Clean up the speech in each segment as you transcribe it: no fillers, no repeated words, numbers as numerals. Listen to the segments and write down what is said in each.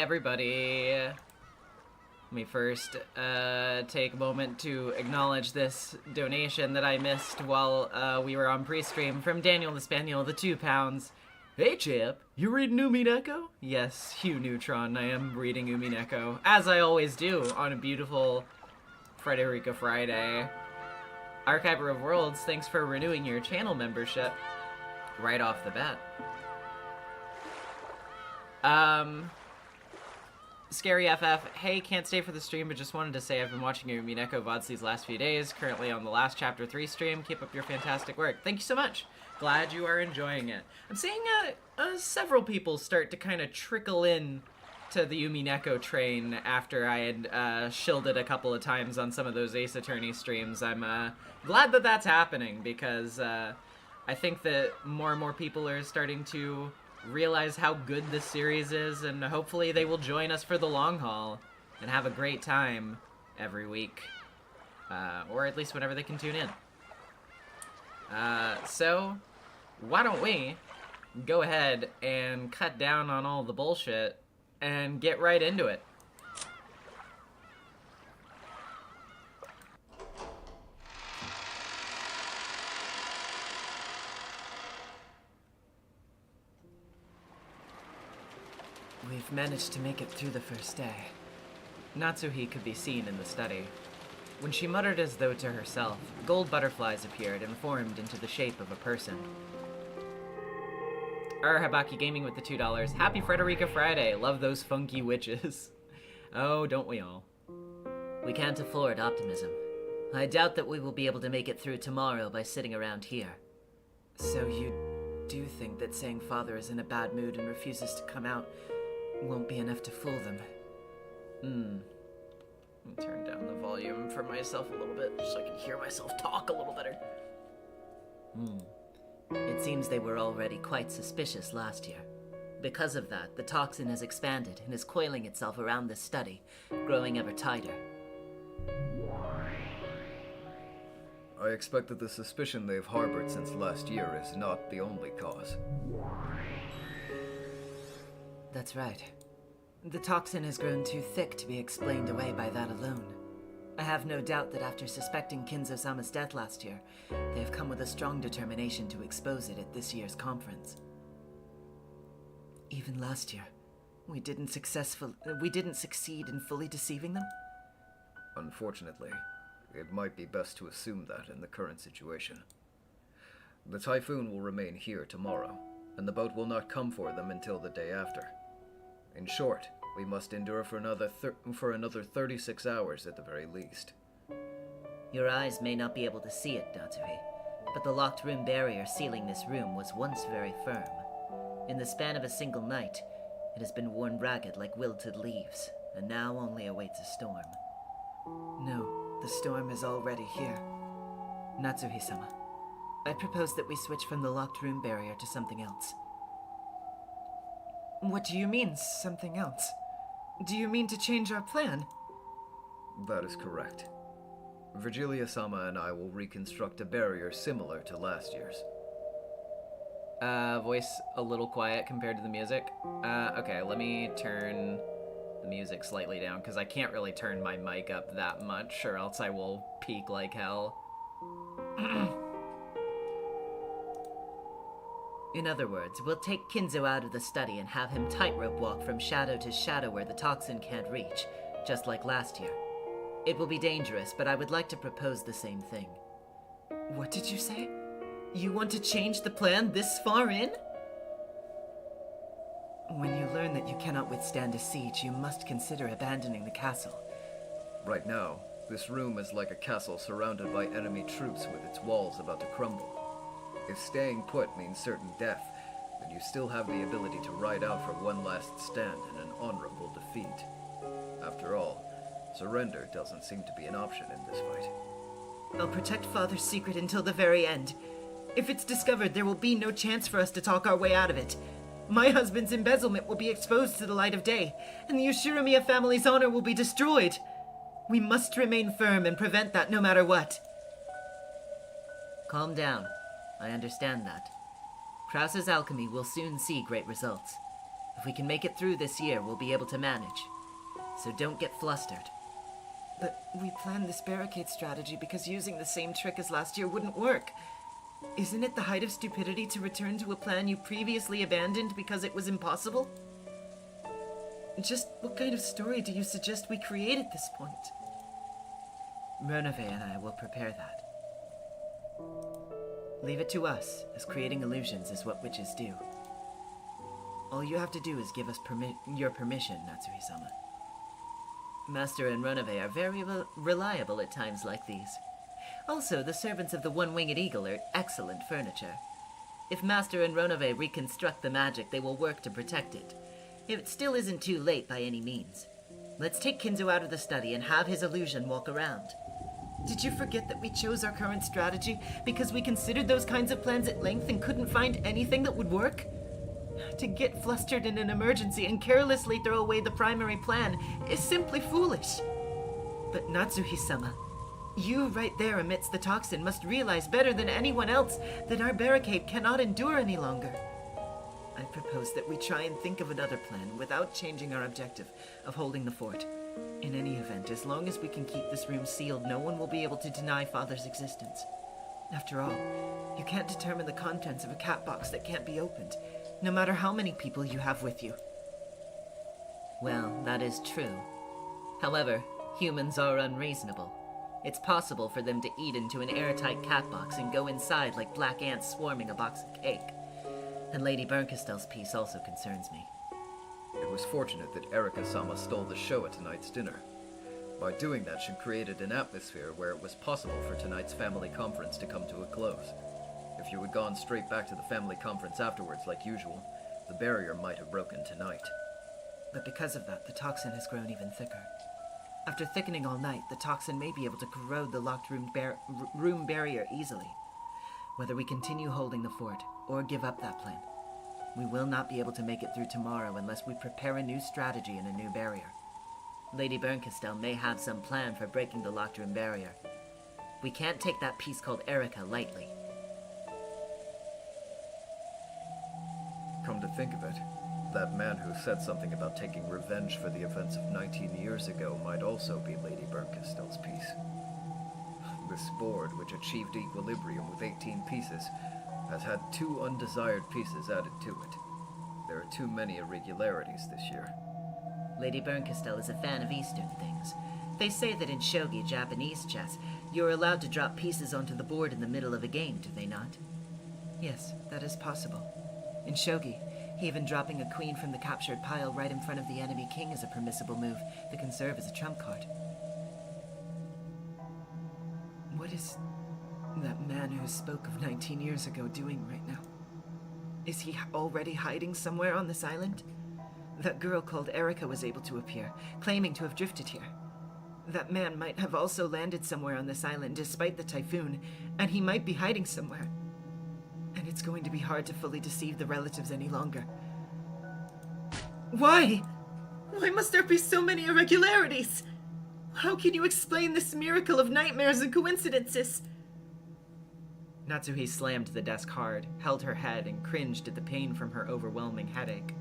everybody. Let me first take a moment to acknowledge this donation that I missed while we were on pre-stream from Daniel the Spaniel, the £2. Hey champ, you reading Umineko? Yes, Hugh Neutron, I am reading Umineko, as I always do on a beautiful Frederica Friday. Archiver of Worlds, thanks for renewing your channel membership right off the bat. Scary FF, hey, can't stay for the stream, but just wanted to say I've been watching your Umineko VODs these last few days, currently on the last Chapter 3 stream. Keep up your fantastic work. Thank you so much. Glad you are enjoying it. I'm seeing several people start to kind of trickle in to the Umineko train after I had shilled it a couple of times on some of those Ace Attorney streams. I'm glad that that's happening, because I think that more and more people are starting to realize how good this series is, and hopefully they will join us for the long haul and have a great time every week, or at least whenever they can tune in. So why don't we go ahead and cut down on all the bullshit and get right into it. We've managed to make it through the first day. Natsuhi could be seen in the study. When she muttered as though to herself, gold butterflies appeared and formed into the shape of a person. Habaki Gaming with the $2. Happy Frederica Friday. Love those funky witches. Oh, don't we all? We can't afford optimism. I doubt that we will be able to make it through tomorrow by sitting around here. So you do think that saying Father is in a bad mood and refuses to come out won't be enough to fool them? Let me turn down the volume for myself a little bit so I can hear myself talk a little better. It seems they were already quite suspicious last year. Because of that, the toxin has expanded and is coiling itself around this study, growing ever tighter. I expect that the suspicion they've harbored since last year is not the only cause. That's right. The toxin has grown too thick to be explained away by that alone. I have no doubt that after suspecting Kinzo-sama's death last year, they have come with a strong determination to expose it at this year's conference. Even last year, we didn't succeed in fully deceiving them? Unfortunately, it might be best to assume that in the current situation. The typhoon will remain here tomorrow, and the boat will not come for them until the day after. In short, we must endure for another 36 hours at the very least. Your eyes may not be able to see it, Natsuhi, but the locked room barrier sealing this room was once very firm. In the span of a single night, it has been worn ragged like wilted leaves, and now only awaits a storm. No, the storm is already here. Natsuhi-sama, I propose that we switch from the locked room barrier to something else. What do you mean, something else? Do you mean to change our plan? That is correct. Virgilia-sama and I will reconstruct a barrier similar to last year's. Voice a little quiet compared to the music. Okay, let me turn the music slightly down, because I can't really turn my mic up that much, or else I will peak like hell. In other words, we'll take Kinzo out of the study and have him tightrope walk from shadow to shadow where the toxin can't reach, just like last year. It will be dangerous, but I would like to propose the same thing. What did you say? You want to change the plan this far in? When you learn that you cannot withstand a siege, you must consider abandoning the castle. Right now, this room is like a castle surrounded by enemy troops with its walls about to crumble. If staying put means certain death, then you still have the ability to ride out for one last stand in an honorable defeat. After all, surrender doesn't seem to be an option in this fight. I'll protect Father's secret until the very end. If it's discovered, there will be no chance for us to talk our way out of it. My husband's embezzlement will be exposed to the light of day, and the Ushiramiya family's honor will be destroyed. We must remain firm and prevent that no matter what. Calm down. I understand that. Krause's alchemy will soon see great results. If we can make it through this year, we'll be able to manage. So don't get flustered. But we planned this barricade strategy because using the same trick as last year wouldn't work. Isn't it the height of stupidity to return to a plan you previously abandoned because it was impossible? Just what kind of story do you suggest we create at this point? Renove and I will prepare that. Leave it to us, as creating illusions is what witches do. All you have to do is give us your permission, Natsuri-sama. Master and Renove are very reliable at times like these. Also, the servants of the One-Winged Eagle are excellent furniture. If Master and Renove reconstruct the magic, they will work to protect it. It still isn't too late by any means. Let's take Kinzo out of the study and have his illusion walk around. Did you forget that we chose our current strategy because we considered those kinds of plans at length and couldn't find anything that would work? To get flustered in an emergency and carelessly throw away the primary plan is simply foolish. But Natsuhi-sama, you right there amidst the toxin must realize better than anyone else that our barricade cannot endure any longer. I propose that we try and think of another plan without changing our objective of holding the fort. In any event, as long as we can keep this room sealed, no one will be able to deny Father's existence. After all, you can't determine the contents of a cat box that can't be opened, no matter how many people you have with you. Well, that is true. However, humans are unreasonable. It's possible for them to eat into an airtight cat box and go inside like black ants swarming a box of cake. And Lady Berncastell's piece also concerns me. It was fortunate that Erika-sama stole the show at tonight's dinner. By doing that, she created an atmosphere where it was possible for tonight's family conference to come to a close. If you had gone straight back to the family conference afterwards like usual, the barrier might have broken tonight. But because of that, the toxin has grown even thicker. After thickening all night, the toxin may be able to corrode the locked room barrier easily. Whether we continue holding the fort, or give up that plan, we will not be able to make it through tomorrow unless we prepare a new strategy and a new barrier. Lady Berncastel may have some plan for breaking the locked room barrier. We can't take that piece called Erika lightly. Come to think of it, that man who said something about taking revenge for the events of 19 years ago might also be Lady Berncastel's piece. This board, which achieved equilibrium with 18 pieces, has had 2 undesired pieces added to it. There are too many irregularities this year. Lady Berncastel is a fan of Eastern things. They say that in shogi, Japanese chess, you're allowed to drop pieces onto the board in the middle of a game, do they not? Yes, that is possible. In shogi, even dropping a queen from the captured pile right in front of the enemy king is a permissible move that can serve as a trump card. What is that man who spoke of 19 years ago doing right now? Is he already hiding somewhere on this island? That girl called Erika was able to appear, claiming to have drifted here. That man might have also landed somewhere on this island despite the typhoon, and he might be hiding somewhere. And it's going to be hard to fully deceive the relatives any longer. Why? Why must there be so many irregularities? How can you explain this miracle of nightmares and coincidences? Natsuhi slammed the desk hard, held her head, and cringed at the pain from her overwhelming headache.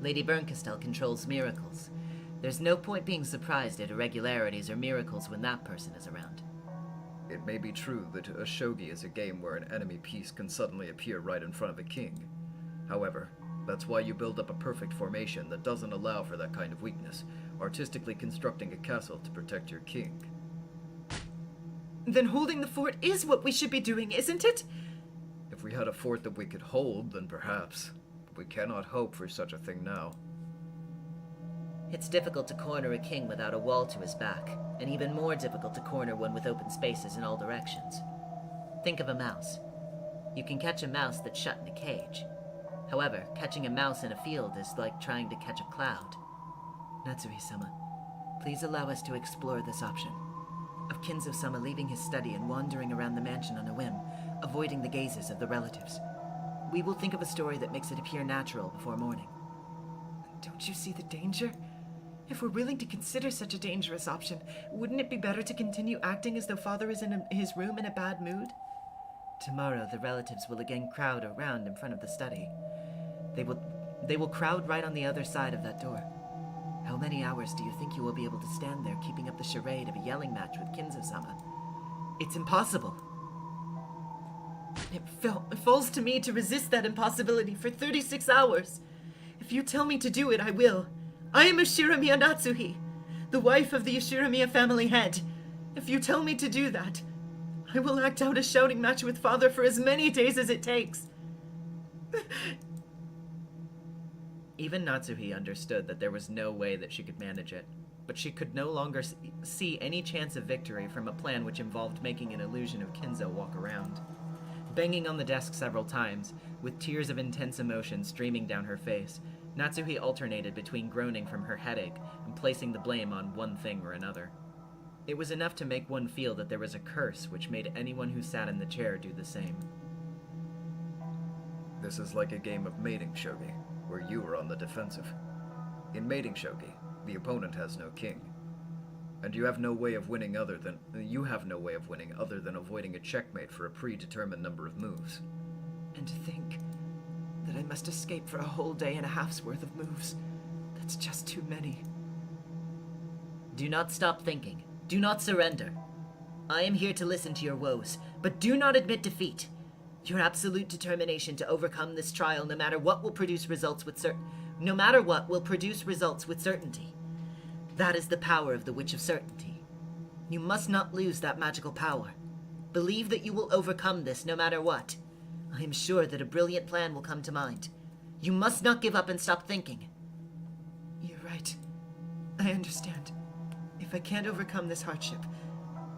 Lady Berncastel controls miracles. There's no point being surprised at irregularities or miracles when that person is around. It may be true that a shogi is a game where an enemy piece can suddenly appear right in front of a king. However, that's why you build up a perfect formation that doesn't allow for that kind of weakness, artistically constructing a castle to protect your king. Then holding the fort is what we should be doing, isn't it? If we had a fort that we could hold, then perhaps. But we cannot hope for such a thing now. It's difficult to corner a king without a wall to his back, and even more difficult to corner one with open spaces in all directions. Think of a mouse. You can catch a mouse that's shut in a cage. However, catching a mouse in a field is like trying to catch a cloud. Natsui-sama, please allow us to explore this option. Of Kinzo-sama leaving his study and wandering around the mansion on a whim, avoiding the gazes of the relatives. We will think of a story that makes it appear natural before morning. Don't you see the danger? If we're willing to consider such a dangerous option, wouldn't it be better to continue acting as though Father is in his room in a bad mood? Tomorrow, the relatives will again crowd around in front of the study. They They will crowd right on the other side of that door. How many hours do you think you will be able to stand there keeping up the charade of a yelling match with Kinzo-sama? It's impossible. It falls to me to resist that impossibility for 36 hours. If you tell me to do it, I will. I am Ushiramiya Natsuhi, the wife of the Ushiramiya family head. If you tell me to do that, I will act out a shouting match with father for as many days as it takes. Even Natsuhi understood that there was no way that she could manage it, but she could no longer see any chance of victory from a plan which involved making an illusion of Kinzo walk around. Banging on the desk several times, with tears of intense emotion streaming down her face, Natsuhi alternated between groaning from her headache and placing the blame on one thing or another. It was enough to make one feel that there was a curse which made anyone who sat in the chair do the same. This is like a game of mating shogi, where you are on the defensive. In mating shogi, the opponent has no king, and you have no way of winning other than avoiding a checkmate for a predetermined number of moves. And to think that I must escape for a whole day and a half's worth of moves. That's just too many. Do not stop thinking. Do not surrender. I am here to listen to your woes, but do not admit defeat. Your absolute determination to overcome this trial, no matter what, will produce results with certainty. That is the power of the Witch of Certainty. You must not lose that magical power. Believe that you will overcome this no matter what. I am sure that a brilliant plan will come to mind. You must not give up and stop thinking. You're right. I understand. If I can't overcome this hardship,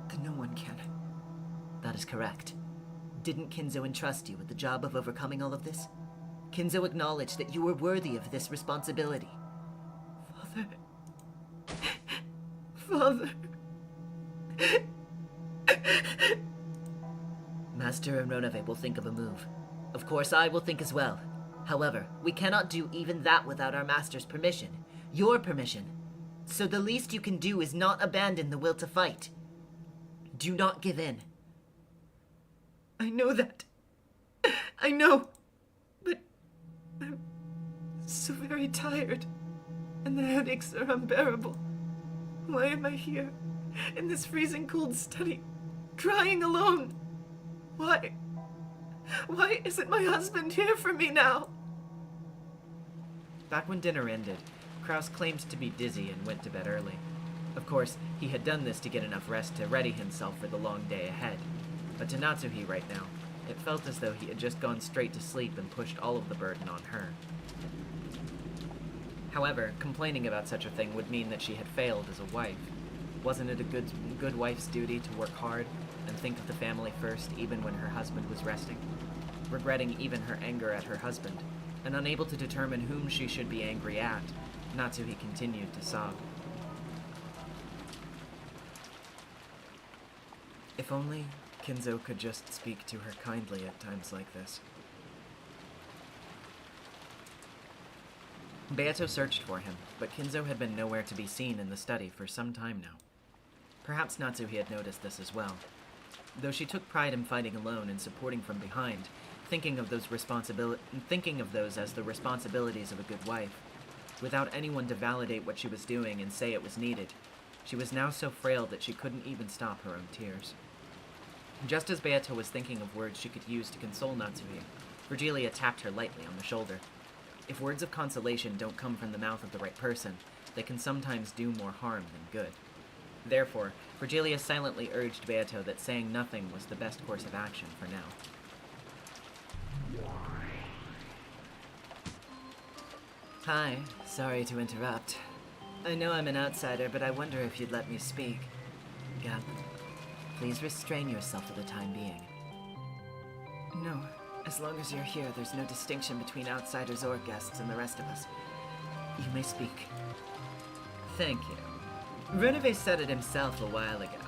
then no one can. That is correct. Didn't Kinzo entrust you with the job of overcoming all of this? Kinzo acknowledged that you were worthy of this responsibility. Father. Master and Ronave will think of a move. Of course, I will think as well. However, we cannot do even that without our master's permission. Your permission. So the least you can do is not abandon the will to fight. Do not give in. I know that. I know. But I'm so very tired, and the headaches are unbearable. Why am I here, in this freezing cold study, crying alone? Why? Why isn't my husband here for me now? Back when dinner ended, Kraus claimed to be dizzy and went to bed early. Of course, he had done this to get enough rest to ready himself for the long day ahead. But to Natsuhi right now, it felt as though he had just gone straight to sleep and pushed all of the burden on her. However, complaining about such a thing would mean that she had failed as a wife. Wasn't it a good wife's duty to work hard and think of the family first even when her husband was resting? Regretting even her anger at her husband, and unable to determine whom she should be angry at, Natsuhi continued to sob. If only Kinzo could just speak to her kindly at times like this. Beato searched for him, but Kinzo had been nowhere to be seen in the study for some time now. Perhaps Natsuhi had noticed this as well. Though she took pride in fighting alone and supporting from behind, thinking of those as the responsibilities of a good wife, without anyone to validate what she was doing and say it was needed, she was now so frail that she couldn't even stop her own tears. Just as Beato was thinking of words she could use to console Natsuhi, Virgilia tapped her lightly on the shoulder. If words of consolation don't come from the mouth of the right person, they can sometimes do more harm than good. Therefore, Virgilia silently urged Beato that saying nothing was the best course of action for now. Hi, sorry to interrupt. I know I'm an outsider, but I wonder if you'd let me speak. Gap, please restrain yourself for the time being. No, as long as you're here, there's no distinction between outsiders or guests and the rest of us. You may speak. Thank you. Ronave said it himself a while ago.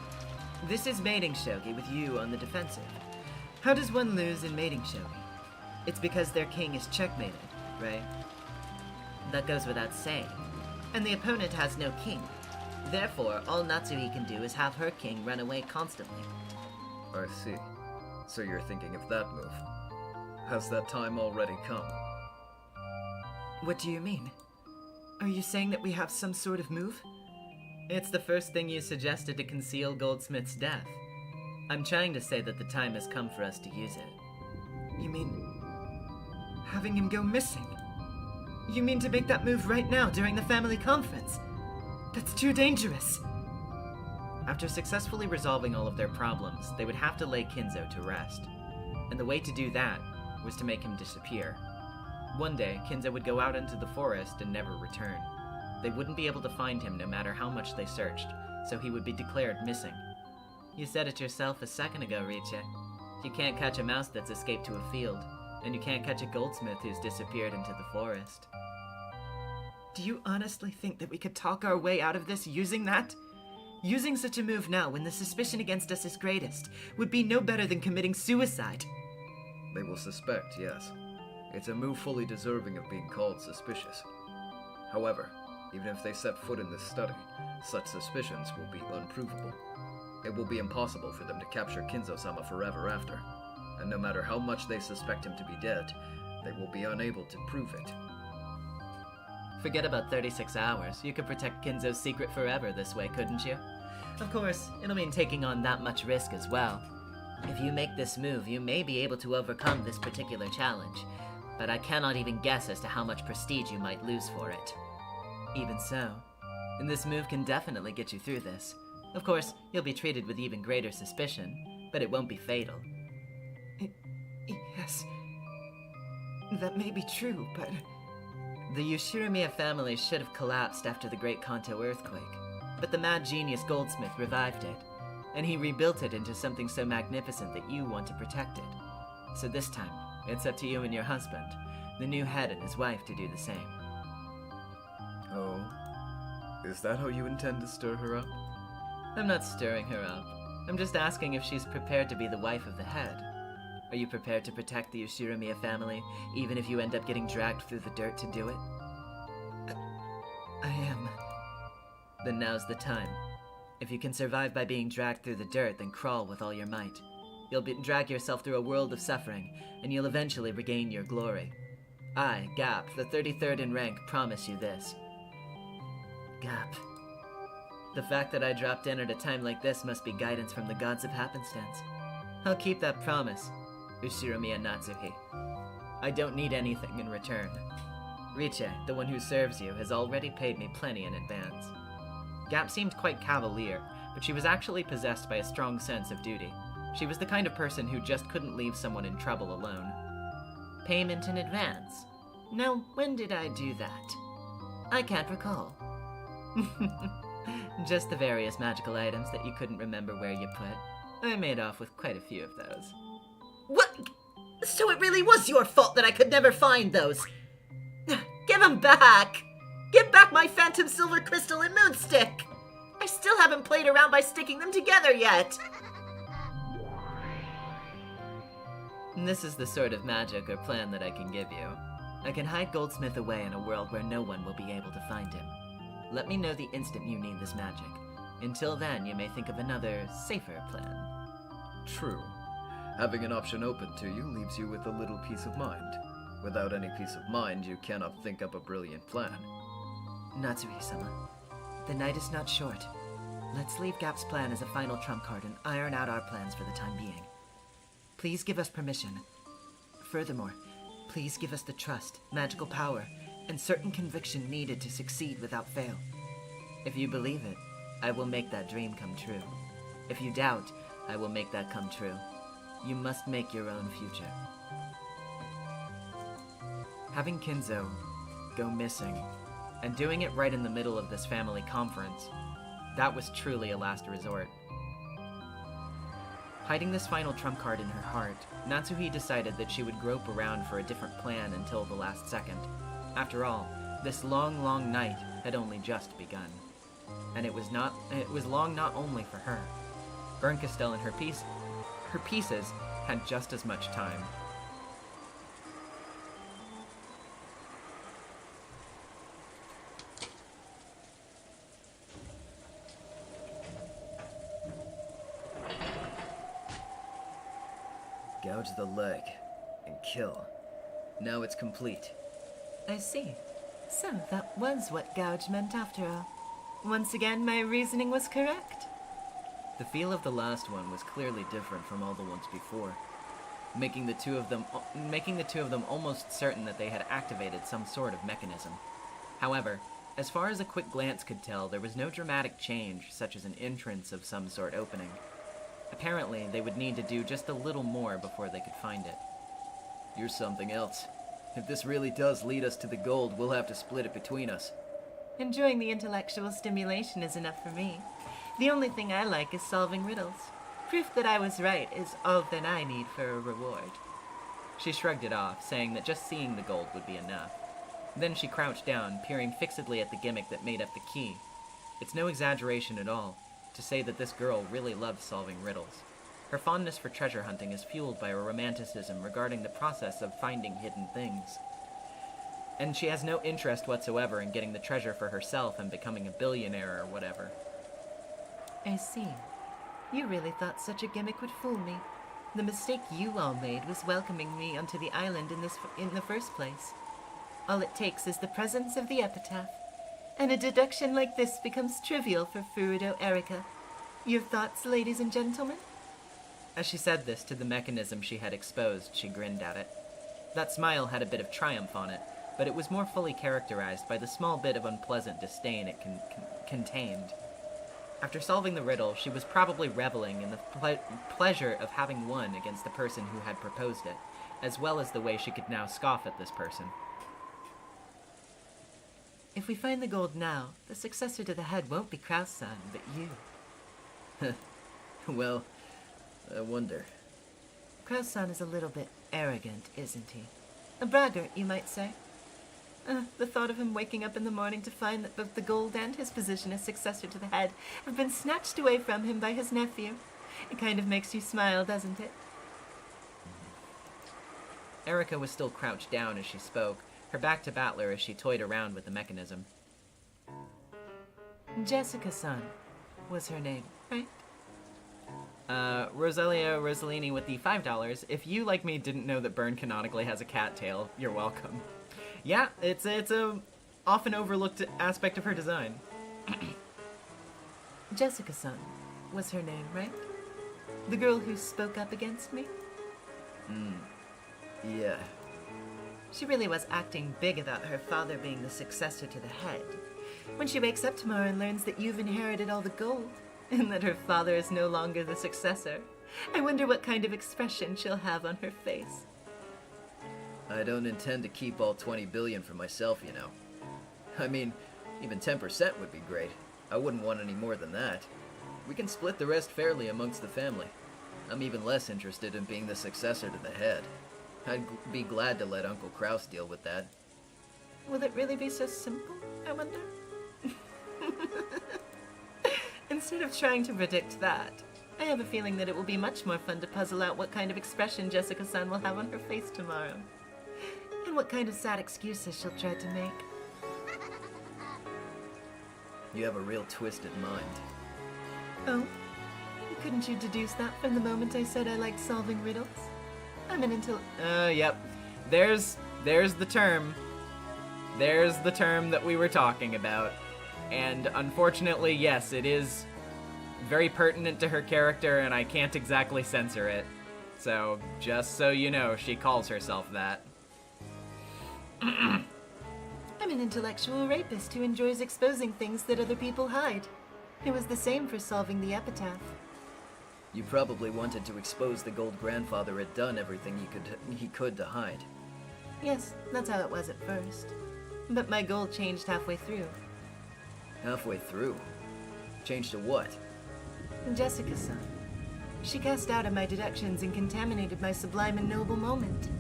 This is mating shogi with you on the defensive. How does one lose in mating shogi? It's because their king is checkmated, right? That goes without saying. And the opponent has no king. Therefore, all Natsuhi can do is have her king run away constantly. I see. So you're thinking of that move. Has that time already come? What do you mean? Are you saying that we have some sort of move? It's the first thing you suggested to conceal Goldsmith's death. I'm trying to say that the time has come for us to use it. You mean having him go missing? You mean to make that move right now during the family conference? That's too dangerous. After successfully resolving all of their problems, they would have to lay Kinzo to rest. And the way to do that was to make him disappear. One day, Kinzo would go out into the forest and never return. They wouldn't be able to find him no matter how much they searched, so he would be declared missing. You said it yourself a second ago, Riche. You can't catch a mouse that's escaped to a field, and you can't catch a goldsmith who's disappeared into the forest. Do you honestly think that we could talk our way out of this using that? Using such a move now when the suspicion against us is greatest would be no better than committing suicide. They will suspect, yes. It's a move fully deserving of being called suspicious. However, even if they set foot in this study, such suspicions will be unprovable. It will be impossible for them to capture Kinzo-sama forever after, and no matter how much they suspect him to be dead, they will be unable to prove it. Forget about 36 hours. You could protect Kinzo's secret forever this way, couldn't you? Of course, it'll mean taking on that much risk as well. If you make this move, you may be able to overcome this particular challenge, but I cannot even guess as to how much prestige you might lose for it. Even so, and this move can definitely get you through this. Of course, you'll be treated with even greater suspicion, but it won't be fatal. Yes, that may be true, but... The Yoshiromiya family should have collapsed after the Great Kanto earthquake, but the mad genius Goldsmith revived it, and he rebuilt it into something so magnificent that you want to protect it. So this time, it's up to you and your husband, the new head and his wife, to do the same. Oh, is that how you intend to stir her up? I'm not stirring her up. I'm just asking if she's prepared to be the wife of the head. Are you prepared to protect the Yoshiromiya family, even if you end up getting dragged through the dirt to do it? I am. Then now's the time. If you can survive by being dragged through the dirt, then crawl with all your might. You'll drag yourself through a world of suffering, and you'll eventually regain your glory. I, Gap, the 33rd in rank, promise you this. Gap. The fact that I dropped in at a time like this must be guidance from the gods of happenstance. I'll keep that promise, Yoshiromiya Natsuhi. I don't need anything in return. Riche, the one who serves you, has already paid me plenty in advance. Gap seemed quite cavalier, but she was actually possessed by a strong sense of duty. She was the kind of person who just couldn't leave someone in trouble alone. Payment in advance. Now, when did I do that? I can't recall. Just the various magical items that you couldn't remember where you put. I made off with quite a few of those. What? So it really was your fault that I could never find those? Give them back! Give back my phantom silver crystal and moonstick! I still haven't played around by sticking them together yet! This is the sort of magic or plan that I can give you. I can hide Goldsmith away in a world where no one will be able to find him. Let me know the instant you need this magic. Until then, you may think of another, safer plan. True. Having an option open to you leaves you with a little peace of mind. Without any peace of mind, you cannot think up a brilliant plan. Natsuhi-sama, the night is not short. Let's leave Gap's plan as a final trump card and iron out our plans for the time being. Please give us permission. Furthermore, please give us the trust, magical power, and certain conviction needed to succeed without fail. If you believe it, I will make that dream come true. If you doubt, I will make that come true. You must make your own future. Having Kinzo go missing, and doing it right in the middle of this family conference, that was truly a last resort. Hiding this final trump card in her heart, Natsuhi decided that she would grope around for a different plan until the last second. After all, this long, long night had only just begun. And it was long not only for her. Bernkastel and her pieces had just as much time. Gouge the leg and kill. Now it's complete. I see. So that was what gouge meant after all. Once again, my reasoning was correct. The feel of the last one was clearly different from all the ones before, making the two of them almost certain that they had activated some sort of mechanism. However, as far as a quick glance could tell, there was no dramatic change, such as an entrance of some sort opening. Apparently, they would need to do just a little more before they could find it. You're something else. If this really does lead us to the gold, we'll have to split it between us. Enjoying the intellectual stimulation is enough for me. The only thing I like is solving riddles. Proof that I was right is all that I need for a reward. She shrugged it off, saying that just seeing the gold would be enough. Then she crouched down, peering fixedly at the gimmick that made up the key. It's no exaggeration at all to say that this girl really loves solving riddles. Her fondness for treasure hunting is fueled by a romanticism regarding the process of finding hidden things. And she has no interest whatsoever in getting the treasure for herself and becoming a billionaire or whatever. I see. You really thought such a gimmick would fool me. The mistake you all made was welcoming me onto the island in the first place. All it takes is the presence of the epitaph, and a deduction like this becomes trivial for Furudo Erika. Your thoughts, ladies and gentlemen? As she said this to the mechanism she had exposed, she grinned at it. That smile had a bit of triumph on it, but it was more fully characterized by the small bit of unpleasant disdain it contained. After solving the riddle, she was probably reveling in the pleasure of having won against the person who had proposed it, as well as the way she could now scoff at this person. If we find the gold now, the successor to the head won't be Kraus-san, but you. Well, I wonder. Kraus-san is a little bit arrogant, isn't he? A braggart, you might say. The thought of him waking up in the morning to find that both the gold and his position as successor to the head have been snatched away from him by his nephew. It kind of makes you smile, doesn't it? Erika was still crouched down as she spoke, her back to Battler as she toyed around with the mechanism. Jessica-san was her name, right? Rosalia Rosalini with the $5. If you, like me, didn't know that Burn canonically has a cat tail, you're welcome. Yeah, it's a often overlooked aspect of her design. Jessica-san was her name, right? The girl who spoke up against me? Yeah. She really was acting big about her father being the successor to the head. When she wakes up tomorrow and learns that you've inherited all the gold, and that her father is no longer the successor, I wonder what kind of expression she'll have on her face. I don't intend to keep all 20 billion for myself, you know. I mean, even 10% would be great. I wouldn't want any more than that. We can split the rest fairly amongst the family. I'm even less interested in being the successor to the head. I'd be glad to let Uncle Kraus deal with that. Will it really be so simple, I wonder? Instead of trying to predict that, I have a feeling that it will be much more fun to puzzle out what kind of expression Jessica-san will have on her face tomorrow. And what kind of sad excuses she'll try to make. You have a real twisted mind. Oh? Couldn't you deduce that from the moment I said I liked solving riddles? I'm an Yep. There's the term. There's the term that we were talking about. And unfortunately, yes, it is very pertinent to her character, and I can't exactly censor it. So, just so you know, she calls herself that. I'm an intellectual rapist who enjoys exposing things that other people hide. It was the same for solving the epitaph. You probably wanted to expose the gold grandfather had done everything he could to hide. Yes, that's how it was at first. But my goal changed halfway through. Halfway through? Changed to what? Jessica-san. She cast doubt on my deductions and contaminated my sublime and noble moment.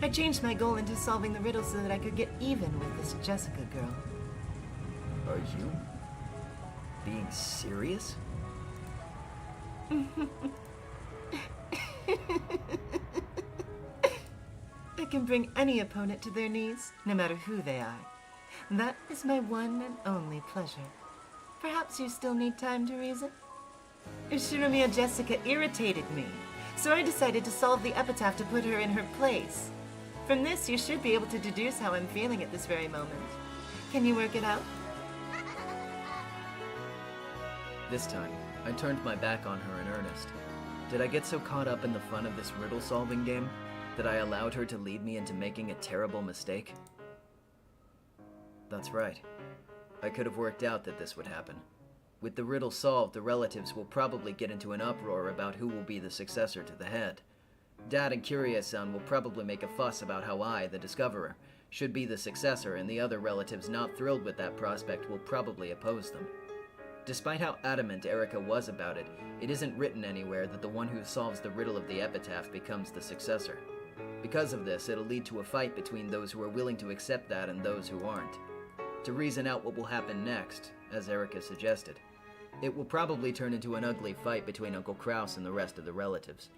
I changed my goal into solving the riddle so that I could get even with this Jessica girl. Are you being serious? I can bring any opponent to their knees, no matter who they are. That is my one and only pleasure. Perhaps you still need time to reason? Shiromiya Jessica irritated me, so I decided to solve the epitaph to put her in her place. From this, you should be able to deduce how I'm feeling at this very moment. Can you work it out? This time, I turned my back on her in earnest. Did I get so caught up in the fun of this riddle-solving game that I allowed her to lead me into making a terrible mistake? That's right. I could have worked out that this would happen. With the riddle solved, the relatives will probably get into an uproar about who will be the successor to the head. Dad and Curious-san will probably make a fuss about how I, the discoverer, should be the successor, and the other relatives not thrilled with that prospect will probably oppose them. Despite how adamant Erica was about it, it isn't written anywhere that the one who solves the riddle of the epitaph becomes the successor. Because of this, it'll lead to a fight between those who are willing to accept that and those who aren't. To reason out what will happen next, as Erica suggested, it will probably turn into an ugly fight between Uncle Kraus and the rest of the relatives.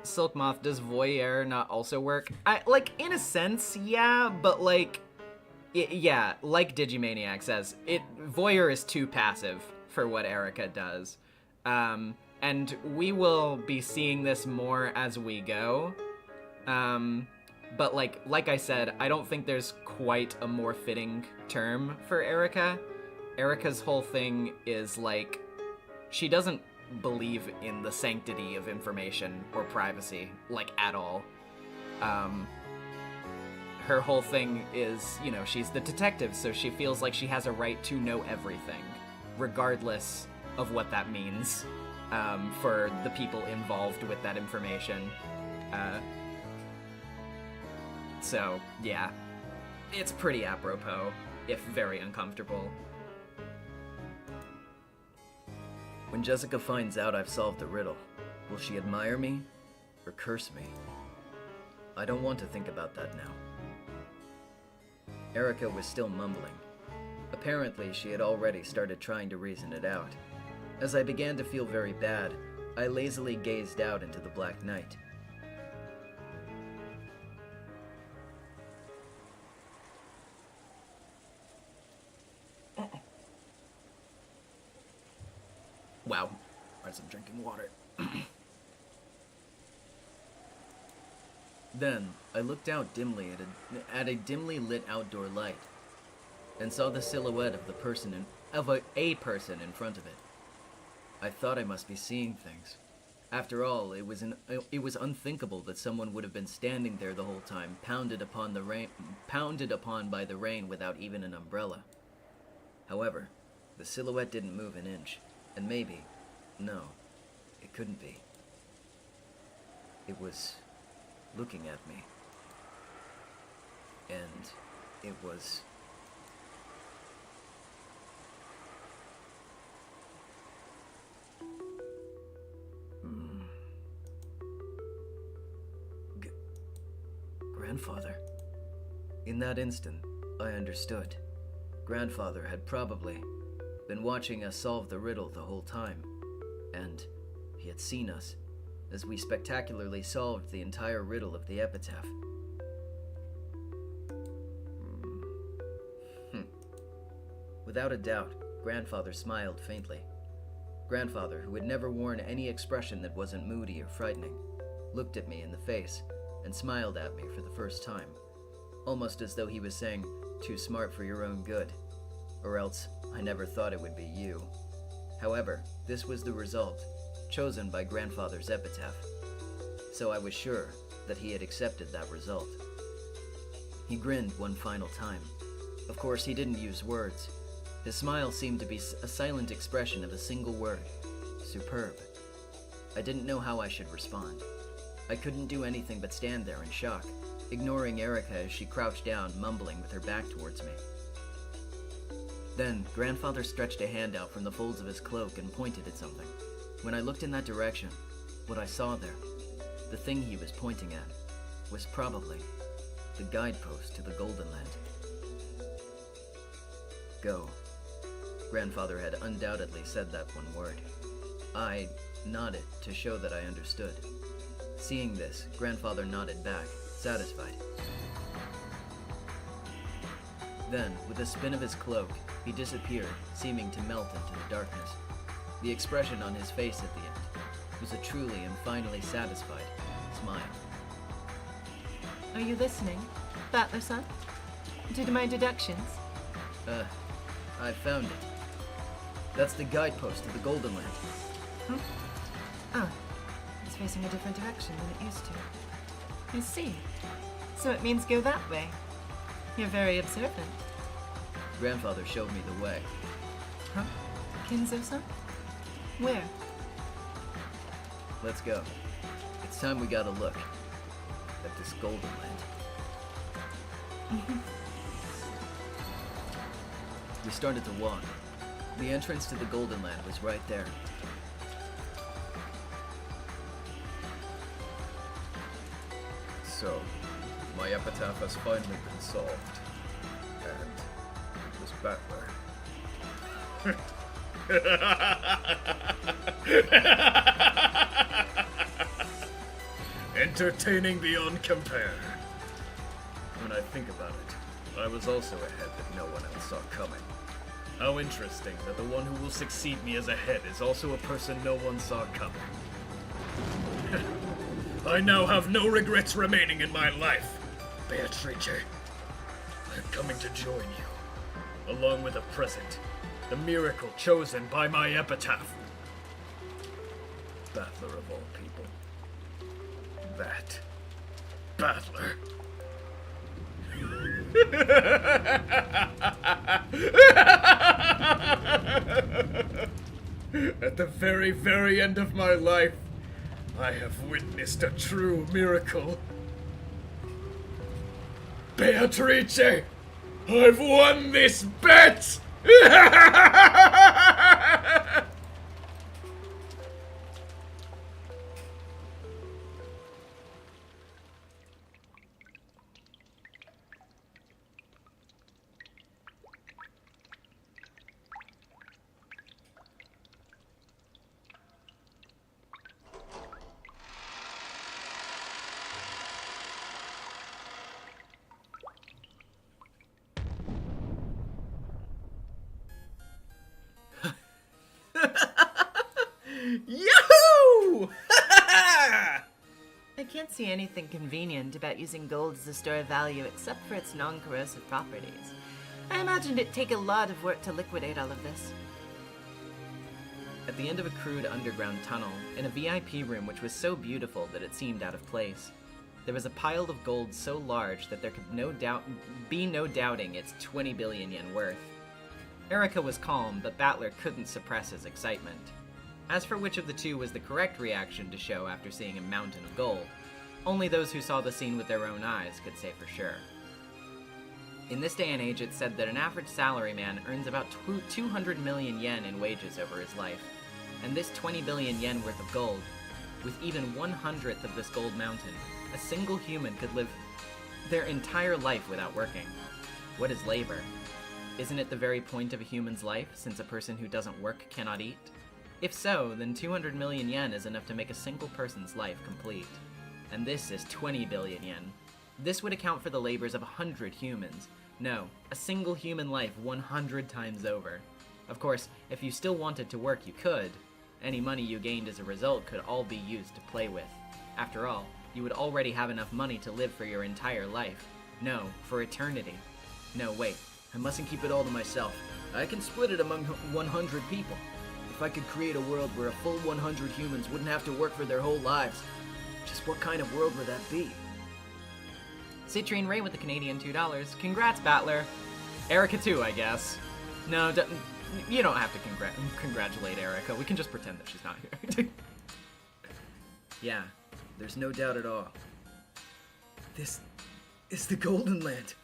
Silk Moth, does voyeur not also work? In a sense, yeah, but yeah, like Digimaniac says, voyeur is too passive for what Erica does. And we will be seeing this more as we go. But like I said, I don't think there's quite a more fitting term for Erica. Erica's whole thing is she doesn't believe in the sanctity of information or privacy, at all. Her whole thing is, she's the detective, so she feels like she has a right to know everything, regardless of what that means, for the people involved with that information. So, yeah. It's pretty apropos, if very uncomfortable. When Jessica finds out I've solved the riddle, will she admire me or curse me? I don't want to think about that now. Erica was still mumbling. Apparently, she had already started trying to reason it out. As I began to feel very bad, I lazily gazed out into the black night. Wow. As I'm drinking water. Then, I looked out dimly at a dimly lit outdoor light, and saw the silhouette of a person in front of it. I thought I must be seeing things. After all, it was unthinkable that someone would have been standing there the whole time, pounded upon by the rain without even an umbrella. However, the silhouette didn't move an inch, and no, it couldn't be. It was looking at me. And it was... Grandfather. In that instant, I understood. Grandfather had probably been watching us solve the riddle the whole time, and he had seen us as we spectacularly solved the entire riddle of the epitaph. Without a doubt, Grandfather smiled faintly. Grandfather, who had never worn any expression that wasn't moody or frightening, looked at me in the face and smiled at me for the first time, almost as though he was saying, "Too smart for your own good," or else, "I never thought it would be you." However, this was the result, chosen by Grandfather's epitaph, so I was sure that he had accepted that result. He grinned one final time. Of course, he didn't use words. His smile seemed to be a silent expression of a single word: superb. I didn't know how I should respond. I couldn't do anything but stand there in shock, ignoring Erica as she crouched down, mumbling with her back towards me. Then, Grandfather stretched a hand out from the folds of his cloak and pointed at something. When I looked in that direction, what I saw there, the thing he was pointing at, was probably the guidepost to the Golden Land. Go. Grandfather had undoubtedly said that one word. I nodded to show that I understood. Seeing this, Grandfather nodded back, satisfied. Then, with a spin of his cloak, he disappeared, seeming to melt into the darkness. The expression on his face at the end was a truly and finally satisfied smile. Are you listening, Battler-san? Due to my deductions. I found it. That's the guidepost to the Golden Land. Huh? Oh, it's facing a different direction than it used to. I see. So it means go that way. You're very observant. Grandfather showed me the way. Huh? Kinzo-san? Where? Let's go. It's time we got a look at this Golden Land. We started to walk. The entrance to the Golden Land was right there. So, my epitaph has finally been solved. And it was Battler. Entertaining beyond compare. When I think about it, I was also a head that no one else saw coming. How interesting that the one who will succeed me as a head is also a person no one saw coming. I now have no regrets remaining in my life. Beatrice, I'm coming to join you, along with a present, the miracle chosen by my epitaph. Battler of all people. That Battler. At the very, very end of my life, I have witnessed a true miracle. Beatrice, I've won this bet! Yahoo! I can't see anything convenient about using gold as a store of value except for its non-corrosive properties. I imagined it'd take a lot of work to liquidate all of this. At the end of a crude underground tunnel, in a VIP room which was so beautiful that it seemed out of place, there was a pile of gold so large that there could be no doubting its 20 billion yen worth. Erika was calm, but Battler couldn't suppress his excitement. As for which of the two was the correct reaction to show after seeing a mountain of gold, only those who saw the scene with their own eyes could say for sure. In this day and age, it's said that an average salaryman earns about 200 million yen in wages over his life, and this 20 billion yen worth of gold, with even 1/100th of this gold mountain, a single human could live their entire life without working. What is labor? Isn't it the very point of a human's life, since a person who doesn't work cannot eat? If so, then 200 million yen is enough to make a single person's life complete. And this is 20 billion yen. This would account for the labors of 100 humans. No, a single human life 100 times over. Of course, if you still wanted to work, you could. Any money you gained as a result could all be used to play with. After all, you would already have enough money to live for your entire life. No, for eternity. No, wait, I mustn't keep it all to myself. I can split it among 100 people. If I could create a world where a full 100 humans wouldn't have to work for their whole lives, just what kind of world would that be? Citrine Ray with the Canadian $2. Congrats, Battler. Erika too, I guess. No, you don't have to congratulate Erika. We can just pretend that she's not here. Yeah, there's no doubt at all. This is the Golden Land.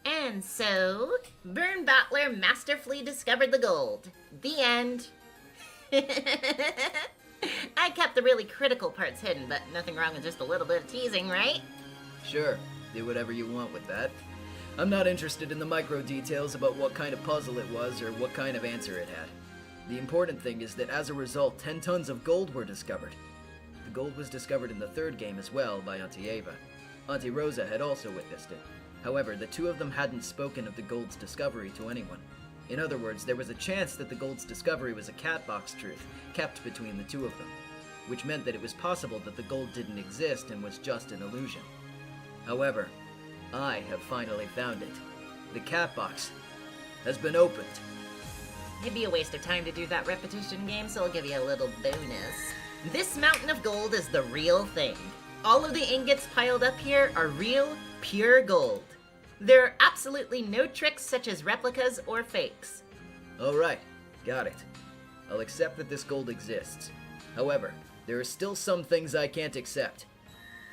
And so, Burn Battler masterfully discovered the gold. The end. I kept the really critical parts hidden, but nothing wrong with just a little bit of teasing, right? Sure, do whatever you want with that. I'm not interested in the micro details about what kind of puzzle it was or what kind of answer it had. The important thing is that as a result, 10 tons of gold were discovered. The gold was discovered in the third game as well by Auntie Ava. Auntie Rosa had also witnessed it. However, the two of them hadn't spoken of the gold's discovery to anyone. In other words, there was a chance that the gold's discovery was a catbox truth, kept between the two of them. which meant that it was possible that the gold didn't exist and was just an illusion. However, I have finally found it. The cat box has been opened. It'd be a waste of time to do that repetition game, so I'll give you a little bonus. This mountain of gold is the real thing. All of the ingots piled up here are real, pure gold. There are absolutely no tricks such as replicas or fakes. Alright, got it. I'll accept that this gold exists. However, there are still some things I can't accept.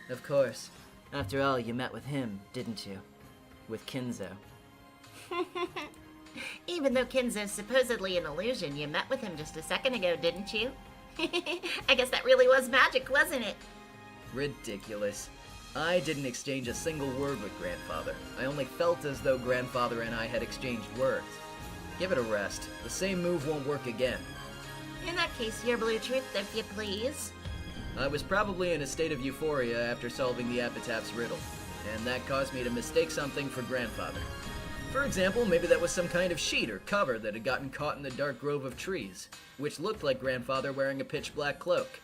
Of course. After all, you met with him, didn't you? With Kinzo. Even though Kinzo's supposedly an illusion, you met with him just a second ago, didn't you? I guess that really was magic, wasn't it? Ridiculous. I didn't exchange a single word with Grandfather. I only felt as though Grandfather and I had exchanged words. Give it a rest. The same move won't work again. In that case, your blue truth, if you please. I was probably in a state of euphoria after solving the epitaph's riddle, and that caused me to mistake something for Grandfather. For example, maybe that was some kind of sheet or cover that had gotten caught in the dark grove of trees, which looked like Grandfather wearing a pitch-black cloak.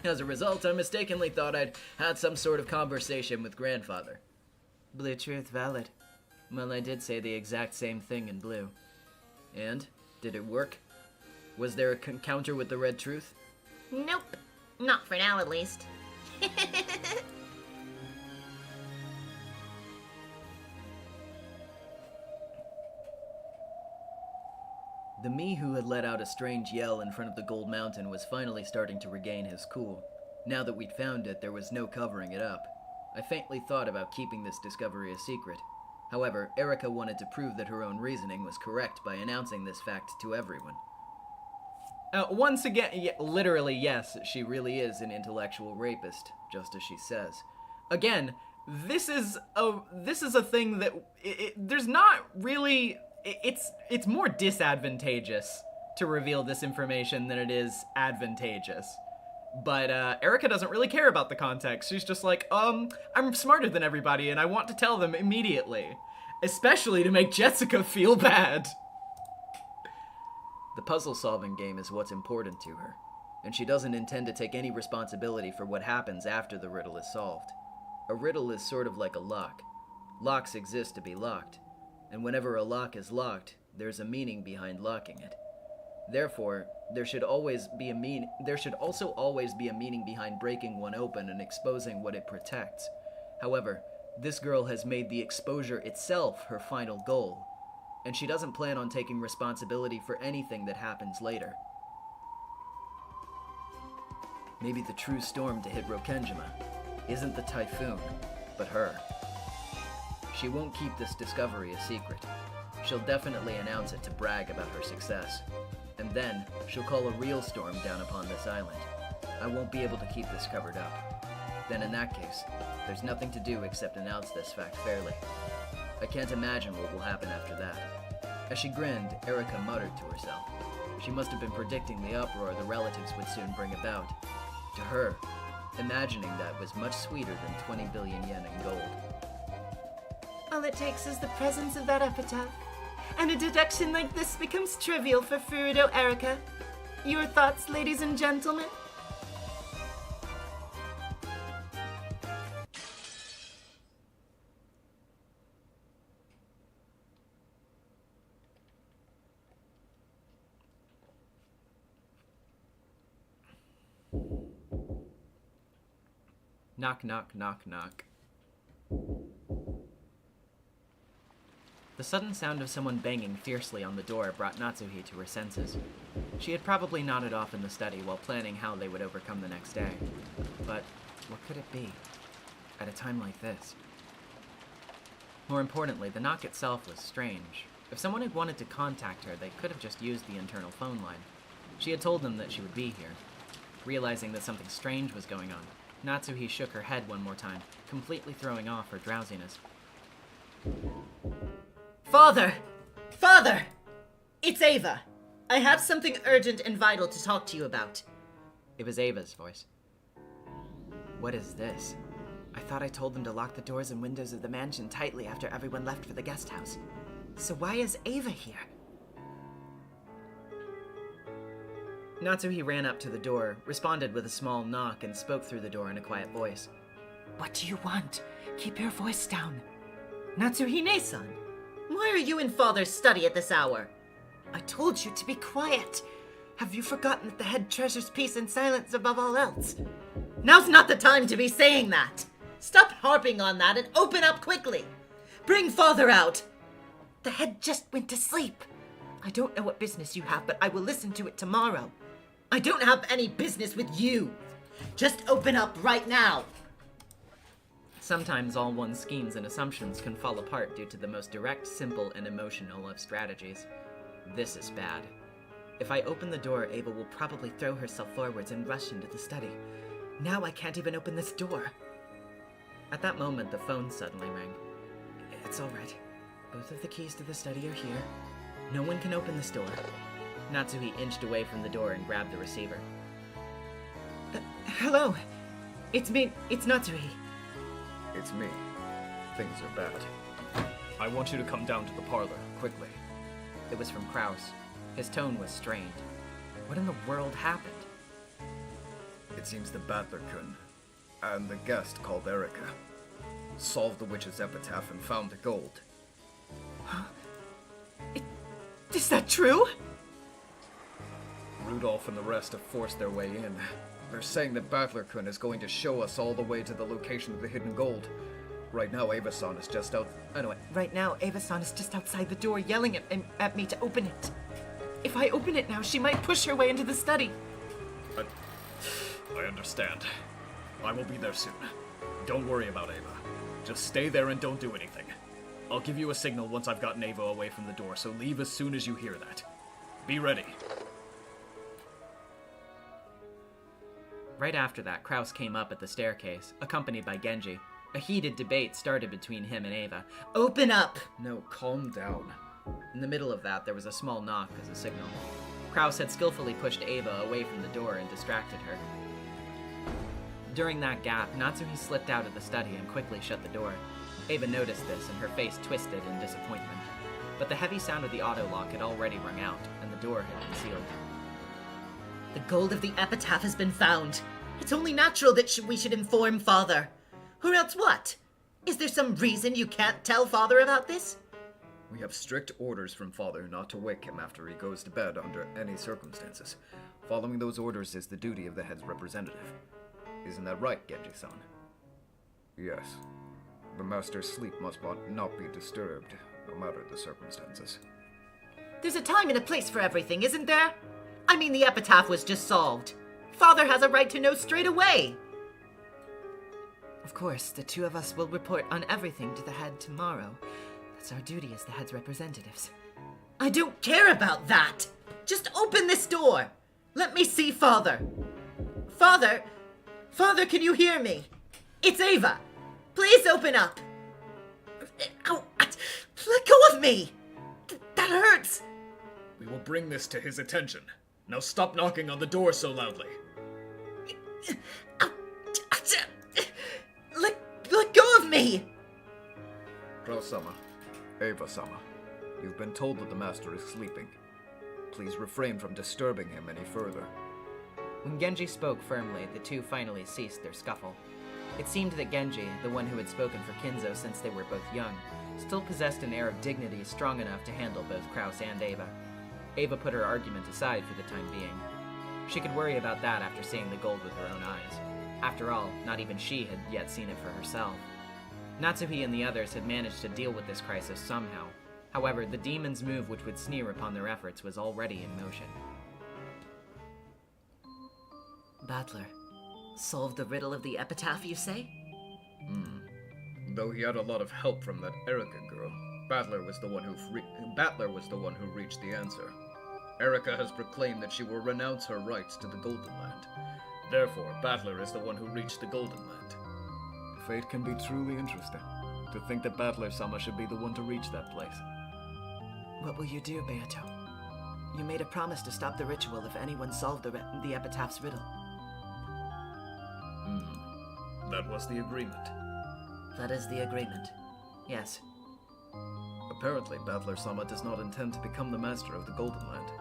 As a result, I mistakenly thought I'd had some sort of conversation with Grandfather. Blue truth valid. Well, I did say the exact same thing in blue. And? Did it work? Was there a encounter with the red truth? Nope. Not for now, at least. The me who had let out a strange yell in front of the gold mountain was finally starting to regain his cool. Now that we'd found it, there was no covering it up. I faintly thought about keeping this discovery a secret. However, Erica wanted to prove that her own reasoning was correct by announcing this fact to everyone. Once again, literally, yes, she really is an intellectual rapist, just as she says. Again, this is a thing that there's not really. It's more disadvantageous to reveal this information than it is advantageous. But Erica doesn't really care about the context. She's just like, I'm smarter than everybody, and I want to tell them immediately, especially to make Jessica feel bad. The puzzle-solving game is what's important to her, and she doesn't intend to take any responsibility for what happens after the riddle is solved. A riddle is sort of like a lock. Locks exist to be locked, and whenever a lock is locked, there's a meaning behind locking it. Therefore, there should also always be a meaning behind breaking one open and exposing what it protects. However, this girl has made the exposure itself her final goal, and she doesn't plan on taking responsibility for anything that happens later. Maybe the true storm to hit Rokenjima isn't the typhoon, but her. She won't keep this discovery a secret. She'll definitely announce it to brag about her success. And then, she'll call a real storm down upon this island. I won't be able to keep this covered up. Then in that case, there's nothing to do except announce this fact fairly. I can't imagine what will happen after that. As she grinned, Erica muttered to herself. She must have been predicting the uproar the relatives would soon bring about. To her, imagining that was much sweeter than 20 billion yen in gold. All it takes is the presence of that epitaph, and a deduction like this becomes trivial for Furudo Erica. Your thoughts, ladies and gentlemen? Knock, knock, knock, knock. The sudden sound of someone banging fiercely on the door brought Natsuhi to her senses. She had probably nodded off in the study while planning how they would overcome the next day. But what could it be? At a time like this? More importantly, the knock itself was strange. If someone had wanted to contact her, they could have just used the internal phone line. She had told them that she would be here. Realizing that something strange was going on, Natsuhi shook her head one more time, completely throwing off her drowsiness. Father! Father! It's Ava. I have something urgent and vital to talk to you about. It was Ava's voice. What is this? I thought I told them to lock the doors and windows of the mansion tightly after everyone left for the guest house. So why is Ava here? Natsuhi ran up to the door, responded with a small knock, and spoke through the door in a quiet voice. What do you want? Keep your voice down. Natsuhine-san, Why are you in Father's study at this hour? I told you to be quiet. Have you forgotten that the head treasures peace and silence above all else? Now's not the time to be saying that. Stop harping on that and open up quickly. Bring Father out. The head just went to sleep. I don't know what business you have, but I will listen to it tomorrow. I don't have any business with you. Just open up right now. Sometimes all one's schemes and assumptions can fall apart due to the most direct, simple, and emotional of strategies. This is bad. If I open the door, Ava will probably throw herself forwards and rush into the study. Now I can't even open this door. At that moment, the phone suddenly rang. It's all right. Both of the keys to the study are here. No one can open this door. Natsuhi inched away from the door and grabbed the receiver. Hello. It's me. It's Natsuhi. It's me. Things are bad. I want you to come down to the parlor, quickly. It was from Kraus. His tone was strained. What in the world happened? It seems the Battler-kun and the guest called Erika solved the witch's epitaph and found the gold. Is that true? Rudolph and the rest have forced their way in. They're saying that Battler-kun is going to show us all the way to the location of the hidden gold. Right now, Ava-san is just out... Anyway, right now, Ava-san is just outside the door yelling at me to open it. If I open it now, she might push her way into the study. I understand. I will be there soon. Don't worry about Ava. Just stay there and don't do anything. I'll give you a signal once I've gotten Ava away from the door, so leave as soon as you hear that. Be ready. Right after that, Kraus came up at the staircase, accompanied by Genji. A heated debate started between him and Ava. Open up! No, calm down. In the middle of that, there was a small knock as a signal. Kraus had skillfully pushed Ava away from the door and distracted her. During that gap, Natsuhi slipped out of the study and quickly shut the door. Ava noticed this, and her face twisted in disappointment. But the heavy sound of the auto lock had already rung out, and the door had been sealed. The gold of the epitaph has been found. It's only natural that we should inform Father. Or else what? Is there some reason you can't tell Father about this? We have strict orders from Father not to wake him after he goes to bed under any circumstances. Following those orders is the duty of the head's representative. Isn't that right, Genji-san? Yes. The master's sleep must not be disturbed, no matter the circumstances. There's a time and a place for everything, isn't there? I mean, the epitaph was just solved. Father has a right to know straight away. Of course, the two of us will report on everything to the head tomorrow. That's our duty as the head's representatives. I don't care about that. Just open this door. Let me see Father. Father? Father, can you hear me? It's Ava. Please open up. Ow, let go of me. That hurts. We will bring this to his attention. Now stop knocking on the door so loudly. Let go of me. Kraus-sama, Ava-sama, you've been told that the master is sleeping. Please refrain from disturbing him any further. When Genji spoke firmly, the two finally ceased their scuffle. It seemed that Genji, the one who had spoken for Kinzo since they were both young, still possessed an air of dignity strong enough to handle both Kraus and Ava. Ava put her argument aside for the time being. She could worry about that after seeing the gold with her own eyes. After all, not even she had yet seen it for herself. Natsuhi and the others had managed to deal with this crisis somehow. However, the demon's move which would sneer upon their efforts was already in motion. Battler, solved the riddle of the epitaph, you say? Though he had a lot of help from that Erika girl, Battler was the one who reached the answer. Erika has proclaimed that she will renounce her rights to the Golden Land. Therefore, Battler is the one who reached the Golden Land. Fate can be truly interesting. To think that Battler-sama should be the one to reach that place. What will you do, Beato? You made a promise to stop the ritual if anyone solved the epitaph's riddle. That was the agreement. That is the agreement. Yes. Apparently, Battler-sama does not intend to become the master of the Golden Land.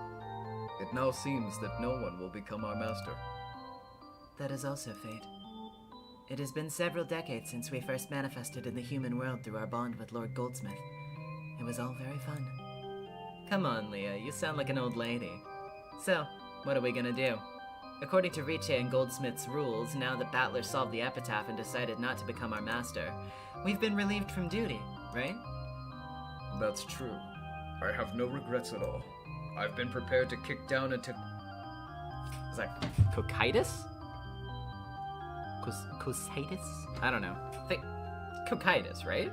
It now seems that no one will become our master. That is also fate. It has been several decades since we first manifested in the human world through our bond with Lord Goldsmith. It was all very fun. Come on, Leah, you sound like an old lady. So, what are we gonna do? According to Riche and Goldsmith's rules, now that Battler solved the epitaph and decided not to become our master, we've been relieved from duty, right? That's true. I have no regrets at all. I've been prepared to kick down into... Is that cocytus? Cocytus? I don't know. Cocytus, right?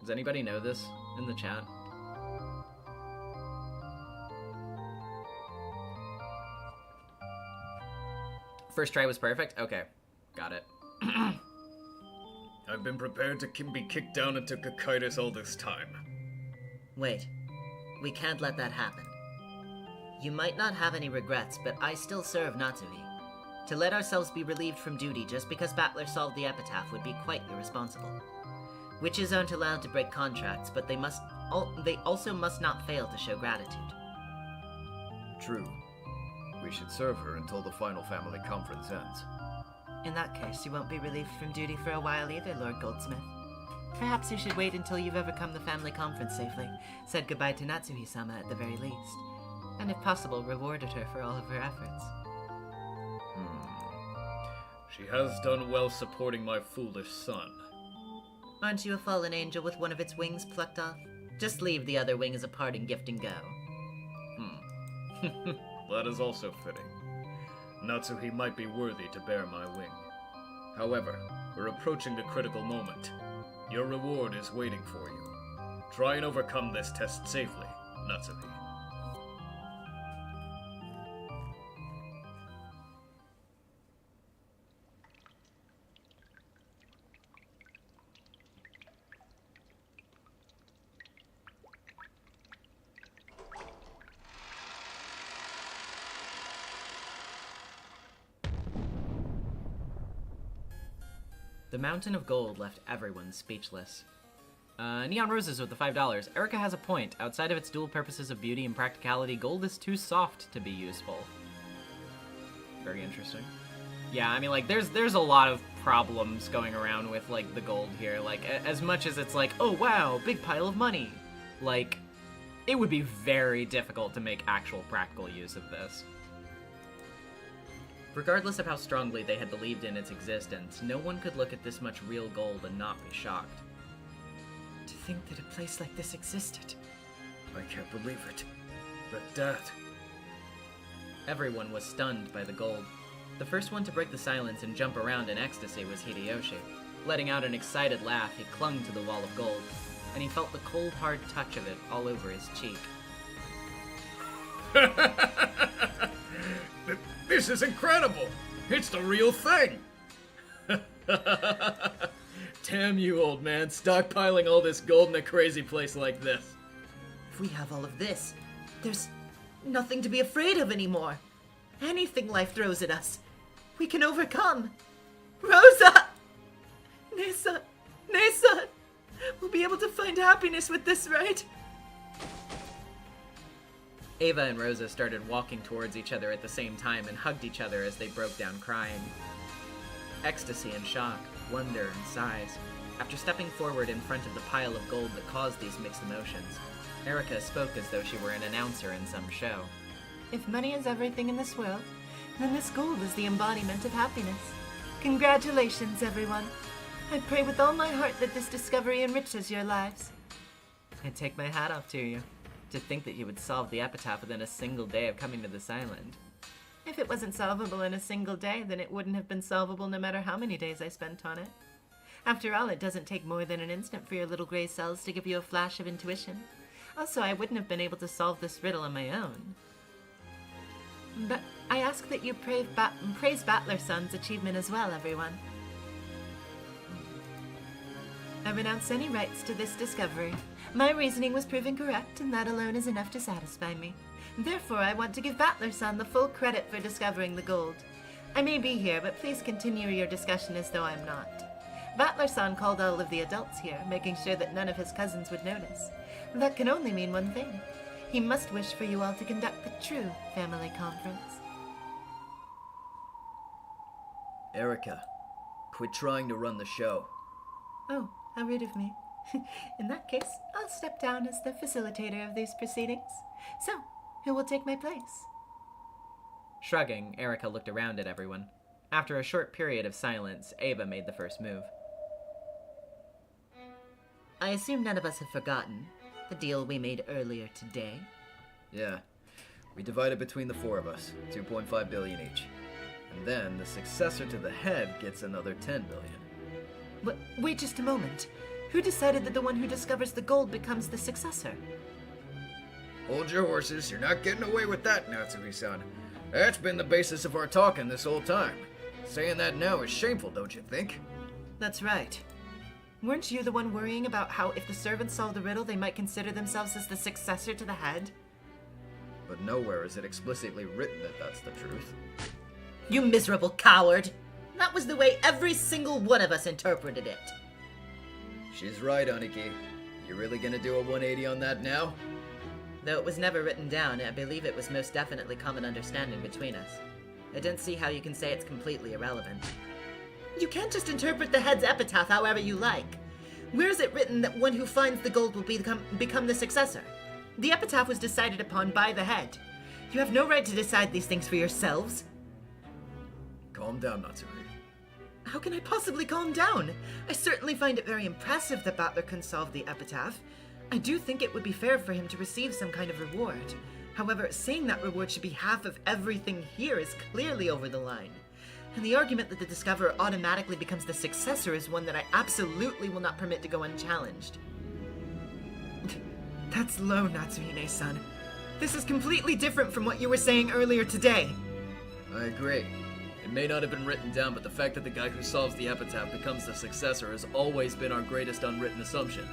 Does anybody know this in the chat? First try was perfect? Okay. Got it. I've been prepared to be kicked down into cocytus all this time. Wait. We can't let that happen. You might not have any regrets, but I still serve Natsuhi. To let ourselves be relieved from duty just because Battler solved the epitaph would be quite irresponsible. Witches aren't allowed to break contracts, but they also must not fail to show gratitude. True. We should serve her until the final family conference ends. In that case, you won't be relieved from duty for a while either, Lord Goldsmith. Perhaps you should wait until you've overcome the family conference safely, said goodbye to Natsuhi-sama at the very least, and if possible, rewarded her for all of her efforts. She has done well supporting my foolish son. Aren't you a fallen angel with one of its wings plucked off? Just leave the other wing as a parting gift and go. That is also fitting. Natsuhi might be worthy to bear my wing. However, we're approaching the critical moment. Your reward is waiting for you. Try and overcome this test safely, Natsuhi. The Mountain of Gold left everyone speechless. Neon Roses with the $5. Erica has a point. Outside of its dual purposes of beauty and practicality, gold is too soft to be useful. Very interesting. Yeah, I mean, like, there's a lot of problems going around with, like, the gold here. Like, as much as it's like, oh, wow, big pile of money. Like, it would be very difficult to make actual practical use of this. Regardless of how strongly they had believed in its existence, no one could look at this much real gold and not be shocked. To think that a place like this existed. I can't believe it. But Dad... Everyone was stunned by the gold. The first one to break the silence and jump around in ecstasy was Hideyoshi. Letting out an excited laugh, he clung to the wall of gold, and he felt the cold, hard touch of it all over his cheek. This is incredible! It's the real thing! Damn you, old man, stockpiling all this gold in a crazy place like this. If we have all of this, there's nothing to be afraid of anymore. Anything life throws at us, we can overcome. Rosa! Nessa! Nessa! We'll be able to find happiness with this, right? Ava and Rosa started walking towards each other at the same time and hugged each other as they broke down crying. Ecstasy and shock, wonder and sighs. After stepping forward in front of the pile of gold that caused these mixed emotions, Erica spoke as though she were an announcer in some show. If money is everything in this world, then this gold is the embodiment of happiness. Congratulations, everyone. I pray with all my heart that this discovery enriches your lives. I take my hat off to you. To think that you would solve the epitaph within a single day of coming to this island. If it wasn't solvable in a single day, then it wouldn't have been solvable no matter how many days I spent on it. After all, it doesn't take more than an instant for your little gray cells to give you a flash of intuition. Also, I wouldn't have been able to solve this riddle on my own. But I ask that you praise Battler-san's achievement as well, everyone. I renounce any rights to this discovery. My reasoning was proven correct, and that alone is enough to satisfy me. Therefore, I want to give Battler-san the full credit for discovering the gold. I may be here, but please continue your discussion as though I'm not. Battler-san called all of the adults here, making sure that none of his cousins would notice. That can only mean one thing. he must wish for you all to conduct the true family conference. Erica, quit trying to run the show. Oh, how rude of me. In that case, I'll step down as the facilitator of these proceedings. So, who will take my place? Shrugging, Erica looked around at everyone. After a short period of silence, Ava made the first move. I assume none of us have forgotten the deal we made earlier today. Yeah. We divided between the four of us, 2.5 billion each. And then the successor to the head gets another 10 billion. Wait just a moment. Who decided that the one who discovers the gold becomes the successor? Hold your horses, you're not getting away with that, Natsumi-san. That's been the basis of our talking this whole time. Saying that now is shameful, don't you think? That's right. Weren't you the one worrying about how if the servants solve the riddle, they might consider themselves as the successor to the head? But nowhere is it explicitly written that that's the truth. You miserable coward! That was the way every single one of us interpreted it. She's right, Aniki. You really gonna do a 180 on that now? Though it was never written down, I believe it was most definitely common understanding between us. I don't see how you can say it's completely irrelevant. You can't just interpret the head's epitaph however you like. Where is it written that one who finds the gold will become the successor? The epitaph was decided upon by the head. You have no right to decide these things for yourselves. Calm down, Natsumi. How can I possibly calm down? I certainly find it very impressive that Battler can solve the epitaph. I do think it would be fair for him to receive some kind of reward. However, saying that reward should be half of everything here is clearly over the line. And the argument that the discoverer automatically becomes the successor is one that I absolutely will not permit to go unchallenged. That's low, Natsuhine-san. This is completely different from what you were saying earlier today. I agree. It may not have been written down, but the fact that the guy who solves the epitaph becomes the successor has always been our greatest unwritten assumption.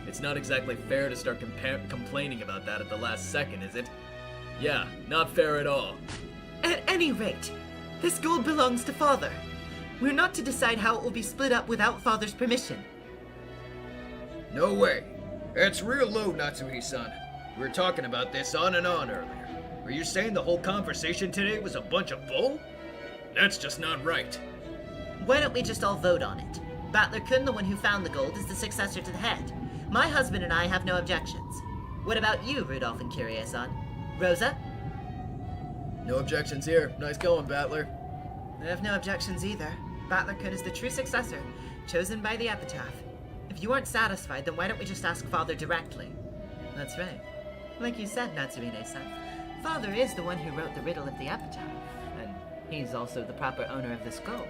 It's not exactly fair to start complaining about that at the last second, is it? Yeah, not fair at all. At any rate, this gold belongs to Father. We're not to decide how it will be split up without Father's permission. No way. That's real low, Natsuhi-san. We were talking about this on and on earlier. Are you saying the whole conversation today was a bunch of bull? That's just not right. Why don't we just all vote on it? Battler-kun, the one who found the gold, is the successor to the head. My husband and I have no objections. What about you, Rudolph and Kyrie-san? Rosa? No objections here. Nice going, Battler. I have no objections either. Battler-kun is the true successor, chosen by the epitaph. If you aren't satisfied, then why don't we just ask Father directly? That's right. Like you said, Natsuhine-san, Father is the one who wrote the riddle of the epitaph, and he's also the proper owner of this gold.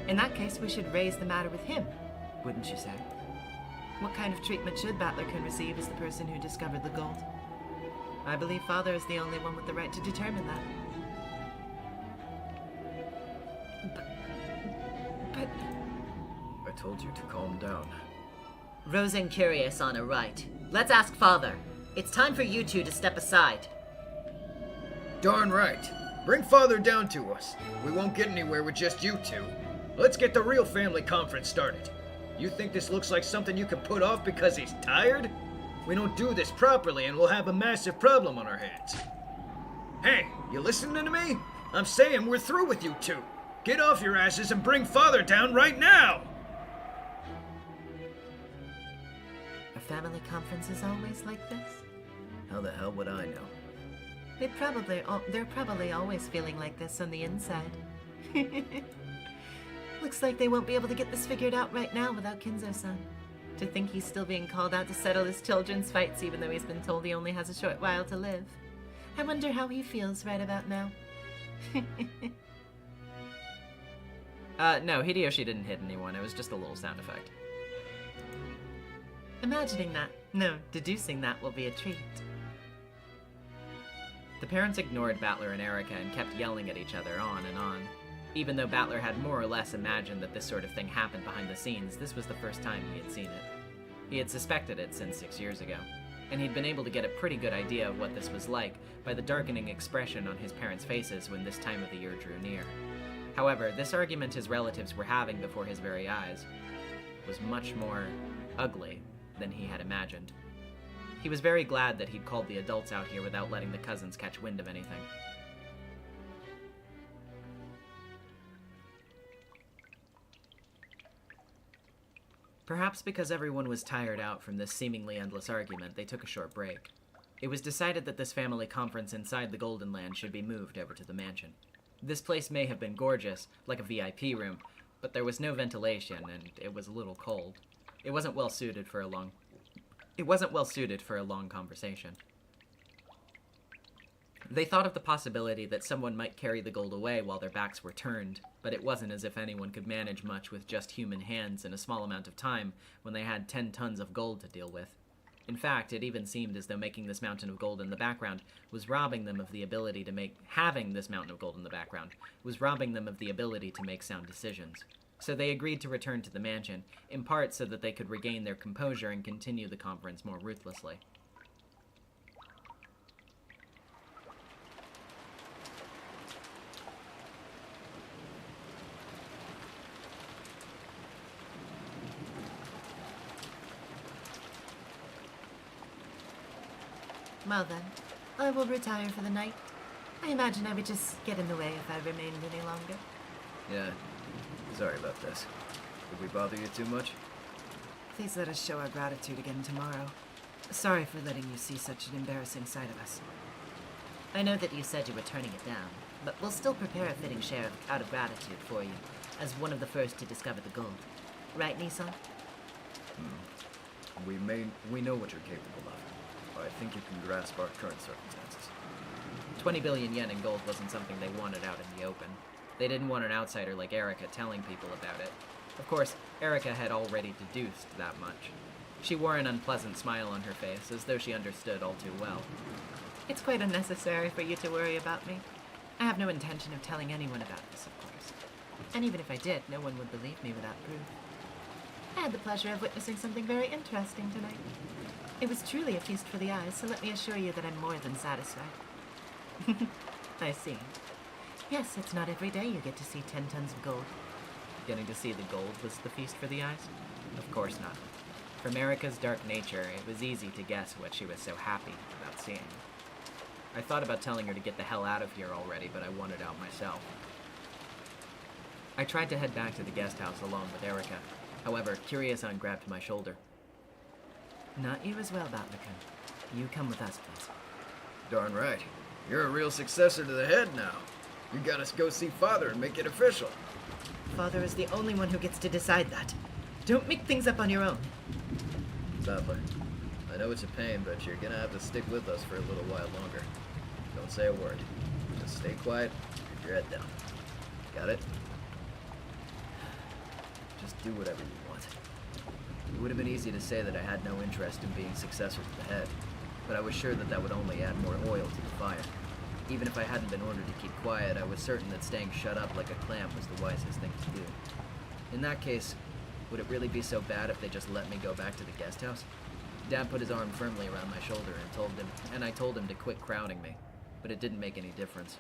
In that case, we should raise the matter with him, wouldn't you say? What kind of treatment should Battler-kun receive as the person who discovered the gold? I believe Father is the only one with the right to determine that. But... I told you to calm down. Rosa and Kyrie-san are right. Let's ask Father. It's time for you two to step aside. Darn right. Bring Father down to us. We won't get anywhere with just you two. Let's get the real family conference started. You think this looks like something you can put off because he's tired? We don't do this properly and we'll have a massive problem on our hands. Hey, you listening to me? I'm saying we're through with you two. Get off your asses and bring Father down right now! Are family conferences always like this? How the hell would I know? They're probably always feeling like this on the inside. Looks like they won't be able to get this figured out right now without Kinzo-san. To think he's still being called out to settle his children's fights even though he's been told he only has a short while to live. I wonder how he feels right about now. No, Hideyoshi didn't hit anyone. It was just a little sound effect. Imagining that, no, deducing that will be a treat. The parents ignored Battler and Erica and kept yelling at each other on and on. Even though Battler had more or less imagined that this sort of thing happened behind the scenes, this was the first time he had seen it. He had suspected it since 6 years ago, and he'd been able to get a pretty good idea of what this was like by the darkening expression on his parents' faces when this time of the year drew near. However, this argument his relatives were having before his very eyes was much more ugly than he had imagined. He was very glad that he'd called the adults out here without letting the cousins catch wind of anything. Perhaps because everyone was tired out from this seemingly endless argument, they took a short break. It was decided that this family conference inside the Golden Land should be moved over to the mansion. This place may have been gorgeous, like a VIP room, but there was no ventilation, and it was a little cold. It wasn't well suited for a long conversation. They thought of the possibility that someone might carry the gold away while their backs were turned, but it wasn't as if anyone could manage much with just human hands in a small amount of time when they had 10 tons of gold to deal with. In fact, it even seemed as though making this mountain of gold in the background was robbing them of the ability to make sound decisions. So they agreed to return to the mansion, in part so that they could regain their composure and continue the conference more ruthlessly. Well then, I will retire for the night. I imagine I would just get in the way if I remained any longer. Yeah, sorry about this. Did we bother you too much? Please let us show our gratitude again tomorrow. Sorry for letting you see such an embarrassing side of us. I know that you said you were turning it down, but we'll still prepare a fitting share out of gratitude for you, as one of the first to discover the gold. Right, Nissan? We know what you're capable of. I think you can grasp our current circumstances. 20 billion yen in gold wasn't something they wanted out in the open. They didn't want an outsider like Erica telling people about it. Of course, Erica had already deduced that much. She wore an unpleasant smile on her face, as though she understood all too well. It's quite unnecessary for you to worry about me. I have no intention of telling anyone about this, of course. And even if I did, no one would believe me without proof. I had the pleasure of witnessing something very interesting tonight. It was truly a feast for the eyes, so let me assure you that I'm more than satisfied. I see. Yes, it's not every day you get to see 10 tons of gold. Getting to see the gold was the feast for the eyes? Of course not. From Erica's dark nature, it was easy to guess what she was so happy about seeing. I thought about telling her to get the hell out of here already, but I wanted out myself. I tried to head back to the guest house along with Erica. However, Curious-san grabbed my shoulder. Not you as well, Batlican. You come with us, please. Darn right. You're a real successor to the head now. You gotta go see Father and make it official. Father is the only one who gets to decide that. Don't make things up on your own. Battler, I know it's a pain, but you're gonna have to stick with us for a little while longer. Don't say a word. Just stay quiet, keep your head down. Got it? Just do whatever you want. It would have been easy to say that I had no interest in being successor to the head, but I was sure that that would only add more oil to the fire. Even if I hadn't been ordered to keep quiet, I was certain that staying shut up like a clam was the wisest thing to do. In that case, would it really be so bad if they just let me go back to the guest house? Dad put his arm firmly around my shoulder and I told him to quit crowding me, but it didn't make any difference.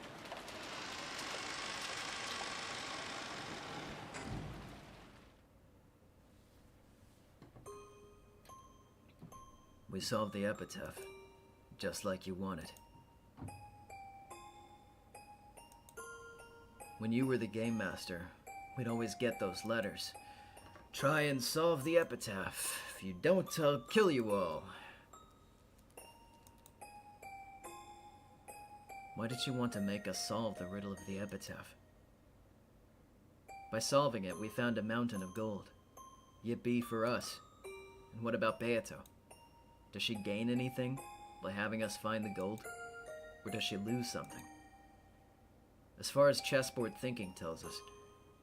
We solved the epitaph, just like you wanted. When you were the game master, we'd always get those letters. Try and solve the epitaph. If you don't, I'll kill you all. Why did you want to make us solve the riddle of the epitaph? By solving it, we found a mountain of gold. Yippee for us. And what about Beato? Does she gain anything by having us find the gold? Or does she lose something? As far as chessboard thinking tells us,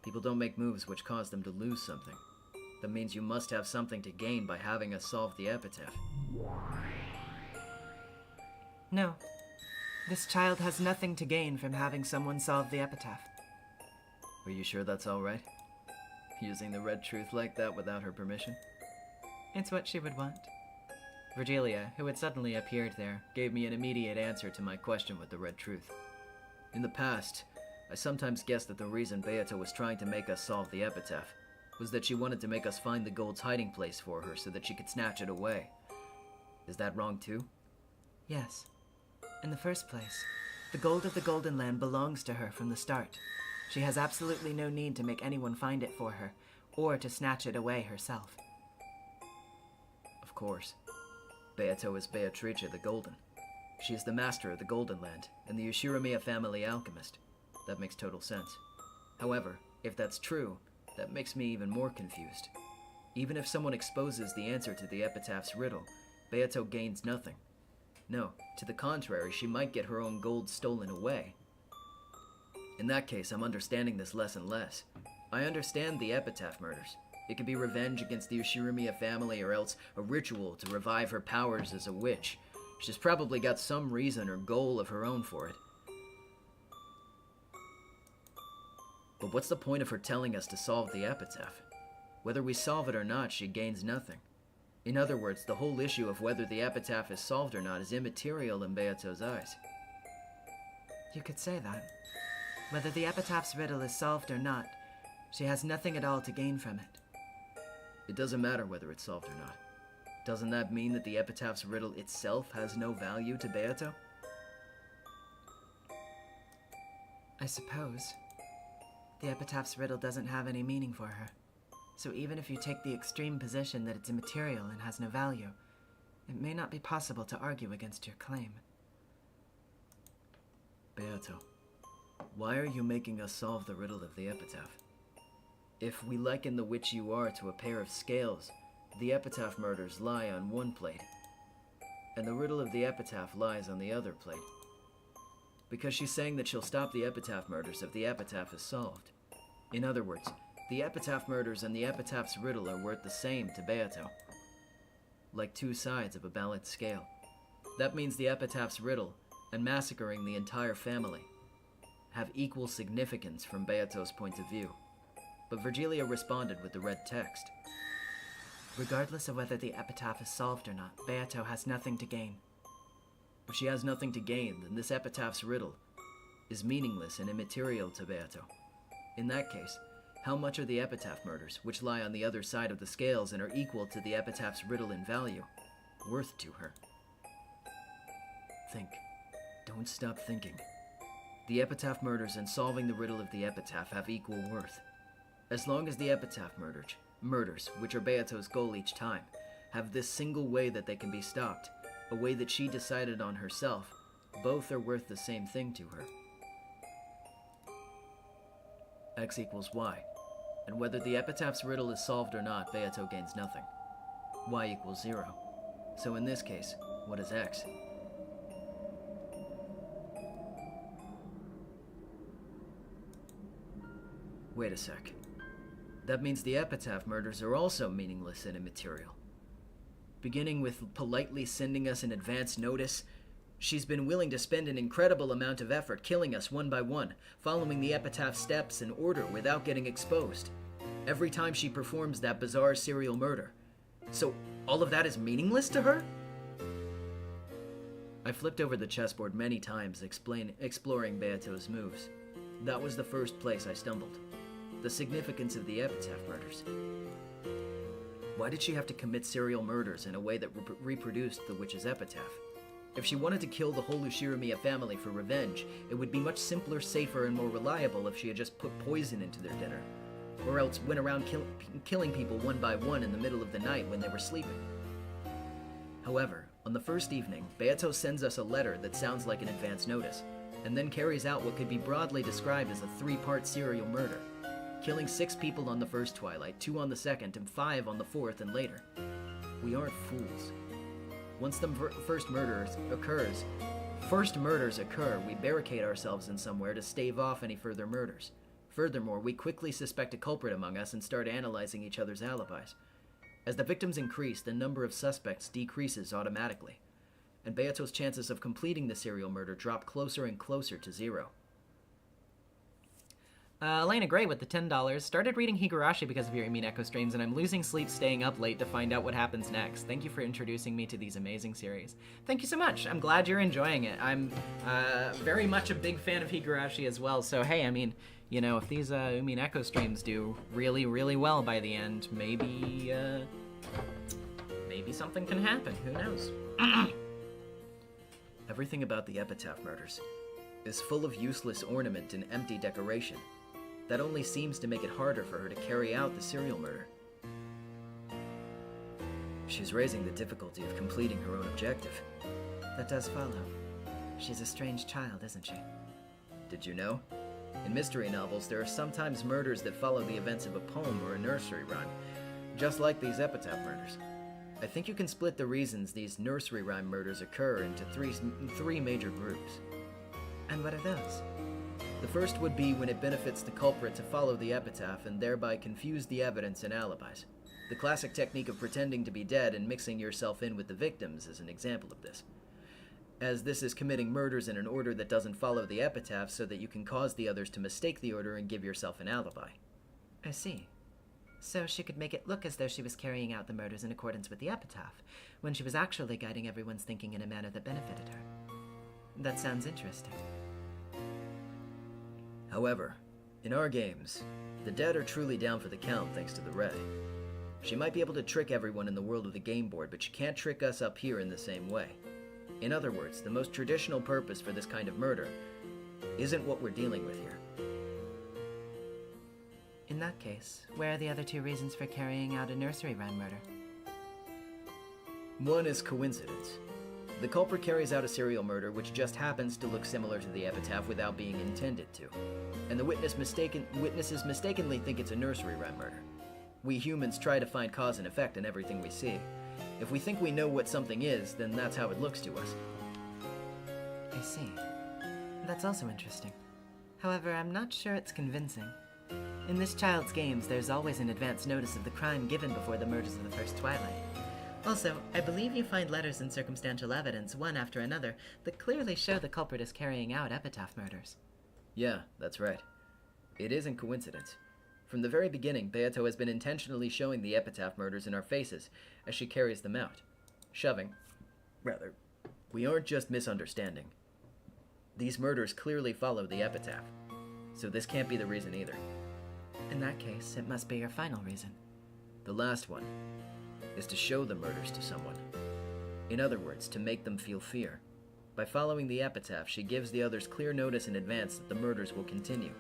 people don't make moves which cause them to lose something. That means you must have something to gain by having us solve the epitaph. No. This child has nothing to gain from having someone solve the epitaph. Are you sure that's all right? Using the red truth like that without her permission? It's what she would want. Virgilia, who had suddenly appeared there, gave me an immediate answer to my question with the red truth. In the past, I sometimes guessed that the reason Beata was trying to make us solve the epitaph was that she wanted to make us find the gold's hiding place for her so that she could snatch it away. Is that wrong too? Yes. In the first place, the gold of the Golden Land belongs to her from the start. She has absolutely no need to make anyone find it for her, or to snatch it away herself. Of course. Beato is Beatrice the Golden. She is the master of the Golden Land, and the Ushirimiya family alchemist. That makes total sense. However, if that's true, that makes me even more confused. Even if someone exposes the answer to the epitaph's riddle, Beato gains nothing. No, to the contrary, she might get her own gold stolen away. In that case, I'm understanding this less and less. I understand the epitaph murders. It could be revenge against the Ushirimiya family, or else a ritual to revive her powers as a witch. She's probably got some reason or goal of her own for it. But what's the point of her telling us to solve the epitaph? Whether we solve it or not, she gains nothing. In other words, the whole issue of whether the epitaph is solved or not is immaterial in Beato's eyes. You could say that. Whether the epitaph's riddle is solved or not, she has nothing at all to gain from it. It doesn't matter whether it's solved or not. Doesn't that mean that the epitaph's riddle itself has no value to Beato? I suppose. The epitaph's riddle doesn't have any meaning for her. So even if you take the extreme position that it's immaterial and has no value, it may not be possible to argue against your claim. Beato, why are you making us solve the riddle of the epitaph? If we liken the witch you are to a pair of scales, the epitaph murders lie on one plate, and the riddle of the epitaph lies on the other plate. Because she's saying that she'll stop the epitaph murders if the epitaph is solved. In other words, the epitaph murders and the epitaph's riddle are worth the same to Beato. Like two sides of a balanced scale. That means the epitaph's riddle and massacring the entire family have equal significance from Beato's point of view. But Virgilia responded with the red text. Regardless of whether the epitaph is solved or not, Beato has nothing to gain. If she has nothing to gain, then this epitaph's riddle is meaningless and immaterial to Beato. In that case, how much are the epitaph murders, which lie on the other side of the scales and are equal to the epitaph's riddle in value, worth to her? Think. Don't stop thinking. The epitaph murders and solving the riddle of the epitaph have equal worth. As long as the epitaph murders, which are Beato's goal each time, have this single way that they can be stopped, a way that she decided on herself, both are worth the same thing to her. X equals Y, and whether the epitaph's riddle is solved or not, Beato gains nothing. Y equals 0. So in this case, what is X? Wait a sec. That means the epitaph murders are also meaningless and immaterial. Beginning with politely sending us an advance notice, she's been willing to spend an incredible amount of effort killing us one by one, following the epitaph steps in order without getting exposed. Every time she performs that bizarre serial murder. So all of that is meaningless to her? I flipped over the chessboard many times, exploring Beato's moves. That was the first place I stumbled. The significance of the epitaph murders. Why did she have to commit serial murders in a way that reproduced the witch's epitaph? If she wanted to kill the whole Ushirimiya family for revenge, it would be much simpler, safer, and more reliable if she had just put poison into their dinner. Or else went around killing people one by one in the middle of the night when they were sleeping. However, on the first evening, Beato sends us a letter that sounds like an advance notice, and then carries out what could be broadly described as a 3-part serial murder, killing 6 people on the first twilight, 2 on the second, and 5 on the fourth and later. We aren't fools. Once the first murders occur, we barricade ourselves in somewhere to stave off any further murders. Furthermore, we quickly suspect a culprit among us and start analyzing each other's alibis. As the victims increase, the number of suspects decreases automatically, and Beato's chances of completing the serial murder drop closer and closer to 0. Elena Gray with the $10 started reading Higurashi because of your Umineko streams, and I'm losing sleep staying up late to find out what happens next. Thank you for introducing me to these amazing series. Thank you so much. I'm glad you're enjoying it. I'm very much a big fan of Higurashi as well, so hey, I mean, you know, if these Umineko streams do really, really well by the end, maybe maybe something can happen. Who knows? Everything about the epitaph murders is full of useless ornament and empty decoration. That only seems to make it harder for her to carry out the serial murder. She's raising the difficulty of completing her own objective. That does follow. She's a strange child, isn't she? Did you know? In mystery novels, there are sometimes murders that follow the events of a poem or a nursery rhyme, just like these epitaph murders. I think you can split the reasons these nursery rhyme murders occur into three major groups. And what are those? The first would be when it benefits the culprit to follow the epitaph and thereby confuse the evidence and alibis. The classic technique of pretending to be dead and mixing yourself in with the victims is an example of this. As this is committing murders in an order that doesn't follow the epitaph so that you can cause the others to mistake the order and give yourself an alibi. I see. So she could make it look as though she was carrying out the murders in accordance with the epitaph, when she was actually guiding everyone's thinking in a manner that benefited her. That sounds interesting. However, in our games, the dead are truly down for the count thanks to the red. She might be able to trick everyone in the world of the game board, but she can't trick us up here in the same way. In other words, the most traditional purpose for this kind of murder isn't what we're dealing with here. In that case, where are the other two reasons for carrying out a nursery rhyme murder? One is coincidence. The culprit carries out a serial murder which just happens to look similar to the epitaph without being intended to, and the witnesses mistakenly think it's a nursery rhyme murder. We humans try to find cause and effect in everything we see. If we think we know what something is, then that's how it looks to us. I see. That's also interesting. However, I'm not sure it's convincing. In this child's games, there's always an advance notice of the crime given before the murders of the first twilight. Also, I believe you find letters and circumstantial evidence, one after another, that clearly show the culprit is carrying out epitaph murders. Yeah, that's right. It isn't coincidence. From the very beginning, Beato has been intentionally showing the epitaph murders in our faces as she carries them out. We aren't just misunderstanding. These murders clearly follow the epitaph, so this can't be the reason either. In that case, it must be your final reason. The last one is to show the murders to someone. In other words, to make them feel fear. By following the epitaph, she gives the others clear notice in advance that the murders will continue.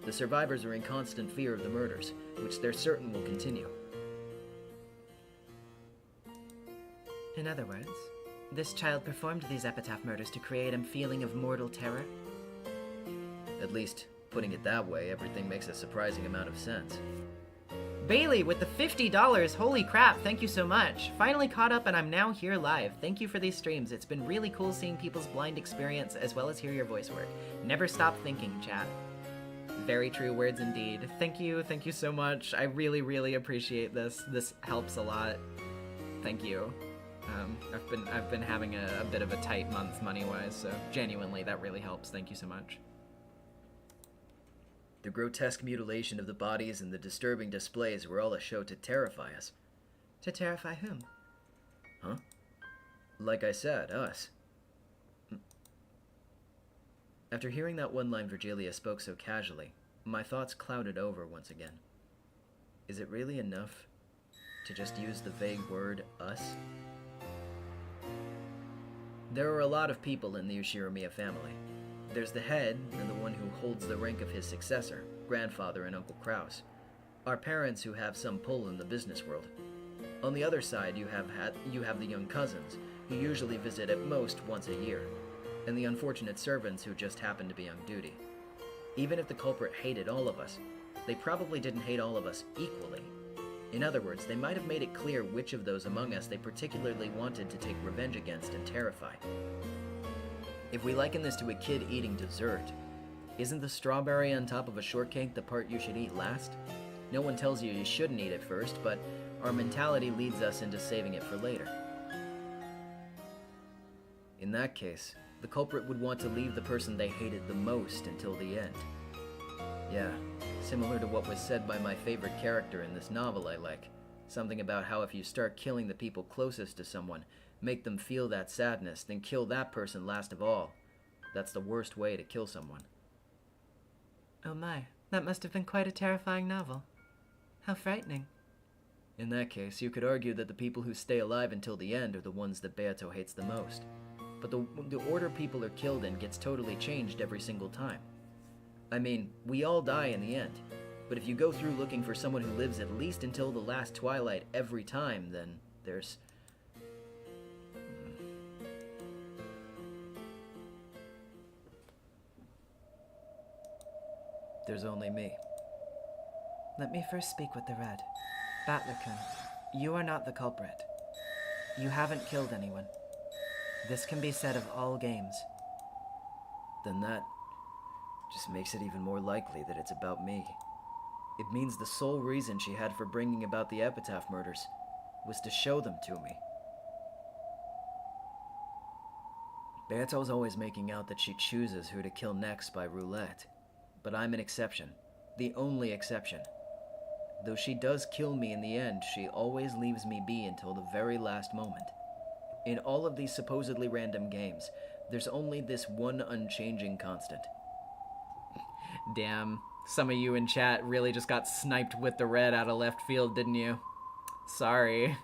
The survivors are in constant fear of the murders, which they're certain will continue. In other words, this child performed these epitaph murders to create a feeling of mortal terror? At least, putting it that way, everything makes a surprising amount of sense. Bailey with the $50. Holy crap, thank you so much. Finally caught up and I'm now here live. Thank you for these streams. It's been really cool seeing people's blind experience as well as hear your voice work. Never stop thinking, chat. Very true words indeed. Thank you so much. I really, really appreciate this. This helps a lot. Thank you. I've been having a bit of a tight month money-wise, so genuinely that really helps. Thank you so much. The grotesque mutilation of the bodies and the disturbing displays were all a show to terrify us. To terrify whom? Huh? Like I said, us. After hearing that one line Virgilia spoke so casually, my thoughts clouded over once again. Is it really enough to just use the vague word, us? There are a lot of people in the Ushiramiya family. There's the head, and the one who holds the rank of his successor, grandfather and Uncle Kraus. Our parents who have some pull in the business world. On the other side, you have the young cousins, who usually visit at most once a year, and the unfortunate servants who just happen to be on duty. Even if the culprit hated all of us, they probably didn't hate all of us equally. In other words, they might have made it clear which of those among us they particularly wanted to take revenge against and terrify. If we liken this to a kid eating dessert, isn't the strawberry on top of a shortcake the part you should eat last? No one tells you shouldn't eat it first, but our mentality leads us into saving it for later. In that case, the culprit would want to leave the person they hated the most until the end. Yeah, similar to what was said by my favorite character in this novel I like. Something about how if you start killing the people closest to someone, make them feel that sadness, then kill that person last of all. That's the worst way to kill someone. Oh my, that must have been quite a terrifying novel. How frightening. In that case, you could argue that the people who stay alive until the end are the ones that Beato hates the most. But the order people are killed in gets totally changed every single time. I mean, we all die in the end. But if you go through looking for someone who lives at least until the last twilight every time, then there's... There's only me. Let me first speak with the Red. Battler-kun, you are not the culprit. You haven't killed anyone. This can be said of all games. Then that just makes it even more likely that it's about me. It means the sole reason she had for bringing about the Epitaph murders was to show them to me. Beato's always making out that she chooses who to kill next by roulette. But I'm an exception. The only exception. Though she does kill me in the end, she always leaves me be until the very last moment. In all of these supposedly random games, there's only this one unchanging constant. Damn, some of you in chat really just got sniped with the red out of left field, didn't you? Sorry.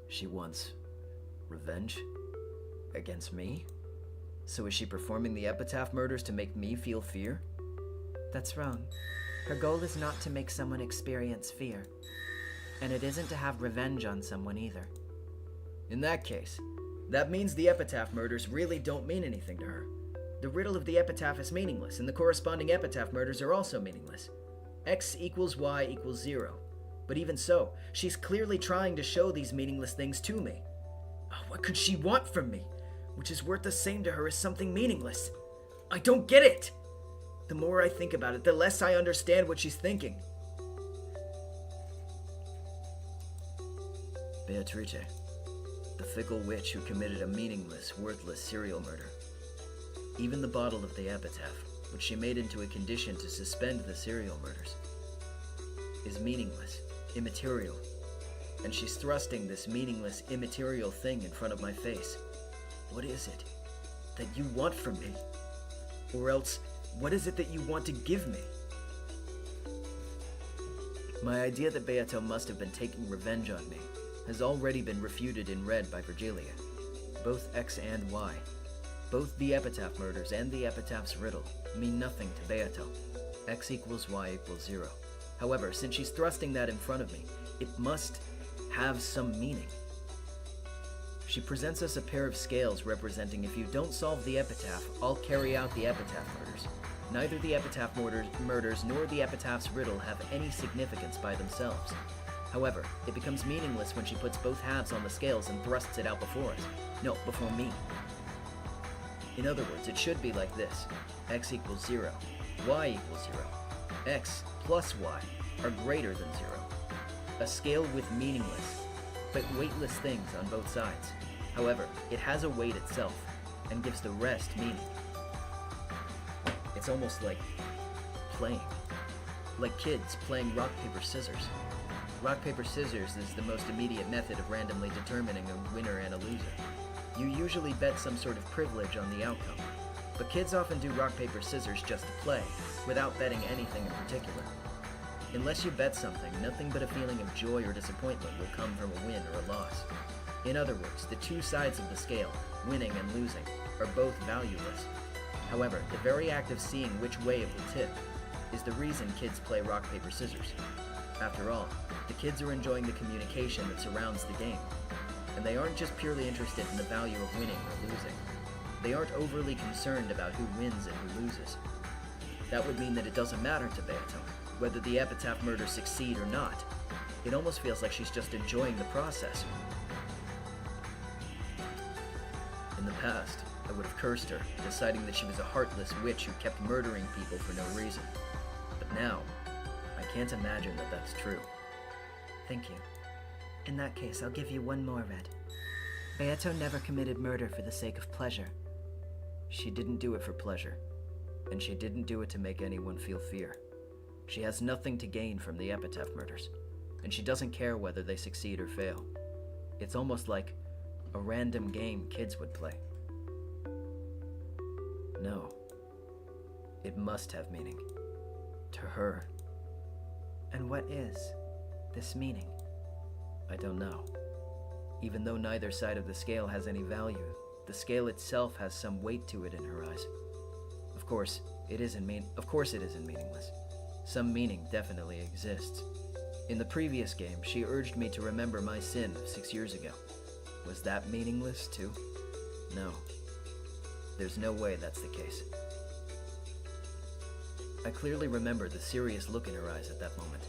She wants revenge? Against me? So is she performing the Epitaph murders to make me feel fear? That's wrong. Her goal is not to make someone experience fear. And it isn't to have revenge on someone either. In that case, that means the Epitaph murders really don't mean anything to her. The riddle of the Epitaph is meaningless, and the corresponding Epitaph murders are also meaningless. X equals Y equals 0. But even so, she's clearly trying to show these meaningless things to me. What could she want from me? Which is worth the same to her as something meaningless. I don't get it! The more I think about it, the less I understand what she's thinking. Beatrice, the fickle witch who committed a meaningless, worthless serial murder. Even the bottle of the epitaph, which she made into a condition to suspend the serial murders, is meaningless, immaterial, and she's thrusting this meaningless, immaterial thing in front of my face. What is it that you want from me? Or else, what is it that you want to give me? My idea that Beato must have been taking revenge on me has already been refuted in red by Virgilia. Both X and Y. Both the Epitaph murders and the Epitaph's riddle mean nothing to Beato. X equals Y equals 0. However, since she's thrusting that in front of me, it must have some meaning. She presents us a pair of scales representing if you don't solve the Epitaph, I'll carry out the Epitaph murders. Neither the Epitaph murders nor the Epitaph's riddle have any significance by themselves. However, it becomes meaningless when she puts both halves on the scales and thrusts it out before us. No, before me. In other words, it should be like this. X equals 0. Y equals 0. X plus Y are greater than 0. A scale with meaningless, but weightless things on both sides. However, it has a weight itself, and gives the rest meaning. It's almost like playing. Like kids playing rock, paper, scissors. Rock, paper, scissors is the most immediate method of randomly determining a winner and a loser. You usually bet some sort of privilege on the outcome, but kids often do rock, paper, scissors just to play, without betting anything in particular. Unless you bet something, nothing but a feeling of joy or disappointment will come from a win or a loss. In other words, the two sides of the scale, winning and losing, are both valueless. However, the very act of seeing which way it will tip is the reason kids play rock, paper, scissors. After all, the kids are enjoying the communication that surrounds the game, and they aren't just purely interested in the value of winning or losing. They aren't overly concerned about who wins and who loses. That would mean that it doesn't matter to Beato whether the Epitaph murders succeed or not. It almost feels like she's just enjoying the process. In the past, I would have cursed her, deciding that she was a heartless witch who kept murdering people for no reason. But now, I can't imagine that that's true. Thank you. In that case, I'll give you one more, Red. Beato never committed murder for the sake of pleasure. She didn't do it for pleasure, and she didn't do it to make anyone feel fear. She has nothing to gain from the Epitaph murders, and she doesn't care whether they succeed or fail. It's almost like a random game kids would play. No. It must have meaning. To her, And what is this meaning? I don't know. Even though neither side of the scale has any value, the scale itself has some weight to it in her eyes. Of course, it isn't meaningless. Some meaning definitely exists. In the previous game, she urged me to remember my sin of 6 years ago. Was that meaningless too? No. There's no way that's the case. I clearly remember the serious look in her eyes at that moment.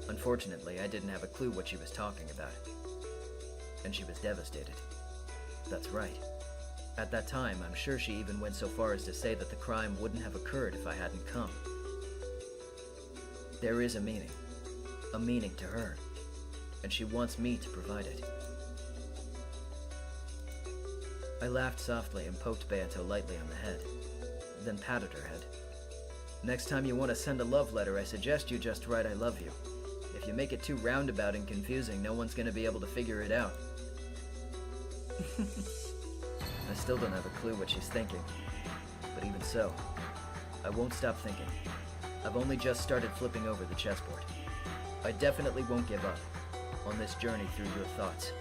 Unfortunately, I didn't have a clue what she was talking about. And she was devastated. That's right. At that time, I'm sure she even went so far as to say that the crime wouldn't have occurred if I hadn't come. There is a meaning to her, and she wants me to provide it. I laughed softly and poked Beato lightly on the head, then patted her head. Next time you want to send a love letter, I suggest you just write I love you. If you make it too roundabout and confusing, no one's going to be able to figure it out. I still don't have a clue what she's thinking, but even so, I won't stop thinking. I've only just started flipping over the chessboard. I definitely won't give up on this journey through your thoughts.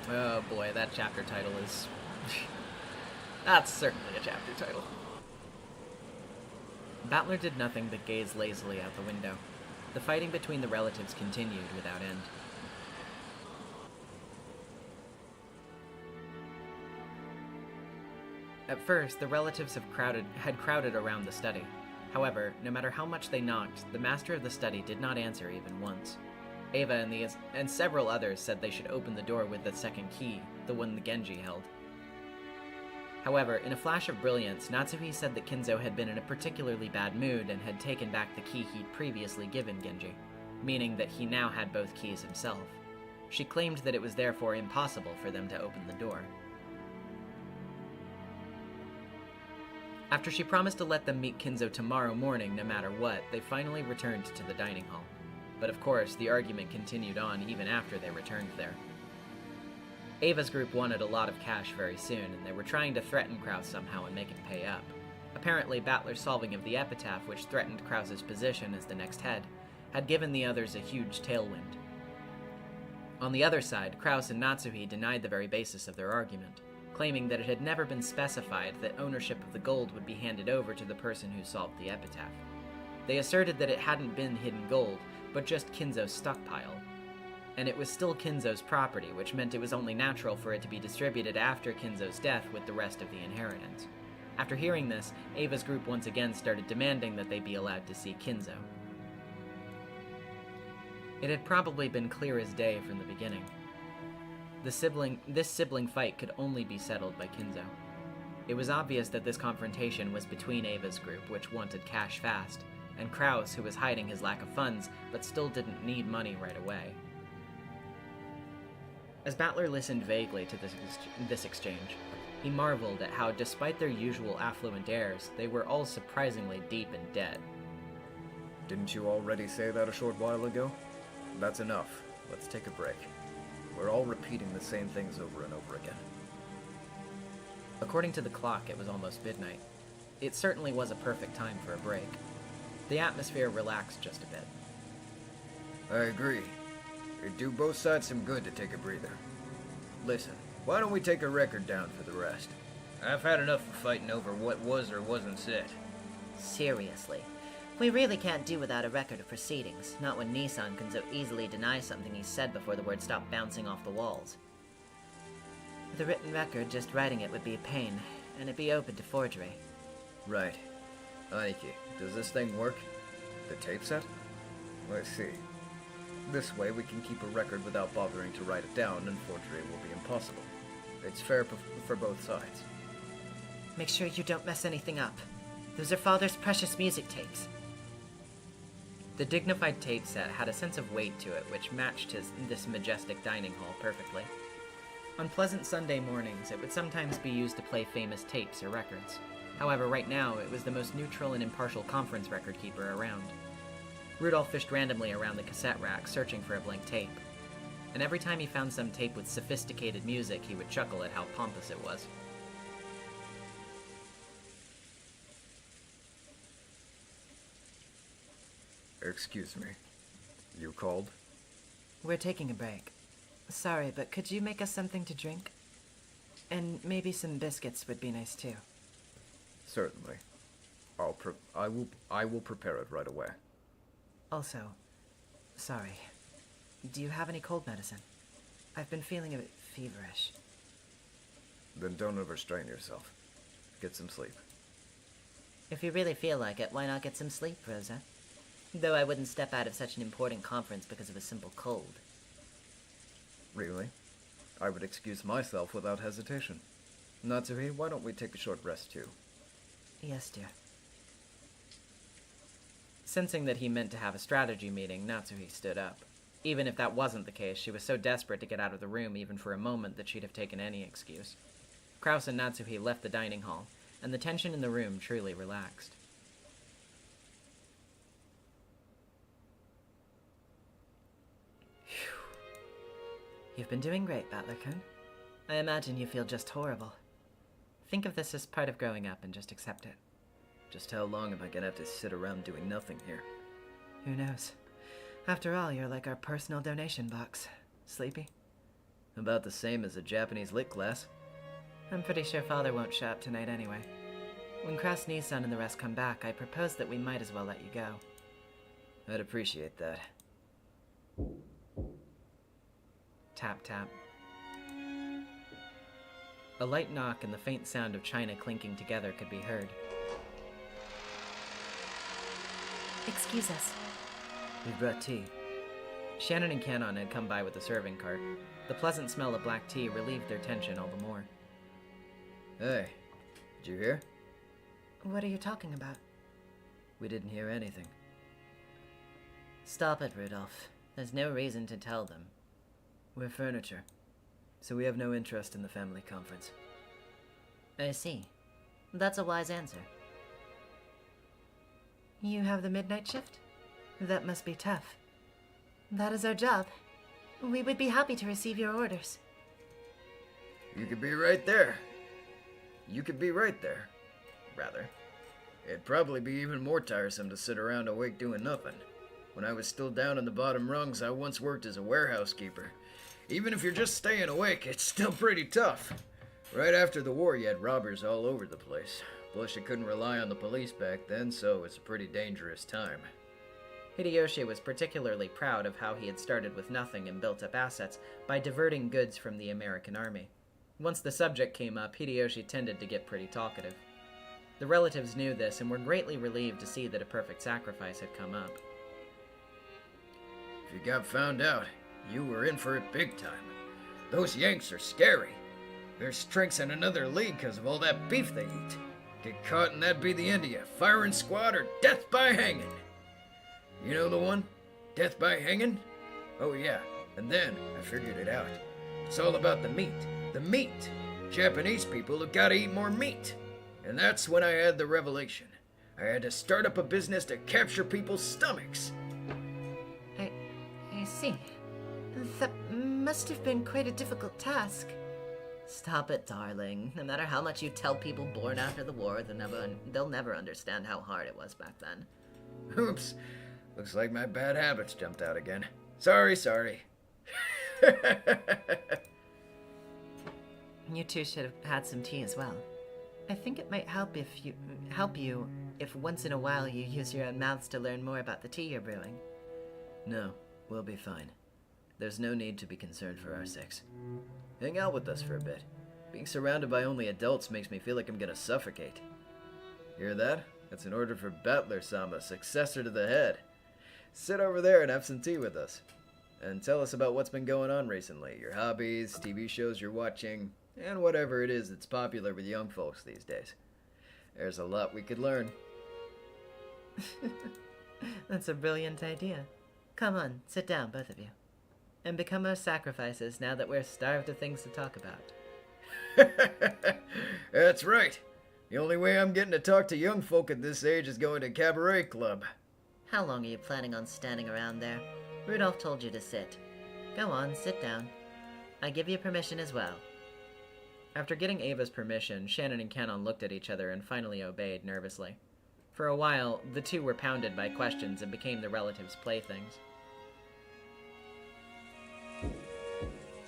Oh boy, that chapter title is... That's certainly a chapter title. Battler did nothing but gaze lazily out the window. The fighting between the relatives continued without end. At first, the relatives had crowded around the study. However, no matter how much they knocked, the master of the study did not answer even once. Ava and several others said they should open the door with the second key, the one the Genji held. However, in a flash of brilliance, Natsuhi said that Kinzo had been in a particularly bad mood and had taken back the key he'd previously given Genji, meaning that he now had both keys himself. She claimed that it was therefore impossible for them to open the door. After she promised to let them meet Kinzo tomorrow morning no matter what, they finally returned to the dining hall. But of course, the argument continued on even after they returned there. Ava's group wanted a lot of cash very soon, and they were trying to threaten Kraus somehow and make him pay up. Apparently, Battler's solving of the epitaph, which threatened Kraus's position as the next head, had given the others a huge tailwind. On the other side, Kraus and Natsuhi denied the very basis of their argument, claiming that it had never been specified that ownership of the gold would be handed over to the person who solved the epitaph. They asserted that it hadn't been hidden gold, but just Kinzo's stockpile. And it was still Kinzo's property, which meant it was only natural for it to be distributed after Kinzo's death with the rest of the inheritance. After hearing this, Ava's group once again started demanding that they be allowed to see Kinzo. It had probably been clear as day from the beginning. This sibling fight could only be settled by Kinzo. It was obvious that this confrontation was between Ava's group, which wanted cash fast, and Kraus, who was hiding his lack of funds, but still didn't need money right away. As Battler listened vaguely to this exchange, he marveled at how, despite their usual affluent airs, they were all surprisingly deep in debt. Didn't you already say that a short while ago? That's enough. Let's take a break. We're all repeating the same things over and over again. According to the clock, it was almost midnight. It certainly was a perfect time for a break. The atmosphere relaxed just a bit. I agree. It'd do both sides some good to take a breather. Listen, why don't we take a record down for the rest? I've had enough of fighting over what was or wasn't said. Seriously. We really can't do without a record of proceedings, not when Nissan can so easily deny something he said before the words stopped bouncing off the walls. With a written record, just writing it would be a pain, and it'd be open to forgery. Right. Aniki, does this thing work? The tape set? Let's see. This way we can keep a record without bothering to write it down, and forgery will be impossible. It's fair for both sides. Make sure you don't mess anything up. Those are Father's precious music tapes. The dignified tape set had a sense of weight to it which matched this majestic dining hall perfectly. On pleasant Sunday mornings, it would sometimes be used to play famous tapes or records. However, right now, it was the most neutral and impartial conference record keeper around. Rudolph fished randomly around the cassette rack, searching for a blank tape. And every time he found some tape with sophisticated music, he would chuckle at how pompous it was. Excuse me. You called? We're taking a break. Sorry, but could you make us something to drink? And maybe some biscuits would be nice too. Certainly. I will prepare it right away. Also, sorry. Do you have any cold medicine? I've been feeling a bit feverish. Then don't overstrain yourself. Get some sleep. If you really feel like it, why not get some sleep, Rosa? Though I wouldn't step out of such an important conference because of a simple cold. Really? I would excuse myself without hesitation. Natsuhi, why don't we take a short rest too? Yes, dear. Sensing that he meant to have a strategy meeting, Natsuhi stood up. Even if that wasn't the case, she was so desperate to get out of the room even for a moment that she'd have taken any excuse. Kraus and Natsuhi left the dining hall, and the tension in the room truly relaxed. You've been doing great, Battler-kun. I imagine you feel just horrible. Think of this as part of growing up and just accept it. Just how long am I gonna have to sit around doing nothing here? Who knows? After all, you're like our personal donation box. Sleepy? About the same as a Japanese lit class. I'm pretty sure Father won't show up tonight anyway. When Kraus, Nissan, and the rest come back, I propose that we might as well let you go. I'd appreciate that. Tap, tap. A light knock and the faint sound of china clinking together could be heard. Excuse us. We brought tea. Shannon and Canon had come by with the serving cart. The pleasant smell of black tea relieved their tension all the more. Hey, did you hear? What are you talking about? We didn't hear anything. Stop it, Rudolph. There's no reason to tell them. We're furniture, so we have no interest in the family conference. I see. That's a wise answer. You have the midnight shift? That must be tough. That is our job. We would be happy to receive your orders. You could be right there. You could be right there. Rather. It'd probably be even more tiresome to sit around awake doing nothing. When I was still down in the bottom rungs, I once worked as a warehouse keeper. Even if you're just staying awake, it's still pretty tough. Right after the war, you had robbers all over the place. Plus, you couldn't rely on the police back then, so it's a pretty dangerous time. Hideyoshi was particularly proud of how he had started with nothing and built up assets by diverting goods from the American army. Once the subject came up, Hideyoshi tended to get pretty talkative. The relatives knew this and were greatly relieved to see that a perfect sacrifice had come up. If you got found out, you were in for it big time. Those Yanks are scary. Their strength's in another league because of all that beef they eat. Get caught and that'd be the end of you. Firing squad or death by hanging. You know the one? Death by hanging? Oh yeah, and then I figured it out. It's all about the meat. The meat! Japanese people have got to eat more meat. And that's when I had the revelation. I had to start up a business to capture people's stomachs. I see. That must have been quite a difficult task. Stop it, darling. No matter how much you tell people born after the war, they'll never understand how hard it was back then. Oops. Looks like my bad habits jumped out again. Sorry. You two should have had some tea as well. I think it might help you if once in a while you use your own mouths to learn more about the tea you're brewing. No, we'll be fine. There's no need to be concerned for our sakes. Hang out with us for a bit. Being surrounded by only adults makes me feel like I'm gonna suffocate. Hear that? That's an order for Battler-sama, successor to the head. Sit over there and have some tea with us. And tell us about what's been going on recently. Your hobbies, TV shows you're watching, and whatever it is that's popular with young folks these days. There's a lot we could learn. That's a brilliant idea. Come on, sit down, both of you. and become our sacrifices now that we're starved of things to talk about. That's right. The only way I'm getting to talk to young folk at this age is going to cabaret club. How long are you planning on standing around there? Rudolph told you to sit. Go on, sit down. I give you permission as well. After getting Ava's permission, Shannon and Canon looked at each other and finally obeyed nervously. For a while, the two were pounded by questions and became the relatives' playthings.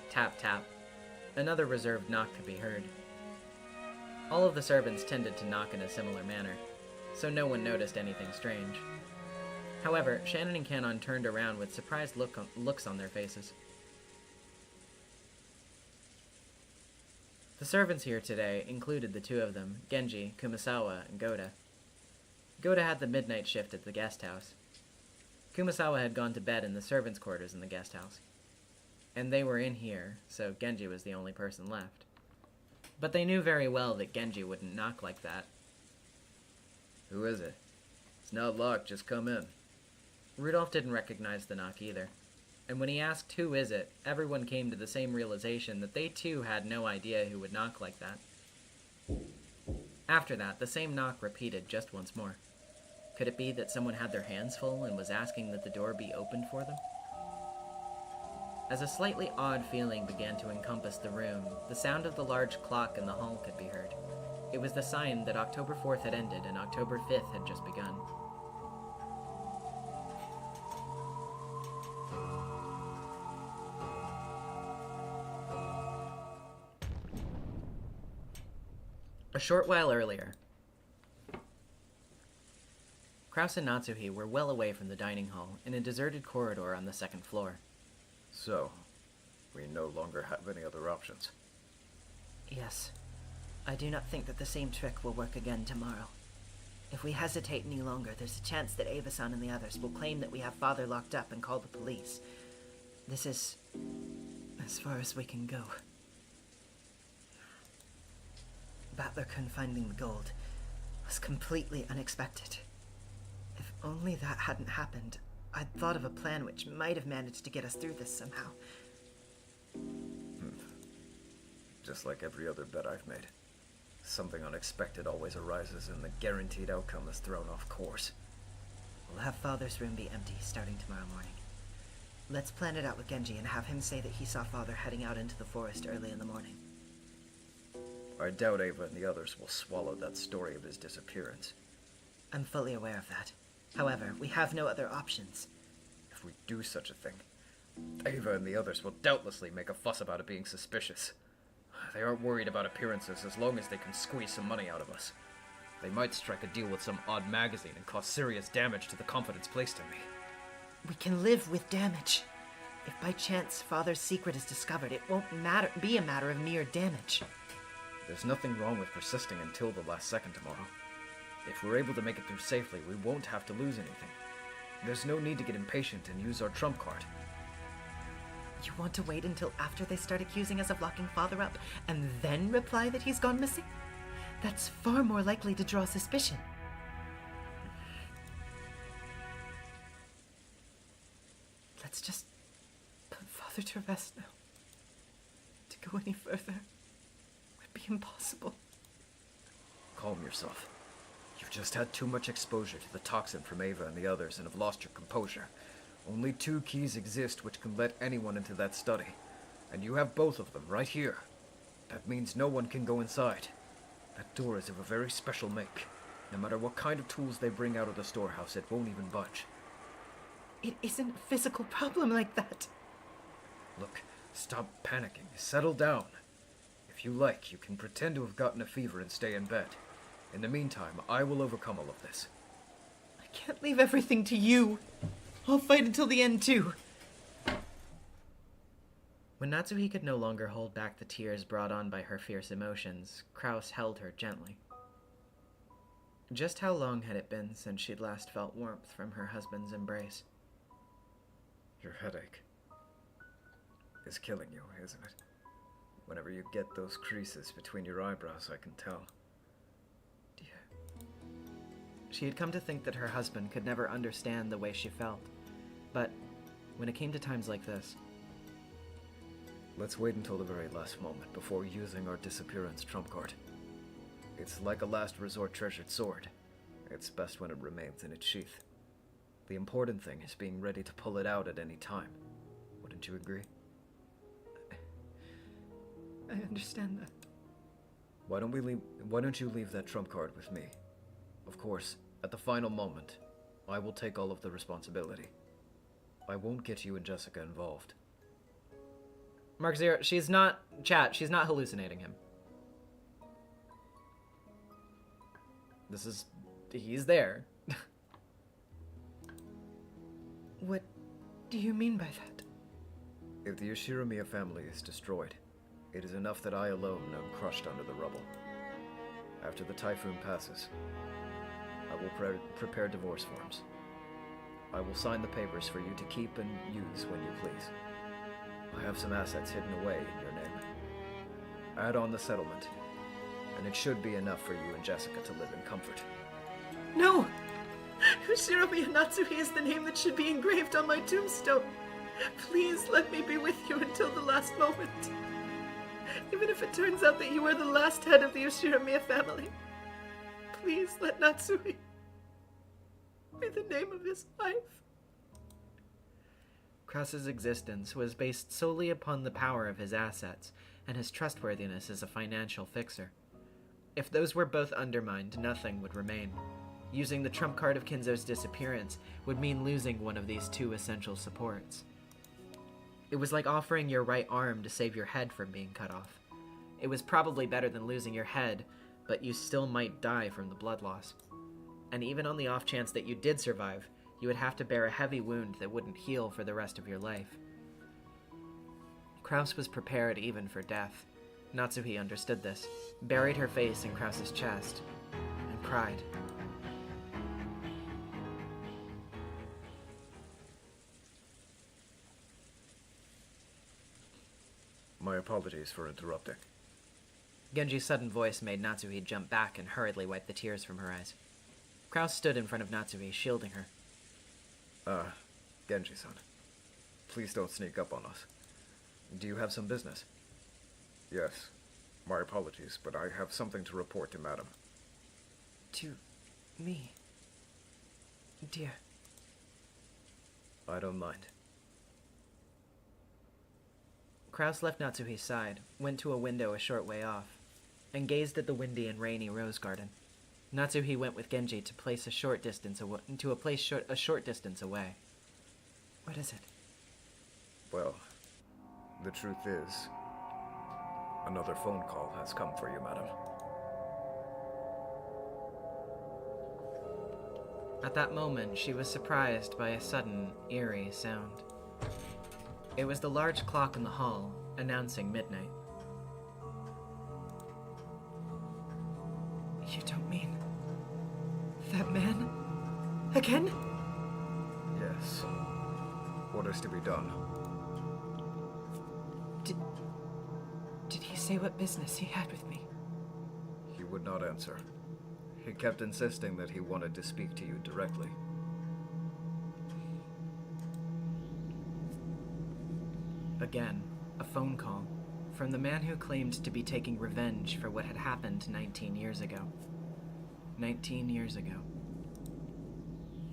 Tap, tap. Another reserved knock could be heard. All of the servants tended to knock in a similar manner, so no one noticed anything strange. However, Shannon and Canon turned around with surprised looks on their faces. The servants here today included the two of them, Genji, Kumasawa, and Goda. Goda had the midnight shift at the guest house. Kumasawa had gone to bed in the servants' quarters in the guest house. And they were in here, so Genji was the only person left. But they knew very well that Genji wouldn't knock like that. Who is it? It's not locked, just come in. Rudolph didn't recognize the knock either. And when he asked who is it, everyone came to the same realization that they too had no idea who would knock like that. After that, the same knock repeated just once more. Could it be that someone had their hands full and was asking that the door be opened for them? As a slightly odd feeling began to encompass the room, the sound of the large clock in the hall could be heard. It was the sign that October 4th had ended and October 5th had just begun. A short while earlier, Kraus and Natsuhi were well away from the dining hall in a deserted corridor on the second floor. So, we no longer have any other options. Yes. I do not think that the same trick will work again tomorrow. If we hesitate any longer, there's a chance that Ava-san and the others will claim that we have Father locked up and call the police. This is as far as we can go. Battler-kun finding the gold was completely unexpected. If only that hadn't happened, I'd thought of a plan which might have managed to get us through this somehow. Just like every other bet I've made. Something unexpected always arises and the guaranteed outcome is thrown off course. We'll have Father's room be empty starting tomorrow morning. Let's plan it out with Genji and have him say that he saw Father heading out into the forest early in the morning. I doubt Ava and the others will swallow that story of his disappearance. I'm fully aware of that. However, we have no other options. If we do such a thing, Ava and the others will doubtlessly make a fuss about it being suspicious. They aren't worried about appearances as long as they can squeeze some money out of us. They might strike a deal with some odd magazine and cause serious damage to the confidence placed in me. We can live with damage. If by chance Father's secret is discovered, it won't be a matter of mere damage. There's nothing wrong with persisting until the last second tomorrow. If we're able to make it through safely, we won't have to lose anything. There's no need to get impatient and use our trump card. You want to wait until after they start accusing us of locking Father up, and then reply that he's gone missing? That's far more likely to draw suspicion. Let's just put Father to rest now. To go any further would be impossible. Calm yourself. You've just had too much exposure to the toxin from Ava and the others and have lost your composure. Only 2 keys exist which can let anyone into that study. And you have both of them right here. That means no one can go inside. That door is of a very special make. No matter what kind of tools they bring out of the storehouse, it won't even budge. It isn't a physical problem like that. Look, stop panicking. Settle down. If you like, you can pretend to have gotten a fever and stay in bed. In the meantime, I will overcome all of this. I can't leave everything to you. I'll fight until the end, too. When Natsuhi could no longer hold back the tears brought on by her fierce emotions, Kraus held her gently. Just how long had it been since she'd last felt warmth from her husband's embrace? Your headache is killing you, isn't it? Whenever you get those creases between your eyebrows, I can tell. Dear. She had come to think that her husband could never understand the way she felt. But when it came to times like this, Let's wait until the very last moment before using our disappearance trump card. It's like a last resort treasured sword. It's best when it remains in its sheath. The important thing is being ready to pull it out at any time. Wouldn't you agree? I understand that. Why don't you leave that trump card with me? Of course, at the final moment, I will take all of the responsibility. I won't get you and Jessica involved. Mark Zero, she's not hallucinating him. He's there. What do you mean by that? If the Yoshiramiya family is destroyed, it is enough that I alone am crushed under the rubble. After the typhoon passes, I will prepare divorce forms. I will sign the papers for you to keep and use when you please. I have some assets hidden away in your name. Add on the settlement, and it should be enough for you and Jessica to live in comfort. No! Ushiromiya Natsuhi is the name that should be engraved on my tombstone. Please let me be with you until the last moment. Even if it turns out that you are the last head of the Yoshiramiya family, please let Natsuhi be the name of his life. Krause's existence was based solely upon the power of his assets and his trustworthiness as a financial fixer. If those were both undermined, nothing would remain. Using the trump card of Kinzo's disappearance would mean losing one of these two essential supports. It was like offering your right arm to save your head from being cut off. It was probably better than losing your head, but you still might die from the blood loss. And even on the off chance that you did survive, you would have to bear a heavy wound that wouldn't heal for the rest of your life. Krause was prepared even for death. Natsuhi understood this, buried her face in Krause's chest, and cried. My apologies for interrupting. Genji's sudden voice made Natsuhi jump back and hurriedly wipe the tears from her eyes. Krause stood in front of Natsuhi, shielding her. Genji-san, please don't sneak up on us. Do you have some business? Yes. My apologies, but I have something to report to Madam. To me, dear. I don't mind. Krause left Natsuhi's side, went to a window a short way off, and gazed at the windy and rainy rose garden. Natsuhi went with Genji to a short distance away. What is it? Well, the truth is, another phone call has come for you, Madam. At that moment, she was surprised by a sudden, eerie sound. It was the large clock in the hall, announcing midnight. You don't mean... that man? Again? Yes. What is to be done? Did he say what business he had with me? He would not answer. He kept insisting that he wanted to speak to you directly. Again, a phone call from the man who claimed to be taking revenge for what had happened 19 years ago. 19 years ago.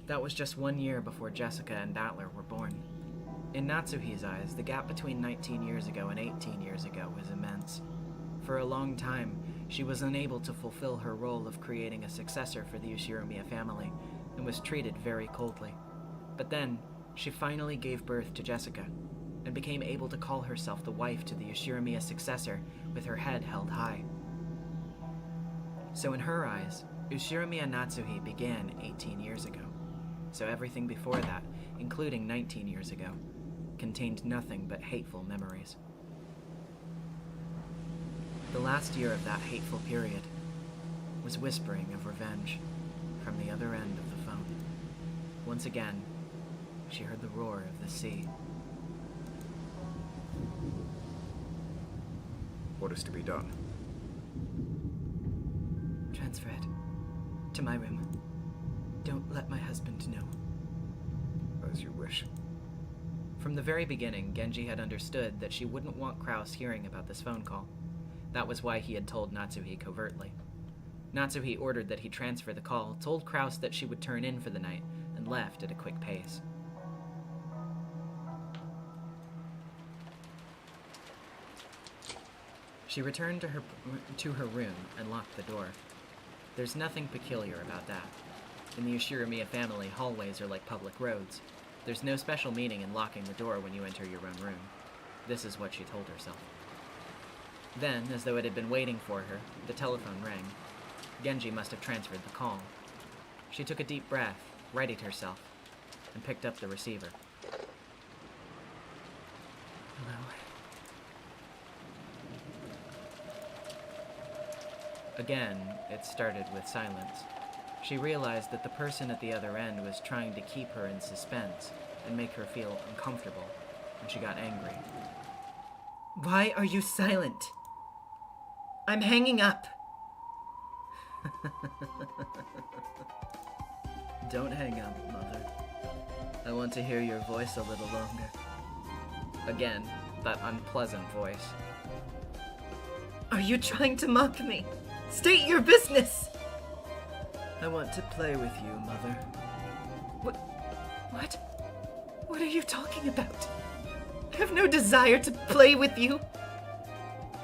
That was just 1 year before Jessica and Battler were born. In Natsuhi's eyes, the gap between 19 years ago and 18 years ago was immense. For a long time, she was unable to fulfill her role of creating a successor for the Yoshiramiya family, and was treated very coldly. But then, she finally gave birth to Jessica, and became able to call herself the wife to the Yoshiramiya successor with her head held high. So in her eyes, Yoshiramiya Natsuhi began 18 years ago. So everything before that, including 19 years ago, contained nothing but hateful memories. The last year of that hateful period was whispering of revenge from the other end of the phone. Once again, she heard the roar of the sea. What is to be done? Transfer it to my room. Don't let my husband know. As you wish. From the very beginning, Genji had understood that she wouldn't want Kraus hearing about this phone call. That was why he had told Natsuhi covertly. Natsuhi ordered that he transfer the call, told Kraus that she would turn in for the night, and left at a quick pace. She returned to her room and locked the door. There's nothing peculiar about that. In the Ushiramiya family, hallways are like public roads. There's no special meaning in locking the door when you enter your own room. This is what she told herself. Then, as though it had been waiting for her, the telephone rang. Genji must have transferred the call. She took a deep breath, righted herself, and picked up the receiver. Hello. Again, it started with silence. She realized that the person at the other end was trying to keep her in suspense and make her feel uncomfortable, and she got angry. Why are you silent? I'm hanging up. Don't hang up, Mother. I want to hear your voice a little longer. Again, that unpleasant voice. Are you trying to mock me? State your business! I want to play with you, Mother. What? What are you talking about? I have no desire to play with you.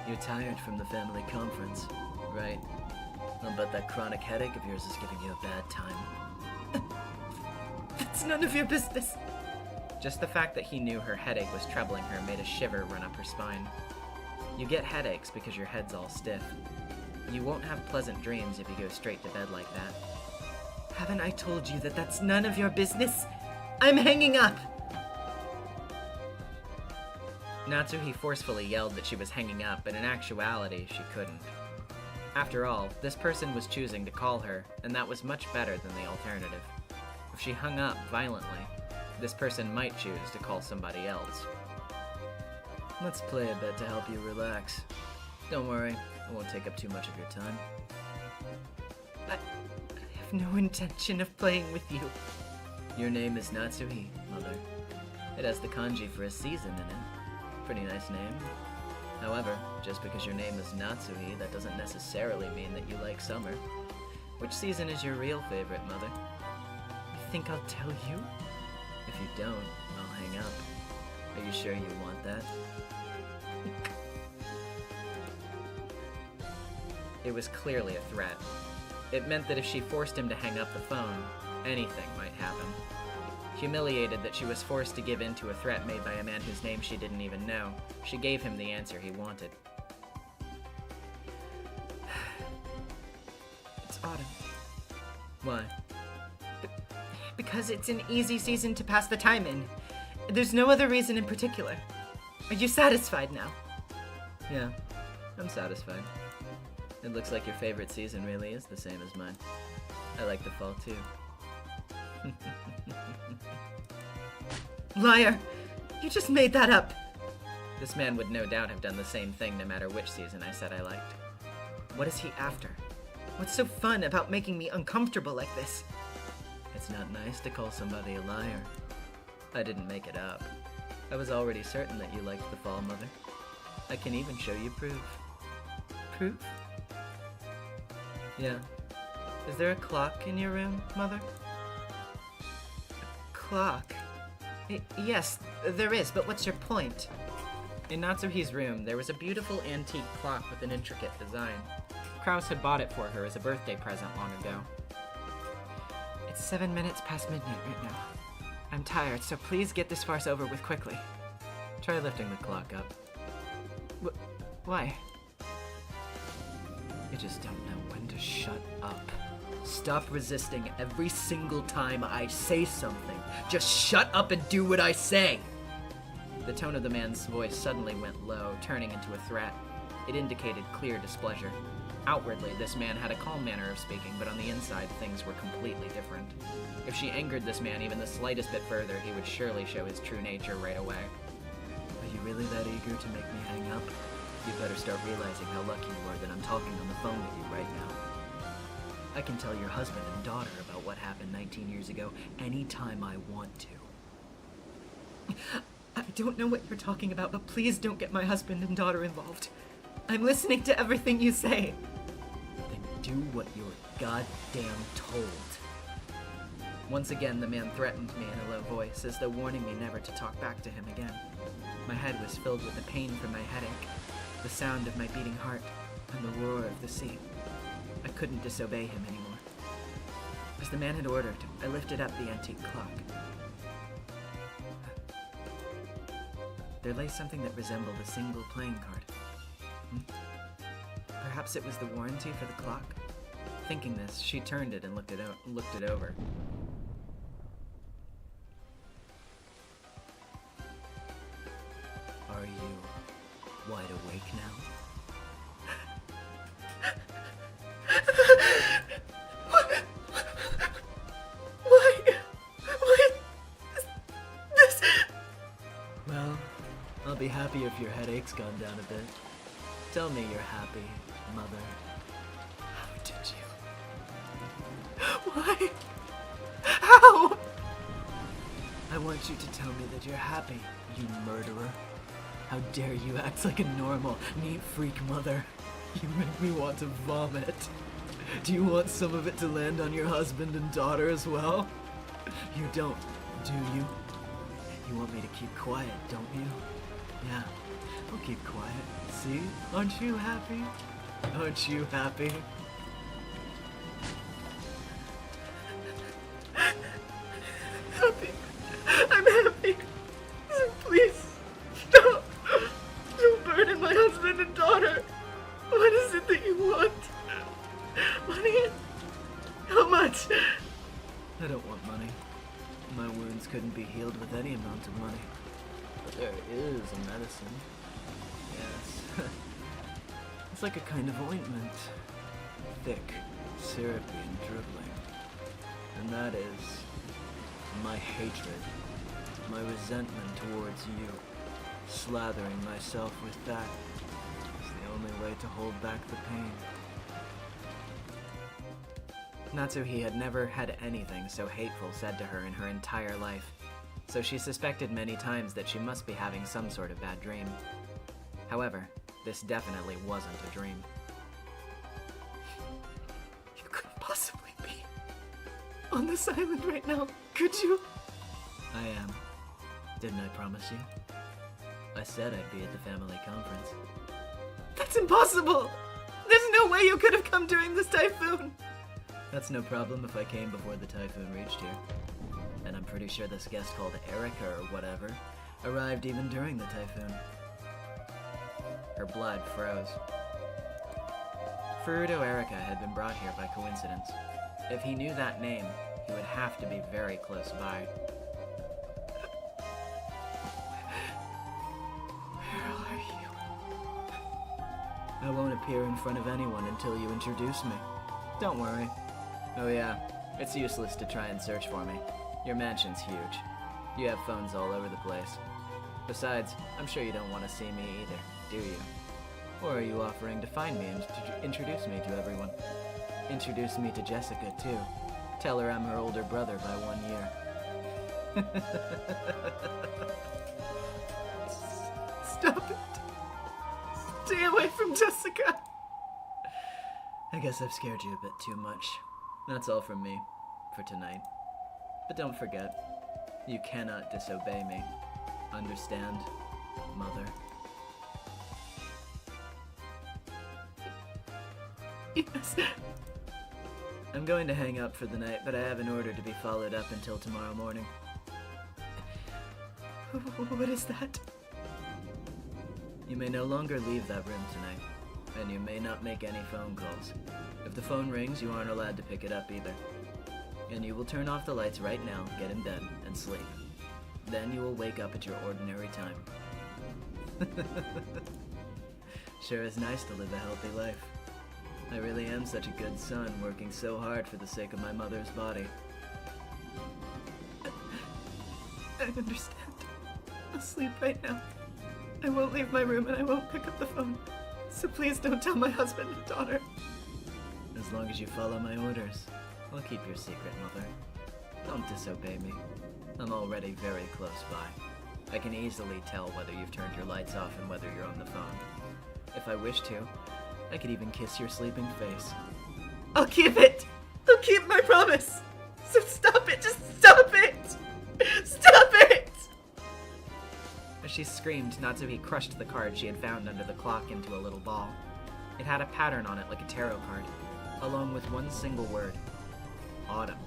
You're tired from the family conference, right? I'll bet that chronic headache of yours is giving you a bad time. That's none of your business. Just the fact that he knew her headache was troubling her made a shiver run up her spine. You get headaches because your head's all stiff. You won't have pleasant dreams if you go straight to bed like that. Haven't I told you that that's none of your business? I'm hanging up. Natsuhi forcefully yelled that she was hanging up, but in actuality, she couldn't. After all, this person was choosing to call her, and that was much better than the alternative. If she hung up violently, this person might choose to call somebody else. Let's play a bit to help you relax. Don't worry, I won't take up too much of your time. I have no intention of playing with you. Your name is Natsuhi, Mother. It has the kanji for a season in it. Pretty nice name. However, just because your name is Natsuhi, that doesn't necessarily mean that you like summer. Which season is your real favorite, Mother? You think I'll tell you? If you don't, I'll hang up. Are you sure you want that? It was clearly a threat. It meant that if she forced him to hang up the phone, anything might happen. Humiliated that she was forced to give in to a threat made by a man whose name she didn't even know, she gave him the answer he wanted. It's autumn. Why? Because it's an easy season to pass the time in. There's no other reason in particular. Are you satisfied now? Yeah, I'm satisfied. It looks like your favorite season really is the same as mine. I like the fall too. Liar! You just made that up. This man would no doubt have done the same thing no matter which season I said I liked. What is he after? What's so fun about making me uncomfortable like this? It's not nice to call somebody a liar. I didn't make it up. I was already certain that you liked the fall, Mother. I can even show you proof. Proof? Yeah. Is there a clock in your room, Mother? A clock? Yes, there is, but what's your point? In Natsuhi's room, there was a beautiful antique clock with an intricate design. Kraus had bought it for her as a birthday present long ago. It's 7 minutes past midnight right now. I'm tired, so please get this farce over with quickly. Try lifting the clock up. Why? You just don't know when to shut up. Stop resisting every single time I say something. Just shut up and do what I say! The tone of the man's voice suddenly went low, turning into a threat. It indicated clear displeasure. Outwardly, this man had a calm manner of speaking, but on the inside, things were completely different. If she angered this man even the slightest bit further, he would surely show his true nature right away. Are you really that eager to make me hang up? You better start realizing how lucky you are that I'm talking on the phone with you right now. I can tell your husband and daughter about what happened 19 years ago anytime I want to. I don't know what you're talking about, but please don't get my husband and daughter involved. I'm listening to everything you say. Then do what you're goddamn told. Once again, the man threatened me in a low voice, as though warning me never to talk back to him again. My head was filled with the pain from my headache, the sound of my beating heart, and the roar of the sea. I couldn't disobey him anymore. As the man had ordered, I lifted up the antique clock. There lay something that resembled a single playing card. Perhaps it was the warranty for the clock? Thinking this, she turned it and looked it over. Are you wide awake now? Well, I'll be happy if your headache's gone down a bit. Tell me you're happy, Mother. How did you? Why? How? I want you to tell me that you're happy, you murderer. How dare you act like a normal, neat freak mother? You make me want to vomit. Do you want some of it to land on your husband and daughter as well? You don't, do you? You want me to keep quiet, don't you? Yeah, I'll keep quiet. See? Aren't you happy? Aren't you happy? Happy. I'm happy. Please, stop. Don't burden my husband and daughter. What is it that you want? Money? How much? I don't want money. My wounds couldn't be healed with any amount of money. But there is a medicine. Yes. It's like a kind of ointment. Thick, syrupy, and dribbling. And that is my hatred, my resentment towards you. Slathering myself with that is the only way to hold back the pain. Natsuhi had never had anything so hateful said to her in her entire life, so she suspected many times that she must be having some sort of bad dream. However, this definitely wasn't a dream. You couldn't possibly be on this island right now, could you? I am. Didn't I promise you? I said I'd be at the family conference. That's impossible! There's no way you could have come during this typhoon! That's no problem if I came before the typhoon reached here. And I'm pretty sure this guest called Erica or whatever arrived even during the typhoon. Her blood froze. Furuto Erica had been brought here by coincidence. If he knew that name, he would have to be very close by. Where are you? I won't appear in front of anyone until you introduce me. Don't worry. Oh yeah, it's useless to try and search for me. Your mansion's huge. You have phones all over the place. Besides, I'm sure you don't want to see me either, do you? Or are you offering to find me and introduce me to everyone? Introduce me to Jessica, too. Tell her I'm her older brother by 1 year. Stop it. Stay away from Jessica. I guess I've scared you a bit too much. That's all from me for tonight. But don't forget, you cannot disobey me. Understand, Mother? Yes. I'm going to hang up for the night, but I have an order to be followed up until tomorrow morning. What is that? You may no longer leave that room tonight, and you may not make any phone calls. If the phone rings, you aren't allowed to pick it up either. And you will turn off the lights right now, get in bed, and sleep. Then you will wake up at your ordinary time. Sure is nice to live a healthy life. I really am such a good son, working so hard for the sake of my mother's body. I understand. I'll sleep right now. I won't leave my room and I won't pick up the phone. So please don't tell my husband and daughter. As long as you follow my orders, I'll keep your secret, Mother. Don't disobey me. I'm already very close by. I can easily tell whether you've turned your lights off and whether you're on the phone. If I wish to, I could even kiss your sleeping face. I'll keep it! I'll keep my promise! So stop it! Just stop it! Stop it! As she screamed, Natsuhi crushed the card she had found under the clock into a little ball. It had a pattern on it like a tarot card, along with one single word: autumn.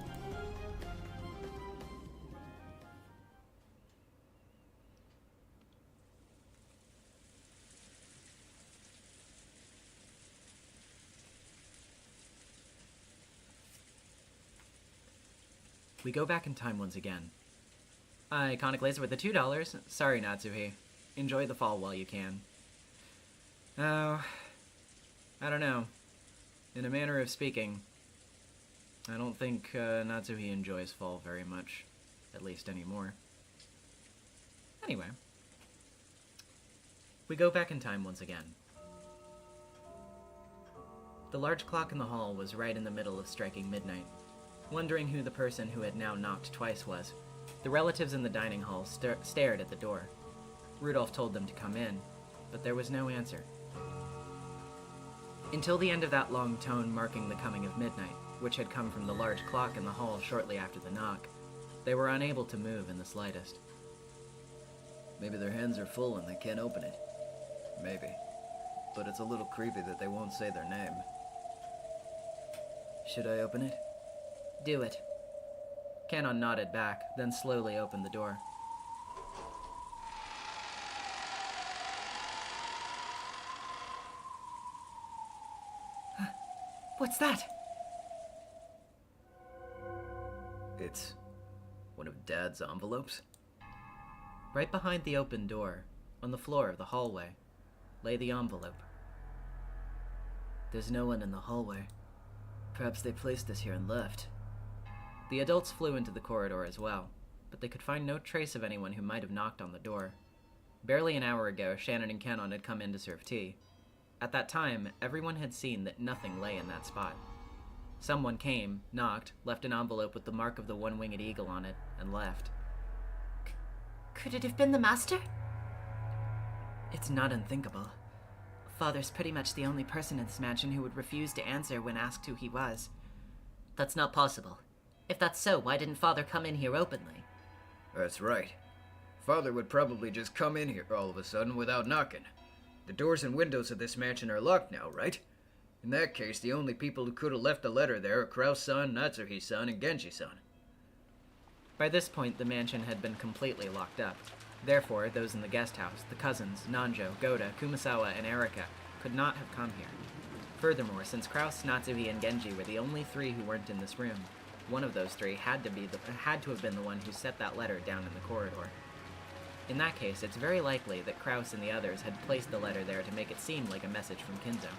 We go back in time once again. Iconic Laser with the $2. Sorry, Natsuhi. Enjoy the fall while you can. Oh, I don't know. In a manner of speaking, I don't think Natsuhi enjoys fall very much, at least anymore. Anyway, we go back in time once again. The large clock in the hall was right in the middle of striking midnight. Wondering who the person who had now knocked twice was, the relatives in the dining hall stared at the door. Rudolph told them to come in, but there was no answer. Until the end of that long tone marking the coming of midnight, which had come from the large clock in the hall shortly after the knock, they were unable to move in the slightest. Maybe their hands are full and they can't open it. Maybe. But it's a little creepy that they won't say their name. Should I open it? Do it. Canon nodded back, then slowly opened the door. What's that? It's one of Dad's envelopes? Right behind the open door, on the floor of the hallway, lay the envelope. There's no one in the hallway. Perhaps they placed us here and left. The adults flew into the corridor as well, but they could find no trace of anyone who might have knocked on the door. Barely an hour ago, Shannon and Canon had come in to serve tea. At that time, everyone had seen that nothing lay in that spot. Someone came, knocked, left an envelope with the mark of the one-winged eagle on it, and left. Could it have been the Master? It's not unthinkable. Father's pretty much the only person in this mansion who would refuse to answer when asked who he was. That's not possible. If that's so, why didn't Father come in here openly? That's right. Father would probably just come in here all of a sudden without knocking. The doors and windows of this mansion are locked now, right? In that case, the only people who could have left a letter there are Kraus-san, Natsuhi-san, and Genji-san. By this point, the mansion had been completely locked up. Therefore, those in the guest house, the cousins, Nanjo, Goda, Kumasawa, and Erika, could not have come here. Furthermore, since Kraus, Natsuhi, and Genji were the only three who weren't in this room, one of those three had to have been the one who set that letter down in the corridor. In that case, it's very likely that Kraus and the others had placed the letter there to make it seem like a message from Kinzo.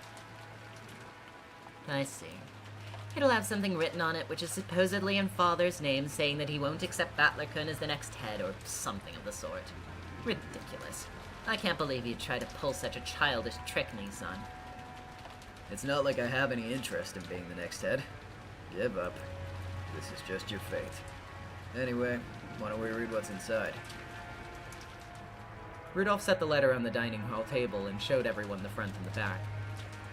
I see. It'll have something written on it which is supposedly in Father's name, saying that he won't accept Battler-kun as the next head, or something of the sort. Ridiculous. I can't believe you'd try to pull such a childish trick, Nissan. It's not like I have any interest in being the next head. Give up. This is just your fate. Anyway, why don't we read what's inside? Rudolph set the letter on the dining hall table and showed everyone the front and the back.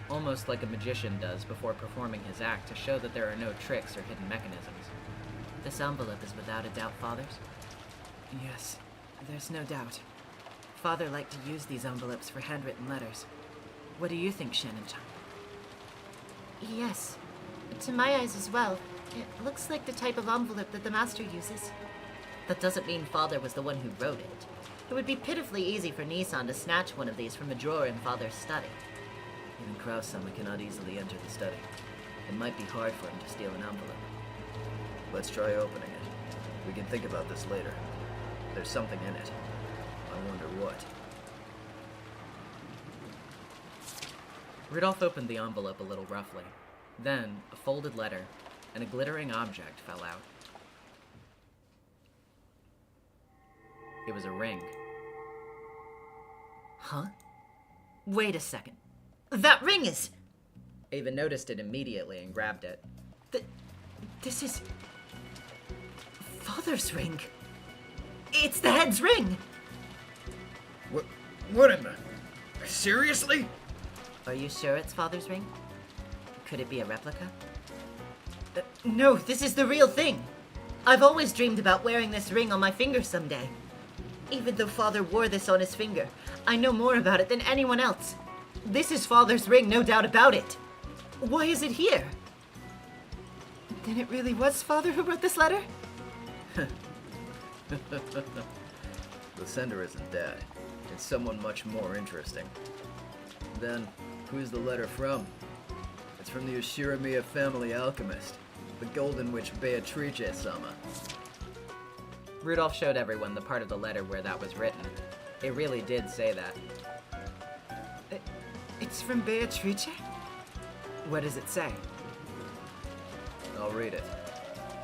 Almost like a magician does before performing his act to show that there are no tricks or hidden mechanisms. This envelope is without a doubt Father's? Yes, there's no doubt. Father liked to use these envelopes for handwritten letters. What do you think, Shannon-chan? Yes, to my eyes as well. It looks like the type of envelope that the Master uses. That doesn't mean Father was the one who wrote it. It would be pitifully easy for Nissan to snatch one of these from a drawer in Father's study. Even Kraus-sama cannot easily enter the study. It might be hard for him to steal an envelope. Let's try opening it. We can think about this later. There's something in it. I wonder what. Rudolph opened the envelope a little roughly. Then, a folded letter and a glittering object fell out. It was a ring. Huh? Wait a second. That ring is... Ava noticed it immediately and grabbed it. This is... Father's ring. It's the head's ring! What in the... Seriously? Are you sure it's Father's ring? Could it be a replica? No, this is the real thing. I've always dreamed about wearing this ring on my finger someday. Even though Father wore this on his finger, I know more about it than anyone else. This is Father's ring, no doubt about it. Why is it here? Then it really was Father who wrote this letter? The sender isn't Dad. It's someone much more interesting. Then, who's the letter from? It's from the NezumiVA family alchemist, the Golden Witch Beatrice-sama. Rudolph showed everyone the part of the letter where that was written. It really did say that. It's from Beatrice? What does it say? I'll read it.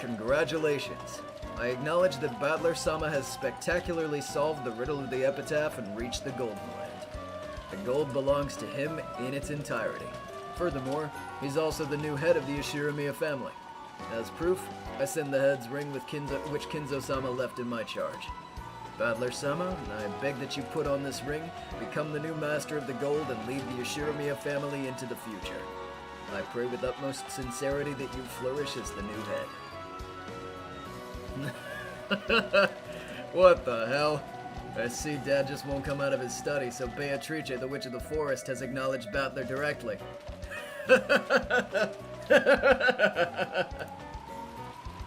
Congratulations. I acknowledge that Battler-sama has spectacularly solved the riddle of the epitaph and reached the Golden Land. The gold belongs to him in its entirety. Furthermore, he's also the new head of the NezumiVA family. As proof, I send the head's ring which Kinzo-sama left in my charge. Battler-sama, I beg that you put on this ring, become the new master of the gold, and lead the NezumiVA family into the future. I pray with utmost sincerity that you flourish as the new head. What the hell? I see Dad just won't come out of his study, so Beatrice, the Witch of the Forest, has acknowledged Battler directly.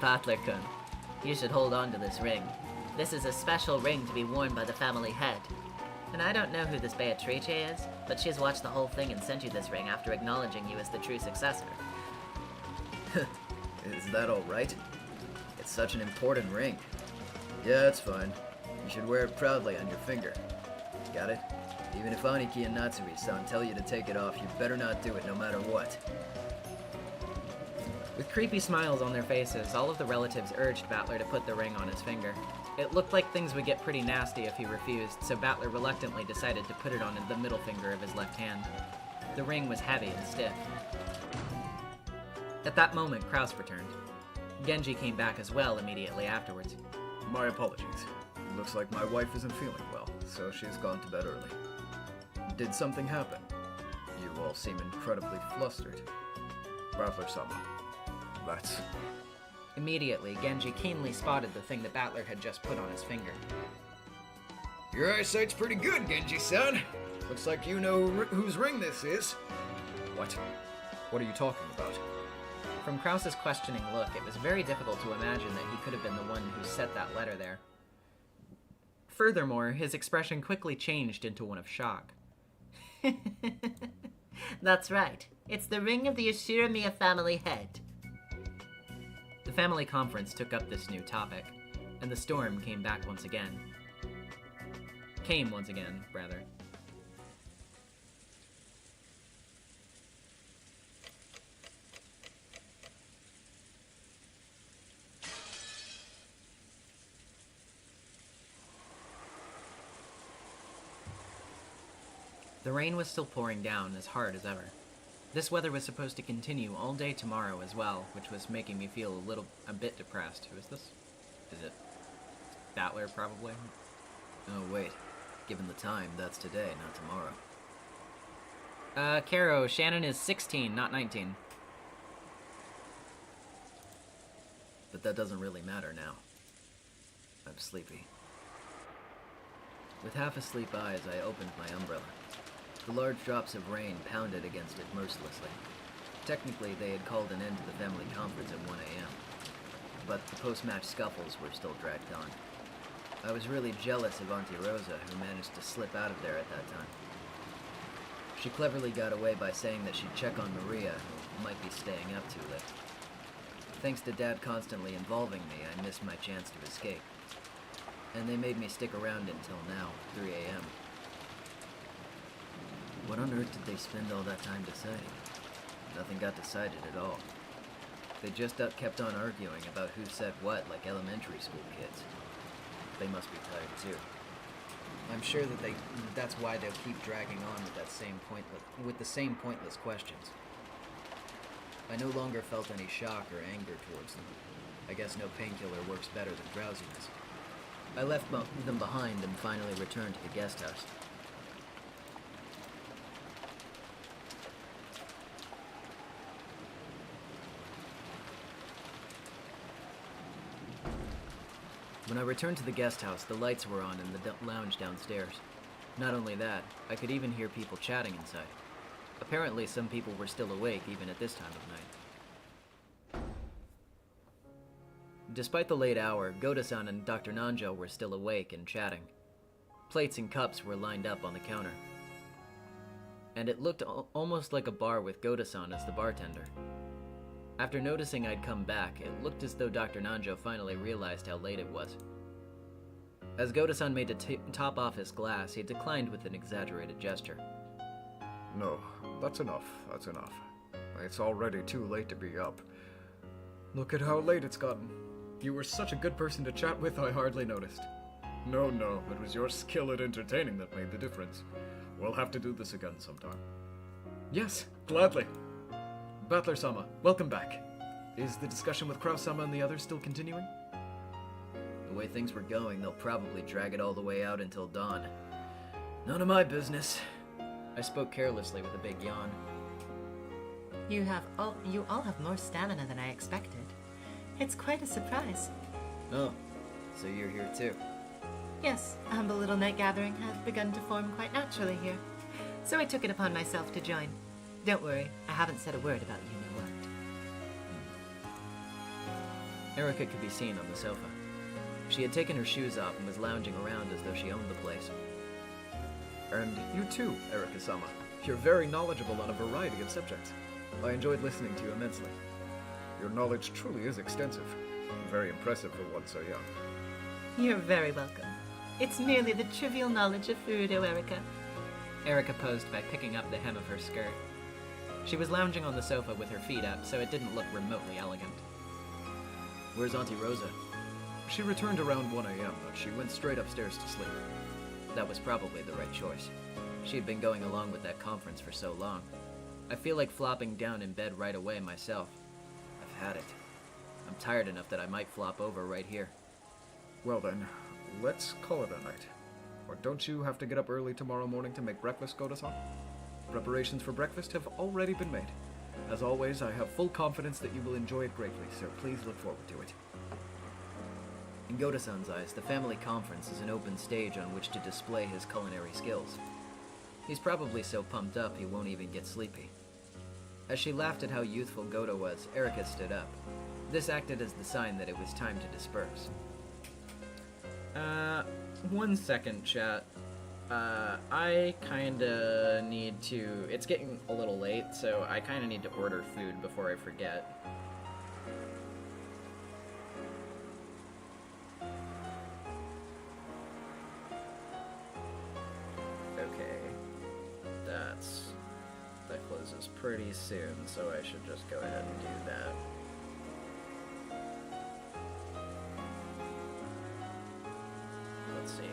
Battler-kun, you should hold on to this ring. This is a special ring to be worn by the family head. And I don't know who this Beatrice is, but she's watched the whole thing and sent you this ring after acknowledging you as the true successor. Is that alright? It's such an important ring. Yeah, it's fine. You should wear it proudly on your finger. Got it? Even if Aniki and Natsui-san tell you to take it off, you better not do it no matter what. With creepy smiles on their faces, all of the relatives urged Battler to put the ring on his finger. It looked like things would get pretty nasty if he refused, so Battler reluctantly decided to put it on the middle finger of his left hand. The ring was heavy and stiff. At that moment, Kraus returned. Genji came back as well immediately afterwards. My apologies. Looks like my wife isn't feeling well, so she's gone to bed early. Did something happen? You all seem incredibly flustered. Battler-sama. That's... Immediately, Genji keenly spotted the thing that Battler had just put on his finger. Your eyesight's pretty good, Genji-san. Looks like you know whose ring this is. What? What are you talking about? From Kraus's questioning look, it was very difficult to imagine that he could have been the one who set that letter there. Furthermore, his expression quickly changed into one of shock. That's right. It's the ring of the NezumiVA family head. The family conference took up this new topic, and the storm came once again. The rain was still pouring down as hard as ever. This weather was supposed to continue all day tomorrow as well, which was making me feel a bit depressed. Who is this? Is it Battler, probably? Oh, wait. Given the time, that's today, not tomorrow. Caro, Shannon is 16, not 19. But that doesn't really matter now. I'm sleepy. With half-asleep eyes, I opened my umbrella. The large drops of rain pounded against it mercilessly. Technically, they had called an end to the family conference at 1 a.m. But the post-match scuffles were still dragged on. I was really jealous of Auntie Rosa, who managed to slip out of there at that time. She cleverly got away by saying that she'd check on Maria, who might be staying up too late. Thanks to Dad constantly involving me, I missed my chance to escape. And they made me stick around until now, 3 a.m. What on earth did they spend all that time deciding? Nothing got decided at all. They just kept on arguing about who said what like elementary school kids. They must be tired too. I'm sure that that's why they'll keep dragging on with the same pointless questions. I no longer felt any shock or anger towards them. I guess no painkiller works better than drowsiness. I left them behind and finally returned to the guest house. When I returned to the guest house, the lights were on in the lounge downstairs. Not only that, I could even hear people chatting inside. Apparently, some people were still awake even at this time of night. Despite the late hour, Goda-san and Dr. Nanjo were still awake and chatting. Plates and cups were lined up on the counter. And it looked almost like a bar with Goda-san as the bartender. After noticing I'd come back, it looked as though Dr. Nanjo finally realized how late it was. As Goda-san made to top off his glass, he declined with an exaggerated gesture. No, that's enough. That's enough. It's already too late to be up. Look at how late it's gotten. You were such a good person to chat with, I hardly noticed. No, it was your skill at entertaining that made the difference. We'll have to do this again sometime. Yes, gladly. Battler-sama, welcome back. Is the discussion with Kraus-sama and the others still continuing? The way things were going, they'll probably drag it all the way out until dawn. None of my business. I spoke carelessly with a big yawn. You all have more stamina than I expected. It's quite a surprise. Oh, so you're here too. Yes, a humble little night gathering had begun to form quite naturally here, so I took it upon myself to join. Don't worry, I haven't said a word about you know what. Erica could be seen on the sofa. She had taken her shoes off and was lounging around as though she owned the place. And you too, Erica-sama. You're very knowledgeable on a variety of subjects. I enjoyed listening to you immensely. Your knowledge truly is extensive. Very impressive for one so young. You're very welcome. It's merely the trivial knowledge of Furudo, Erica. Erica posed by picking up the hem of her skirt. She was lounging on the sofa with her feet up, so it didn't look remotely elegant. Where's Auntie Rosa? She returned around 1 a.m., but she went straight upstairs to sleep. That was probably the right choice. She had been going along with that conference for so long. I feel like flopping down in bed right away myself. I've had it. I'm tired enough that I might flop over right here. Well then, let's call it a night. Or don't you have to get up early tomorrow morning to make breakfast, Goda-san? Preparations for breakfast have already been made. As always, I have full confidence that you will enjoy it greatly, so please look forward to it. In Goda-san's eyes, the family conference is an open stage on which to display his culinary skills. He's probably so pumped up he won't even get sleepy. As she laughed at how youthful Goda was, Erica stood up. This acted as the sign that it was time to disperse. 1 second, chat. I kinda need to... It's getting a little late, so I kinda need to order food before I forget. Okay. That closes pretty soon, so I should just go ahead and do that. Let's see.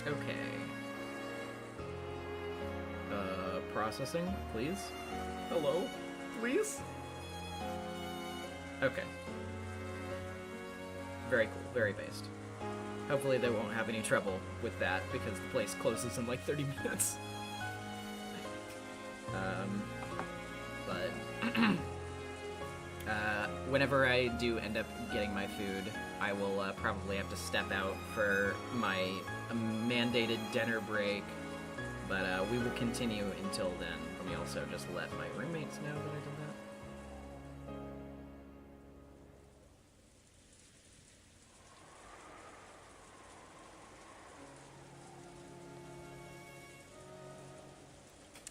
Okay. Processing, please. Hello? Please? Okay. Very cool, very based. Hopefully they won't have any trouble with that, because the place closes in like 30 minutes. Whenever I do end up getting my food, I will probably have to step out for my mandated dinner break, but we will continue until then. Let me also just let my roommates know that I did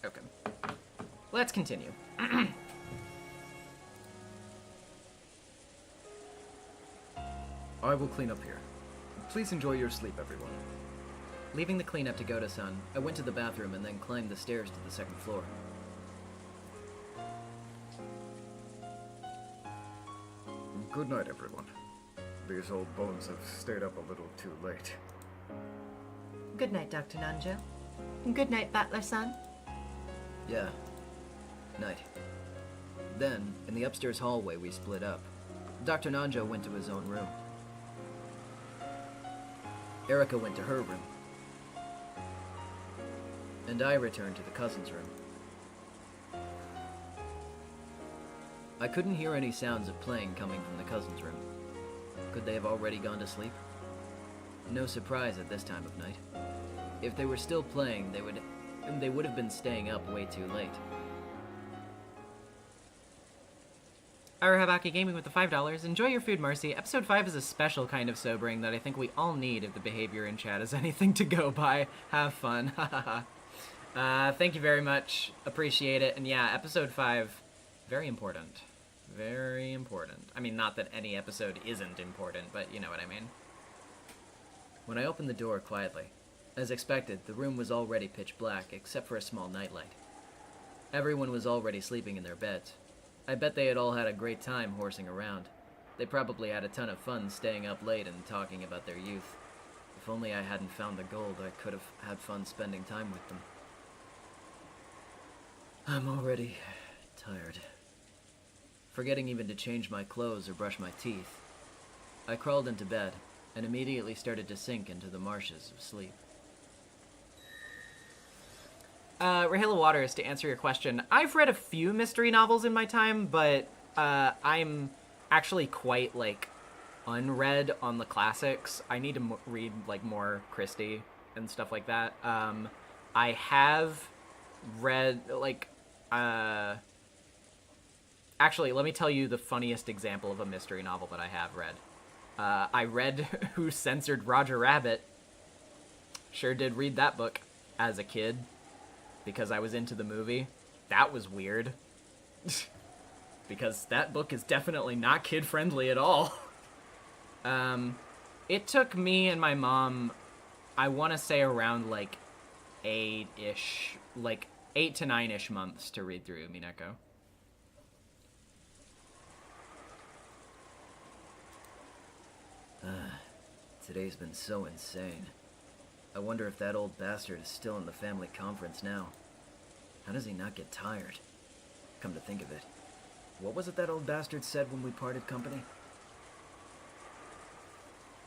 that. Okay. Let's continue. I will clean up here. Please enjoy your sleep, everyone. Leaving the cleanup to Goda-san, I went to the bathroom and then climbed the stairs to the second floor. Good night, everyone. These old bones have stayed up a little too late. Good night, Dr. Nanjo. And good night, Battler-san. Yeah. Night. Then, in the upstairs hallway, we split up. Dr. Nanjo went to his own room. Erica went to her room. And I returned to the cousin's room. I couldn't hear any sounds of playing coming from the cousin's room. Could they have already gone to sleep? No surprise at this time of night. If they were still playing, they would have been staying up way too late. Ira Habaki Gaming with the $5. Enjoy your food, Marcy. Episode 5 is a special kind of sobering that I think we all need if the behavior in chat is anything to go by. Have fun. Thank you very much. Appreciate it. And yeah, episode 5, very important. Very important. I mean, not that any episode isn't important, but you know what I mean. When I opened the door quietly, as expected, the room was already pitch black except for a small nightlight. Everyone was already sleeping in their beds. I bet they had all had a great time horsing around. They probably had a ton of fun staying up late and talking about their youth. If only I hadn't found the gold, I could have had fun spending time with them. I'm already tired. Forgetting even to change my clothes or brush my teeth, I crawled into bed and immediately started to sink into the marshes of sleep. Rahela Waters, to answer your question, I've read a few mystery novels in my time, but I'm actually quite, like, unread on the classics. I need to read, like, more Christie and stuff like that. I have read, like, actually, let me tell you the funniest example of a mystery novel that I have read. I read Who Censored Roger Rabbit. Sure did read that book as a kid. Because I was into the movie. That was weird. Because that book is definitely not kid-friendly at all. It took me and my mom, I want to say around, like, 8 to 9-ish months to read through Umineko. Today's been so insane. I wonder if that old bastard is still in the family conference now. How does he not get tired? Come to think of it, what was it that old bastard said when we parted company?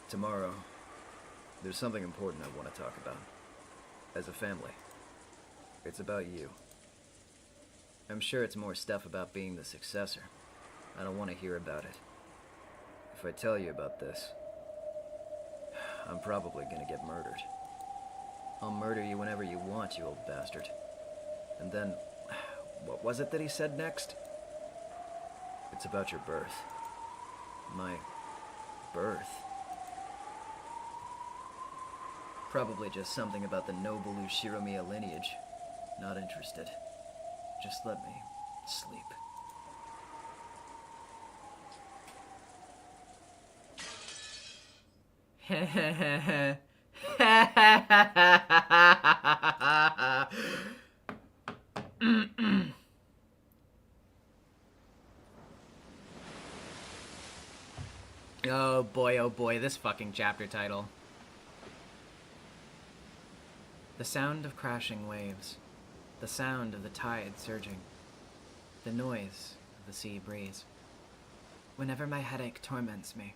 Tomorrow, there's something important I want to talk about. As a family. It's about you. I'm sure it's more stuff about being the successor. I don't want to hear about it. If I tell you about this, I'm probably gonna get murdered. I'll murder you whenever you want, you old bastard. And then, what was it that he said next? It's about your birth. My birth. Probably just something about the noble Ushiromiya lineage. Not interested. Just let me sleep. Oh boy, this fucking chapter title. The sound of crashing waves, the sound of the tide surging, the noise of the sea breeze. Whenever my headache torments me,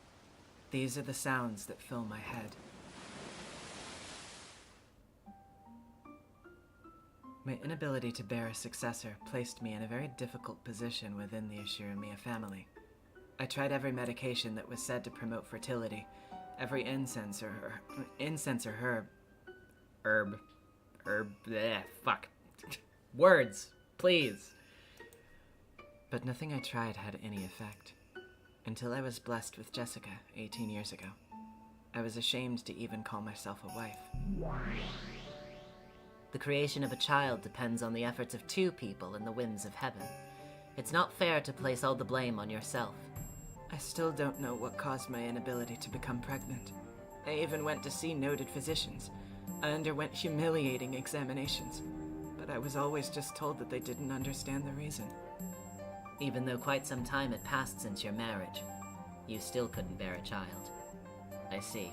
these are the sounds that fill my head. My inability to bear a successor placed me in a very difficult position within the Ushiromiya family. I tried every medication that was said to promote fertility, every incense or herb, fuck. Words, please. But nothing I tried had any effect. Until I was blessed with Jessica 18 years ago. I was ashamed to even call myself a wife. The creation of a child depends on the efforts of 2 people and the whims of heaven. It's not fair to place all the blame on yourself. I still don't know what caused my inability to become pregnant. I even went to see noted physicians. I underwent humiliating examinations. But I was always just told that they didn't understand the reason. Even though quite some time had passed since your marriage, you still couldn't bear a child. I see.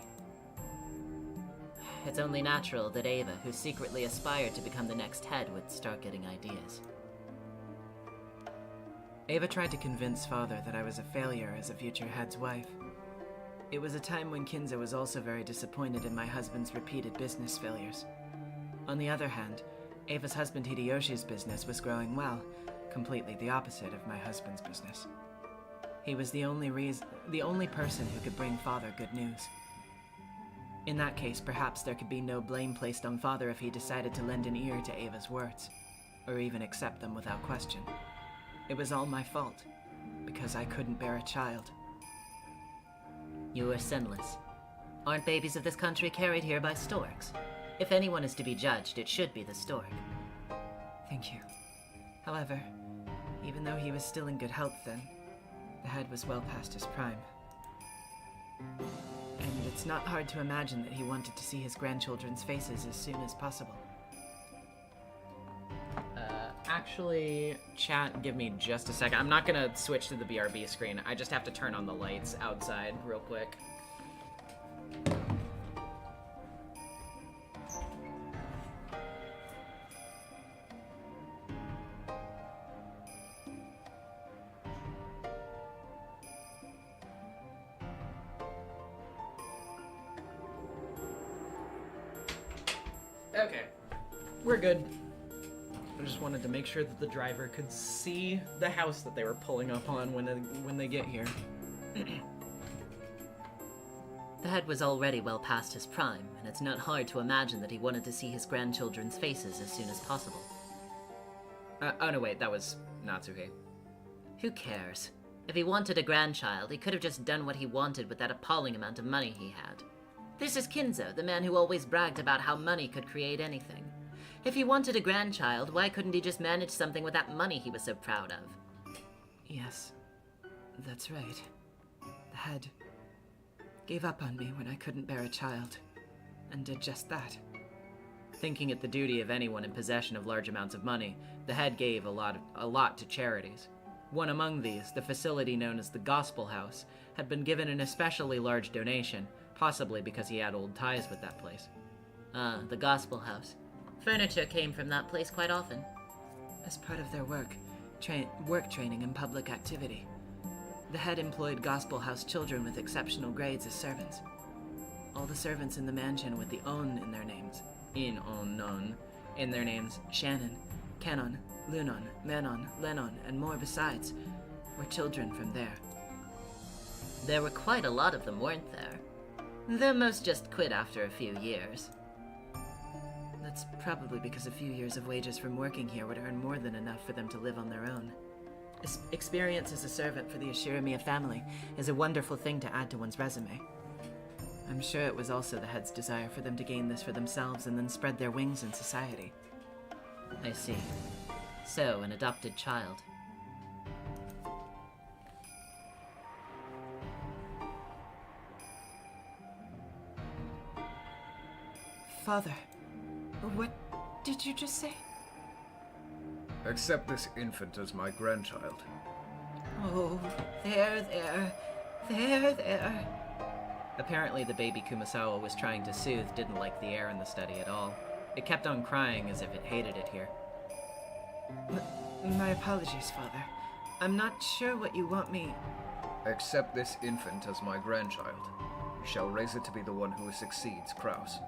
It's only natural that Ava, who secretly aspired to become the next head, would start getting ideas. Ava tried to convince Father that I was a failure as a future head's wife. It was a time when Kinza was also very disappointed in my husband's repeated business failures. On the other hand, Ava's husband Hideyoshi's business was growing well, completely the opposite of my husband's business. He was the only person who could bring Father good news. In that case, perhaps there could be no blame placed on Father if he decided to lend an ear to Ava's words, or even accept them without question. It was all my fault, because I couldn't bear a child. You were sinless. Aren't babies of this country carried here by storks? If anyone is to be judged, it should be the stork. Thank you. However, even though he was still in good health then, the head was well past his prime. And it's not hard to imagine that he wanted to see his grandchildren's faces as soon as possible. Actually, chat, give me just a second. I'm not gonna switch to the BRB screen. I just have to turn on the lights outside real quick. Okay, we're good. I just wanted to make sure that the driver could see the house that they were pulling up on when they get here. The head was already well past his prime, and it's not hard to imagine that he wanted to see his grandchildren's faces as soon as possible. Oh no, wait, that was Natsuhe. Who cares? If he wanted a grandchild, he could have just done what he wanted with that appalling amount of money he had. This is Kinzo, the man who always bragged about how money could create anything. If he wanted a grandchild, why couldn't he just manage something with that money he was so proud of? Yes, that's right. The head gave up on me when I couldn't bear a child, and did just that. Thinking it the duty of anyone in possession of large amounts of money, the head gave a lot to charities. One among these, the facility known as the Gospel House, had been given an especially large donation, possibly because he had old ties with that place. The Gospel House. Furniture came from that place quite often. As part of their work training and public activity, the head employed Gospel House children with exceptional grades as servants. All the servants in the mansion with the On in their names. In their names, Shannon, Canon, Lunon, Manon, Lennon, and more besides, were children from there. There were quite a lot of them, weren't there? Though most just quit after a few years. That's probably because a few years of wages from working here would earn more than enough for them to live on their own. Experience as a servant for the Ashiramiya family is a wonderful thing to add to one's resume. I'm sure it was also the head's desire for them to gain this for themselves and then spread their wings in society. I see. So, an adopted child. Father, what did you just say? Accept this infant as my grandchild. Oh, there. Apparently the baby Kumasawa was trying to soothe didn't like the air in the study at all. It kept on crying as if it hated it here. My apologies, Father. I'm not sure what you want me... Accept this infant as my grandchild. You shall raise it to be the one who succeeds Kraus.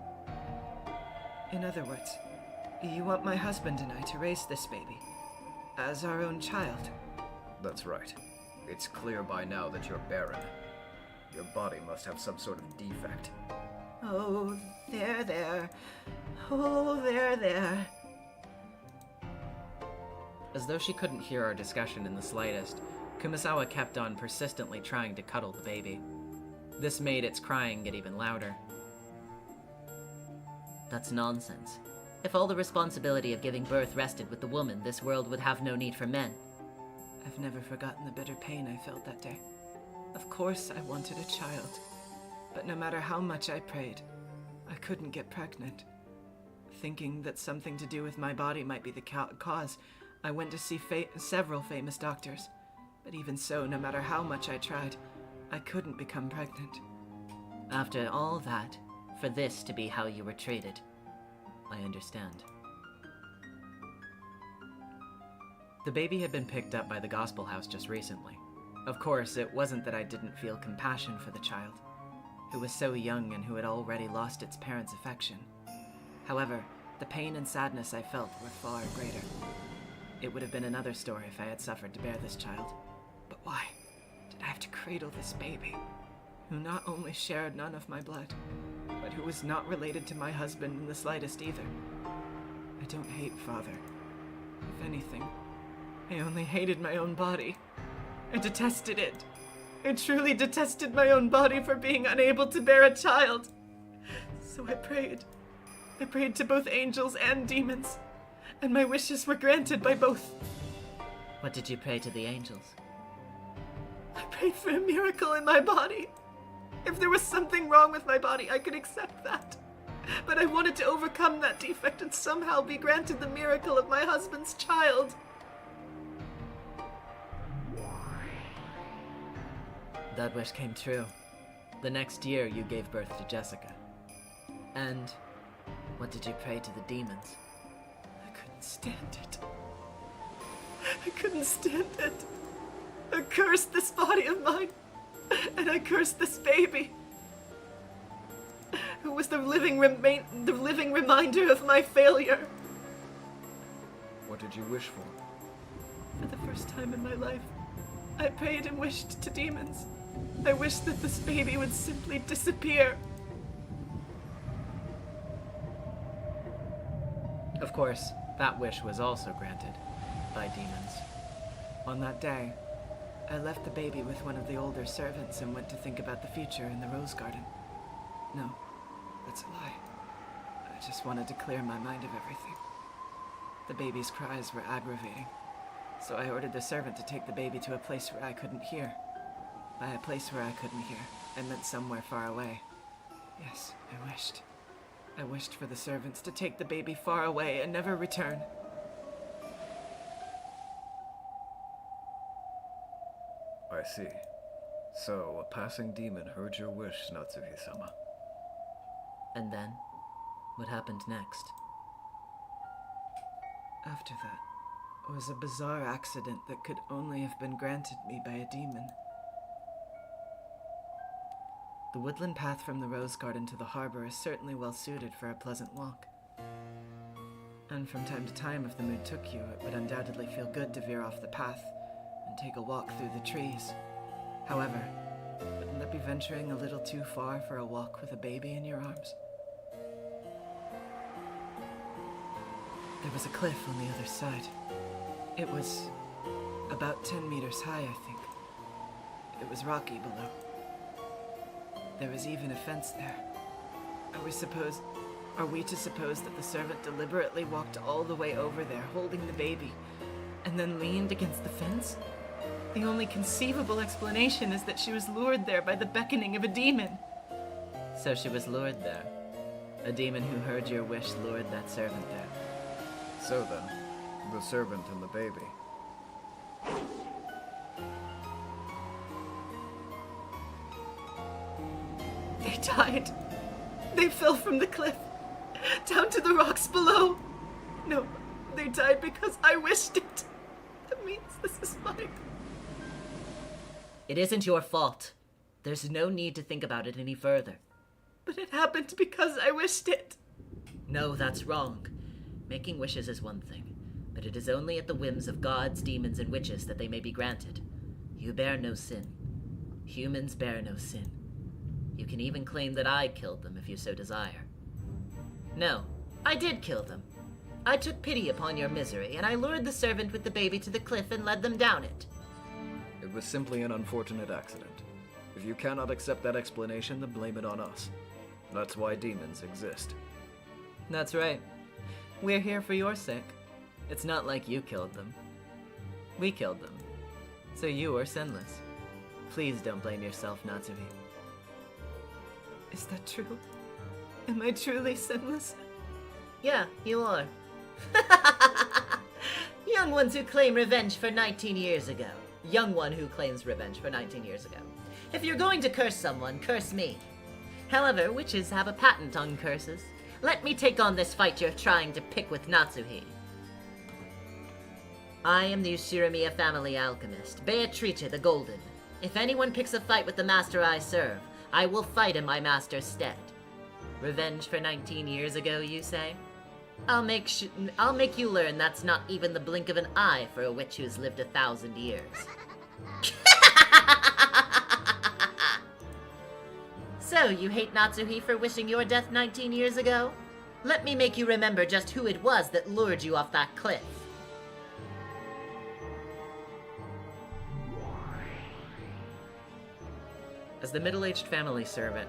In other words, you want my husband and I to raise this baby as our own child? That's right. It's clear by now that you're barren. Your body must have some sort of defect. Oh, there. Oh, there. As though she couldn't hear our discussion in the slightest, Kumasawa kept on persistently trying to cuddle the baby. This made its crying get even louder. That's nonsense. If all the responsibility of giving birth rested with the woman, this world would have no need for men. I've never forgotten the bitter pain I felt that day. Of course I wanted a child, but no matter how much I prayed, I couldn't get pregnant. Thinking that something to do with my body might be the cause, I went to see several famous doctors. But even so, no matter how much I tried, I couldn't become pregnant. After all that, for this to be how you were treated, I understand. The baby had been picked up by the Gospel House just recently. Of course, it wasn't that I didn't feel compassion for the child, who was so young and who had already lost its parents' affection. However, the pain and sadness I felt were far greater. It would have been another story if I had suffered to bear this child. But why did I have to cradle this baby, who not only shared none of my blood, but who was not related to my husband in the slightest either? I don't hate father. If anything, I only hated my own body. I detested it. I truly detested my own body for being unable to bear a child. So I prayed. I prayed to both angels and demons, and my wishes were granted by both. What did you pray to the angels? I prayed for a miracle in my body. If there was something wrong with my body, I could accept that. But I wanted to overcome that defect and somehow be granted the miracle of my husband's child. That wish came true. The next year, you gave birth to Jessica. And what did you pray to the demons? I couldn't stand it. I couldn't stand it. I cursed this body of mine, and I cursed this baby, who was the living reminder of my failure. What did you wish for? For the first time in my life, I prayed and wished to demons. I wished that this baby would simply disappear. Of course, that wish was also granted by demons. On that day, I left the baby with one of the older servants and went to think about the future in the rose garden. No, that's a lie. I just wanted to clear my mind of everything. The baby's cries were aggravating, so I ordered the servant to take the baby to a place where I couldn't hear. By a place where I couldn't hear, I meant somewhere far away. Yes, I wished. I wished for the servants to take the baby far away and never return. I see. So, a passing demon heard your wish, Natsuhi-sama. And then, what happened next? After that was a bizarre accident that could only have been granted me by a demon. The woodland path from the rose garden to the harbor is certainly well suited for a pleasant walk. And from time to time, if the mood took you, it would undoubtedly feel good to veer off the path and take a walk through the trees. However, wouldn't that be venturing a little too far for a walk with a baby in your arms? There was a cliff on the other side. It was about 10 meters high, I think. It was rocky below. There was even a fence there. Are we to suppose that the servant deliberately walked all the way over there, holding the baby, and then leaned against the fence? The only conceivable explanation is that she was lured there by the beckoning of a demon. So she was lured there. A demon who heard your wish lured that servant there. So then, the servant and the baby. They died. They fell from the cliff, down to the rocks below. No, they died because I wished it. That means this is mine. It isn't your fault. There's no need to think about it any further. But it happened because I wished it. No, that's wrong. Making wishes is one thing, but it is only at the whims of gods, demons, and witches that they may be granted. You bear no sin. Humans bear no sin. You can even claim that I killed them if you so desire. No, I did kill them. I took pity upon your misery, and I lured the servant with the baby to the cliff and led them down it. It was simply an unfortunate accident. If you cannot accept that explanation, then blame it on us. That's why demons exist. That's right. We're here for your sake. It's not like you killed them. We killed them. So you are sinless. Please don't blame yourself, Natsuhi. Is that true? Am I truly sinless? Yeah, you are. Young ones who claim revenge for 19 years ago. Young one who claims revenge for 19 years ago. If you're going to curse someone, curse me. However, witches have a patent on curses. Let me take on this fight you're trying to pick with Natsuhi. I am the NezumiVA family alchemist, Beatrice the Golden. If anyone picks a fight with the master I serve, I will fight in my master's stead. Revenge for 19 years ago, you say? I'll make you learn that's not even the blink of an eye for a witch who's lived 1,000 years. So, you hate Natsuhi for wishing your death 19 years ago? Let me make you remember just who it was that lured you off that cliff. As the middle-aged female servant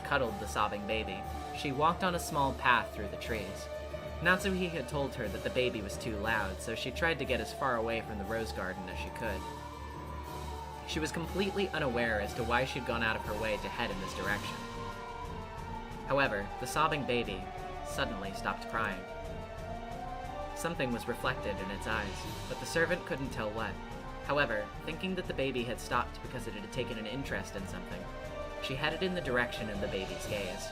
cuddled the sobbing baby, she walked on a small path through the trees. Natsuhi had told her that the baby was too loud, so she tried to get as far away from the rose garden as she could. She was completely unaware as to why she'd gone out of her way to head in this direction. However, the sobbing baby suddenly stopped crying. Something was reflected in its eyes, but the servant couldn't tell what. However, thinking that the baby had stopped because it had taken an interest in something, she headed in the direction of the baby's gaze.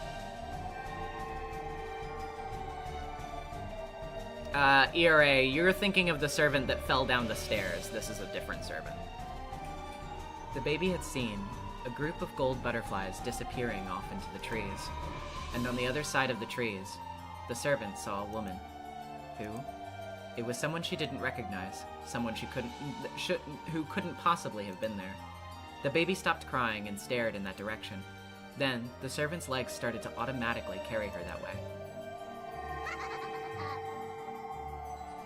ERA, you're thinking of the servant that fell down the stairs. This is a different servant. The baby had seen a group of gold butterflies disappearing off into the trees, and on the other side of the trees, the servant saw a woman. Who? It was someone she didn't recognize, someone who couldn't possibly have been there. The baby stopped crying and stared in that direction. Then, the servant's legs started to automatically carry her that way.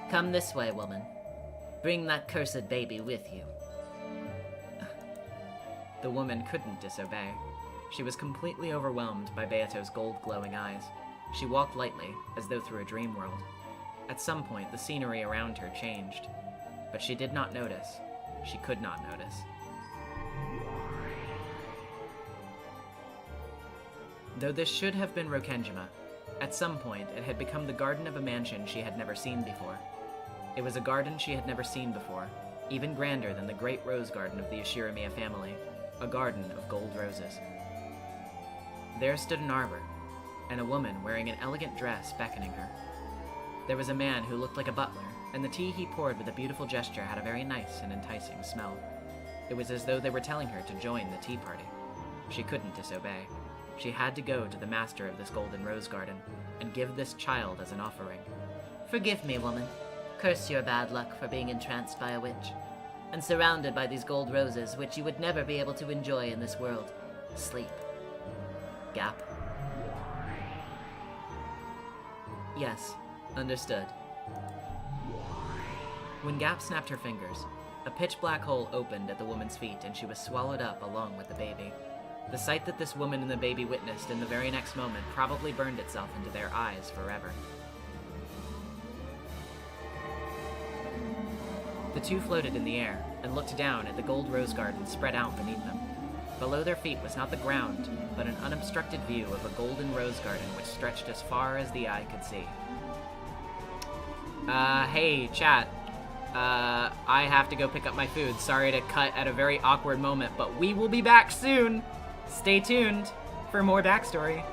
Come this way, woman. Bring that cursed baby with you. The woman couldn't disobey. She was completely overwhelmed by Beato's gold-glowing eyes. She walked lightly, as though through a dream world. At some point, the scenery around her changed, but she did not notice. She could not notice. Though this should have been Rokenjima, at some point it had become the garden of a mansion she had never seen before. It was a garden she had never seen before, even grander than the great rose garden of the Yoshirimiya family, a garden of gold roses. There stood an arbor, and a woman wearing an elegant dress beckoning her. There was a man who looked like a butler, and the tea he poured with a beautiful gesture had a very nice and enticing smell. It was as though they were telling her to join the tea party. She couldn't disobey. She had to go to the master of this golden rose garden, and give this child as an offering. Forgive me, woman. Curse your bad luck for being entranced by a witch, and surrounded by these gold roses which you would never be able to enjoy in this world. Sleep. Gap. Yes, understood. When Gap snapped her fingers, a pitch-black hole opened at the woman's feet and she was swallowed up along with the baby. The sight that this woman and the baby witnessed in the very next moment probably burned itself into their eyes forever. The two floated in the air and looked down at the gold rose garden spread out beneath them. Below their feet was not the ground, but an unobstructed view of a golden rose garden which stretched as far as the eye could see. Hey, chat. I have to go pick up my food. Sorry to cut at a very awkward moment, but we will be back soon! Stay tuned for more backstory.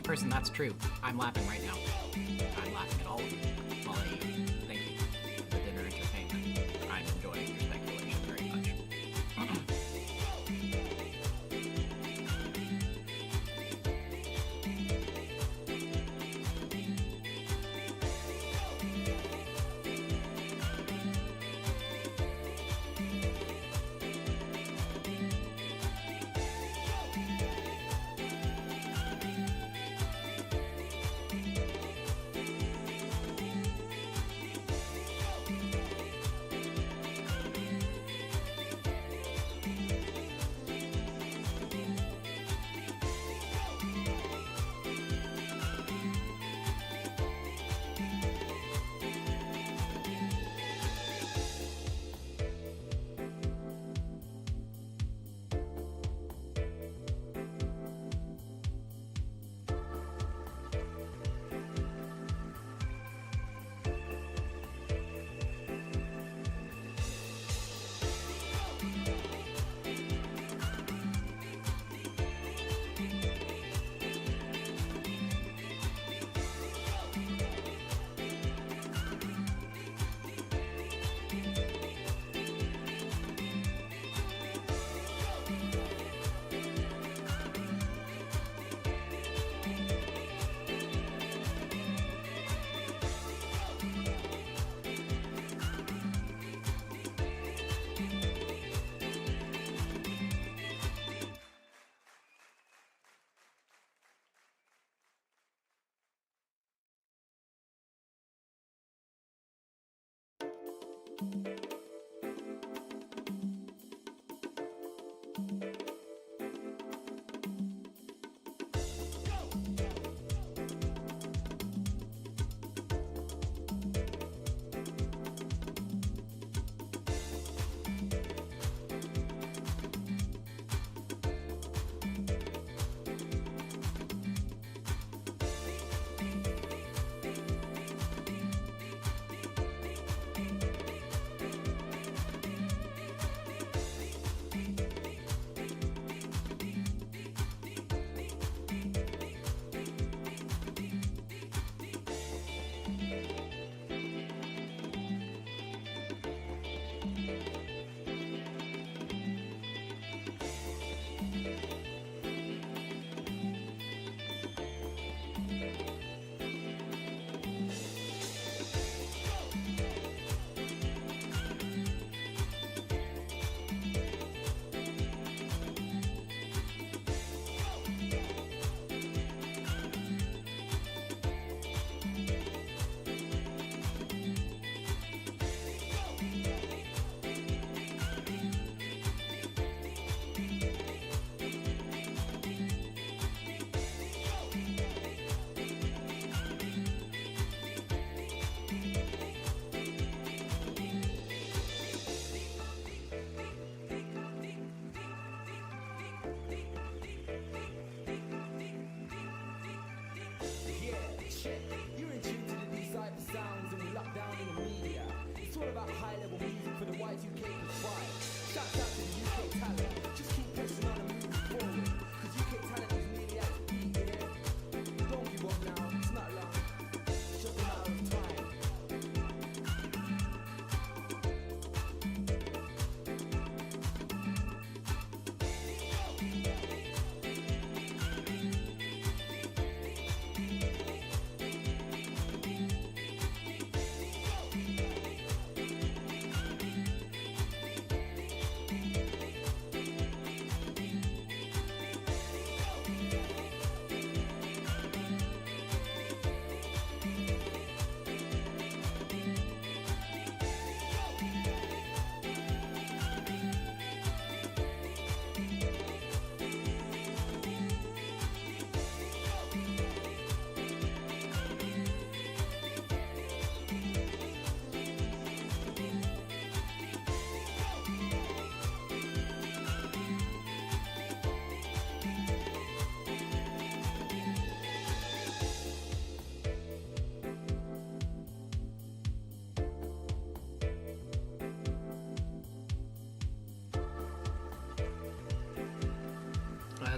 person, that's true. I'm laughing right now. I'm laughing at all of you while I eat. Thank you for the dinner entertainment. I'm enjoying your speculation very much.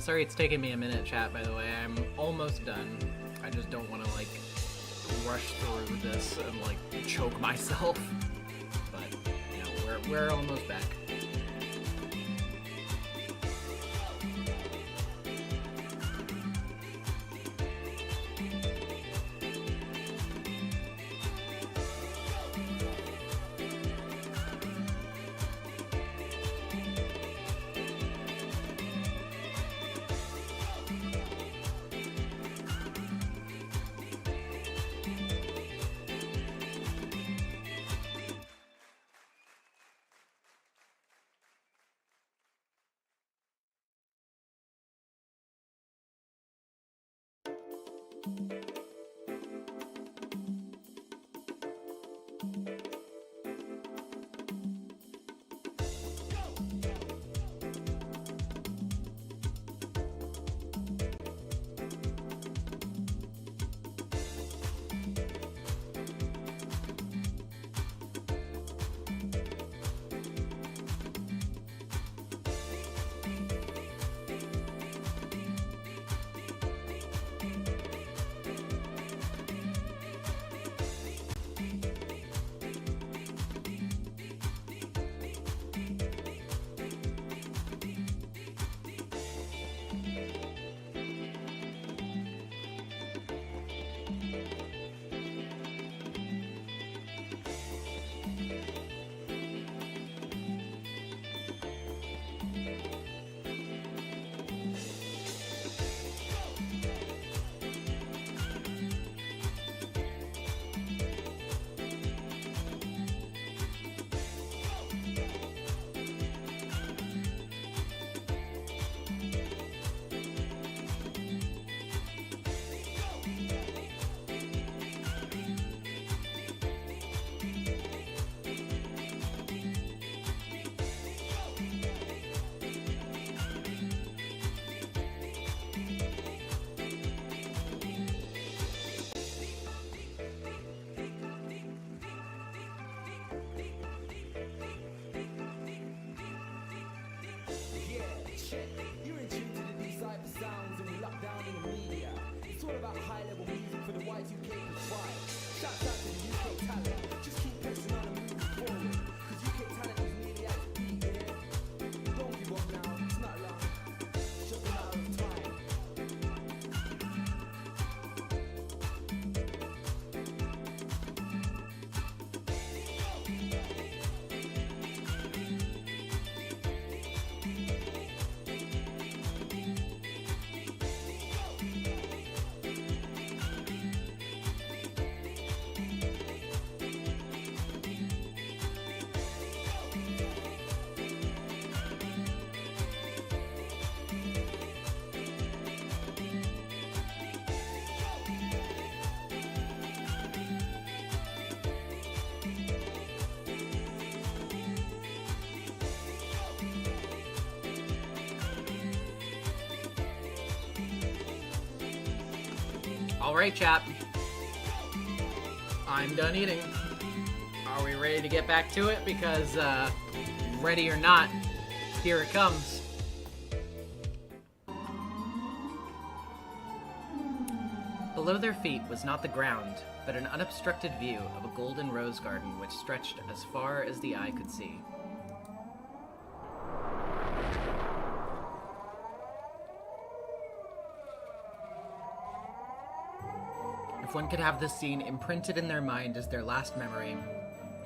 Sorry it's taking me a minute, chat, by the way. I'm almost done. I just don't want to, like, rush through this and, like, choke myself. But, you know, we're almost back. Alright, chat. I'm done eating. Are we ready to get back to it? Because, ready or not, here it comes. Below their feet was not the ground, but an unobstructed view of a golden rose garden which stretched as far as the eye could see. If one could have this scene imprinted in their mind as their last memory,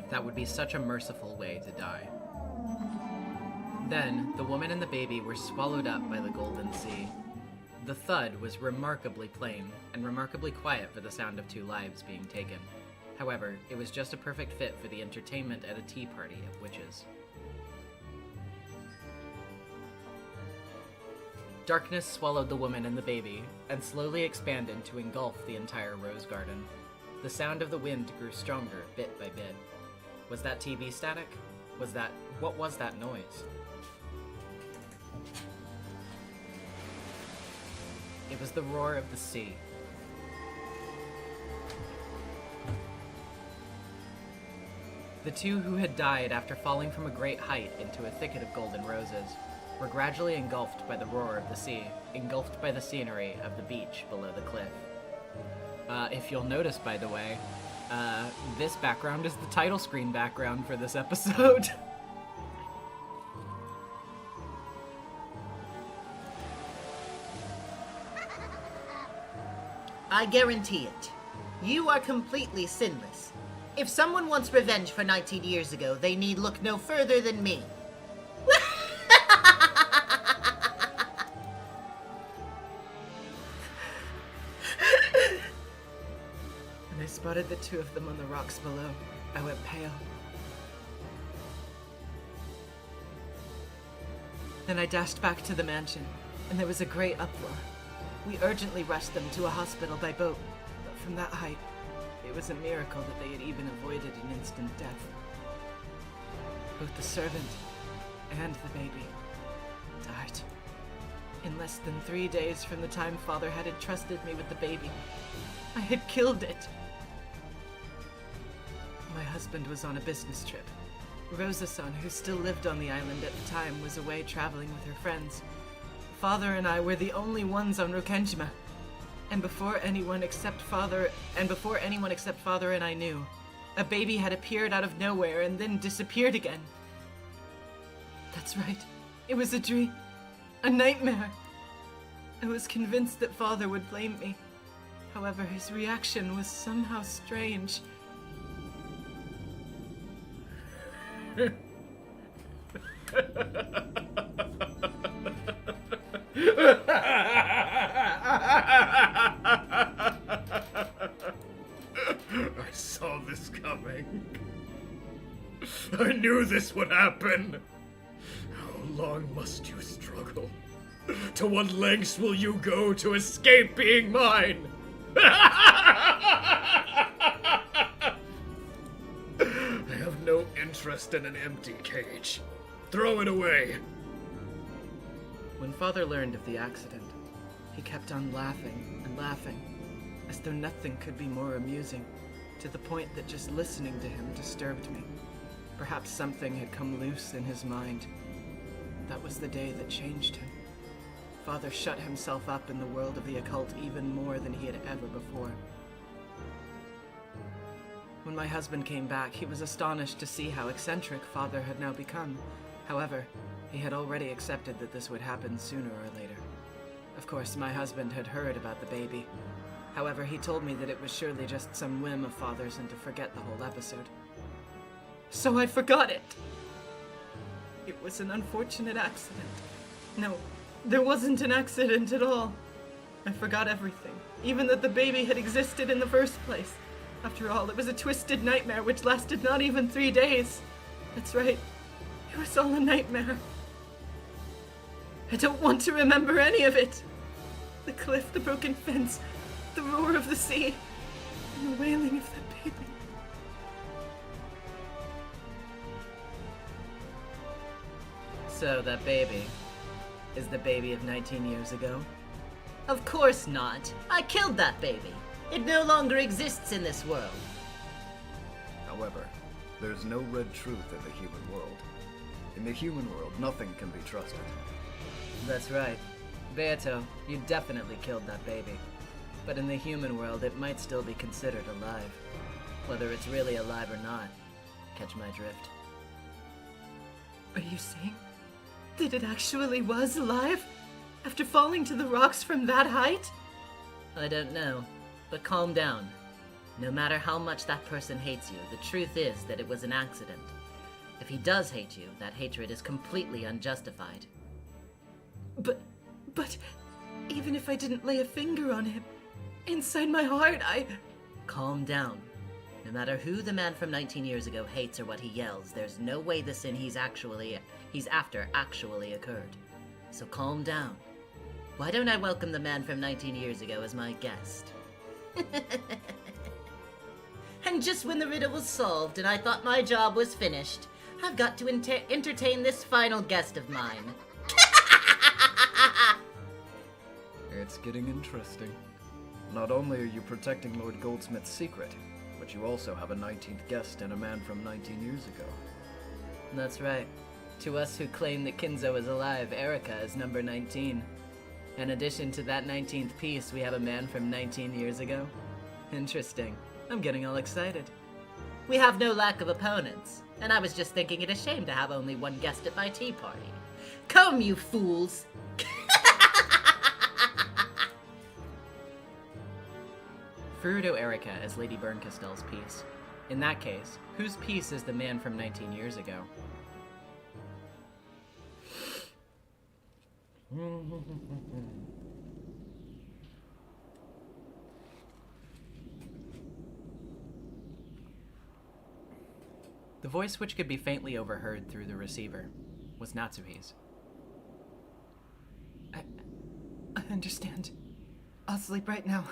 that would be such a merciful way to die. Then, the woman and the baby were swallowed up by the golden sea. The thud was remarkably plain, and remarkably quiet for the sound of two lives being taken. However, it was just a perfect fit for the entertainment at a tea party of witches. Darkness swallowed the woman and the baby, and slowly expanded to engulf the entire rose garden. The sound of the wind grew stronger bit by bit. Was that TV static? What was that noise? It was the roar of the sea. The two who had died after falling from a great height into a thicket of golden roses were gradually engulfed by the roar of the sea, engulfed by the scenery of the beach below the cliff. If you'll notice, by the way, this background is the title screen background for this episode. I guarantee it. You are completely sinless. If someone wants revenge for 19 years ago, they need look no further than me. When I spotted the two of them on the rocks below, I went pale. Then I dashed back to the mansion, and there was a great uproar. We urgently rushed them to a hospital by boat, but from that height, it was a miracle that they had even avoided an instant death. Both the servant and the baby died. In less than 3 days from the time Father had entrusted me with the baby, I had killed it. My husband was on a business trip. Rosa-san, who still lived on the island at the time, was away traveling with her friends. Father and I were the only ones on Rokenjima. And before anyone except Father and I knew, a baby had appeared out of nowhere and then disappeared again. That's right. It was a dream. A nightmare. I was convinced that Father would blame me. However, his reaction was somehow strange. I saw this coming. I knew this would happen. How long must you struggle? To what lengths will you go to escape being mine? I have no interest in an empty cage. Throw it away. When Father learned of the accident, he kept on laughing and laughing, as though nothing could be more amusing, to the point that just listening to him disturbed me. Perhaps something had come loose in his mind. That was the day that changed him. Father shut himself up in the world of the occult even more than he had ever before. When my husband came back, he was astonished to see how eccentric Father had now become. However, he had already accepted that this would happen sooner or later. Of course, my husband had heard about the baby. However, he told me that it was surely just some whim of Father's and to forget the whole episode. So I forgot it! It was an unfortunate accident. No, there wasn't an accident at all. I forgot everything, even that the baby had existed in the first place. After all, it was a twisted nightmare which lasted not even 3 days. That's right, it was all a nightmare. I don't want to remember any of it. The cliff, the broken fence, the roar of the sea, and the wailing of the baby. So that baby is the baby of 19 years ago? Of course not. I killed that baby. It no longer exists in this world. However, there's no red truth in the human world. In the human world, nothing can be trusted. That's right. Beato, you definitely killed that baby. But in the human world, it might still be considered alive. Whether it's really alive or not. Catch my drift. Are you saying that it actually was alive? After falling to the rocks from that height? I don't know, but calm down. No matter how much that person hates you, the truth is that it was an accident. If he does hate you, that hatred is completely unjustified. But, even if I didn't lay a finger on him, inside my heart, Calm down. No matter who the man from 19 years ago hates or what he yells, there's no way the sin he's after actually occurred. So calm down. Why don't I welcome the man from 19 years ago as my guest? And just when the riddle was solved and I thought my job was finished, I've got to entertain this final guest of mine. It's getting interesting. Not only are you protecting Lord Goldsmith's secret, but you also have a 19th guest and a man from 19 years ago. That's right. To us who claim that Kinzo is alive, Erika is number 19. In addition to that 19th piece, we have a man from 19 years ago. Interesting. I'm getting all excited. We have no lack of opponents, and I was just thinking it a shame to have only one guest at my tea party. Come, you fools! Furudo Erika is Lady Burncastell's piece. In that case, whose piece is the man from 19 years ago? The voice, which could be faintly overheard through the receiver, was Natsuhi's. I understand. I'll sleep right now.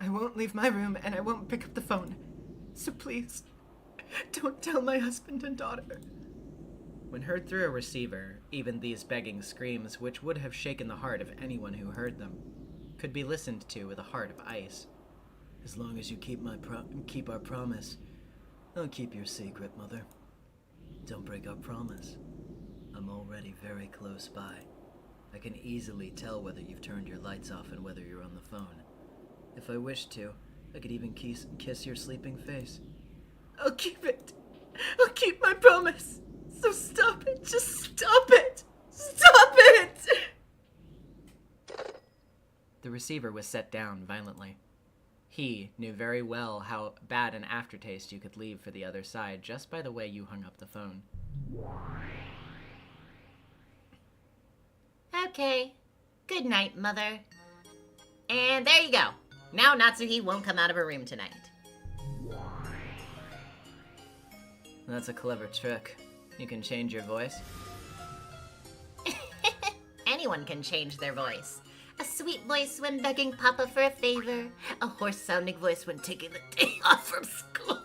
I won't leave my room, and I won't pick up the phone. So please, don't tell my husband and daughter. When heard through a receiver, even these begging screams, which would have shaken the heart of anyone who heard them, could be listened to with a heart of ice. As long as you keep our promise, I'll keep your secret, Mother. Don't break our promise. I'm already very close by. I can easily tell whether you've turned your lights off and whether you're on the phone. If I wished to, I could even kiss your sleeping face. I'll keep it. I'll keep my promise. So stop it. Just stop it. Stop it! The receiver was set down violently. He knew very well how bad an aftertaste you could leave for the other side just by the way you hung up the phone. Okay. Good night, Mother. And there you go. Now Natsuhi won't come out of her room tonight. That's a clever trick. You can change your voice. Anyone can change their voice. A sweet voice when begging Papa for a favor. A hoarse-sounding voice when taking the day off from school.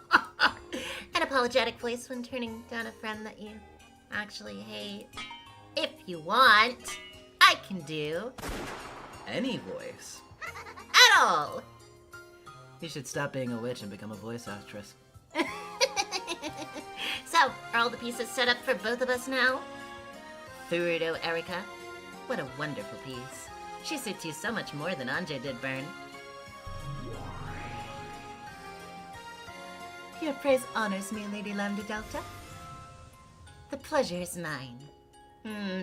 An apologetic voice when turning down a friend that you actually hate. If you want, I can do Any voice. at all. You should stop being a witch and become a voice actress. So, are all the pieces set up for both of us now? Furudo Erika, what a wonderful piece. She suits you so much more than Anje did, Burn. Your praise honors me, Lady Lambda Delta. The pleasure is mine.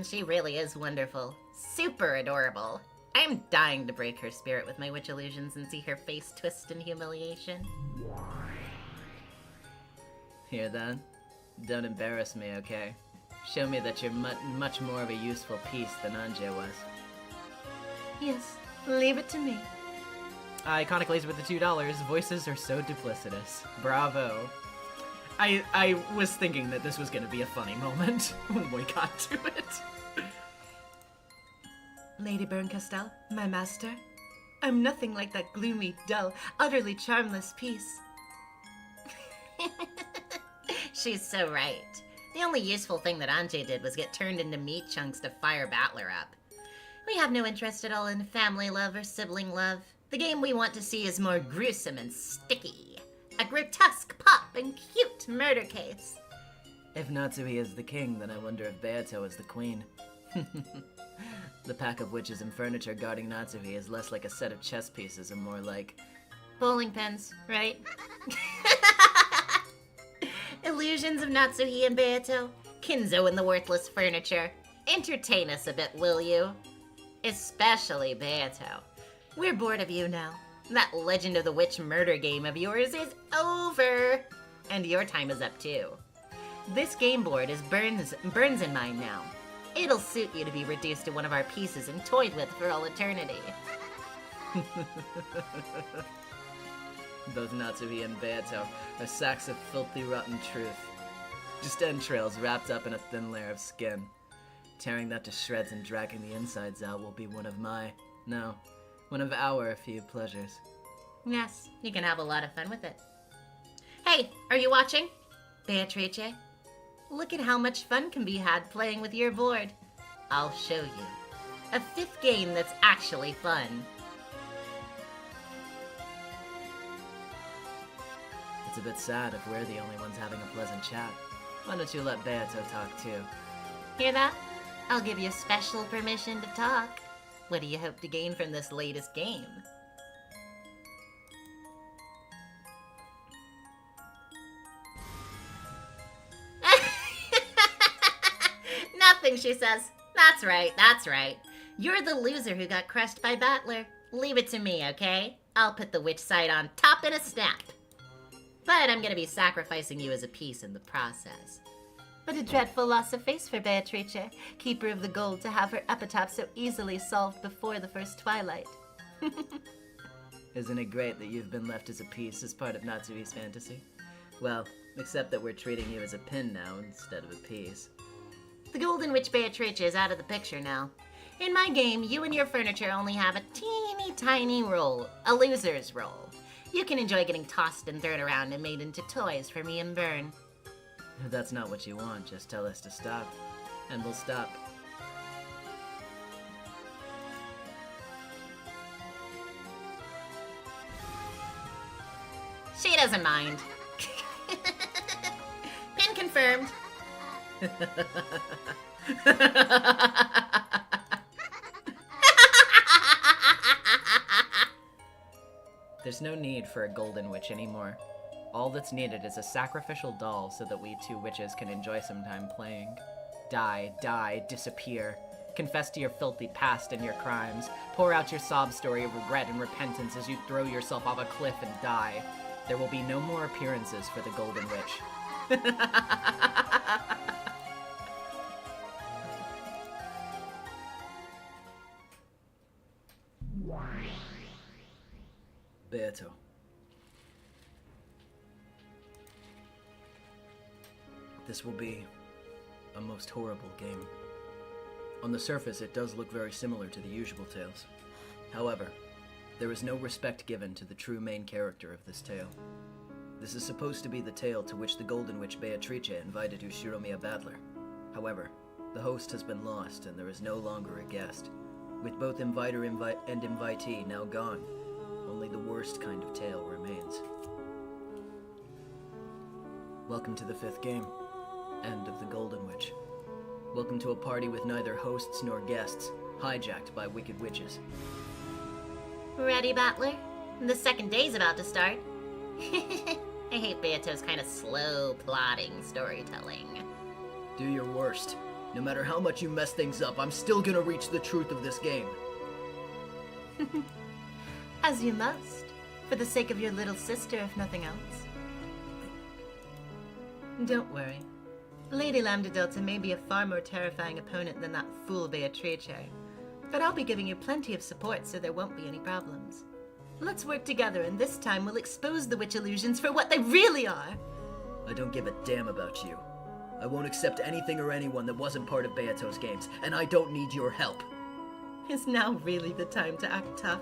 She really is wonderful. Super adorable. I'm dying to break her spirit with my witch illusions and see her face twist in humiliation. Hear that? Don't embarrass me, okay? Show me that you're much more of a useful piece than Anje was. Yes, leave it to me. Iconic Laser with the $2. Voices are so duplicitous. Bravo. I was thinking that this was going to be a funny moment when we got to it. Lady Burncastel, my master, I'm nothing like that gloomy, dull, utterly charmless piece. She's so right. The only useful thing that Anje did was get turned into meat chunks to fire Battler up. We have no interest at all in family love or sibling love. The game we want to see is more gruesome and sticky. A grotesque pop and cute murder case. If Natsuhi is the king, then I wonder if Beato is the queen. The pack of witches and furniture guarding Natsuhi is less like a set of chess pieces and more like... Bowling pins, right? Illusions of Natsuhi and Beato. Kinzo and the worthless furniture. Entertain us a bit, will you? Especially Beato. We're bored of you now. That Legend of the Witch murder game of yours is over. And your time is up too. This game board is Burns in mine now. It'll suit you to be reduced to one of our pieces and toyed with for all eternity. Both Natsuhi and Beato are sacks of filthy, rotten truth. Just entrails wrapped up in a thin layer of skin. Tearing that to shreds and dragging the insides out will be one of our few pleasures. Yes, you can have a lot of fun with it. Hey, are you watching? Beatrice, look at how much fun can be had playing with your board. I'll show you. A fifth game that's actually fun. It's a bit sad if we're the only ones having a pleasant chat. Why don't you let Beato talk too? Hear that? I'll give you special permission to talk. What do you hope to gain from this latest game? Nothing, she says. That's right, that's right. You're the loser who got crushed by Battler. Leave it to me, okay? I'll put the witch side on top in a snap. But I'm gonna be sacrificing you as a piece in the process. What a dreadful loss of face for Beatrice, keeper of the gold, to have her epitaph so easily solved before the first twilight. Isn't it great that you've been left as a piece as part of Natsui's fantasy? Well, except that we're treating you as a pin now instead of a piece. The Golden Witch Beatrice is out of the picture now. In my game, you and your furniture only have a teeny tiny role, a loser's role. You can enjoy getting tossed and thrown around and made into toys for me and Byrne. If that's not what you want, just tell us to stop, and we'll stop. She doesn't mind. Pin confirmed. There's no need for a golden witch anymore. All that's needed is a sacrificial doll so that we two witches can enjoy some time playing. Die, disappear. Confess to your filthy past and your crimes. Pour out your sob story of regret and repentance as you throw yourself off a cliff and die. There will be no more appearances for the Golden Witch. Beato. This will be a most horrible game. On the surface, it does look very similar to the usual tales. However, there is no respect given to the true main character of this tale. This is supposed to be the tale to which the Golden Witch Beatrice invited Ushiromiya Battler. However, the host has been lost and there is no longer a guest. With both inviter and invitee now gone, only the worst kind of tale remains. Welcome to the 5th game. End of the Golden Witch. Welcome to a party with neither hosts nor guests, hijacked by wicked witches. Ready, Battler? The second day's about to start. I hate Beato's kind of slow plotting storytelling. Do your worst. No matter how much you mess things up, I'm still gonna reach the truth of this game. As you must, for the sake of your little sister, if nothing else. Don't worry. Lady Lambda Delta may be a far more terrifying opponent than that fool Beatrice, but I'll be giving you plenty of support so there won't be any problems. Let's work together, and this time we'll expose the witch illusions for what they really are! I don't give a damn about you. I won't accept anything or anyone that wasn't part of Beato's games, and I don't need your help. Is now really the time to act tough?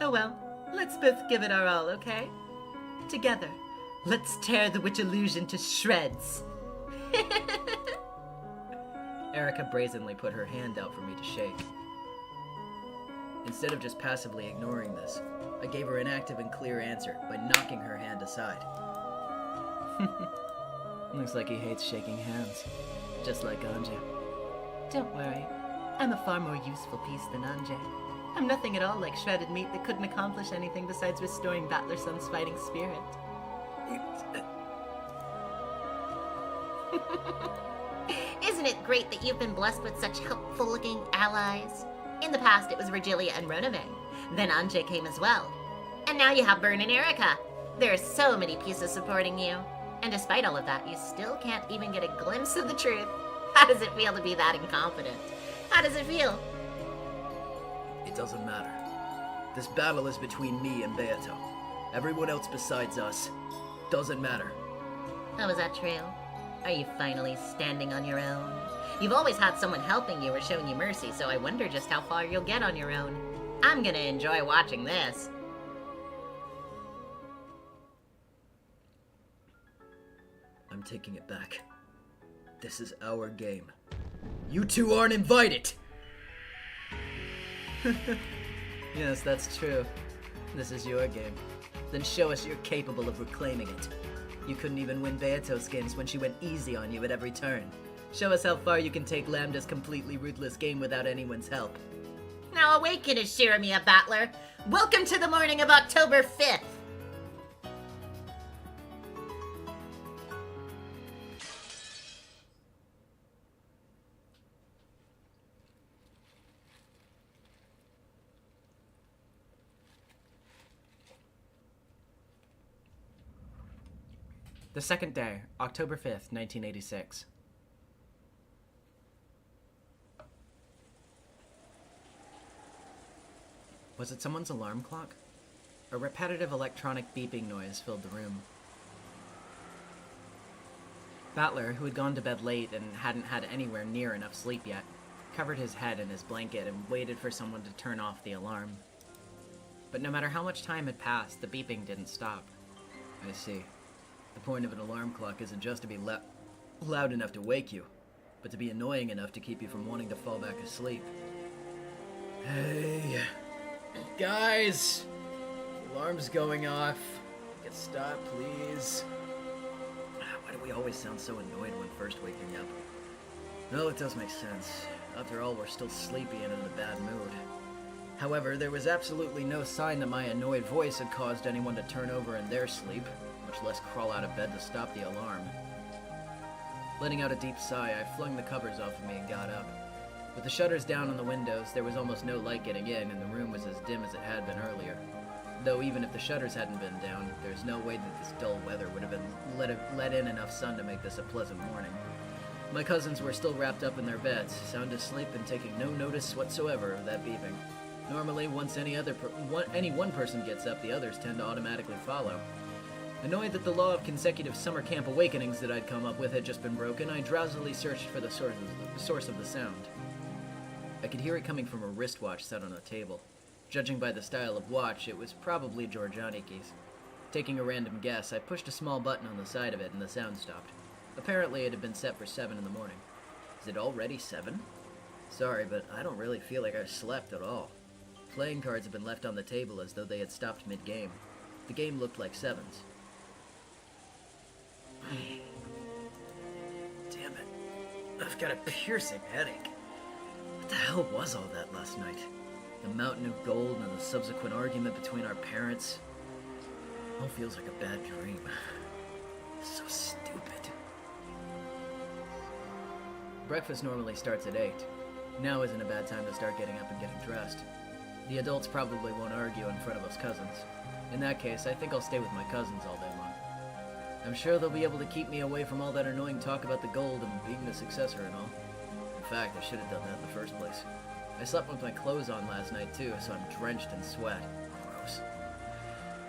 Oh well, let's both give it our all, okay? Together, let's tear the witch illusion to shreds! Erica brazenly put her hand out for me to shake. Instead of just passively ignoring this, I gave her an active and clear answer by knocking her hand aside. Looks like he hates shaking hands, just like Anja. Don't worry, I'm a far more useful piece than Anje. I'm nothing at all like shredded meat that couldn't accomplish anything besides restoring Battler Sun's fighting spirit. Isn't it great that you've been blessed with such helpful-looking allies? In the past, it was Virgilia and Ronavang. Then Anje came as well. And now you have Byrne and Erica. There are so many pieces supporting you. And despite all of that, you still can't even get a glimpse of the truth. How does it feel to be that incompetent? How does it feel? It doesn't matter. This battle is between me and Beato. Everyone else besides us doesn't matter. How was that trail? Are you finally standing on your own? You've always had someone helping you or showing you mercy, so I wonder just how far you'll get on your own. I'm gonna enjoy watching this. I'm taking it back. This is our game. You two aren't invited! Yes, that's true. This is your game. Then show us you're capable of reclaiming it. You couldn't even win Beato's games when she went easy on you at every turn. Show us how far you can take Lambda's completely ruthless game without anyone's help. Now awaken, Ashiramiya Battler. Welcome to the morning of October 5th. The second day, October 5th, 1986. Was it someone's alarm clock? A repetitive electronic beeping noise filled the room. Battler, who had gone to bed late and hadn't had anywhere near enough sleep yet, covered his head in his blanket and waited for someone to turn off the alarm. But no matter how much time had passed, the beeping didn't stop. I see. The point of an alarm clock isn't just to be loud enough to wake you, but to be annoying enough to keep you from wanting to fall back asleep. Hey, guys! Alarm's going off. Get stopped, please. Why do we always sound so annoyed when first waking up? No, it does make sense. After all, we're still sleepy and in a bad mood. However, there was absolutely no sign that my annoyed voice had caused anyone to turn over in their sleep, much less crawl out of bed to stop the alarm. Letting out a deep sigh, I flung the covers off of me and got up. With the shutters down on the windows, there was almost no light getting in, and the room was as dim as it had been earlier. Though even if the shutters hadn't been down, there's no way that this dull weather would have been let in enough sun to make this a pleasant morning. My cousins were still wrapped up in their beds, sound asleep and taking no notice whatsoever of that beeping. Normally, once any one person gets up, the others tend to automatically follow. Annoyed that the law of consecutive summer camp awakenings that I'd come up with had just been broken, I drowsily searched for the source of the sound. I could hear it coming from a wristwatch set on a table. Judging by the style of watch, it was probably George Aniki's. Taking a random guess, I pushed a small button on the side of it and the sound stopped. Apparently it had been set for 7 in the morning. Is it already 7? Sorry, but I don't really feel like I slept at all. Playing cards had been left on the table as though they had stopped mid-game. The game looked like 7s. Damn it. I've got a piercing headache. What the hell was all that last night? The mountain of gold and the subsequent argument between our parents. All feels like a bad dream. So stupid. Breakfast normally starts at 8. Now isn't a bad time to start getting up and getting dressed. The adults probably won't argue in front of us cousins. In that case, I think I'll stay with my cousins all day long. I'm sure they'll be able to keep me away from all that annoying talk about the gold and being the successor and all. In fact, I should have done that in the first place. I slept with my clothes on last night too, so I'm drenched in sweat. Gross.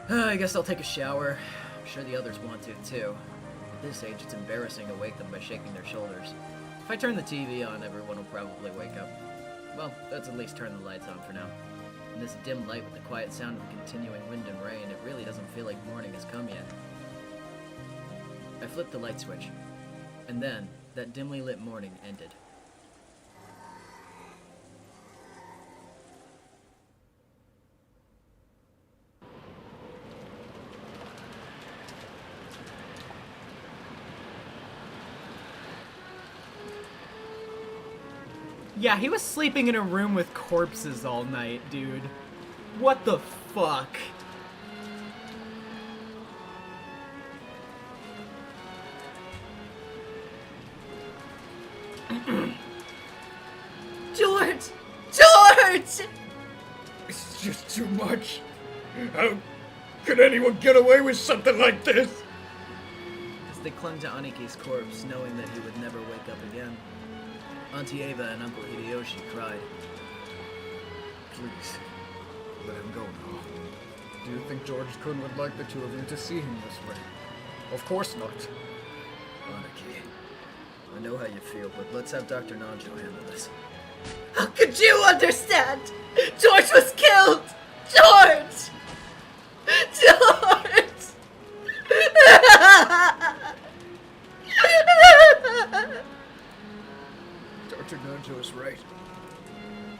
I guess I'll take a shower. I'm sure the others want to too. At this age, it's embarrassing to wake them by shaking their shoulders. If I turn the TV on, everyone will probably wake up. Well, let's at least turn the lights on for now. In this dim light with the quiet sound of continuing wind and rain, it really doesn't feel like morning has come yet. I flipped the light switch, and then that dimly lit morning ended. Yeah, he was sleeping in a room with corpses all night, dude. What the fuck? George! George! It's just too much. How could anyone get away with something like this? As they clung to Aniki's corpse, knowing that he would never wake up again, Auntie Ava and Uncle Hideyoshi cried. Please, let him go now. Do you think George-kun would like the two of you to see him this way? Of course not. Aniki, I know how you feel, but let's have Dr. Nanjo handle this. How could you understand? George was killed! George! George! Dr. Nanjo is right.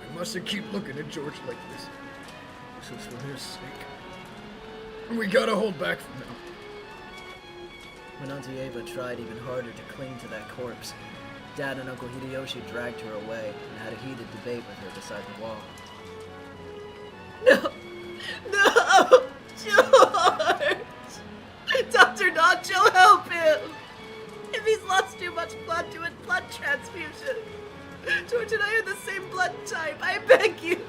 We mustn't keep looking at George like this. This was for his sake. We gotta hold back from now. When Auntie Ava tried even harder to cling to that corpse, Dad and Uncle Hideyoshi dragged her away and had a heated debate with her beside the wall. No! George! Dr. Nacho, help him! If he's lost too much blood to a blood transfusion, George and I are the same blood type. I beg you,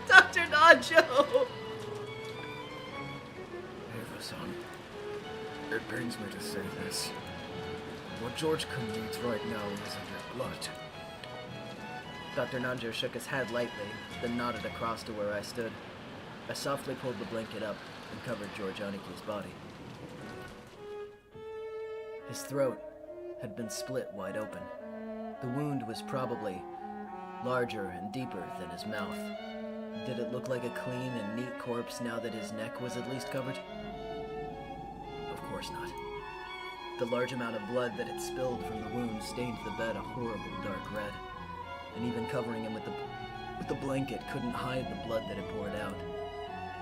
Dr. Nacho! Eva-san, it pains me to say this. What George-kun needs right now isn't your blood. Dr. Nanjo shook his head lightly, then nodded across to where I stood. I softly pulled the blanket up and covered George Aniki's body. His throat had been split wide open. The wound was probably larger and deeper than his mouth. Did it look like a clean and neat corpse now that his neck was at least covered? Of course not. The large amount of blood that had spilled from the wound stained the bed a horrible dark red, and even covering him with the blanket couldn't hide the blood that had poured out.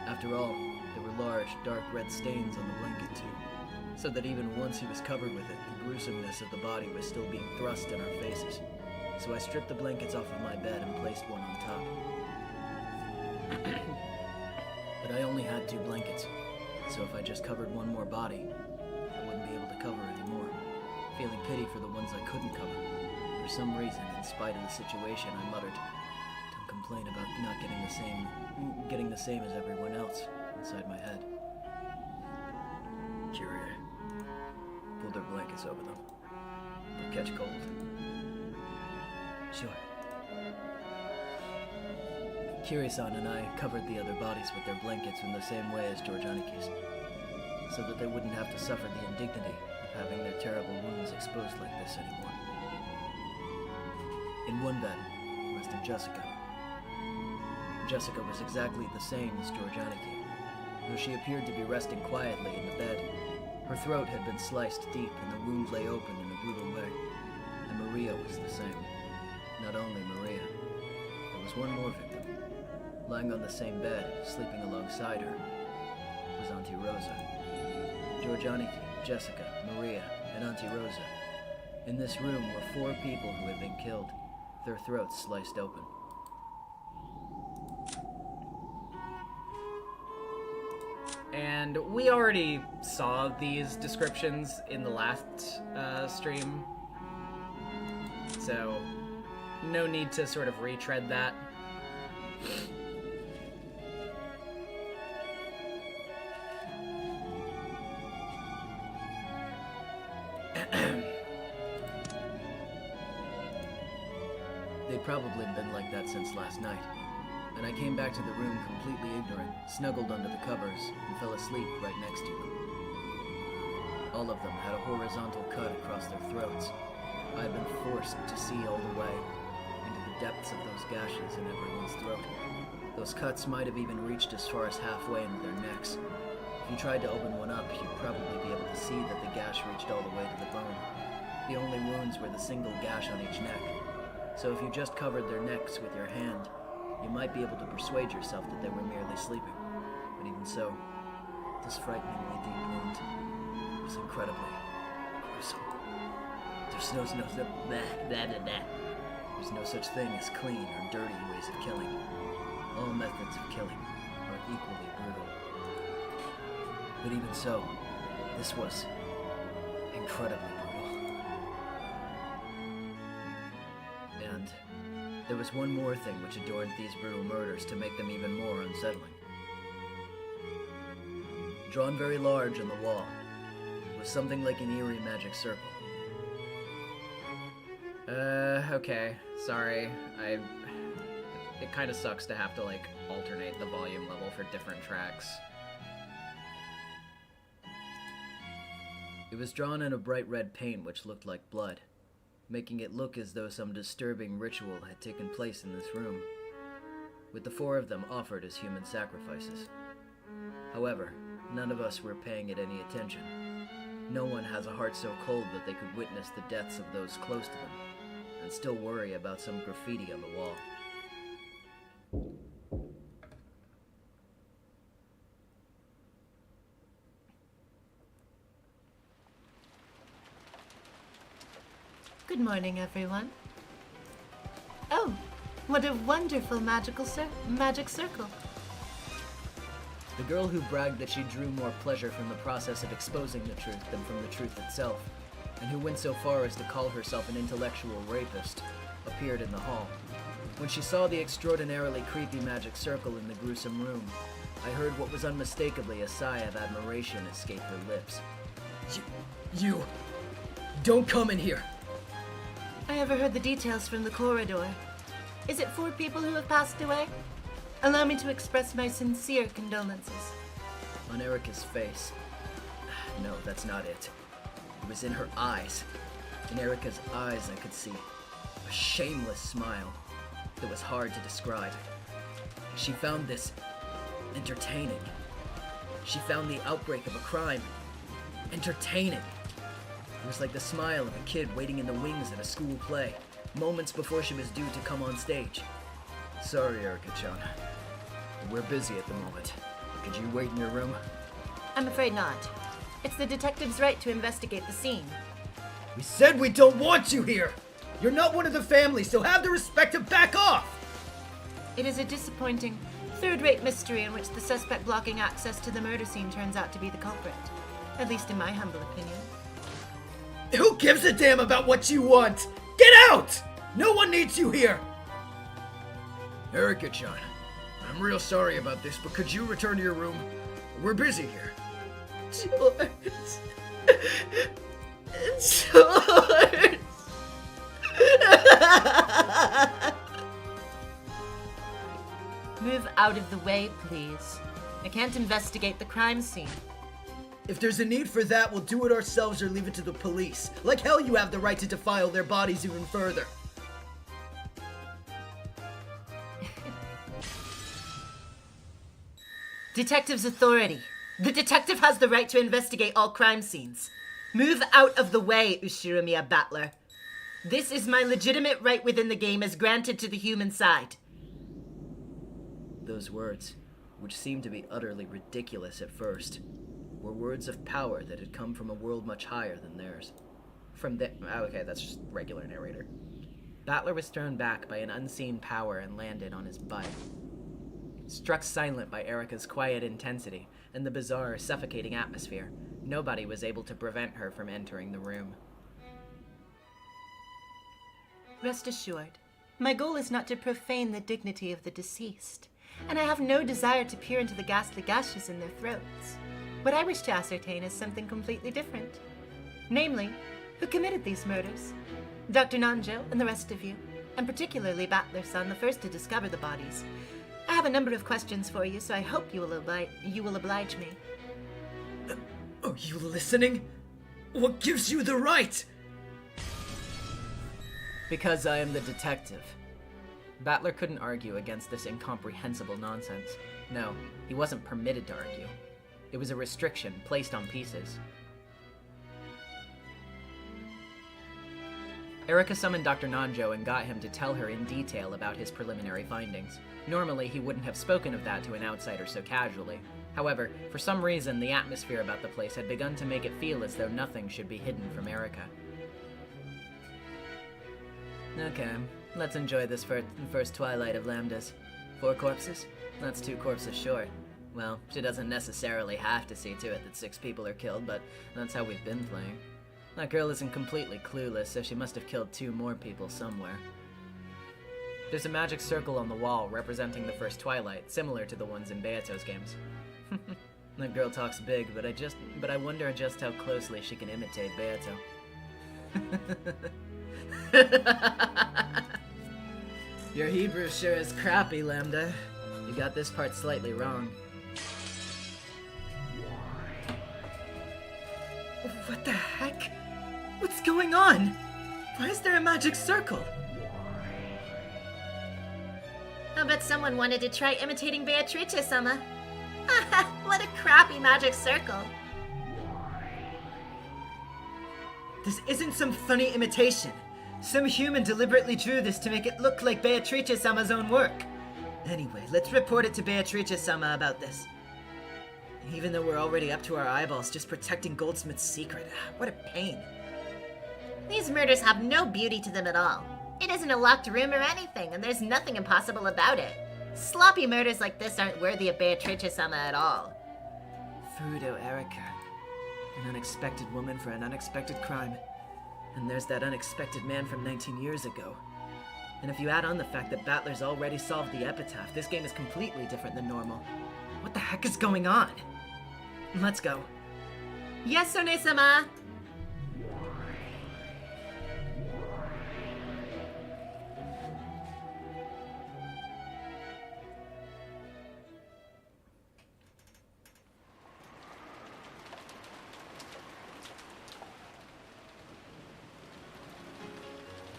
After all, there were large, dark red stains on the blanket too, so that even once he was covered with it, the gruesomeness of the body was still being thrust in our faces. So I stripped the blankets off of my bed and placed one on top. But I only had 2 blankets, so if I just covered one more body, I wouldn't be able to cover anymore, feeling pity for the ones I couldn't cover. For some reason, in spite of the situation, I muttered, "Don't complain about not getting the same as everyone else," inside my head. Kyrie, pull their blankets over them. They'll catch cold. Sure. Kiri-san and I covered the other bodies with their blankets in the same way as George Aniki's, so that they wouldn't have to suffer the indignity of having their terrible wounds exposed like this anymore. In one bed rested Jessica. Jessica was exactly the same as George Aniki, though she appeared to be resting quietly in the bed. Her throat had been sliced deep and the wound lay open in a brutal way. And Maria was the same. Not only Maria, there was one more victim. Lying on the same bed, sleeping alongside her, was Auntie Rosa. George Aniki, Jessica, Maria, and Auntie Rosa. In this room were 4 people who had been killed, their throats sliced open. And we already saw these descriptions in the last stream, so no need to sort of retread that. They'd probably been like that since last night, and I came back to the room completely ignorant, snuggled under the covers, and fell asleep right next to them. All of them had a horizontal cut across their throats. I had been forced to see all the way into the depths of those gashes in everyone's throat. Those cuts might have even reached as far as halfway into their necks. If you tried to open one up, you'd probably be able to see that the gash reached all the way to the bone. The only wounds were the single gash on each neck. So if you just covered their necks with your hand, you might be able to persuade yourself that they were merely sleeping. But even so, this frighteningly deep wound was incredibly gruesome. There's no such thing as clean or dirty ways of killing. All methods of killing are equally brutal. But even so, this was incredibly brutal. And there was one more thing which adorned these brutal murders to make them even more unsettling. Drawn very large on the wall was something like an eerie magic circle. Okay, sorry. It kind of sucks to have to, like, alternate the volume level for different tracks. It was drawn in a bright red paint which looked like blood, making it look as though some disturbing ritual had taken place in this room, with the 4 of them offered as human sacrifices. However, none of us were paying it any attention. No one has a heart so cold that they could witness the deaths of those close to them, and still worry about some graffiti on the wall. Good morning, everyone. Oh, what a wonderful magic circle. The girl who bragged that she drew more pleasure from the process of exposing the truth than from the truth itself, and who went so far as to call herself an intellectual rapist, appeared in the hall. When she saw the extraordinarily creepy magic circle in the gruesome room, I heard what was unmistakably a sigh of admiration escape her lips. You... Don't come in here! I overheard the details from the corridor. Is it 4 people who have passed away? Allow me to express my sincere condolences. On Erica's face. No, that's not it. It was in her eyes. In Erica's eyes I could see a shameless smile that was hard to describe. She found this entertaining. She found the outbreak of a crime entertaining. It was like the smile of a kid waiting in the wings at a school play, moments before she was due to come on stage. Sorry, Erica-chan. We're busy at the moment. Could you wait in your room? I'm afraid not. It's the detective's right to investigate the scene. We said we don't want you here! You're not one of the family, so have the respect to back off! It is a disappointing, third-rate mystery in which the suspect blocking access to the murder scene turns out to be the culprit. At least in my humble opinion. Who gives a damn about what you want? Get out! No one needs you here! Erica-chan, I'm real sorry about this, but could you return to your room? We're busy here. George. George. Move out of the way, please. I can't investigate the crime scene. If there's a need for that, we'll do it ourselves or leave it to the police. Like hell you have the right to defile their bodies even further. Detective's authority. The detective has the right to investigate all crime scenes. Move out of the way, Ushiromiya Battler. This is my legitimate right within the game as granted to the human side. Those words, which seemed to be utterly ridiculous at first, were words of power that had come from a world much higher than theirs. Okay, that's just regular narrator. Battler was thrown back by an unseen power and landed on his butt. Struck silent by Erica's quiet intensity and the bizarre, suffocating atmosphere, nobody was able to prevent her from entering the room. Rest assured, my goal is not to profane the dignity of the deceased, and I have no desire to peer into the ghastly gashes in their throats. What I wish to ascertain is something completely different. Namely, who committed these murders? Dr. Nanjo and the rest of you, and particularly Battler-san, the first to discover the bodies. I have a number of questions for you, so I hope you will oblige me. Are you listening? What gives you the right? Because I am the detective. Battler couldn't argue against this incomprehensible nonsense. No, he wasn't permitted to argue. It was a restriction placed on pieces. Erica summoned Dr. Nanjo and got him to tell her in detail about his preliminary findings. Normally, he wouldn't have spoken of that to an outsider so casually. However, for some reason, the atmosphere about the place had begun to make it feel as though nothing should be hidden from Erica. Okay, let's enjoy this first twilight of Lambdas. 4 corpses? That's 2 corpses short. Well, she doesn't necessarily have to see to it that 6 people are killed, but that's how we've been playing. That girl isn't completely clueless, so she must have killed 2 more people somewhere. There's a magic circle on the wall representing the first twilight, similar to the ones in Beato's games. That girl talks big, but I wonder just how closely she can imitate Beato. Your Hebrew sure is crappy, Lambda. You got this part slightly wrong. What the heck? What's going on? Why is there a magic circle? I bet someone wanted to try imitating Beatrice-sama. What a crappy magic circle. This isn't some funny imitation. Some human deliberately drew this to make it look like Beatrice-sama's own work. Anyway, let's report it to Beatrice-sama about this. Even though we're already up to our eyeballs just protecting Goldsmith's secret. What a pain. These murders have no beauty to them at all. It isn't a locked room or anything, and there's nothing impossible about it. Sloppy murders like this aren't worthy of Beatrice-sama at all. Furudo Erika. An unexpected woman for an unexpected crime. And there's that unexpected man from 19 years ago. And if you add on the fact that Battler's already solved the epitaph, this game is completely different than normal. What the heck is going on? Let's go. Yes, One-sama!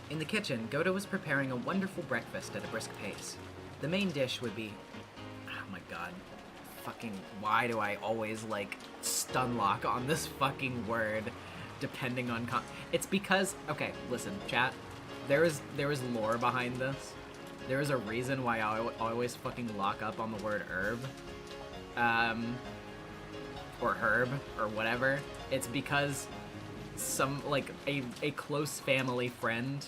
In the kitchen, Goto was preparing a wonderful breakfast at a brisk pace. The main dish would be... Oh my god. Fucking... Why do I always, like, stun lock on this fucking word, depending on... It's because... Okay, listen, chat. There is lore behind this. There is a reason why I always fucking lock up on the word herb. Or herb, or whatever. It's because some, like, a close family friend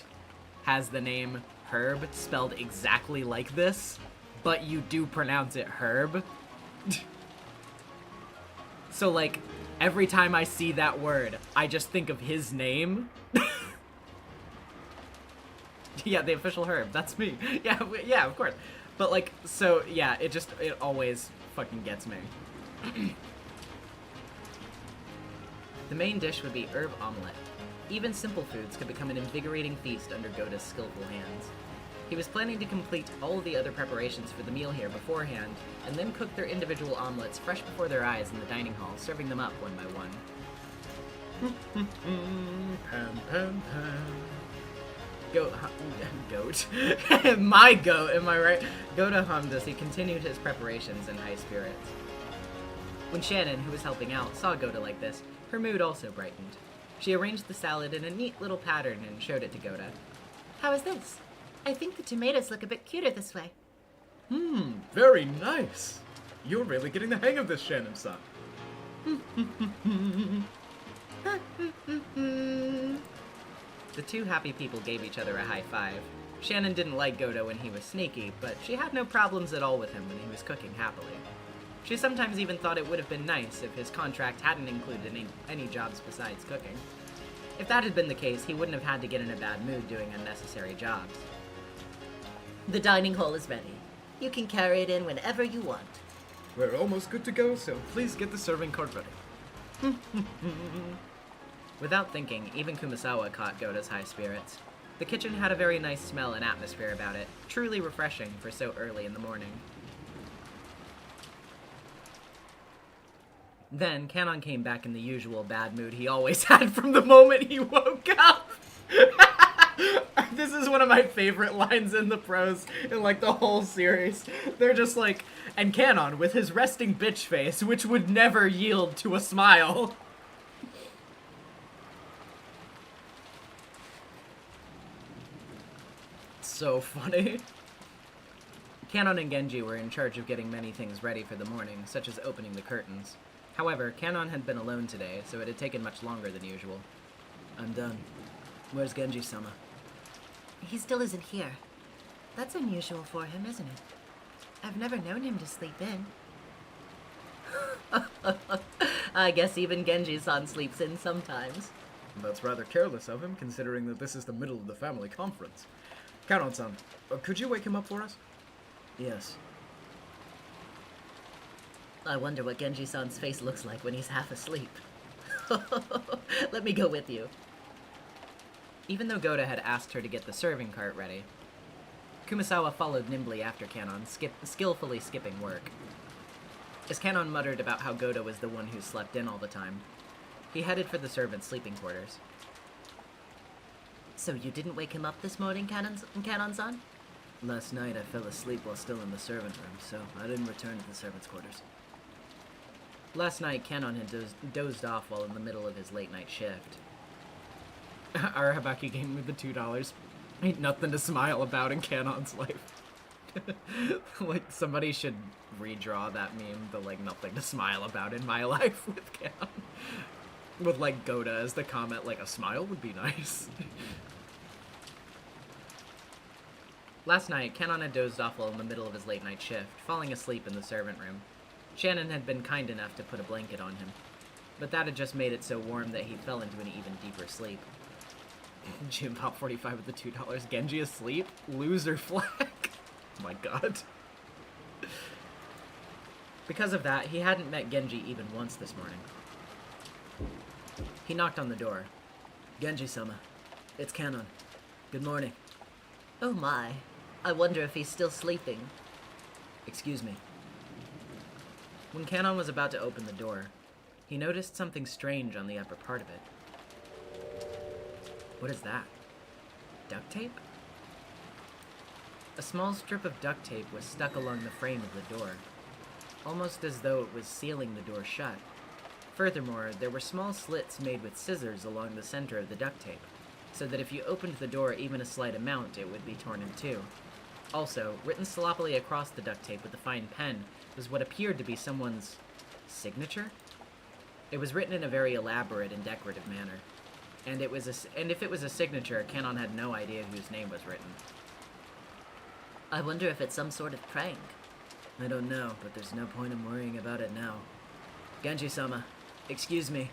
has the name Herb spelled exactly like this, but you do pronounce it Herb. So, like, every time I see that word, I just think of his name. Yeah, the official Herb, that's me. Yeah, of course. But, like, so, yeah, it always fucking gets me. The main dish would be herb omelette. Even simple foods could become an invigorating feast under Gota's skillful hands. He was planning to complete all the other preparations for the meal here beforehand, and then cook their individual omelets fresh before their eyes in the dining hall, serving them up one by one. Pam, pam, pam. Goat. My goat, am I right? Gota hummed as he continued his preparations in high spirits. When Shannon, who was helping out, saw Gota like this, her mood also brightened. She arranged the salad in a neat little pattern and showed it to Gota. How is this? I think the tomatoes look a bit cuter this way. Very nice. You're really getting the hang of this, Shannon-san. The two happy people gave each other a high five. Shannon didn't like Gota when he was sneaky, but she had no problems at all with him when he was cooking happily. She sometimes even thought it would have been nice if his contract hadn't included any jobs besides cooking. If that had been the case, he wouldn't have had to get in a bad mood doing unnecessary jobs. The dining hall is ready. You can carry it in whenever you want. We're almost good to go, so please get the serving cart ready. Without thinking, even Kumasawa caught Gota's high spirits. The kitchen had a very nice smell and atmosphere about it, truly refreshing for so early in the morning. Then, Kanon came back in the usual bad mood he always had from the moment he woke up. This is one of my favorite lines in the prose in, like, the whole series. They're just like, and Kanon, with his resting bitch face, which would never yield to a smile. So funny. Kanon and Genji were in charge of getting many things ready for the morning, such as opening the curtains. However, Kanon had been alone today, so it had taken much longer than usual. I'm done. Where's Genji-sama? He still isn't here. That's unusual for him, isn't it? I've never known him to sleep in. I guess even Genji-san sleeps in sometimes. That's rather careless of him, considering that this is the middle of the family conference. Kanon-san, could you wake him up for us? Yes. I wonder what Genji-san's face looks like when he's half asleep. Let me go with you. Even though Gota had asked her to get the serving cart ready, Kumasawa followed nimbly after Kanon, skillfully skipping work. As Kanon muttered about how Gota was the one who slept in all the time, he headed for the servants' sleeping quarters. So you didn't wake him up this morning, Kanon-san? Last night I fell asleep while still in the servant room, so I didn't return to the servants' quarters. Last night, Kanon had dozed off while in the middle of his late-night shift. Arahabaki gave me the $2. Ain't nothing to smile about in Kanon's life. Like, somebody should redraw that meme, the, like, nothing to smile about in my life with Kanon. With, like, Goda as the comment, like, a smile would be nice. Last night, Kenon had dozed off while in the middle of his late-night shift, falling asleep in the servant room. Shannon had been kind enough to put a blanket on him, but that had just made it so warm that he fell into an even deeper sleep. Jim Pop 45 with the $2. Genji asleep? Loser flag. Oh my god. Because of that, he hadn't met Genji even once this morning. He knocked on the door. Genji-sama, it's Kenon. Good morning. Oh my. I wonder if he's still sleeping. Excuse me. When Kenon was about to open the door, he noticed something strange on the upper part of it. What is that? Duct tape? A small strip of duct tape was stuck along the frame of the door, almost as though it was sealing the door shut. Furthermore, there were small slits made with scissors along the center of the duct tape, so that if you opened the door even a slight amount, it would be torn in two. Also, written sloppily across the duct tape with a fine pen was what appeared to be someone's signature? It was written in a very elaborate and decorative manner, and if it was a signature, Kenon had no idea whose name was written. I wonder if it's some sort of prank. I don't know, but there's no point in worrying about it now. Genji-sama, excuse me.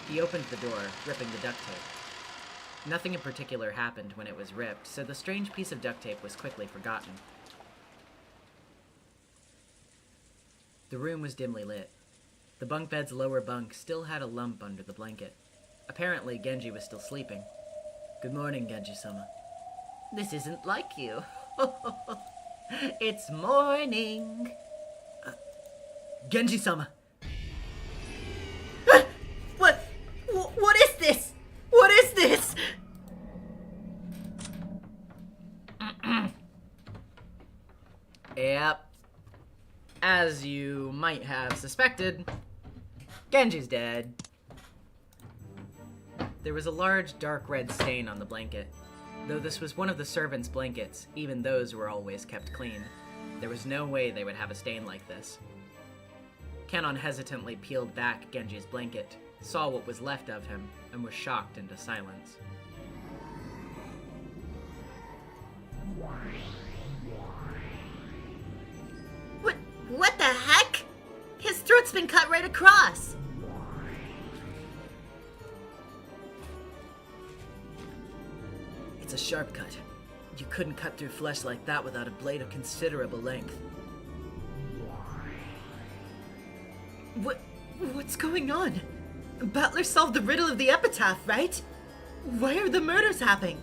He opened the door, ripping the duct tape. Nothing in particular happened when it was ripped, so the strange piece of duct tape was quickly forgotten. The room was dimly lit. The bunk bed's lower bunk still had a lump under the blanket. Apparently, Genji was still sleeping. Good morning, Genji-sama. This isn't like you. It's morning. Genji-sama! What is this? What is this? Yep. As you might have suspected, Genji's dead. There was a large dark red stain on the blanket. Though this was one of the servants' blankets, even those were always kept clean. There was no way they would have a stain like this. Kenon hesitantly peeled back Genji's blanket, saw what was left of him, and was shocked into silence. What the heck? His throat's been cut right across. It's a sharp cut. You couldn't cut through flesh like that without a blade of considerable length. What's going on? Battler solved the riddle of the epitaph, right? Why are the murders happening?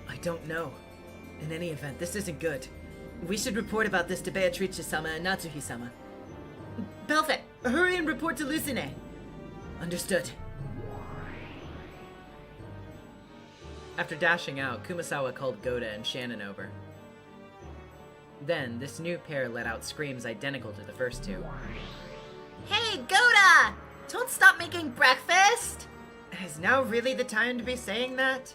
I don't know. In any event, this isn't good. We should report about this to Beatrice-sama and Natsuhi-sama. Belfet, hurry and report to Lucine. Understood. After dashing out, Kumasawa called Goda and Shannon over. Then, this new pair let out screams identical to the first two. Hey, Goda! Don't stop making breakfast! Is now really the time to be saying that?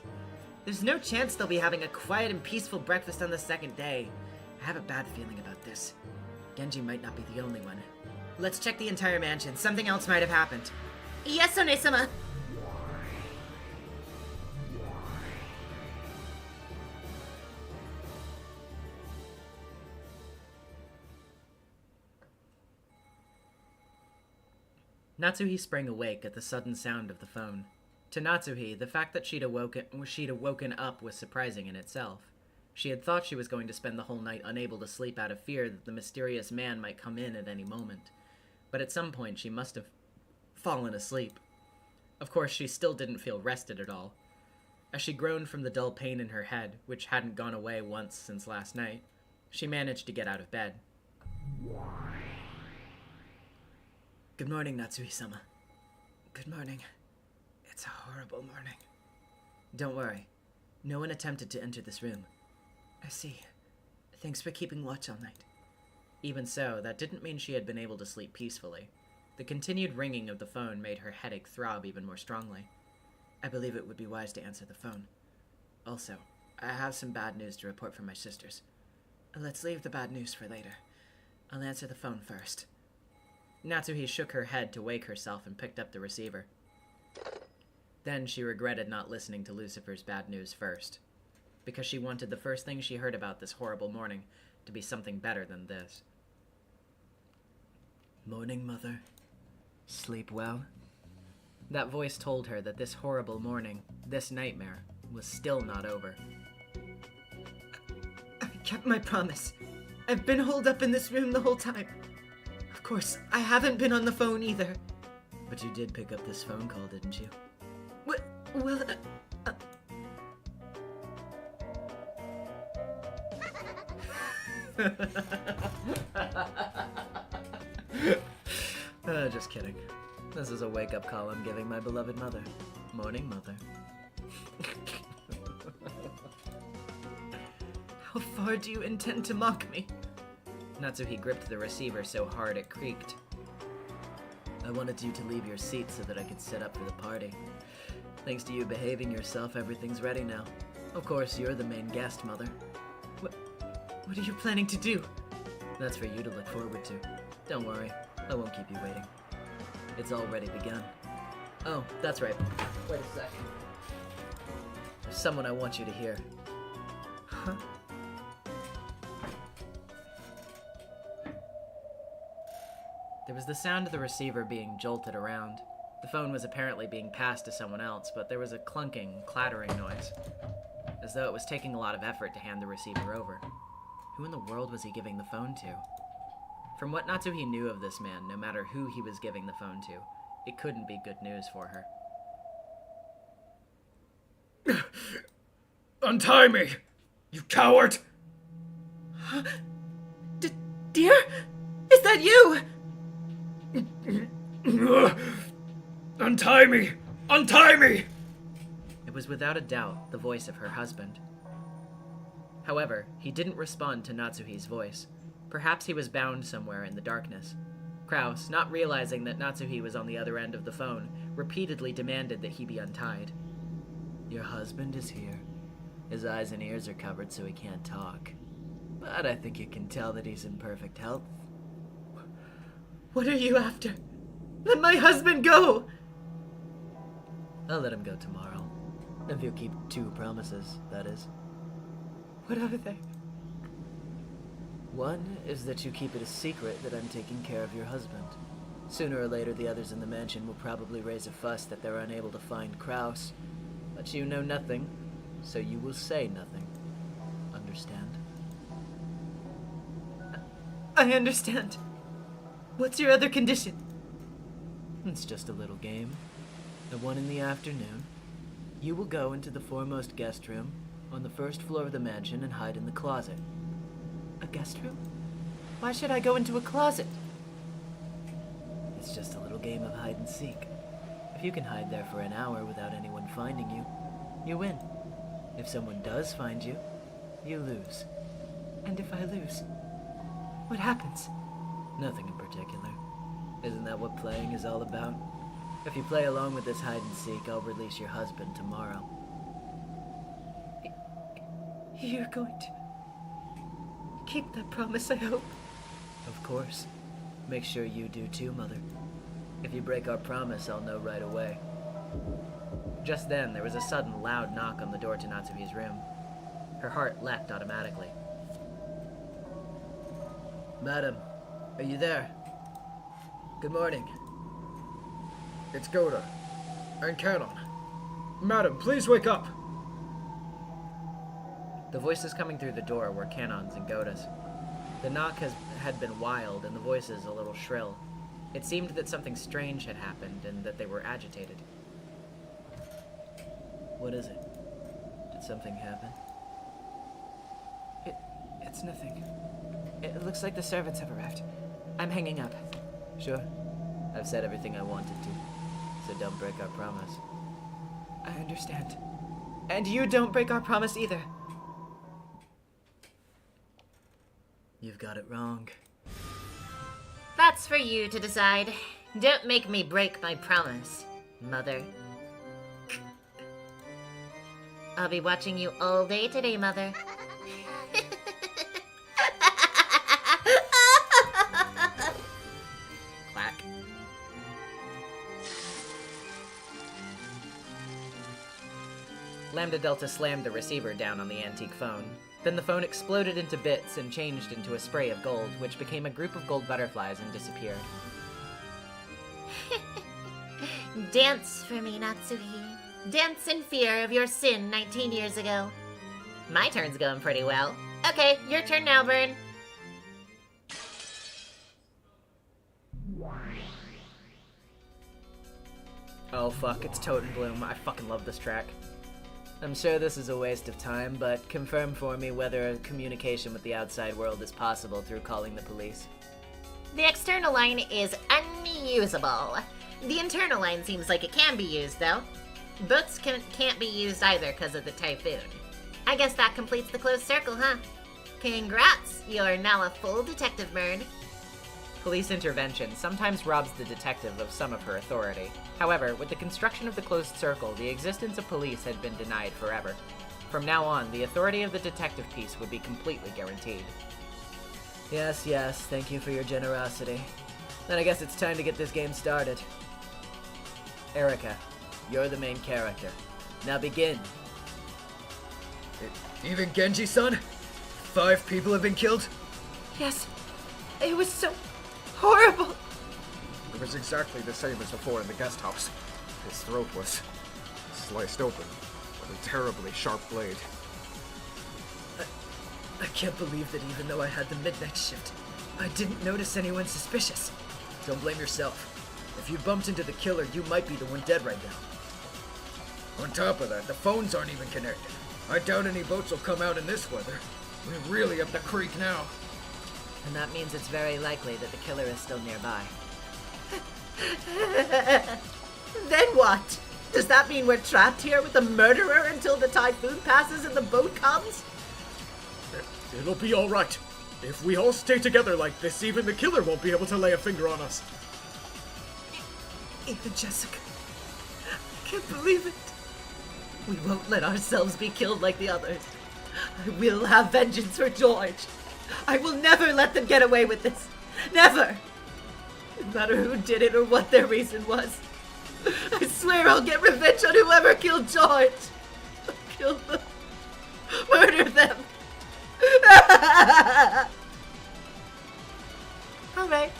There's no chance they'll be having a quiet and peaceful breakfast on the second day. I have a bad feeling about this. Genji might not be the only one. Let's check the entire mansion. Something else might have happened. Yes, One-sama. Natsuhi sprang awake at the sudden sound of the phone. To Natsuhi, the fact that she'd woken up was surprising in itself. She had thought she was going to spend the whole night unable to sleep out of fear that the mysterious man might come in at any moment. But at some point she must have fallen asleep. Of course, she still didn't feel rested at all. As she groaned from the dull pain in her head, which hadn't gone away once since last night, she managed to get out of bed. Good morning, Natsuhi-sama. Good morning. It's a horrible morning. Don't worry. No one attempted to enter this room. I see. Thanks for keeping watch all night. Even so, that didn't mean she had been able to sleep peacefully. The continued ringing of the phone made her headache throb even more strongly. I believe it would be wise to answer the phone. Also, I have some bad news to report from my sisters. Let's leave the bad news for later. I'll answer the phone first. Natsuhi shook her head to wake herself and picked up the receiver. Then she regretted not listening to Lucifer's bad news first, because she wanted the first thing she heard about this horrible morning to be something better than this. Morning, Mother. Sleep well? That voice told her that this horrible morning, this nightmare, was still not over. I kept my promise. I've been holed up in this room the whole time. Of course, I haven't been on the phone either. But you did pick up this phone call, didn't you? Well, Just kidding. This is a wake-up call I'm giving my beloved mother. Morning, Mother. How far do you intend to mock me? Natsuhi gripped the receiver so hard it creaked. I wanted you to leave your seat so that I could set up for the party. Thanks to you behaving yourself, everything's ready now. Of course, you're the main guest, Mother. What are you planning to do? That's for you to look forward to. Don't worry, I won't keep you waiting. It's already begun. Oh, that's right. Wait a sec. There's someone I want you to hear. Huh? There was the sound of the receiver being jolted around. The phone was apparently being passed to someone else, but there was a clunking, clattering noise, as though it was taking a lot of effort to hand the receiver over. Who in the world was he giving the phone to? From what Natsuhi knew of this man, no matter who he was giving the phone to, it couldn't be good news for her. Untie me! You coward! Dear? Is that you? Untie me! Untie me! It was without a doubt the voice of her husband. However, he didn't respond to Natsuhi's voice. Perhaps he was bound somewhere in the darkness. Kraus, not realizing that Natsuhi was on the other end of the phone, repeatedly demanded that he be untied. Your husband is here. His eyes and ears are covered so he can't talk. But I think you can tell that he's in perfect health. What are you after? Let my husband go! I'll let him go tomorrow. If you keep 2 promises, that is. What are they? One is that you keep it a secret that I'm taking care of your husband. Sooner or later, the others in the mansion will probably raise a fuss that they're unable to find Kraus. But you know nothing, so you will say nothing. Understand? I understand. What's your other condition? It's just a little game. The one in the afternoon. You will go into the foremost guest room on the first floor of the mansion and hide in the closet. A guest room? Why should I go into a closet? It's just a little game of hide and seek. If you can hide there for an hour without anyone finding you, you win. If someone does find you, you lose. And if I lose, what happens? Nothing in particular. Isn't that what playing is all about? If you play along with this hide and seek, I'll release your husband tomorrow. You're going to keep that promise, I hope. Of course. Make sure you do too, Mother. If you break our promise, I'll know right away. Just then, there was a sudden loud knock on the door to Natsuhi's room. Her heart leapt automatically. Madam, are you there? Good morning. It's Goda. And Canon. Madam, please wake up! The voices coming through the door were Canon's and Goda's. The knock had been wild and the voices a little shrill. It seemed that something strange had happened and that they were agitated. What is it? Did something happen? It's nothing. It looks like the servants have arrived. I'm hanging up. Sure. I've said everything I wanted to, so don't break our promise. I understand. And you don't break our promise either. You've got it wrong. That's for you to decide. Don't make me break my promise, Mother. I'll be watching you all day today, Mother. Clack, Lambda Delta slammed the receiver down on the antique phone. Then the phone exploded into bits and changed into a spray of gold, which became a group of gold butterflies and disappeared. Dance for me, Natsuhi. Dance in fear of your sin 19 years ago. My turn's going pretty well. Okay, your turn now, Vern. Oh fuck, it's Toad and Bloom. I fucking love this track. I'm sure this is a waste of time, but confirm for me whether communication with the outside world is possible through calling the police. The external line is unusable. The internal line seems like it can be used, though. Boats can't be used either because of the typhoon. I guess that completes the closed circle, huh? Congrats! You're now a full detective, Mern. Police intervention sometimes robs the detective of some of her authority. However, with the construction of the closed circle, the existence of police had been denied forever. From now on, the authority of the detective piece would be completely guaranteed. Yes, thank you for your generosity. Then I guess it's time to get this game started. Erica, you're the main character. Now begin. Even Genji-san? 5 people have been killed? Yes, it was so horrible. It was exactly the same as before in the guest house. His throat was sliced open with a terribly sharp blade. I can't believe that even though I had the midnight shift, I didn't notice anyone suspicious. Don't blame yourself. If you bumped into the killer, you might be the one dead right now. On top of that, the phones aren't even connected. I doubt any boats will come out in this weather. We're really up the creek now. And that means it's very likely that the killer is still nearby. Then what? Does that mean we're trapped here with the murderer until the typhoon passes and the boat comes? It'll be alright. If we all stay together like this, even the killer won't be able to lay a finger on us. Even Jessica. I can't believe it. We won't let ourselves be killed like the others. I will have vengeance for George. I will never let them get away with this. Never! No matter who did it or what their reason was. I swear I'll get revenge on whoever killed George. I'll kill them. Murder them. Alright.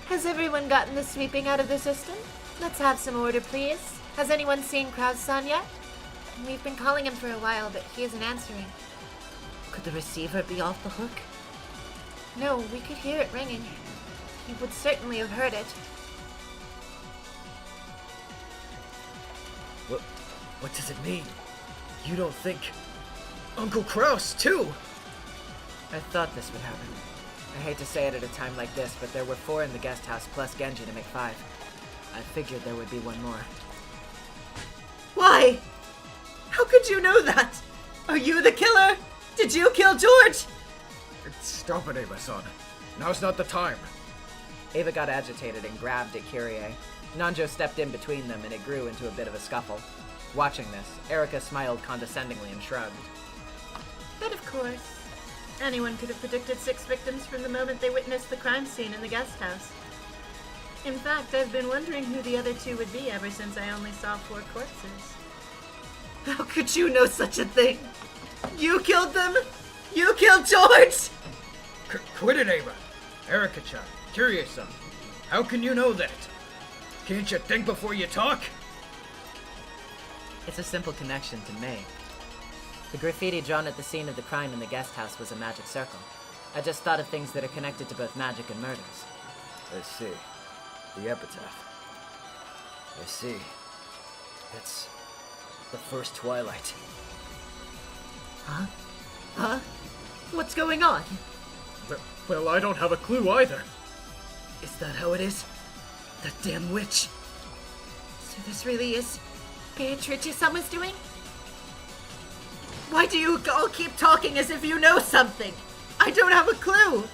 Has everyone gotten the sweeping out of the system? Let's have some order, please. Has anyone seen Krauss-san yet? We've been calling him for a while, but he isn't answering. Could the receiver be off the hook? No, we could hear it ringing. He would certainly have heard it. What does it mean? You don't think... Uncle Kraus, too! I thought this would happen. I hate to say it at a time like this, but there were 4 in the guest house plus Genji to make 5. I figured there would be one more. Why? How could you know that? Are you the killer? Did you kill George? Stop it, Ava-san. Now's not the time. Ava got agitated and grabbed at Kyrie. Nanjo stepped in between them and it grew into a bit of a scuffle. Watching this, Erica smiled condescendingly and shrugged. But of course, anyone could have predicted 6 victims from the moment they witnessed the crime scene in the guest house. In fact, I've been wondering who the other 2 would be ever since I only saw 4 corpses. How could you know such a thing? You killed them? You killed George? Quit it, Ava. Erica-chan, Kiryu-san. How can you know that? Can't you think before you talk? It's a simple connection to May. The graffiti drawn at the scene of the crime in the guest house was a magic circle. I just thought of things that are connected to both magic and murders. I see. The epitaph. I see. It's the first twilight. Huh? What's going on? Well, I don't have a clue either. Is that how it is? That damn witch. So this really is Beatrice someone's doing? Why do you all keep talking as if you know something? I don't have a clue.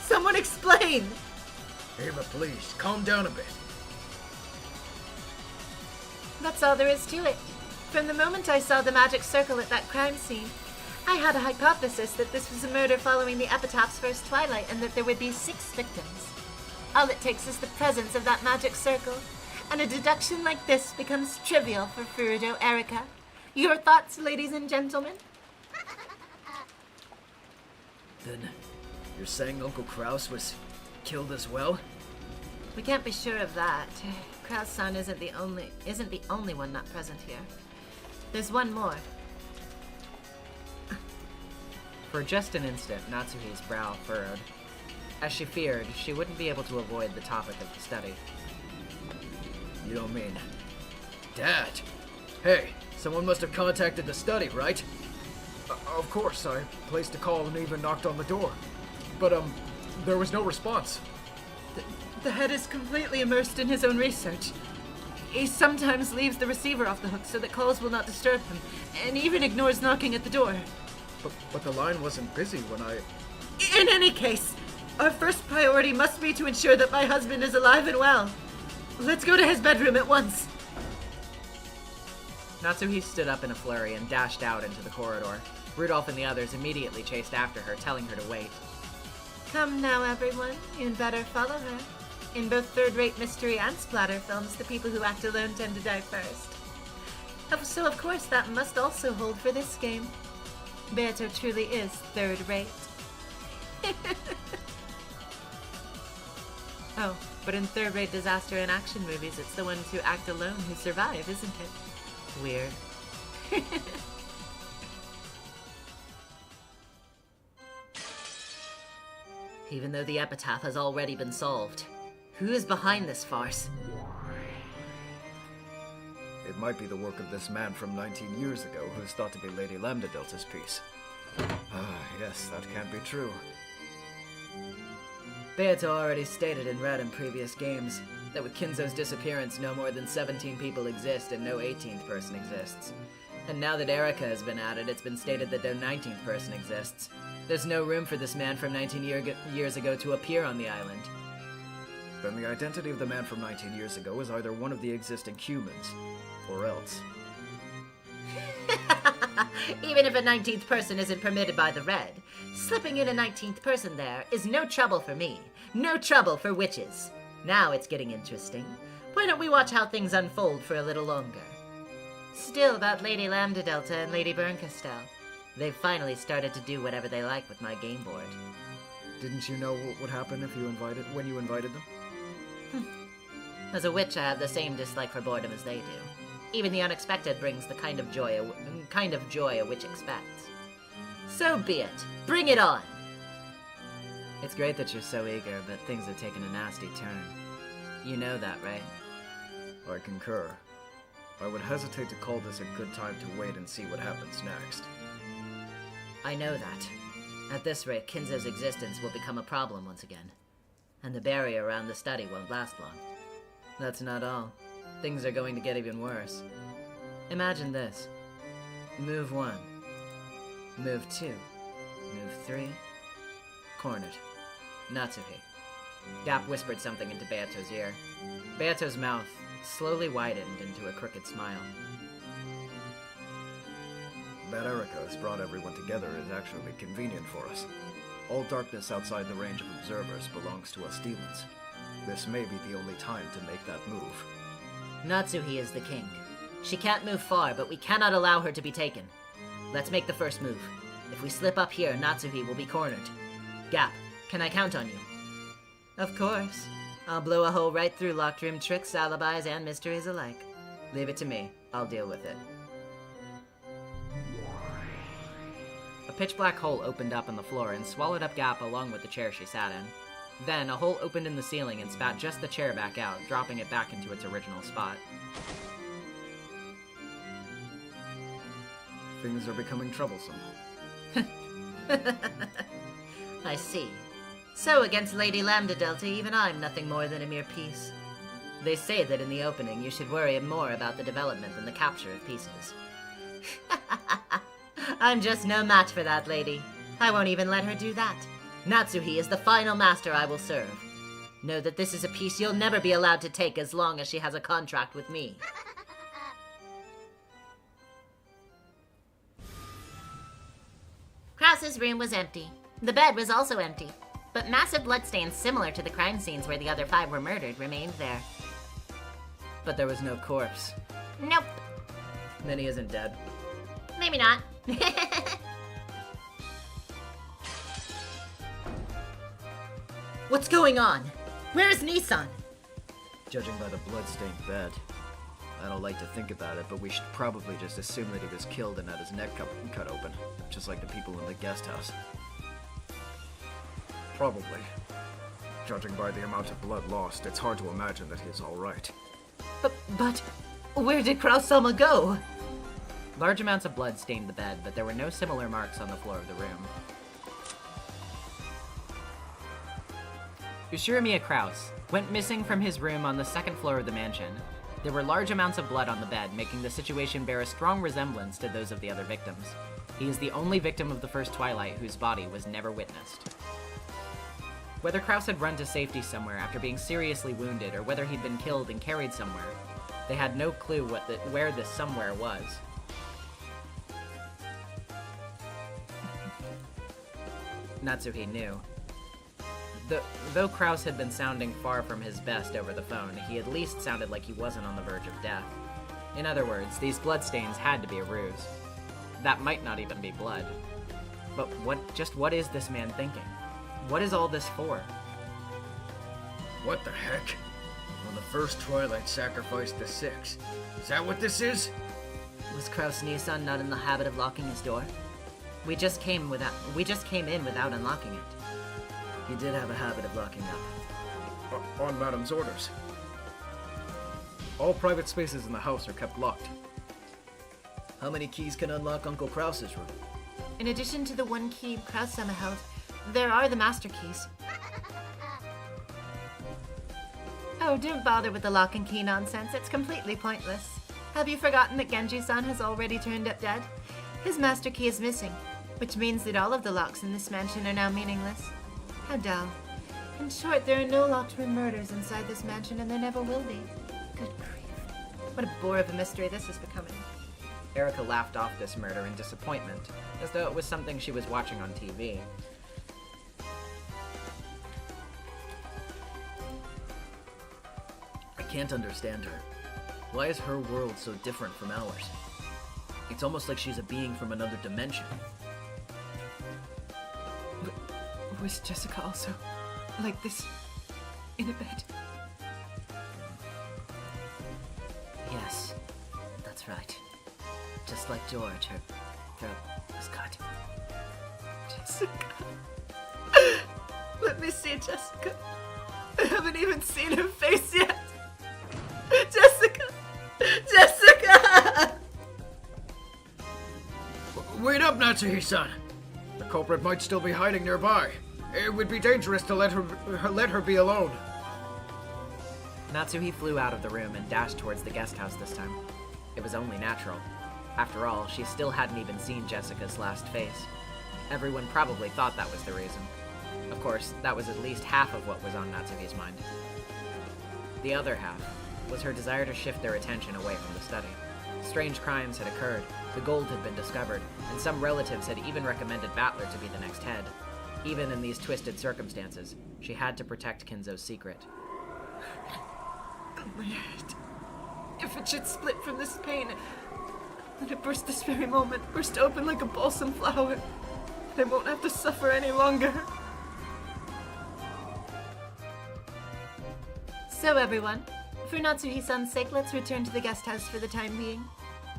Someone explain. Ava, please, calm down a bit. That's all there is to it. From the moment I saw the magic circle at that crime scene, I had a hypothesis that this was a murder following the epitaph's first twilight and that there would be 6 victims. All it takes is the presence of that magic circle, and a deduction like this becomes trivial for Furudo Erica. Your thoughts, ladies and gentlemen? Then, you're saying Uncle Kraus was killed as well? We can't be sure of that. Kraus-san isn't the only one not present here. There's one more. For just an instant, Natsuhi's brow furrowed. As she feared, she wouldn't be able to avoid the topic of the study. You don't mean... Dad! Hey, someone must have contacted the study, right? Of course, I placed a call and even knocked on the door. But, there was no response. The head is completely immersed in his own research. He sometimes leaves the receiver off the hook so that calls will not disturb him, and even ignores knocking at the door. But the line wasn't busy when I... In any case, our first priority must be to ensure that my husband is alive and well. Let's go to his bedroom at once. Natsuhi stood up in a flurry and dashed out into the corridor. Rudolph and the others immediately chased after her, telling her to wait. Come now, everyone. You'd better follow her. In both third-rate mystery and splatter films, the people who act alone tend to die first. So, of course, that must also hold for this game. Beato truly is third-rate. Oh, but in third-rate disaster and action movies, it's the ones who act alone who survive, isn't it? Weird. Even though the epitaph has already been solved, who is behind this farce? It might be the work of this man from 19 years ago who's thought to be Lady Lambda Delta's piece. Ah, yes, that can't be true. Beato already stated in Red in previous games that with Kinzo's disappearance no more than 17 people exist and no 18th person exists. And now that Erika has been added, it's been stated that no 19th person exists. There's no room for this man from 19 years ago to appear on the island. Then the identity of the man from 19 years ago is either one of the existing humans, or else. Even if a 19th person isn't permitted by the Red, slipping in a 19th person there is no trouble for me. No trouble for witches. Now it's getting interesting. Why don't we watch how things unfold for a little longer? Still about Lady Lambda Delta and Lady Berncastel. They've finally started to do whatever they like with my game board. Didn't you know what would happen when you invited them? As a witch, I have the same dislike for boredom as they do. Even the unexpected brings the kind of joy a witch expects. So be it. Bring it on! It's great that you're so eager, but things have taken a nasty turn. You know that, right? I concur. I would hesitate to call this a good time to wait and see what happens next. I know that. At this rate, Kinzo's existence will become a problem once again. And the barrier around the study won't last long. That's not all. Things are going to get even worse. Imagine this. Move 1. Move 2. Move 3. Cornered. Natsuhi. Gap whispered something into Beato's ear. Beato's mouth slowly widened into a crooked smile. That Erika has brought everyone together is actually convenient for us. All darkness outside the range of observers belongs to us demons. This may be the only time to make that move. Natsuhi is the king. She can't move far, but we cannot allow her to be taken. Let's make the first move. If we slip up here, Natsuhi will be cornered. Gap, can I count on you? Of course. I'll blow a hole right through locked room tricks, alibis, and mysteries alike. Leave it to me. I'll deal with it. A pitch-black hole opened up in the floor and swallowed up Gap along with the chair she sat in. Then, a hole opened in the ceiling and spat just the chair back out, dropping it back into its original spot. Things are becoming troublesome. I see. So against Lady Lambda Delta, even I'm nothing more than a mere piece. They say that in the opening you should worry more about the development than the capture of pieces. I'm just no match for that lady. I won't even let her do that. Natsuhi is the final master I will serve. Know that this is a piece you'll never be allowed to take as long as she has a contract with me. Krause's room was empty. The bed was also empty. But massive bloodstains similar to the crime scenes where the other 5 were murdered remained there. But there was no corpse. Nope. Then he isn't dead. Maybe not. What's going on? Where's Nissan? Judging by the blood-stained bed, I don't like to think about it, but we should probably just assume that he was killed and had his neck cut open, just like the people in the guest house. Probably. Judging by the amount of blood lost, it's hard to imagine that he's alright. But where did Krausama go? Large amounts of blood stained the bed, but there were no similar marks on the floor of the room. Ushirimiya Kraus went missing from his room on the second floor of the mansion. There were large amounts of blood on the bed, making the situation bear a strong resemblance to those of the other victims. He is the only victim of the first Twilight whose body was never witnessed. Whether Kraus had run to safety somewhere after being seriously wounded, or whether he'd been killed and carried somewhere, they had no clue where this somewhere was. Natsuhi knew. Though Kraus had been sounding far from his best over the phone, he at least sounded like he wasn't on the verge of death. In other words, these bloodstains had to be a ruse. That might not even be blood. But what is this man thinking? What is all this for? What the heck? When the first Twilight sacrificed the Six. Is that what this is? Was Kraus Nissan not in the habit of locking his door? We just came in without unlocking it. He did have a habit of locking up. On Madam's orders. All private spaces in the house are kept locked. How many keys can unlock Uncle Krause's room? In addition to the one key Krausama held, there are the master keys. Oh, don't bother with the lock and key nonsense. It's completely pointless. Have you forgotten that Genji-san has already turned up dead? His master key is missing, which means that all of the locks in this mansion are now meaningless. How dull. In short, there are no locked room murders inside this mansion, and there never will be. Good grief. What a bore of a mystery this is becoming. Erica laughed off this murder in disappointment, as though it was something she was watching on TV. I can't understand her. Why is her world so different from ours? It's almost like she's a being from another dimension. Was Jessica also like this in a bed? Yes, that's right. Just like George, her throat was cut. Jessica. Let me see Jessica. I haven't even seen her face yet. Jessica! Jessica! Wait up, Natsuhi-san! The culprit might still be hiding nearby. It would be dangerous to let her be alone. Natsuhi flew out of the room and dashed towards the guest house this time. It was only natural. After all, she still hadn't even seen Jessica's last face. Everyone probably thought that was the reason. Of course, that was at least half of what was on Natsuhi's mind. The other half was her desire to shift their attention away from the study. Strange crimes had occurred, the gold had been discovered, and some relatives had even recommended Battler to be the next head. Even in these twisted circumstances, she had to protect Kinzo's secret. Oh, my head. If it should split from this pain, let it burst this very moment, burst open like a balsam flower, and I won't have to suffer any longer. So everyone, for Natsuhi-san's sake, let's return to the guest house for the time being.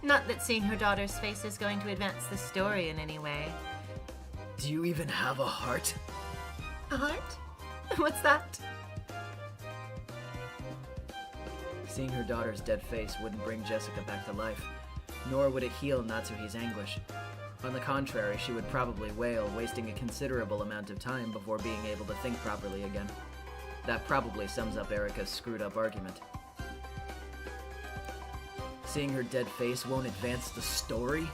Not that seeing her daughter's face is going to advance the story in any way. Do you even have a heart? A heart? What's that? Seeing her daughter's dead face wouldn't bring Jessica back to life, nor would it heal Natsuhi's anguish. On the contrary, she would probably wail, wasting a considerable amount of time before being able to think properly again. That probably sums up Erica's screwed-up argument. Seeing her dead face won't advance the story?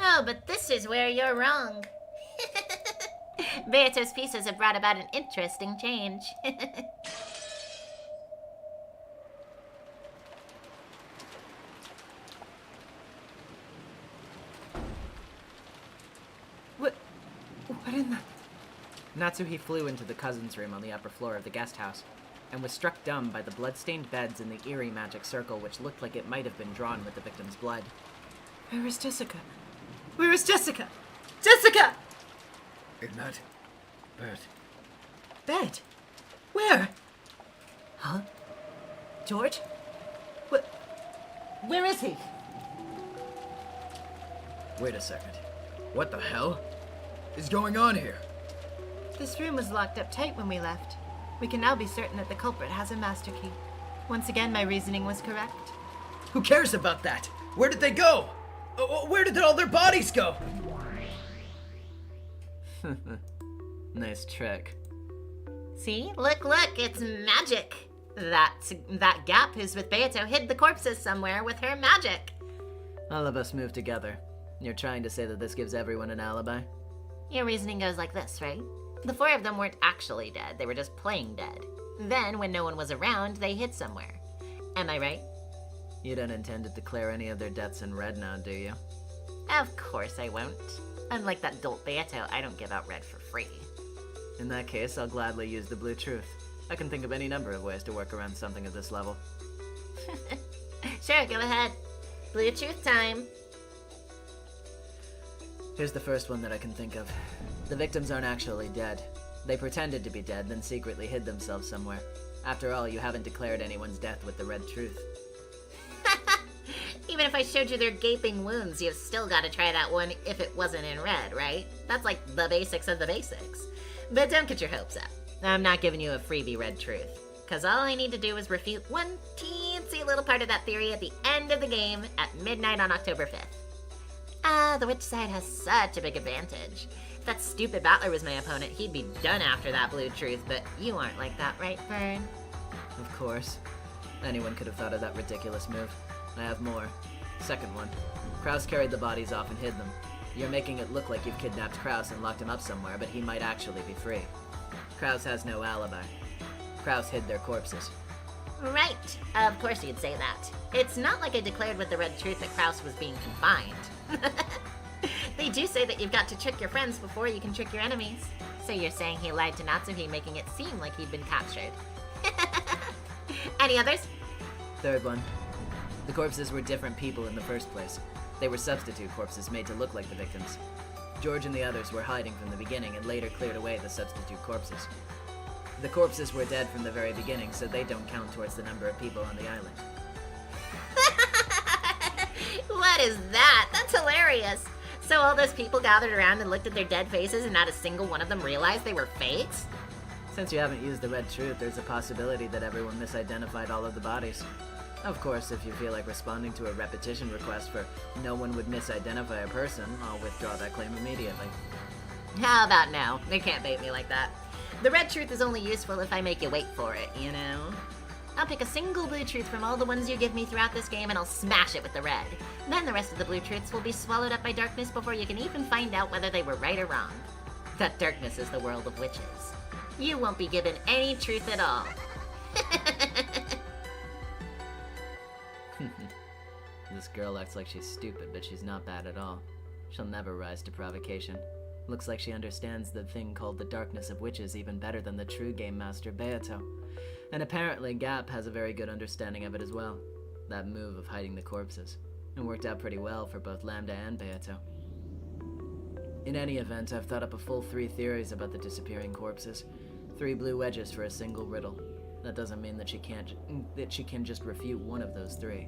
Oh, but this is where you're wrong. Beato's pieces have brought about an interesting change. What in the... Natsuhi flew into the cousin's room on the upper floor of the guest house, and was struck dumb by the blood-stained beds in the eerie magic circle which looked like it might have been drawn with the victim's blood. Where is Jessica? Where is Jessica? Jessica! In that bed. Bed? Where? Huh? George? Where is he? Wait a second. What the hell is going on here? This room was locked up tight when we left. We can now be certain that the culprit has a master key. Once again, my reasoning was correct. Who cares about that? Where did they go? Where did all their bodies go? Nice trick. See? Look, it's magic. That gap who's with Beato hid the corpses somewhere with her magic. All of us move together. You're trying to say that this gives everyone an alibi? Your reasoning goes like this, right? The 4 of them weren't actually dead, they were just playing dead. Then, when no one was around, they hid somewhere. Am I right? You don't intend to declare any of their deaths in red now, do you? Of course I won't. Unlike that dolt Beato, I don't give out red for free. In that case, I'll gladly use the blue truth. I can think of any number of ways to work around something at this level. Sure, go ahead. Blue truth time. Here's the first one that I can think of. The victims aren't actually dead. They pretended to be dead, then secretly hid themselves somewhere. After all, you haven't declared anyone's death with the red truth. Even if I showed you their gaping wounds, you've still got to try that one if it wasn't in red, right? That's like the basics of the basics. But don't get your hopes up. I'm not giving you a freebie red truth. Because all I need to do is refute one teensy little part of that theory at the end of the game at midnight on October 5th. The witch side has such a big advantage. If that stupid battler was my opponent, he'd be done after that blue truth, but you aren't like that, right, Fern? Of course. Anyone could have thought of that ridiculous move. I have more. Second one. Kraus carried the bodies off and hid them. You're making it look like you've kidnapped Kraus and locked him up somewhere, but he might actually be free. Kraus has no alibi. Kraus hid their corpses. Right. Of course you'd say that. It's not like I declared with the red truth that Kraus was being confined. They do say that you've got to trick your friends before you can trick your enemies. So you're saying he lied to Natsuhi, making it seem like he'd been captured. Any others? Third one. The corpses were different people in the first place. They were substitute corpses made to look like the victims. George and the others were hiding from the beginning and later cleared away the substitute corpses. The corpses were dead from the very beginning, so they don't count towards the number of people on the island. What is that? That's hilarious. So all those people gathered around and looked at their dead faces and not a single one of them realized they were fakes? Since you haven't used the red truth, there's a possibility that everyone misidentified all of the bodies. Of course, if you feel like responding to a repetition request for no one would misidentify a person, I'll withdraw that claim immediately. How about no? They can't bait me like that. The red truth is only useful if I make you wait for it, you know? I'll pick a single blue truth from all the ones you give me throughout this game and I'll smash it with the red. Then the rest of the blue truths will be swallowed up by darkness before you can even find out whether they were right or wrong. That darkness is the world of witches. You won't be given any truth at all. This girl acts like she's stupid, but she's not bad at all. She'll never rise to provocation. Looks like she understands the thing called the darkness of witches even better than the true game master Beato. And apparently Gap has a very good understanding of it as well. That move of hiding the corpses. It worked out pretty well for both Lambda and Beato. In any event, I've thought up a full 3 theories about the disappearing corpses. 3 blue wedges for a single riddle. That doesn't mean that she can just refute one of those 3.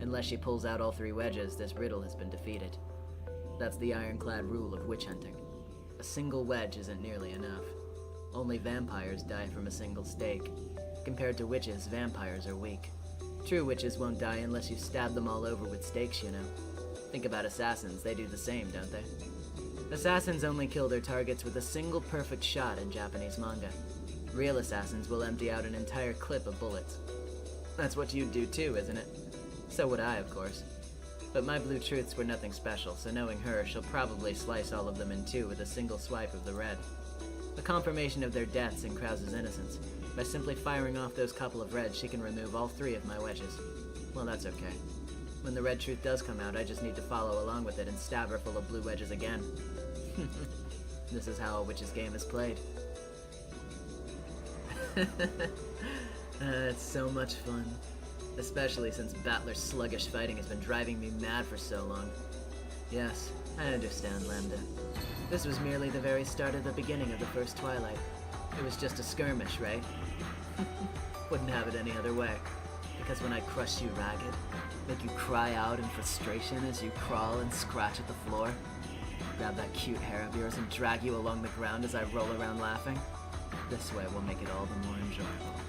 Unless she pulls out all 3 wedges, this riddle has been defeated. That's the ironclad rule of witch hunting. A single wedge isn't nearly enough. Only vampires die from a single stake. Compared to witches, vampires are weak. True witches won't die unless you stab them all over with stakes, you know. Think about assassins, they do the same, don't they? Assassins only kill their targets with a single perfect shot in Japanese manga. Real assassins will empty out an entire clip of bullets. That's what you'd do too, isn't it? So would I, of course. But my blue truths were nothing special, so knowing her, she'll probably slice all of them in 2 with a single swipe of the red. A confirmation of their deaths and Krause's innocence. By simply firing off those couple of reds, she can remove all 3 of my wedges. Well, that's okay. When the red truth does come out, I just need to follow along with it and stab her full of blue wedges again. This is how a witch's game is played. It's so much fun. especially since Battler's sluggish fighting has been driving me mad for so long. Yes, I understand, Lambda. This was merely the very start of the beginning of the first Twilight. It was just a skirmish, right? Wouldn't have it any other way. Because when I crush you ragged, make you cry out in frustration as you crawl and scratch at the floor, grab that cute hair of yours and drag you along the ground as I roll around laughing, this way we'll make it all the more enjoyable.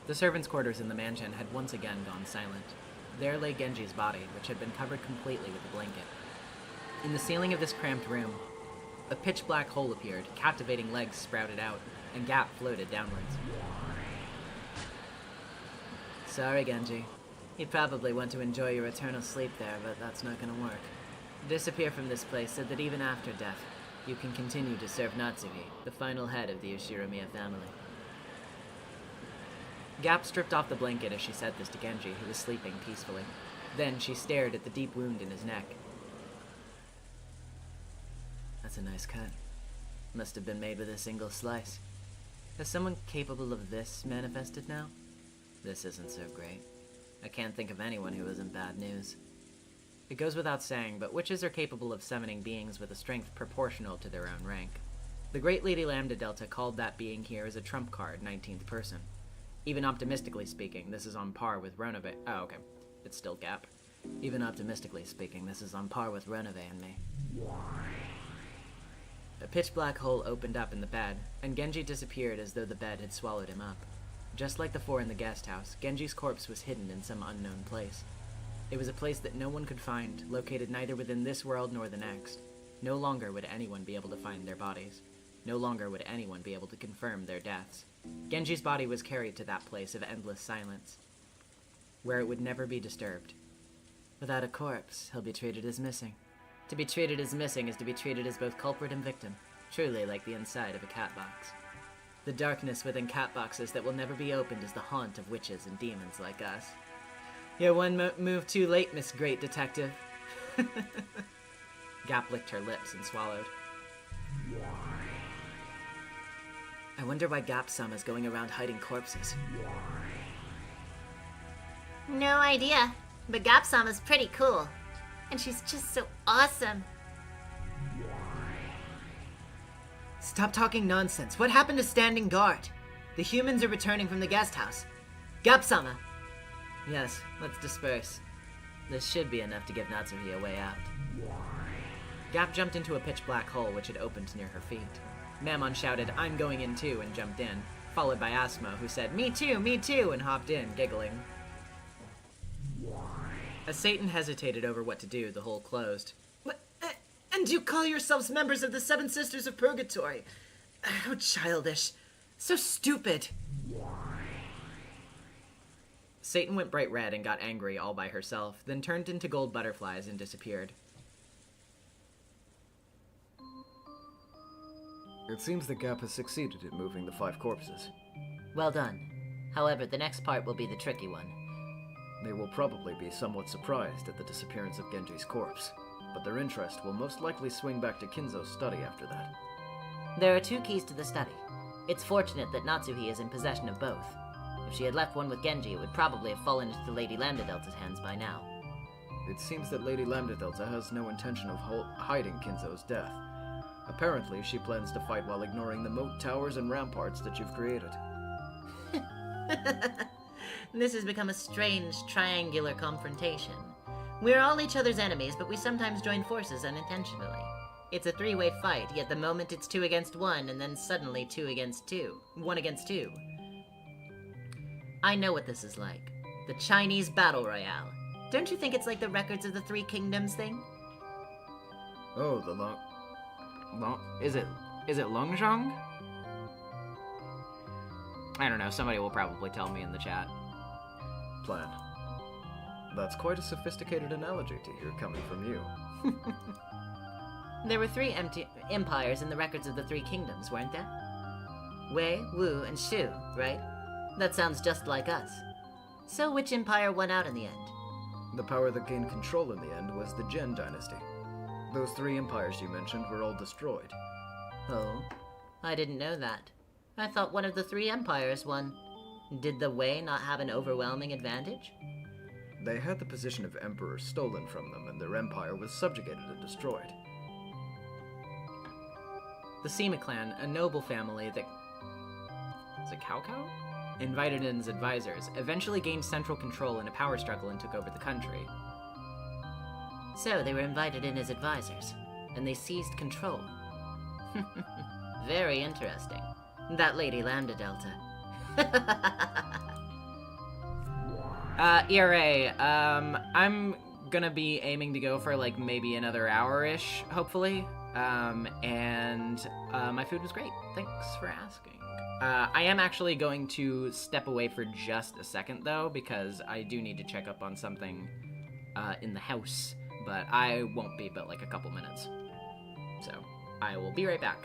The servants' quarters in the mansion had once again gone silent. There lay Genji's body, which had been covered completely with a blanket. In the ceiling of this cramped room, a pitch-black hole appeared, captivating legs sprouted out, and Gap floated downwards. Sorry, Genji. You'd probably want to enjoy your eternal sleep there, but that's not gonna work. Disappear from this place so that even after death, you can continue to serve Natsuhi, the final head of the Ushiramiya family. Gap stripped off the blanket as she said this to Genji, who was sleeping peacefully. Then she stared at the deep wound in his neck. That's a nice cut. Must have been made with a single slice. Has someone capable of this manifested now? This isn't so great. I can't think of anyone who isn't bad news. It goes without saying, but witches are capable of summoning beings with a strength proportional to their own rank. The Great Lady Lambda Delta called that being here as a trump card, 19th person. Even optimistically speaking, this is on par with Ronove. Oh, okay. It's still Gap. Even optimistically speaking, this is on par with Ronove and me. A pitch-black hole opened up in the bed, and Genji disappeared as though the bed had swallowed him up. Just like the four in the guest house, Genji's corpse was hidden in some unknown place. It was a place that no one could find, located neither within this world nor the next. No longer would anyone be able to find their bodies. No longer would anyone be able to confirm their deaths. Genji's body was carried to that place of endless silence, where it would never be disturbed. Without a corpse, he'll be treated as missing. To be treated as missing is to be treated as both culprit and victim, truly like the inside of a cat box. The darkness within cat boxes that will never be opened is the haunt of witches and demons like us. You're one move too late, Miss Great Detective. Gap licked her lips and swallowed. I wonder why Gap-sama's going around hiding corpses. No idea, but Gap-sama's pretty cool. And she's just so awesome. Stop talking nonsense. What happened to standing guard? The humans are returning from the guest house. Gap-sama! Yes, let's disperse. This should be enough to give Natsuhi a way out. Gap jumped into a pitch-black hole which had opened near her feet. Mammon shouted, "I'm going in too," and jumped in, followed by Asmo, who said, me too, and hopped in, giggling. As Satan hesitated over what to do, the hole closed. And you call yourselves members of the Seven Sisters of Purgatory? How childish. So stupid. Satan went bright red and got angry all by herself, then turned into gold butterflies and disappeared. It seems the Gap has succeeded in moving the 5 corpses. Well done. However, the next part will be the tricky one. They will probably be somewhat surprised at the disappearance of Genji's corpse, but their interest will most likely swing back to Kinzo's study after that. There are 2 keys to the study. It's fortunate that Natsuhi is in possession of both. If she had left one with Genji, it would probably have fallen into Lady Lambda Delta's hands by now. It seems that Lady Lambda Delta has no intention of hiding Kinzo's death. Apparently, she plans to fight while ignoring the moat towers and ramparts that you've created. This has become a strange triangular confrontation. We're all each other's enemies, but we sometimes join forces unintentionally. It's a 3-way fight, yet the moment it's 2 against 1, and then suddenly 2 against 2. 1 against 2. I know what this is like. The Chinese Battle Royale. Don't you think it's like the Records of the 3 Kingdoms thing? Oh, the long... Is it Longzhong? I don't know, somebody will probably tell me in the chat. plan. That's quite a sophisticated analogy to hear coming from you. There were 3 empires in the Records of the 3 Kingdoms, weren't there? Wei, Wu, and Shu, right? That sounds just like us. So which empire won out in the end? The power that gained control in the end was the Gen dynasty. Those 3 empires you mentioned were all destroyed. Oh, I didn't know that. I thought one of the 3 empires won. Did the Wei not have an overwhelming advantage? They had the position of emperor stolen from them, and their empire was subjugated and destroyed. The Sima clan, a noble family that... is it Cao? Invited in as advisors, eventually gained central control in a power struggle and took over the country. So they were invited in as advisors, and they seized control. Very interesting. That Lady Lambda Delta. ERA, I'm gonna be aiming to go for like maybe another hour-ish, hopefully. And my food was great. Thanks for asking. I am actually going to step away for just a second though, because I do need to check up on something in the house, but I won't be but like a couple minutes. So I will be right back.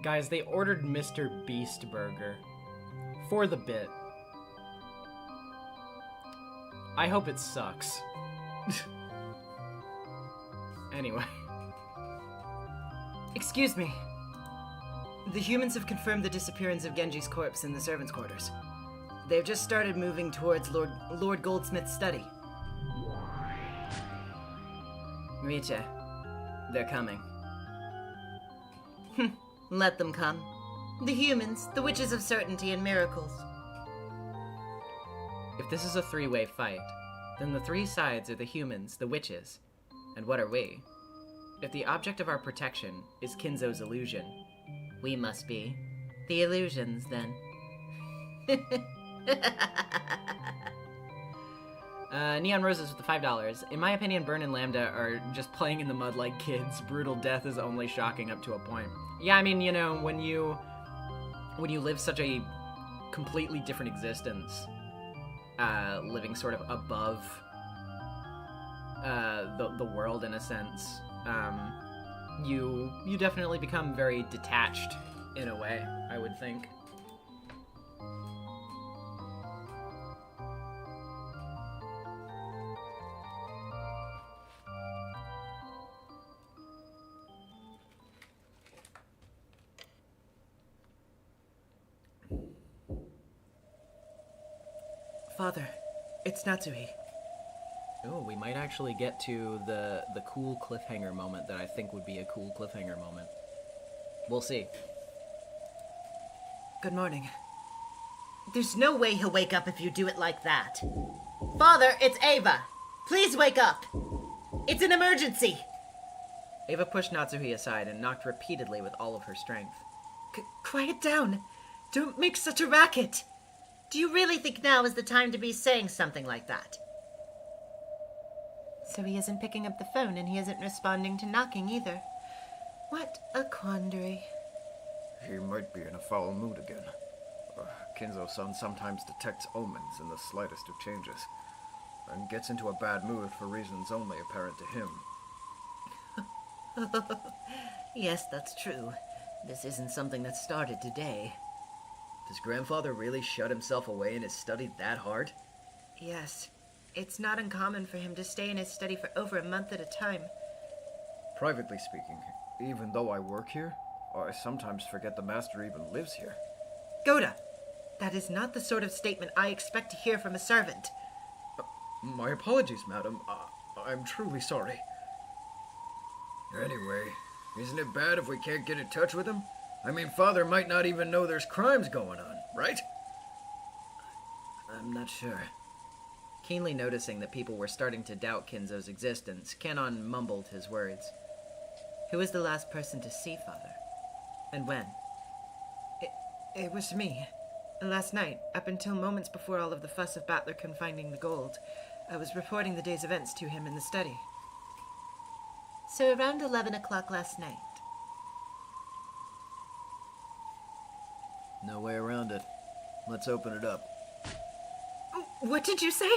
Guys, they ordered Mr. Beast Burger. For the bit. I hope it sucks. Anyway. Excuse me. The humans have confirmed the disappearance of Genji's corpse in the servants' quarters. They've just started moving towards Lord Goldsmith's study. Riche, they're coming. Let them come. The humans, the witches of certainty and miracles. If this is a three-way fight, then the three sides are the humans, the witches, and what are we? If the object of our protection is Kinzo's illusion, We must be the illusions, then. Neon Roses with the $5. In my opinion, Burn and Lambda are just playing in the mud like kids. Brutal death is only shocking up to a point. Yeah, I mean, you know, when you live such a completely different existence, living sort of above the world in a sense, you definitely become very detached in a way, I would think. Father, it's Natsuhi. Oh, we might actually get to the cool cliffhanger moment that I think would be a cool cliffhanger moment. We'll see. Good morning. There's no way he'll wake up if you do it like that. Father, it's Ava. Please wake up. It's an emergency. Ava pushed Natsuhi aside and knocked repeatedly with all of her strength. Quiet down. Don't make such a racket. Do you really think now is the time to be saying something like that? So he isn't picking up the phone and he isn't responding to knocking either. What a quandary. He might be in a foul mood again. Kinzo-san sometimes detects omens in the slightest of changes, and gets into a bad mood for reasons only apparent to him. Yes, that's true. This isn't something that started today. Does grandfather really shut himself away in his study that hard? Yes. It's not uncommon for him to stay in his study for over a month at a time. Privately speaking, even though I work here, I sometimes forget the master even lives here. Goda, that is not the sort of statement I expect to hear from a servant. My apologies, madam. I'm truly sorry. Anyway, isn't it bad if we can't get in touch with him? I mean, Father might not even know there's crimes going on, right? I'm not sure. Keenly noticing that people were starting to doubt Kinzo's existence, Kanon mumbled his words. Who was the last person to see Father? And when? It was me. Last night, up until moments before all of the fuss of Battler confining the gold, I was reporting the day's events to him in the study. So around 11 o'clock last night. No way around it. Let's open it up. What did you say?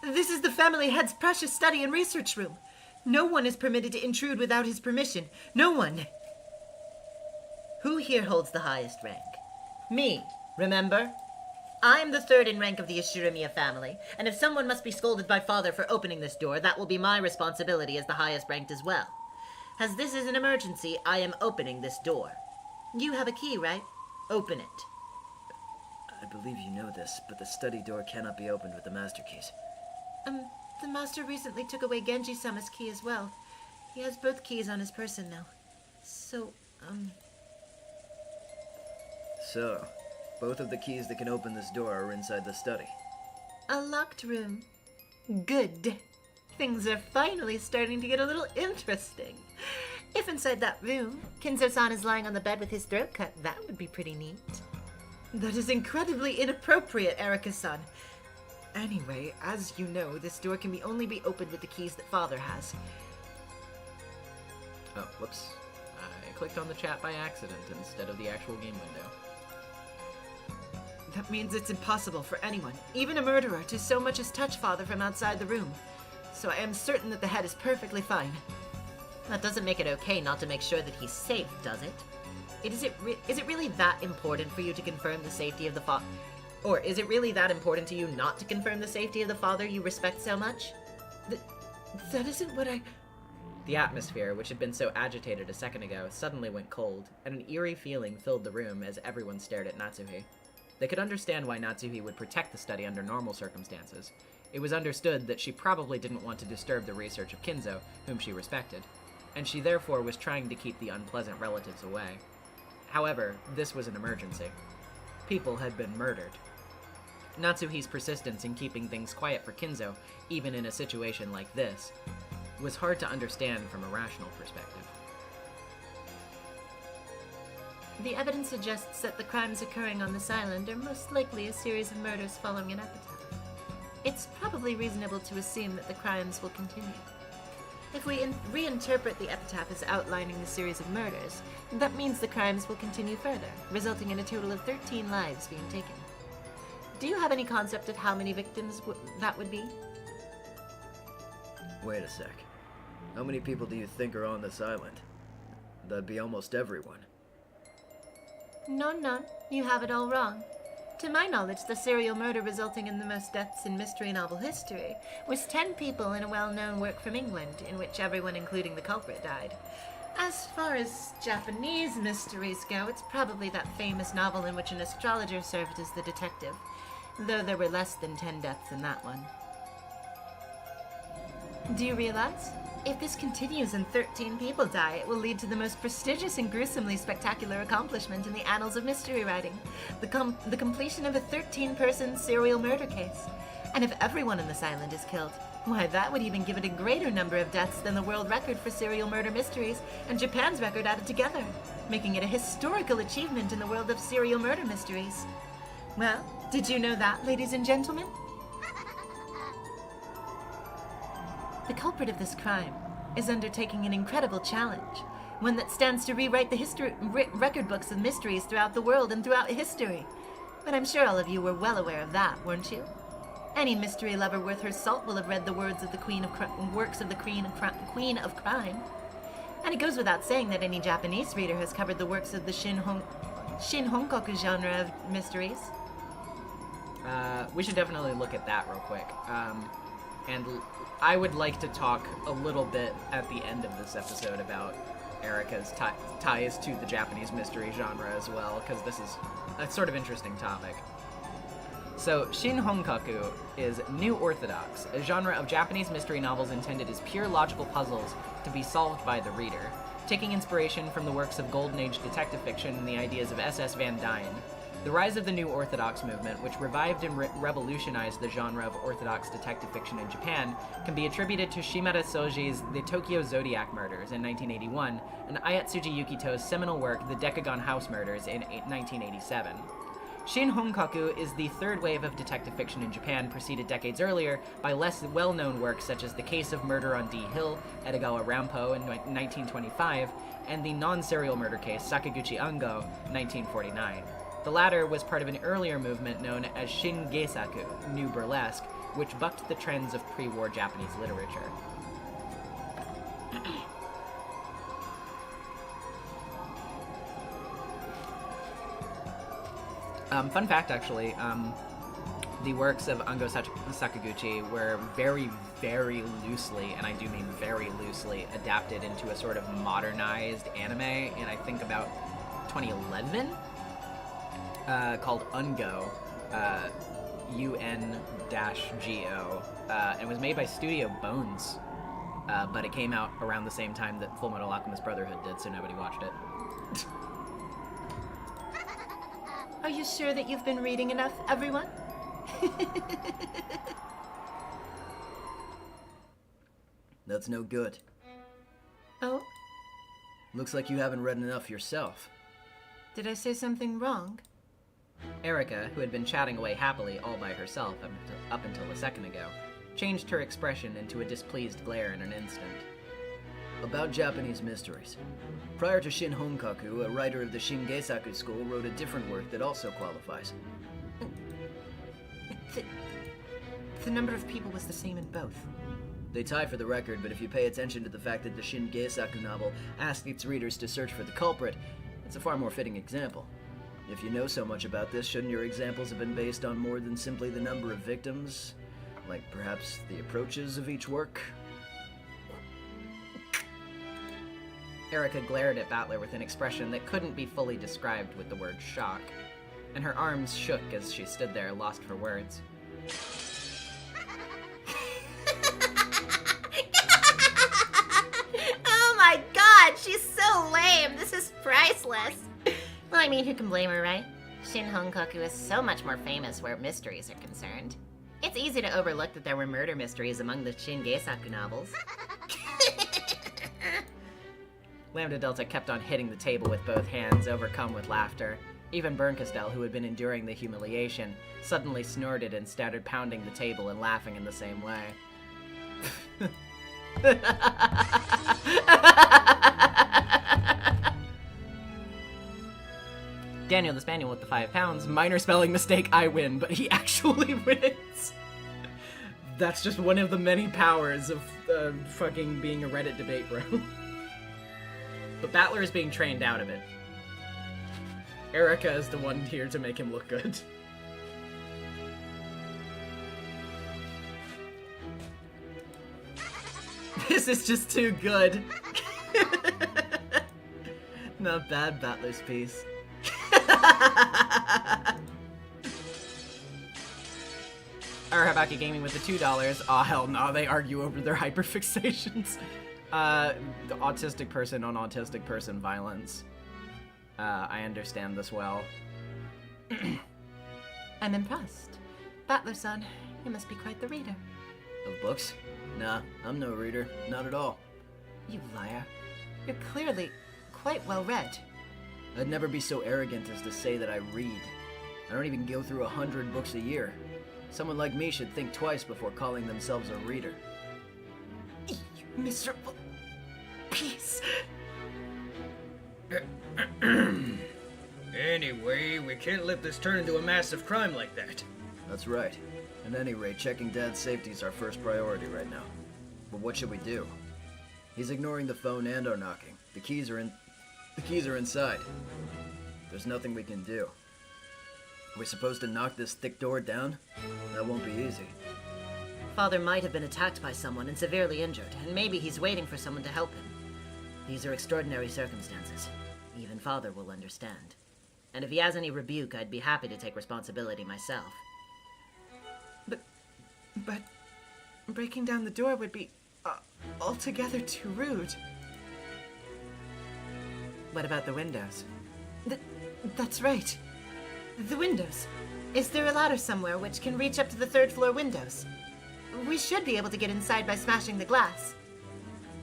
This is the family head's precious study and research room. No one is permitted to intrude without his permission. No one. Who here holds the highest rank? Me, remember? I'm the third in rank of the Ishirimiya family, and if someone must be scolded by Father for opening this door, that will be my responsibility as the highest ranked as well. As this is an emergency, I am opening this door. You have a key, right? Open it. I believe you know this, but the study door cannot be opened with the master keys. The master recently took away Genji-sama's key as well. He has both keys on his person now. So, Both of the keys that can open this door are inside the study. A locked room. Good. Things are finally starting to get a little interesting. If inside that room, Kinzo-san is lying on the bed with his throat cut, that would be pretty neat. That is incredibly inappropriate, Erika-san. Anyway, as you know, this door can only be opened with the keys that Father has. Oh, whoops. I clicked on the chat by accident instead of the actual game window. That means it's impossible for anyone, even a murderer, to so much as touch Father from outside the room. So I am certain that the head is perfectly fine. That doesn't make it okay not to make sure that he's safe, does it? Is it really that important for you to confirm the safety of the father? Or is it really that important to you not to confirm the safety of the father you respect so much? That isn't what I... The atmosphere, which had been so agitated a second ago, suddenly went cold, and an eerie feeling filled the room as everyone stared at Natsuhi. They could understand why Natsuhi would protect the study under normal circumstances. It was understood that she probably didn't want to disturb the research of Kinzo, whom she respected, and she therefore was trying to keep the unpleasant relatives away. However, this was an emergency. People had been murdered. Natsuhi's persistence in keeping things quiet for Kinzo, even in a situation like this, was hard to understand from a rational perspective. The evidence suggests that the crimes occurring on this island are most likely a series of murders following an epitaph. It's probably reasonable to assume that the crimes will continue. If we reinterpret the epitaph as outlining the series of murders, that means the crimes will continue further, resulting in a total of 13 lives being taken. Do you have any concept of how many victims that would be? Wait a sec. How many people do you think are on this island? That'd be almost everyone. No, you have it all wrong. To my knowledge, the serial murder resulting in the most deaths in mystery novel history was 10 people in a well-known work from England, in which everyone, including the culprit, died. As far as Japanese mysteries go, it's probably that famous novel in which an astrologer served as the detective, though there were less than 10 deaths in that one. Do you realize? If this continues and 13 people die, it will lead to the most prestigious and gruesomely spectacular accomplishment in the annals of mystery writing, the completion of a 13-person serial murder case. And if everyone on this island is killed, why, that would even give it a greater number of deaths than the world record for serial murder mysteries and Japan's record added together, making it a historical achievement in the world of serial murder mysteries. Well, did you know that, ladies and gentlemen? The culprit of this crime is undertaking an incredible challenge, one that stands to rewrite the record books of mysteries throughout the world and throughout history. But I'm sure all of you were well aware of that, weren't you? Any mystery lover worth her salt will have read the words of the works of the Queen of Crime. And it goes without saying that any Japanese reader has covered the works of the Shin Honkoku genre of mysteries. We should definitely look at that real quick. And I would like to talk a little bit at the end of this episode about Erika's ties to the Japanese mystery genre as well, because this is a sort of interesting topic. So, Shin Honkaku is New Orthodox, a genre of Japanese mystery novels intended as pure logical puzzles to be solved by the reader, taking inspiration from the works of Golden Age detective fiction and the ideas of S.S. Van Dyne. The rise of the New Orthodox movement, which revived and revolutionized the genre of orthodox detective fiction in Japan, can be attributed to Shimada Soji's The Tokyo Zodiac Murders in 1981, and Ayatsuji Yukito's seminal work The Decagon House Murders in 1987. Shin Honkaku is the third wave of detective fiction in Japan, preceded decades earlier by less well-known works such as The Case of Murder on D Hill, Edogawa Rampo in 1925, and the non-serial murder case Sakaguchi Ango, 1949. The latter was part of an earlier movement known as Shin Geisaku, New Burlesque, which bucked the trends of pre-war Japanese literature. Fun fact, actually, the works of Ango Sakaguchi were very, very loosely, and I do mean very loosely, adapted into a sort of modernized anime in, I think, about 2011? Called Ungo, UN-GO, and was made by Studio Bones, but it came out around the same time that Fullmetal Alchemist Brotherhood did, so nobody watched it. Are you sure that you've been reading enough, everyone? That's no good. Oh? Looks like you haven't read enough yourself. Did I say something wrong? Erica, who had been chatting away happily all by herself up until a second ago, changed her expression into a displeased glare in an instant. About Japanese mysteries. Prior to Shin Honkaku, a writer of the Shingesaku school wrote a different work that also qualifies. The number of people was the same in both. They tie for the record, but if you pay attention to the fact that the Shingesaku novel asked its readers to search for the culprit, it's a far more fitting example. If you know so much about this, shouldn't your examples have been based on more than simply the number of victims? Like perhaps the approaches of each work? Erica glared at Battler with an expression that couldn't be fully described with the word shock, and her arms shook as she stood there, lost for words. Oh my god, she's so lame. This is priceless. Well, I mean, who can blame her, right? Shin Honkaku is so much more famous where mysteries are concerned. It's easy to overlook that there were murder mysteries among the Shingesaku novels. Lambda Delta kept on hitting the table with both hands, overcome with laughter. Even Bernkastel, who had been enduring the humiliation, suddenly snorted and started pounding the table and laughing in the same way. Daniel the Spaniel with the 5 pounds. Minor spelling mistake, I win, but he actually wins. That's just one of the many powers of fucking being a Reddit debate bro. But Battler is being trained out of it. Erica is the one here to make him look good. This is just too good. Not bad, Battler's piece. Arahabaki Gaming with the $2. Aw, hell no, they argue over their hyperfixations. The autistic person on autistic person violence. I understand this well. I'm impressed. Battler-san, you must be quite the reader. Of books? Nah, I'm no reader. Not at all. You liar. You're clearly quite well read. I'd never be so arrogant as to say that I read. I don't even go through 100 books a year. Someone like me should think twice before calling themselves a reader. You miserable piece. Anyway, we can't let this turn into a massive crime like that. That's right. At any rate, checking Dad's safety is our first priority right now. But what should we do? He's ignoring the phone and our knocking. The keys are inside. There's nothing we can do. Are we supposed to knock this thick door down? That won't be easy. Father might have been attacked by someone and severely injured, and maybe he's waiting for someone to help him. These are extraordinary circumstances. Even Father will understand. And if he has any rebuke, I'd be happy to take responsibility myself. But breaking down the door would be altogether too rude. What about the windows? That's right. The windows. Is there a ladder somewhere which can reach up to the 3rd floor windows? We should be able to get inside by smashing the glass.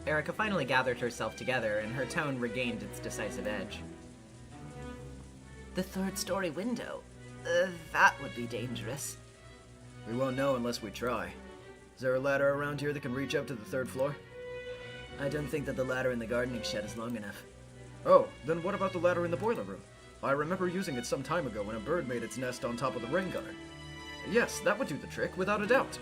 Erica finally gathered herself together, and her tone regained its decisive edge. The 3rd-story window? That would be dangerous. We won't know unless we try. Is there a ladder around here that can reach up to the 3rd floor? I don't think that the ladder in the gardening shed is long enough. Oh, then what about the ladder in the boiler room? I remember using it some time ago when a bird made its nest on top of the rain gutter. Yes, that would do the trick, without a doubt.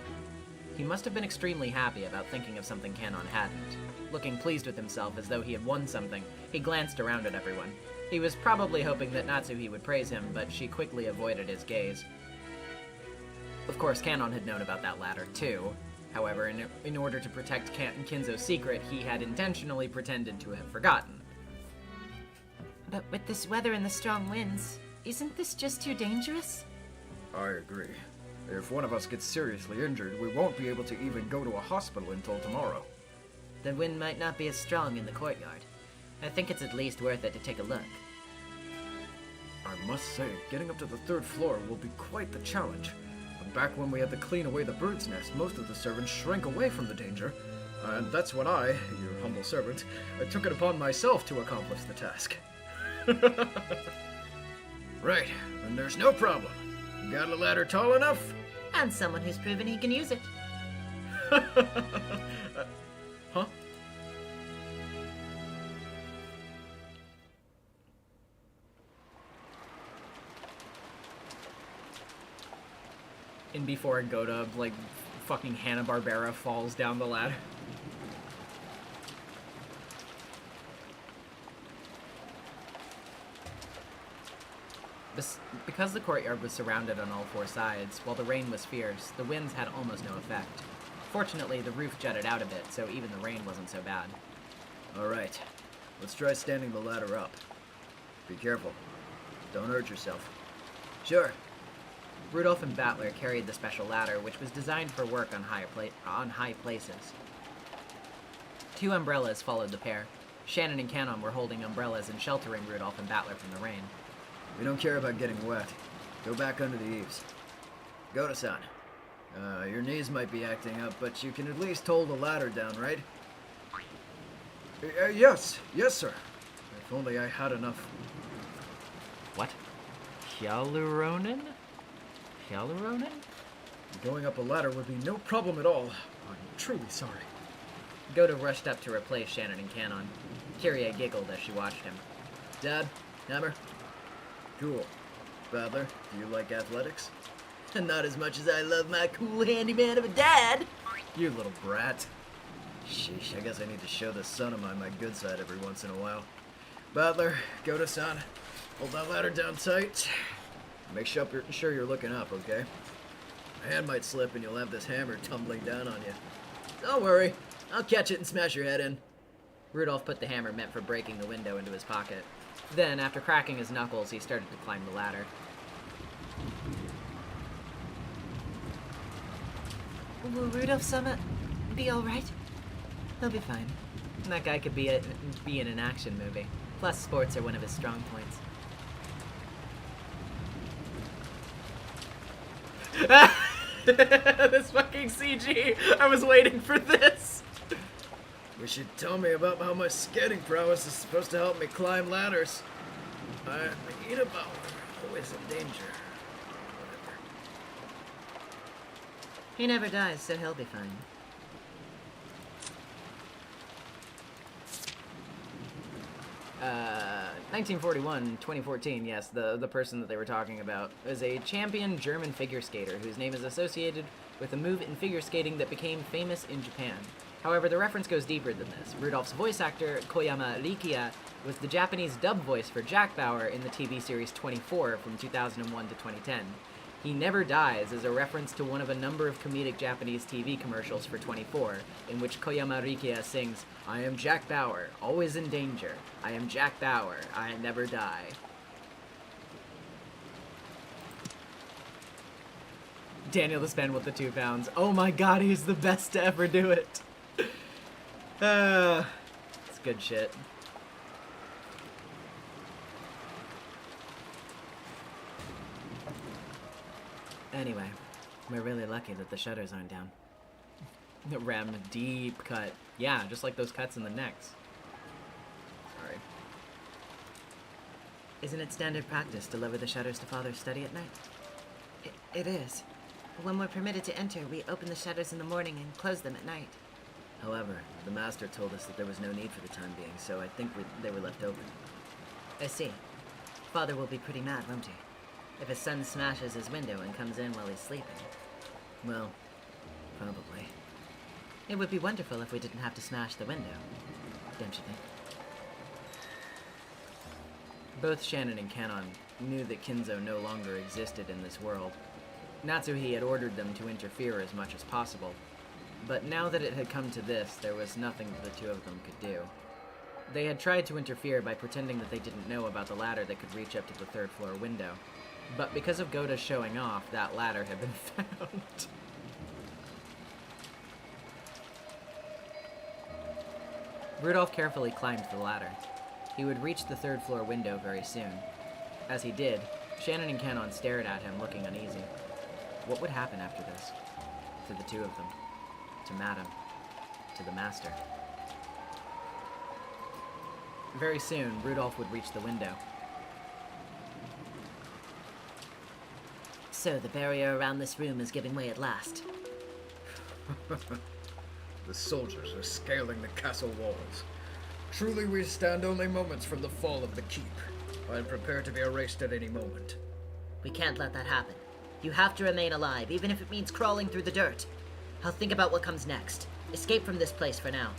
He must have been extremely happy about thinking of something Canon hadn't. Looking pleased with himself as though he had won something, he glanced around at everyone. He was probably hoping that Natsuhi would praise him, but she quickly avoided his gaze. Of course, Canon had known about that ladder, too. However, in order to protect Kinzo's secret, he had intentionally pretended to have forgotten. But with this weather and the strong winds, isn't this just too dangerous? I agree. If one of us gets seriously injured, we won't be able to even go to a hospital until tomorrow. The wind might not be as strong in the courtyard. I think it's at least worth it to take a look. I'm must say, getting up to the 3rd floor will be quite the challenge. Back when we had to clean away the bird's nest, most of the servants shrank away from the danger. And that's when I, your humble servant, took it upon myself to accomplish the task. Right, then there's no problem. Got a ladder tall enough? And someone who's proven he can use it. Huh? And before Goda, like, fucking Hanna-Barbera falls down the ladder. Because the courtyard was surrounded on all 4 sides, while the rain was fierce, the winds had almost no effect. Fortunately, the roof jutted out a bit, so even the rain wasn't so bad. Alright, let's try standing the ladder up. Be careful. Don't hurt yourself. Sure. Rudolph and Battler carried the special ladder, which was designed for work on high places. 2 umbrellas followed the pair. Shannon and Cannon were holding umbrellas and sheltering Rudolph and Battler from the rain. We don't care about getting wet. Go back under the eaves. Goda-san. Your knees might be acting up, but you can at least hold the ladder down, right? Yes, sir. If only I had enough. What? Hyaluronin? Hyaluronin? Going up a ladder would be no problem at all. I'm truly sorry. Goda rushed up to replace Shannon and Cannon. Kyrie giggled as she watched him. Dad, Hammer. Cool. Battler, do you like athletics? Not as much as I love my cool handyman of a dad. You little brat. Sheesh, I guess I need to show this son of mine my good side every once in a while. Battler, Goda-san, hold that ladder down tight. Make sure you're looking up, okay? My hand might slip and you'll have this hammer tumbling down on you. Don't worry, I'll catch it and smash your head in. Rudolph put the hammer meant for breaking the window into his pocket. Then, after cracking his knuckles, he started to climb the ladder. Will Rudolph Summit be alright? He'll be fine. That guy could be in an action movie. Plus, sports are one of his strong points. This fucking CG! I was waiting for this! We should tell me about how my skating prowess is supposed to help me climb ladders. I need about always in danger. Whatever. He never dies, so he'll be fine. Uh, 1941, 2014, yes, the person that they were talking about is a champion German figure skater whose name is associated with a move in figure skating that became famous in Japan. However, the reference goes deeper than this. Rudolph's voice actor, Koyama Rikiya, was the Japanese dub voice for Jack Bauer in the TV series 24 from 2001 to 2010. He Never Dies is a reference to one of a number of comedic Japanese TV commercials for 24, in which Koyama Rikiya sings, "I am Jack Bauer, always in danger. I am Jack Bauer, I never die." Daniel the Spen with the 2 pounds. Oh my god, he's the best to ever do it. It's good shit. Anyway, we're really lucky that the shutters aren't down. The ram deep cut. Yeah, just like those cuts in the necks. Sorry. Isn't it standard practice to lower the shutters to Father's study at night? It is. When we're permitted to enter, we open the shutters in the morning and close them at night. However, the master told us that there was no need for the time being, so I think they were left open. I see. Father will be pretty mad, won't he? If his son smashes his window and comes in while he's sleeping. Well, probably. It would be wonderful if we didn't have to smash the window, don't you think? Both Shannon and Cannon knew that Kinzo no longer existed in this world. Natsuhi had ordered them to interfere as much as possible, but now that it had come to this, there was nothing that the 2 of them could do. They had tried to interfere by pretending that they didn't know about the ladder that could reach up to the 3rd floor window, but because of Goda's showing off, that ladder had been found. Rudolph carefully climbed the ladder. He would reach the 3rd floor window very soon. As he did, Shannon and Canon stared at him, looking uneasy. What would happen after this? To the two of them. To Madame. To the Master. Very soon, Rudolph would reach the window. So the barrier around this room is giving way at last. The soldiers are scaling the castle walls. Truly we stand only moments from the fall of the keep. I am prepared to be erased at any moment. We can't let that happen. You have to remain alive, even if it means crawling through the dirt. I'll think about what comes next. Escape from this place for now.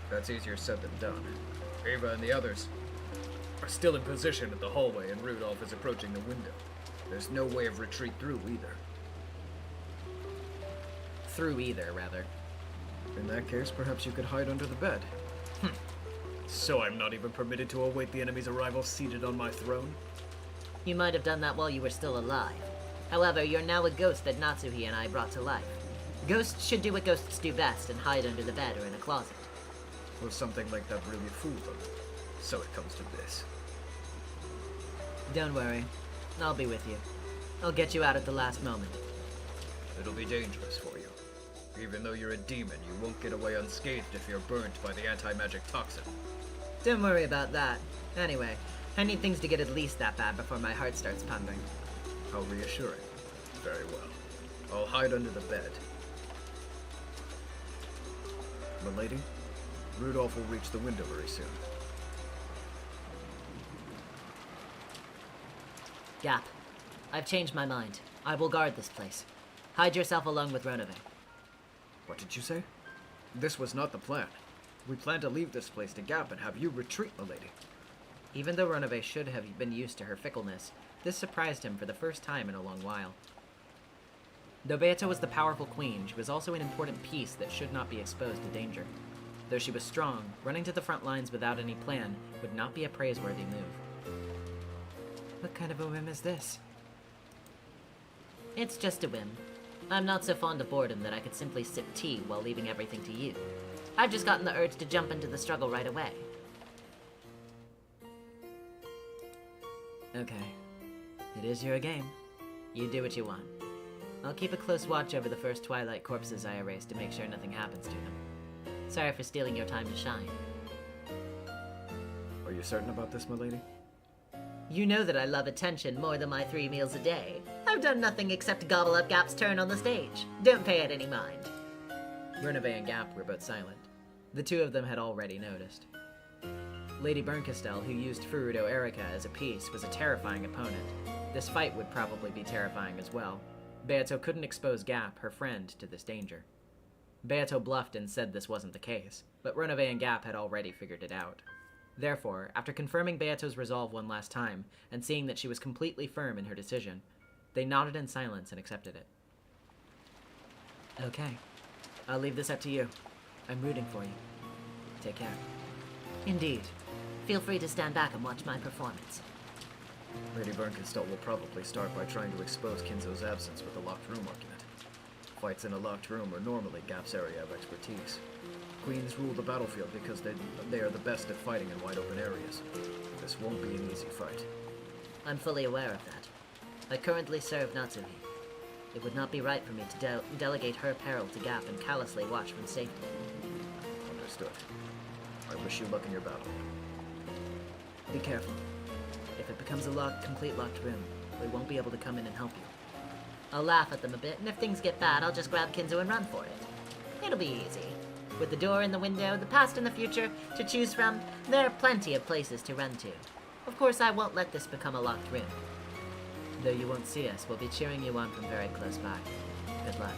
That's easier said than done. Ava and the others are still in position at the hallway, and Rudolph is approaching the window. There's no way of retreat through either. Through either, rather. In that case, perhaps you could hide under the bed. So I'm not even permitted to await the enemy's arrival seated on my throne? You might have done that while you were still alive. However, you're now a ghost that Natsuhi and I brought to life. Ghosts should do what ghosts do best and hide under the bed or in a closet. Will something like that really fool them? So it comes to this. Don't worry. I'll be with you. I'll get you out at the last moment. It'll be dangerous for you. Even though you're a demon, you won't get away unscathed if you're burnt by the anti-magic toxin. Don't worry about that. Anyway, I need things to get at least that bad before my heart starts pumping. How reassuring. Very well. I'll hide under the bed. Milady, Rudolph will reach the window very soon. Gap. I've changed my mind. I will guard this place. Hide yourself along with Ronove. What did you say? This was not the plan. We planned to leave this place to Gap and have you retreat, milady. Even though Ronove should have been used to her fickleness, this surprised him for the first time in a long while. Though Beato was the powerful queen, she was also an important piece that should not be exposed to danger. Though she was strong, running to the front lines without any plan would not be a praiseworthy move. What kind of a whim is this? It's just a whim. I'm not so fond of boredom that I could simply sip tea while leaving everything to you. I've just gotten the urge to jump into the struggle right away. Okay. It is your game. You do what you want. I'll keep a close watch over the first Twilight corpses I erase to make sure nothing happens to them. Sorry for stealing your time to shine. Are you certain about this, milady? You know that I love attention more than my 3 meals a day. I've done nothing except gobble up Gap's turn on the stage. Don't pay it any mind. Ronove and Gap were both silent. The two of them had already noticed. Lady Berncastel, who used Furudo Erika as a piece, was a terrifying opponent. This fight would probably be terrifying as well. Beato couldn't expose Gap, her friend, to this danger. Beato bluffed and said this wasn't the case, but Ronove and Gap had already figured it out. Therefore, after confirming Beato's resolve one last time, and seeing that she was completely firm in her decision, they nodded in silence and accepted it. Okay. I'll leave this up to you. I'm rooting for you. Take care. Indeed. Feel free to stand back and watch my performance. Lady Berncastel will probably start by trying to expose Kinzo's absence with the locked room argument. Fights in a locked room are normally Gap's area of expertise. Queens rule the battlefield because they are the best at fighting in wide open areas. This won't be an easy fight. I'm fully aware of that. I currently serve Natsuhi. It would not be right for me to delegate her peril to Gap and callously watch from safety. Understood. I wish you luck in your battle. Be careful. If it becomes a complete locked room, we won't be able to come in and help you. I'll laugh at them a bit, and if things get bad, I'll just grab Kinzo and run for it. It'll be easy. With the door and the window, the past and the future to choose from, there are plenty of places to run to. Of course, I won't let this become a locked room. Though you won't see us, we'll be cheering you on from very close by. Good luck.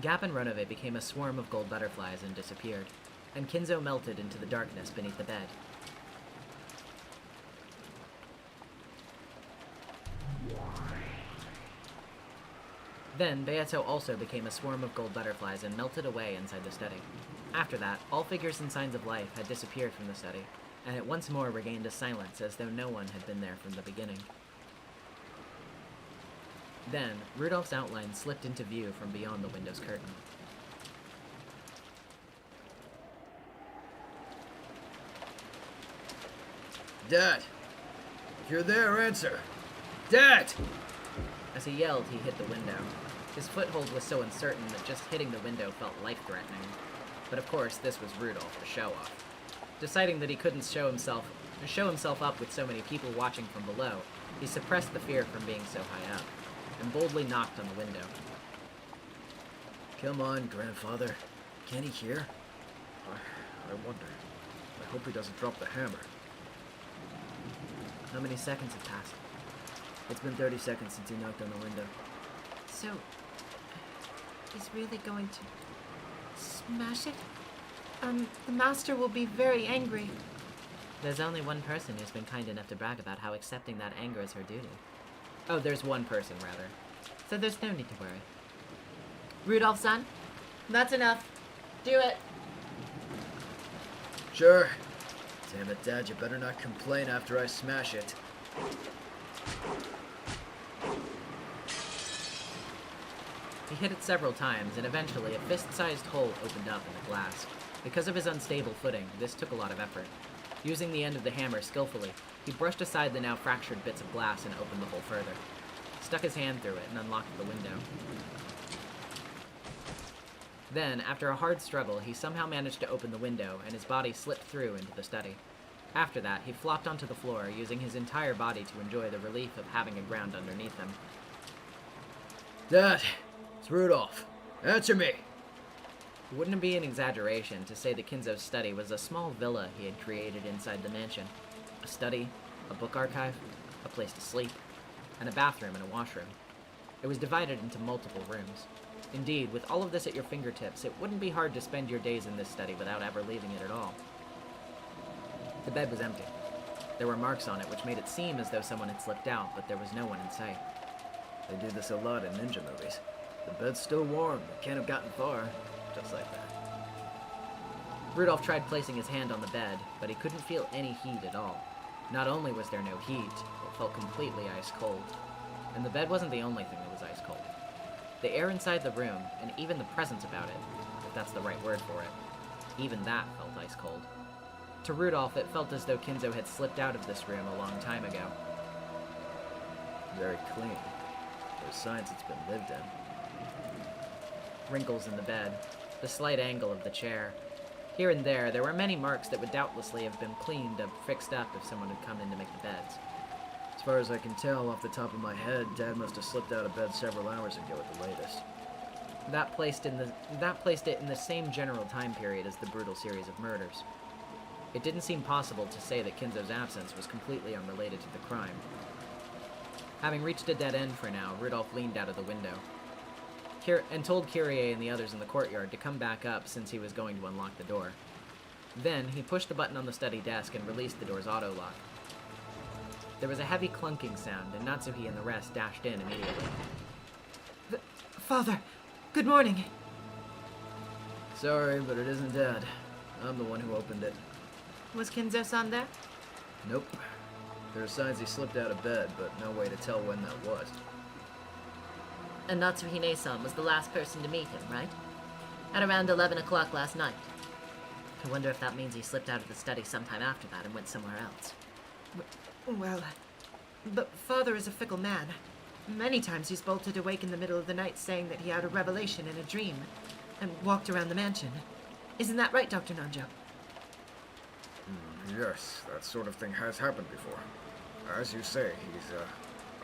Gap and Ronove became a swarm of gold butterflies and disappeared, and Kinzo melted into the darkness beneath the bed. Then, Beato also became a swarm of gold butterflies and melted away inside the study. After that, all figures and signs of life had disappeared from the study, and it once more regained a silence as though no one had been there from the beginning. Then, Rudolph's outline slipped into view from beyond the window's curtain. Dad! If you're there, answer! Dad! As he yelled, he hit the window. His foothold was so uncertain that just hitting the window felt life-threatening. But of course, this was Rudolph, the show-off. Deciding that he couldn't show himself up with so many people watching from below, he suppressed the fear from being so high up, and boldly knocked on the window. Come on, grandfather. Can he hear? I wonder. I hope he doesn't drop the hammer. How many seconds have passed? It's been 30 seconds since he knocked on the window. So, he's really going to smash it? The master will be very angry. There's only one person who's been kind enough to brag about how accepting that anger is her duty. Oh, there's one person, rather. So there's no need to worry. Rudolph, son, that's enough. Do it. Sure. Damn it, Dad, you better not complain after I smash it. He hit it several times, and eventually a fist-sized hole opened up in the glass. Because of his unstable footing, this took a lot of effort. Using the end of the hammer skillfully, he brushed aside the now fractured bits of glass and opened the hole further. Stuck his hand through it and unlocked the window. Then, after a hard struggle, he somehow managed to open the window, and his body slipped through into the study. After that, he flopped onto the floor, using his entire body to enjoy the relief of having a ground underneath him. Dad, it's Rudolph. Answer me! Wouldn't it be an exaggeration to say that Kinzo's study was a small villa he had created inside the mansion? A study, a book archive, a place to sleep, and a bathroom and a washroom. It was divided into multiple rooms. Indeed, with all of this at your fingertips, it wouldn't be hard to spend your days in this study without ever leaving it at all. The bed was empty. There were marks on it which made it seem as though someone had slipped out, but there was no one in sight. They do this a lot in ninja movies. The bed's still warm, it can't have gotten far. Just like that. Rudolph tried placing his hand on the bed, but he couldn't feel any heat at all. Not only was there no heat, it felt completely ice cold. And the bed wasn't the only thing that was ice cold. The air inside the room, and even the presence about it, if that's the right word for it, even that felt ice cold. To Rudolph, it felt as though Kinzo had slipped out of this room a long time ago. Very clean. There's signs it's been lived in. Wrinkles in the bed, the slight angle of the chair. Here and there were many marks that would doubtlessly have been cleaned up, fixed up if someone had come in to make the beds. As far as I can tell off the top of my head, Dad must have slipped out of bed several hours ago at the latest. That placed it in the same general time period as the brutal series of murders. It didn't seem possible to say that Kinzo's absence was completely unrelated to the crime. Having reached a dead end for now, Rudolph leaned out of the window and told Kyrie and the others in the courtyard to come back up since he was going to unlock the door. Then, he pushed the button on the study desk and released the door's auto-lock. There was a heavy clunking sound, and Natsuhi and the rest dashed in immediately. Father, good morning. Sorry, but it isn't Dad. I'm the one who opened it. Was Kinzo-san there? Nope. There are signs he slipped out of bed, but no way to tell when that was. And Natsuhine-san was the last person to meet him, right? At around 11 o'clock last night. I wonder if that means he slipped out of the study sometime after that and went somewhere else. Well, but Father is a fickle man. Many times he's bolted awake in the middle of the night saying that he had a revelation in a dream and walked around the mansion. Isn't that right, Dr. Nanjo? Yes, that sort of thing has happened before. As you say, he's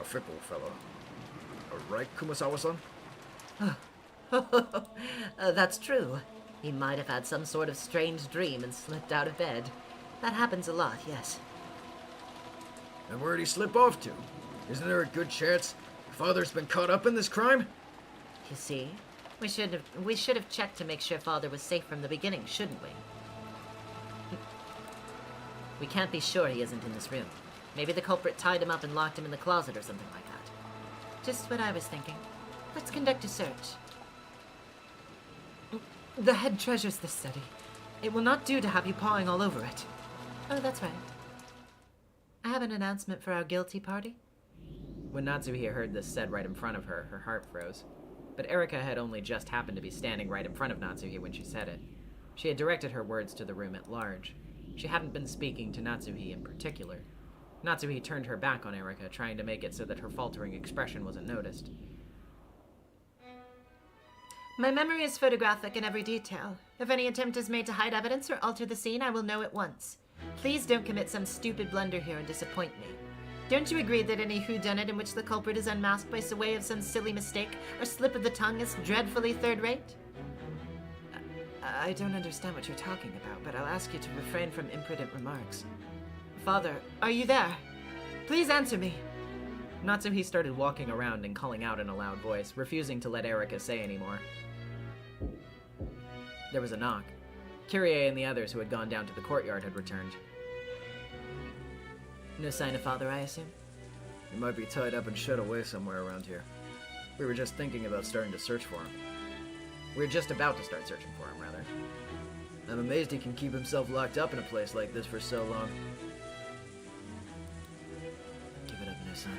a fickle fellow. Right, Kumasawa-san? That's true. He might have had some sort of strange dream and slipped out of bed. That happens a lot, yes. And where'd he slip off to? Isn't there a good chance Father's been caught up in this crime? You see, we should have checked to make sure Father was safe from the beginning, shouldn't we? We can't be sure he isn't in this room. Maybe the culprit tied him up and locked him in the closet or something like that. Just what I was thinking. Let's conduct a search. The head treasures this study. It will not do to have you pawing all over it. Oh, that's right. I have an announcement for our guilty party. When Natsuhi heard this said right in front of her, her heart froze. But Erika had only just happened to be standing right in front of Natsuhi when she said it. She had directed her words to the room at large. She hadn't been speaking to Natsuhi in particular. Natsuhi turned her back on Erika, trying to make it so that her faltering expression wasn't noticed. My memory is photographic in every detail. If any attempt is made to hide evidence or alter the scene, I will know at once. Please don't commit some stupid blunder here and disappoint me. Don't you agree that any whodunit in which the culprit is unmasked by way of some silly mistake or slip of the tongue is dreadfully third-rate? I don't understand what you're talking about, but I'll ask you to refrain from imprudent remarks. Father, Are you there? Please answer me. Natsuhi started walking around and calling out in a loud voice, refusing to let Erika say any more. There was a knock. Kyrie and the others who had gone down to the courtyard had returned. no sign of Father, I assume? He might be tied up and shut away somewhere around here. We were just thinking about starting to search for him. We're just about to start searching for him, rather. I'm amazed he can keep himself locked up in a place like this for so long. Give it up, no-san.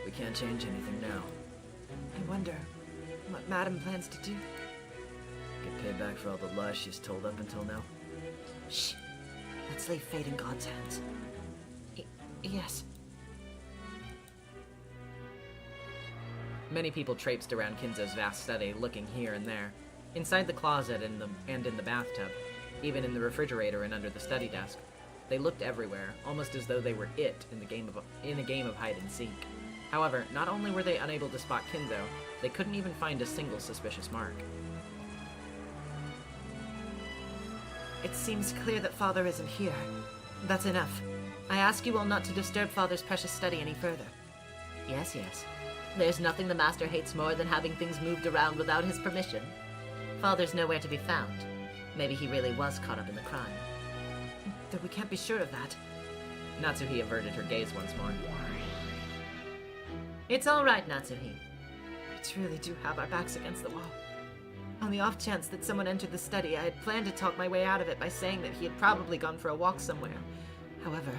We can't change anything now. I wonder what Madam plans to do. Get paid back for all the lies she's told up until now. Shh. Let's leave fate in God's hands. Yes. Many people traipsed around Kinzo's vast study, looking here and there. Inside the closet and in the bathtub, even in the refrigerator and under the study desk. They looked everywhere, almost as though they were it in a game of hide and seek. However, not only were they unable to spot Kinzo, they couldn't even find a single suspicious mark. It seems clear that Father isn't here. That's enough. I ask you all not to disturb Father's precious study any further. Yes, yes. There's nothing the Master hates more than having things moved around without his permission. Father's nowhere to be found. Maybe he really was caught up in the crime. Though we can't be sure of that. Natsuhi averted her gaze once more. It's all right, Natsuhi. We truly do have our backs against the wall. On the off chance that someone entered the study, I had planned to talk my way out of it by saying that he had probably gone for a walk somewhere. However...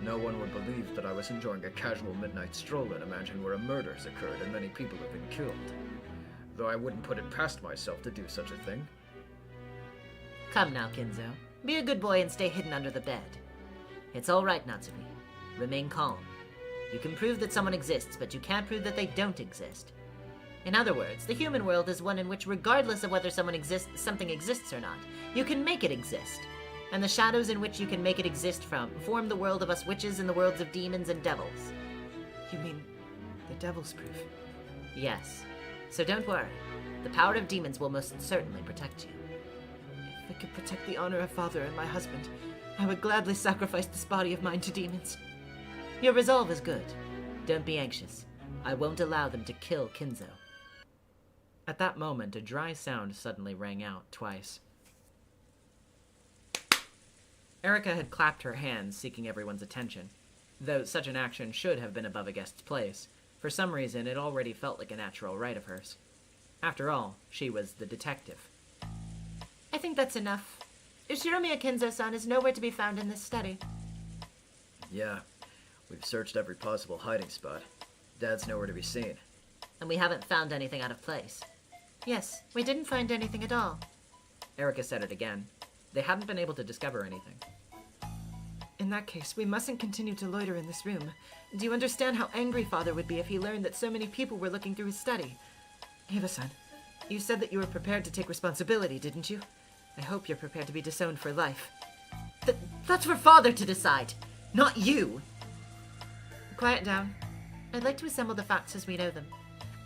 No one would believe that I was enjoying a casual midnight stroll in a mansion where a murder has occurred and many people have been killed. Though I wouldn't put it past myself to do such a thing. Come now, Kinzo. Be a good boy and stay hidden under the bed. It's all right, Natsuhi. Remain calm. You can prove that someone exists, but you can't prove that they don't exist. In other words, the human world is one in which, regardless of whether something exists or not, you can make it exist. And the shadows in which you can make it exist from form the world of us witches and the worlds of demons and devils. You mean the devil's proof? Yes. So don't worry. The power of demons will most certainly protect you. If I could protect the honor of Father and my husband, I would gladly sacrifice this body of mine to demons. Your resolve is good. Don't be anxious. I won't allow them to kill Kinzo. At that moment, a dry sound suddenly rang out twice. Erika had clapped her hands, seeking everyone's attention. Though such an action should have been above a guest's place, for some reason it already felt like a natural right of hers. After all, she was the detective. I think that's enough. Shiromiya Kinzo-san is nowhere to be found in this study. Yeah, we've searched every possible hiding spot. Dad's nowhere to be seen. And we haven't found anything out of place. Yes, we didn't find anything at all. Erika said it again. They hadn't been able to discover anything. In that case, we mustn't continue to loiter in this room. Do you understand how angry Father would be if he learned that so many people were looking through his study? Eva-san, you said that you were prepared to take responsibility, didn't you? I hope you're prepared to be disowned for life. That's for Father to decide, not you! Quiet down. I'd like to assemble the facts as we know them.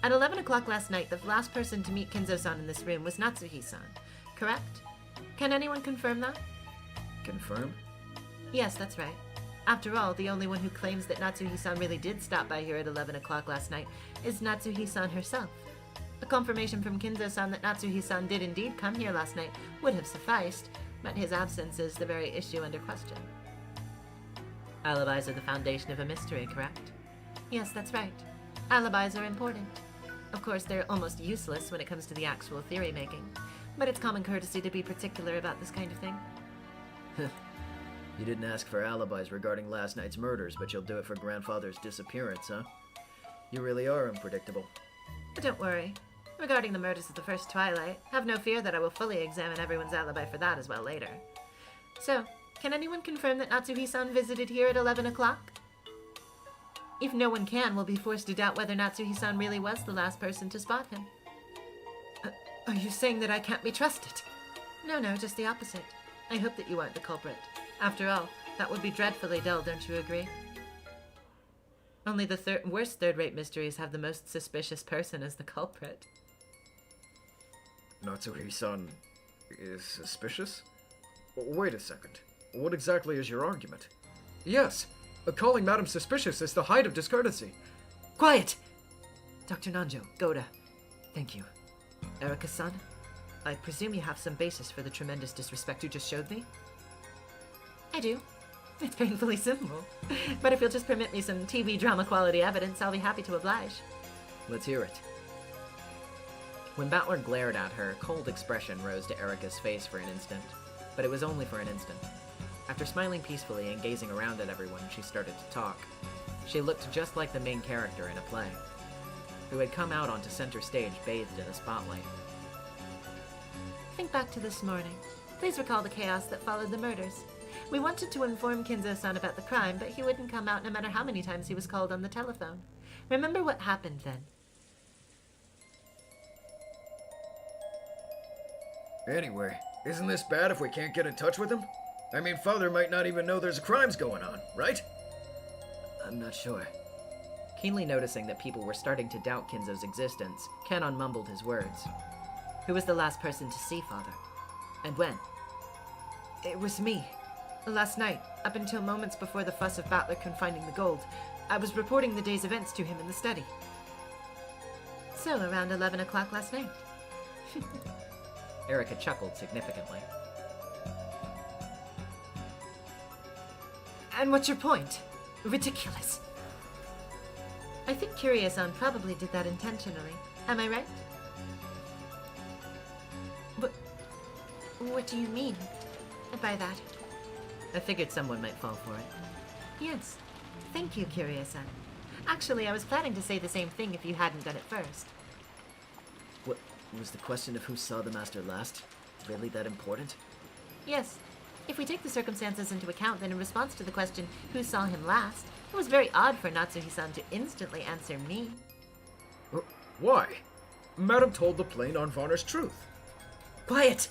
At 11 o'clock last night, the last person to meet Kinzo-san in this room was Natsuhi-san, correct? Can anyone confirm that? Confirm? Yes, that's right. After all, the only one who claims that Natsuhi-san really did stop by here at 11 o'clock last night is Natsuhi-san herself. A confirmation from Kinzo-san that Natsuhi-san did indeed come here last night would have sufficed, but his absence is the very issue under question. Alibis are the foundation of a mystery, correct? Yes, that's right. Alibis are important. Of course, they're almost useless when it comes to the actual theory making, but it's common courtesy to be particular about this kind of thing. You didn't ask for alibis regarding last night's murders, but you'll do it for Grandfather's disappearance, huh? You really are unpredictable. But don't worry. Regarding the murders of the first twilight, have no fear that I will fully examine everyone's alibi for that as well later. So, can anyone confirm that Natsuhi-san visited here at 11 o'clock? If no one can, we'll be forced to doubt whether Natsuhi-san really was the last person to spot him. Are you saying that I can't be trusted? No, just the opposite. I hope that you aren't the culprit. After all, that would be dreadfully dull, don't you agree? Only the worst third-rate mysteries have the most suspicious person as the culprit. Natsuhi-san is suspicious? Wait a second. What exactly is your argument? Yes, calling Madam suspicious is the height of discourtesy. Quiet! Dr. Nanjo, Goda, thank you. Erika-san, I presume you have some basis for the tremendous disrespect you just showed me? I do. It's painfully simple. But if you'll just permit me some TV drama quality evidence, I'll be happy to oblige. Let's hear it. When Battler glared at her, a cold expression rose to Erika's face for an instant. But it was only for an instant. After smiling peacefully and gazing around at everyone, she started to talk. She looked just like the main character in a play, who had come out onto center stage bathed in a spotlight. Think back to this morning. Please recall the chaos that followed the murders. We wanted to inform Kinzo-san about the crime, but he wouldn't come out no matter how many times he was called on the telephone. Remember what happened then? Anyway, isn't this bad if we can't get in touch with him? I mean, Father might not even know there's crimes going on, right? I'm not sure. Keenly noticing that people were starting to doubt Kinzo's existence, Kenon mumbled his words. Who was the last person to see Father? And when? It was me. Last night, up until moments before the fuss of Battler confining the gold, I was reporting the day's events to him in the study. So, around 11 o'clock last night. Erika chuckled significantly. And what's your point? Ridiculous. I think Kiryu-san probably did that intentionally. Am I right? But what do you mean by that? I figured someone might fall for it. Yes. Thank you, Kiryu-san. Actually, I was planning to say the same thing if you hadn't done it first. What was the question of who saw the master last really that important? Yes. If we take the circumstances into account, then in response to the question, who saw him last, it was very odd for Natsuhi-san to instantly answer me. Why? Madam told the plain, unvarnished truth. Quiet!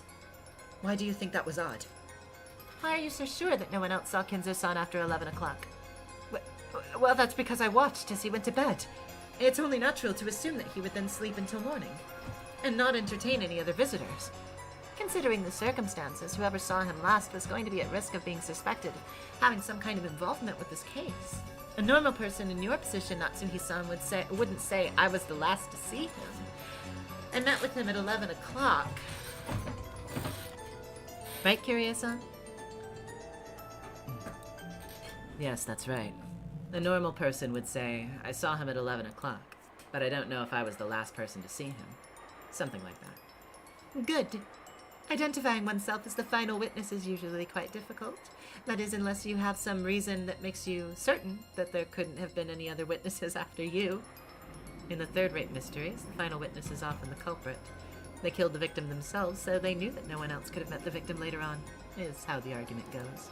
Why do you think that was odd? Why are you so sure that no one else saw Kinzo-san after 11 o'clock? Well, that's because I watched as he went to bed. It's only natural to assume that he would then sleep until morning, and not entertain any other visitors. Considering the circumstances, whoever saw him last was going to be at risk of being suspected of having some kind of involvement with this case. A normal person in your position, Natsuhi-san, wouldn't say, I was the last to see him. I met with him at 11 o'clock. Right, Kiryu-san? Yes, that's right. A normal person would say, I saw him at 11 o'clock, but I don't know if I was the last person to see him. Something like that. Good. Identifying oneself as the final witness is usually quite difficult. That is, unless you have some reason that makes you certain that there couldn't have been any other witnesses after you. In the third-rate mysteries, the final witness is often the culprit. They killed the victim themselves, so they knew that no one else could have met the victim later on, is how the argument goes.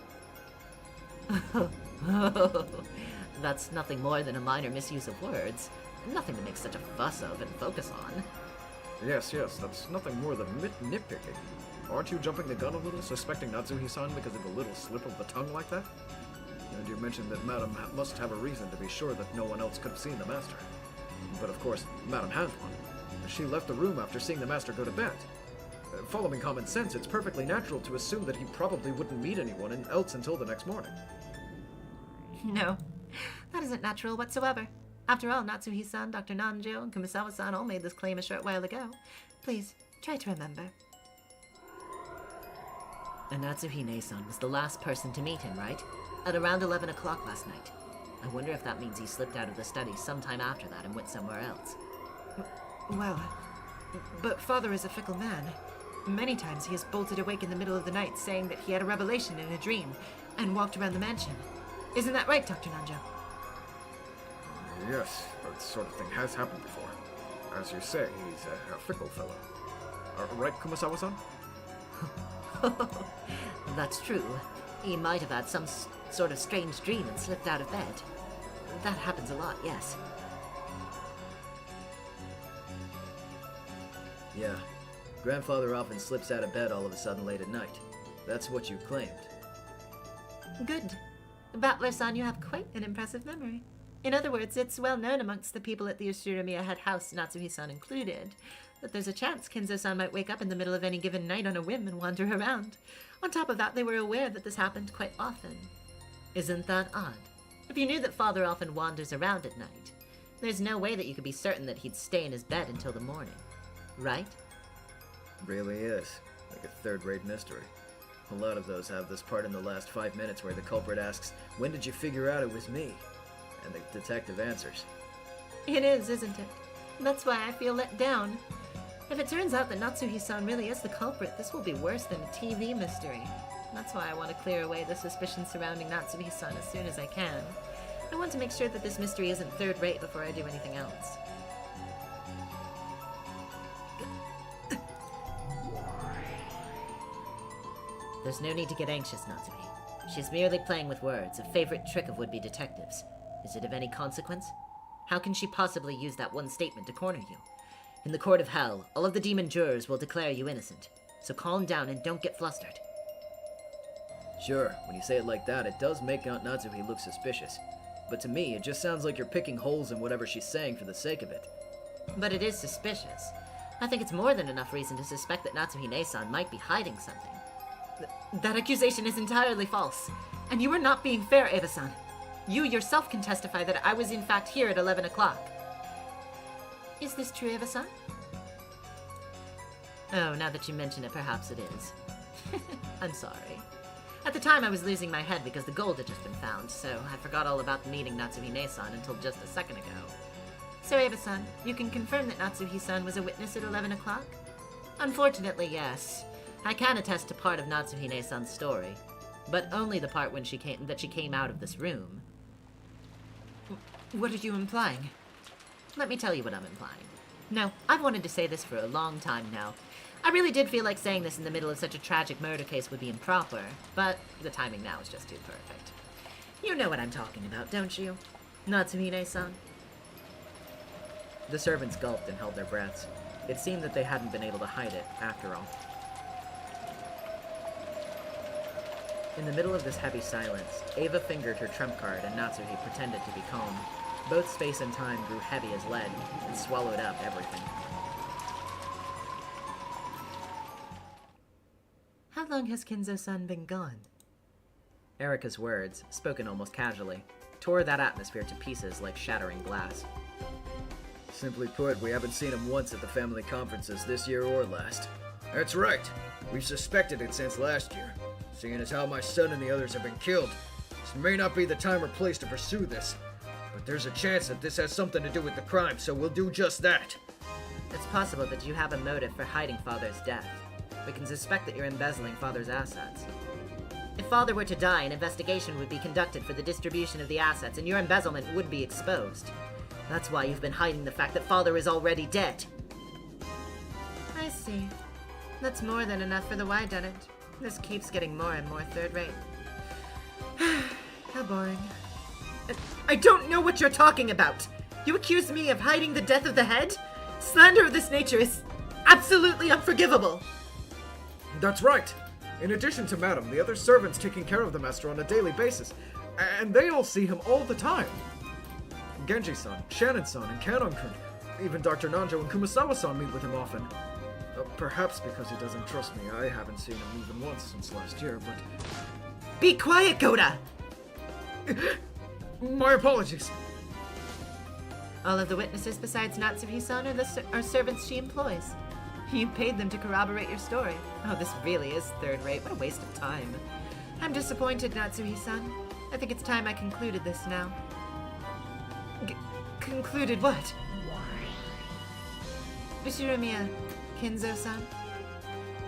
That's nothing more than a minor misuse of words. Nothing to make such a fuss of and focus on. Yes, that's nothing more than nitpicking. Aren't you jumping the gun a little, suspecting Natsuhi-san because of a little slip of the tongue like that? And you mentioned that Madam must have a reason to be sure that no one else could have seen the Master. But of course, Madam has one. She left the room after seeing the Master go to bed. Following common sense, it's perfectly natural to assume that he probably wouldn't meet anyone else until the next morning. No, that isn't natural whatsoever. After all, Natsuhi-san, Dr. Nanjo, and Kumasawa-san all made this claim a short while ago. Please, try to remember. And Natsuhine-san was the last person to meet him, right? At around 11 o'clock last night. I wonder if that means he slipped out of the study sometime after that and went somewhere else. Well, but Father is a fickle man. Many times he has bolted awake in the middle of the night saying that he had a revelation in a dream and walked around the mansion. Isn't that right, Dr. Nanjo? Yes, that sort of thing has happened before. As you say, he's a fickle fellow. Right, Kumasawa-san? That's true. He might have had some sort of strange dream and slipped out of bed. That happens a lot, yes. Yeah. Grandfather often slips out of bed all of a sudden late at night. That's what you claimed. Good. Battler-san, you have quite an impressive memory. In other words, it's well known amongst the people at the Ushirimiya head house, Natsuhi-san included, that there's a chance Kinzo-san might wake up in the middle of any given night on a whim and wander around. On top of that, they were aware that this happened quite often. Isn't that odd? If you knew that father often wanders around at night, there's no way that you could be certain that he'd stay in his bed until the morning, right? Really is. Like a third-rate mystery. A lot of those have this part in the last 5 minutes where the culprit asks, "When did you figure out it was me?" And the detective answers. It is, isn't it? That's why I feel let down. If it turns out that Natsuhi-san really is the culprit, this will be worse than a TV mystery. That's why I want to clear away the suspicion surrounding Natsuhi-san as soon as I can. I want to make sure that this mystery isn't third-rate before I do anything else. There's no need to get anxious, Natsuhi. She's merely playing with words, a favorite trick of would-be detectives. Is it of any consequence? How can she possibly use that one statement to corner you? In the court of hell, all of the demon jurors will declare you innocent. So calm down and don't get flustered. Sure, when you say it like that, it does make Aunt Natsuhi look suspicious. But to me, it just sounds like you're picking holes in whatever she's saying for the sake of it. But it is suspicious. I think it's more than enough reason to suspect that Natsuhi-ne-san might be hiding something. That accusation is entirely false. And you are not being fair, Eva-san. You yourself can testify that I was in fact here at 11 o'clock. Is this true, Eva-san? Oh, now that you mention it, perhaps it is. I'm sorry. At the time, I was losing my head because the gold had just been found, so I forgot all about meeting Natsuhi-ne-san until just a second ago. So, Eva-san, you can confirm that Natsuhi-san was a witness at 11 o'clock? Unfortunately, yes. I can attest to part of Natsuhi-ne-san's story, but only the part when she came out of this room. What are you implying? Let me tell you what I'm implying. No, I've wanted to say this for a long time now. I really did feel like saying this in the middle of such a tragic murder case would be improper, but the timing now is just too perfect. You know what I'm talking about, don't you? Natsuhine-san? The servants gulped and held their breaths. It seemed that they hadn't been able to hide it, after all. In the middle of this heavy silence, Ava fingered her trump card and Natsuhi pretended to be calm. Both space and time grew heavy as lead and swallowed up everything. How long has Kinzo-san been gone? Erika's words, spoken almost casually, tore that atmosphere to pieces like shattering glass. Simply put, we haven't seen him once at the family conferences this year or last. That's right. We've suspected it since last year. Seeing as how my son and the others have been killed, this may not be the time or place to pursue this. But there's a chance that this has something to do with the crime, so we'll do just that. It's possible that you have a motive for hiding Father's death. We can suspect that you're embezzling Father's assets. If Father were to die, an investigation would be conducted for the distribution of the assets, and your embezzlement would be exposed. That's why you've been hiding the fact that Father is already dead. I see. That's more than enough for the whodunit. This keeps getting more and more third-rate. How boring. I don't know what you're talking about! You accuse me of hiding the death of the head? Slander of this nature is absolutely unforgivable! That's right. In addition to Madam, the other servants taking care of the master on a daily basis, and they all see him all the time. Genji-san, Shannon-san, and Kanon-kun. Even Dr. Nanjo and Kumasawa-san meet with him often. Perhaps because he doesn't trust me, I haven't seen him even once since last year, but... Be quiet, Goda! My apologies. All of the witnesses besides Natsuhi-san are servants she employs. You paid them to corroborate your story. Oh, this really is third-rate. What a waste of time. I'm disappointed, Natsuhi-san. I think it's time I concluded this now. Concluded what? Ushirimiya, Kinzo-san?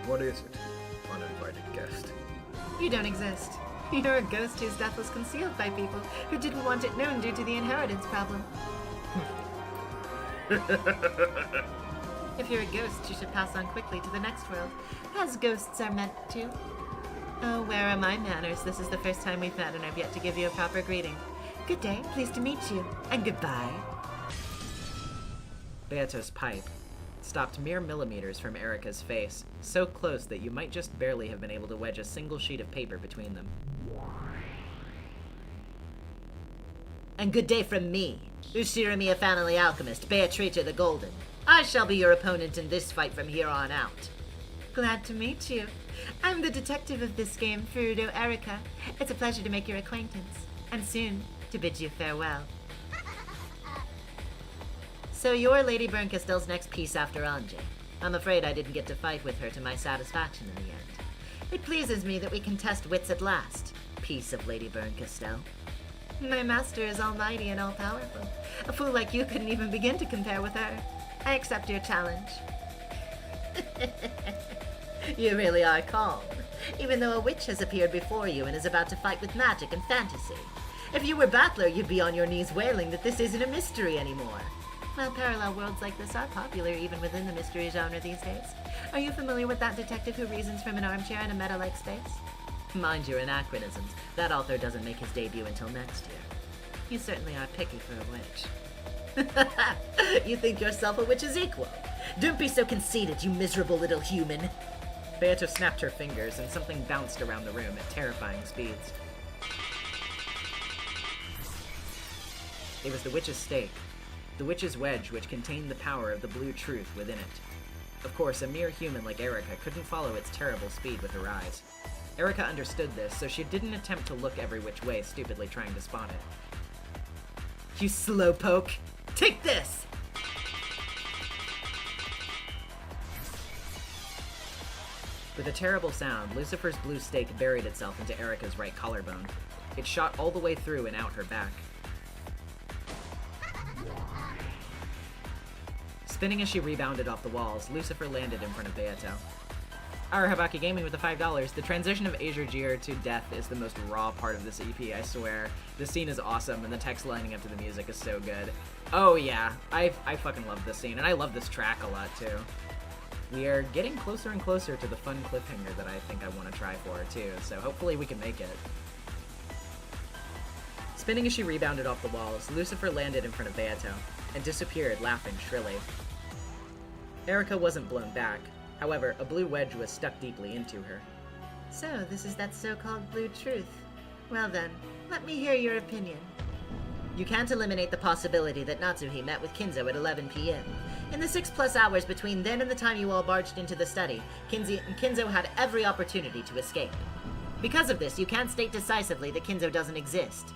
What is it, uninvited guest? You don't exist. You're a ghost whose death was concealed by people who didn't want it known due to the inheritance problem. If you're a ghost, you should pass on quickly to the next world, as ghosts are meant to. Oh, where are my manners? This is the first time we've met, and I've yet to give you a proper greeting. Good day, pleased to meet you, and goodbye. Beato's pipe stopped mere millimeters from Erica's face, so close that you might just barely have been able to wedge a single sheet of paper between them. And good day from me, Ushiramiya Family Alchemist, Beatrice the Golden. I shall be your opponent in this fight from here on out. Glad to meet you. I'm the detective of this game, Furudo Erika. It's a pleasure to make your acquaintance, and soon to bid you farewell. So you're Lady Berncastell's next piece after Anje. I'm afraid I didn't get to fight with her to my satisfaction in the end. It pleases me that we can test wits at last, piece of Lady Berncastell. My master is almighty and all-powerful. A fool like you couldn't even begin to compare with her. I accept your challenge. You really are calm, even though a witch has appeared before you and is about to fight with magic and fantasy. If you were Battler, you'd be on your knees wailing that this isn't a mystery anymore. Well, parallel worlds like this are popular even within the mystery genre these days. Are you familiar with that detective who reasons from an armchair in a meta-like space? Mind your anachronisms. That author doesn't make his debut until next year. You certainly are picky for a witch. You think yourself a witch's equal? Don't be so conceited, you miserable little human. Beato snapped her fingers, and something bounced around the room at terrifying speeds. It was the witch's stake, the witch's wedge, which contained the power of the blue truth within it. Of course, a mere human like Erica couldn't follow its terrible speed with her eyes. Erica understood this, so she didn't attempt to look every which way, stupidly trying to spot it. You slowpoke! Take this! With a terrible sound, Lucifer's blue stake buried itself into Erica's right collarbone. It shot all the way through and out her back. Spinning as she rebounded off the walls, Lucifer landed in front of Beato. Our Habaki Gaming with the $5. The transition of Azure to death is the most raw part of this EP, I swear. The scene is awesome, and the text lining up to the music is so good. Oh yeah, I fucking love this scene, and I love this track a lot too. We are getting closer and closer to the fun cliffhanger that I think I want to try for too, so hopefully we can make it. Spinning as she rebounded off the walls, Lucifer landed in front of Beato, and disappeared, laughing shrilly. Erica wasn't blown back. However, a blue wedge was stuck deeply into her. So, this is that so-called blue truth. Well then, let me hear your opinion. You can't eliminate the possibility that Natsuhi met with Kinzo at 11 p.m. In the 6+ hours between then and the time you all barged into the study, Kinzo had every opportunity to escape. Because of this, you can't state decisively that Kinzo doesn't exist.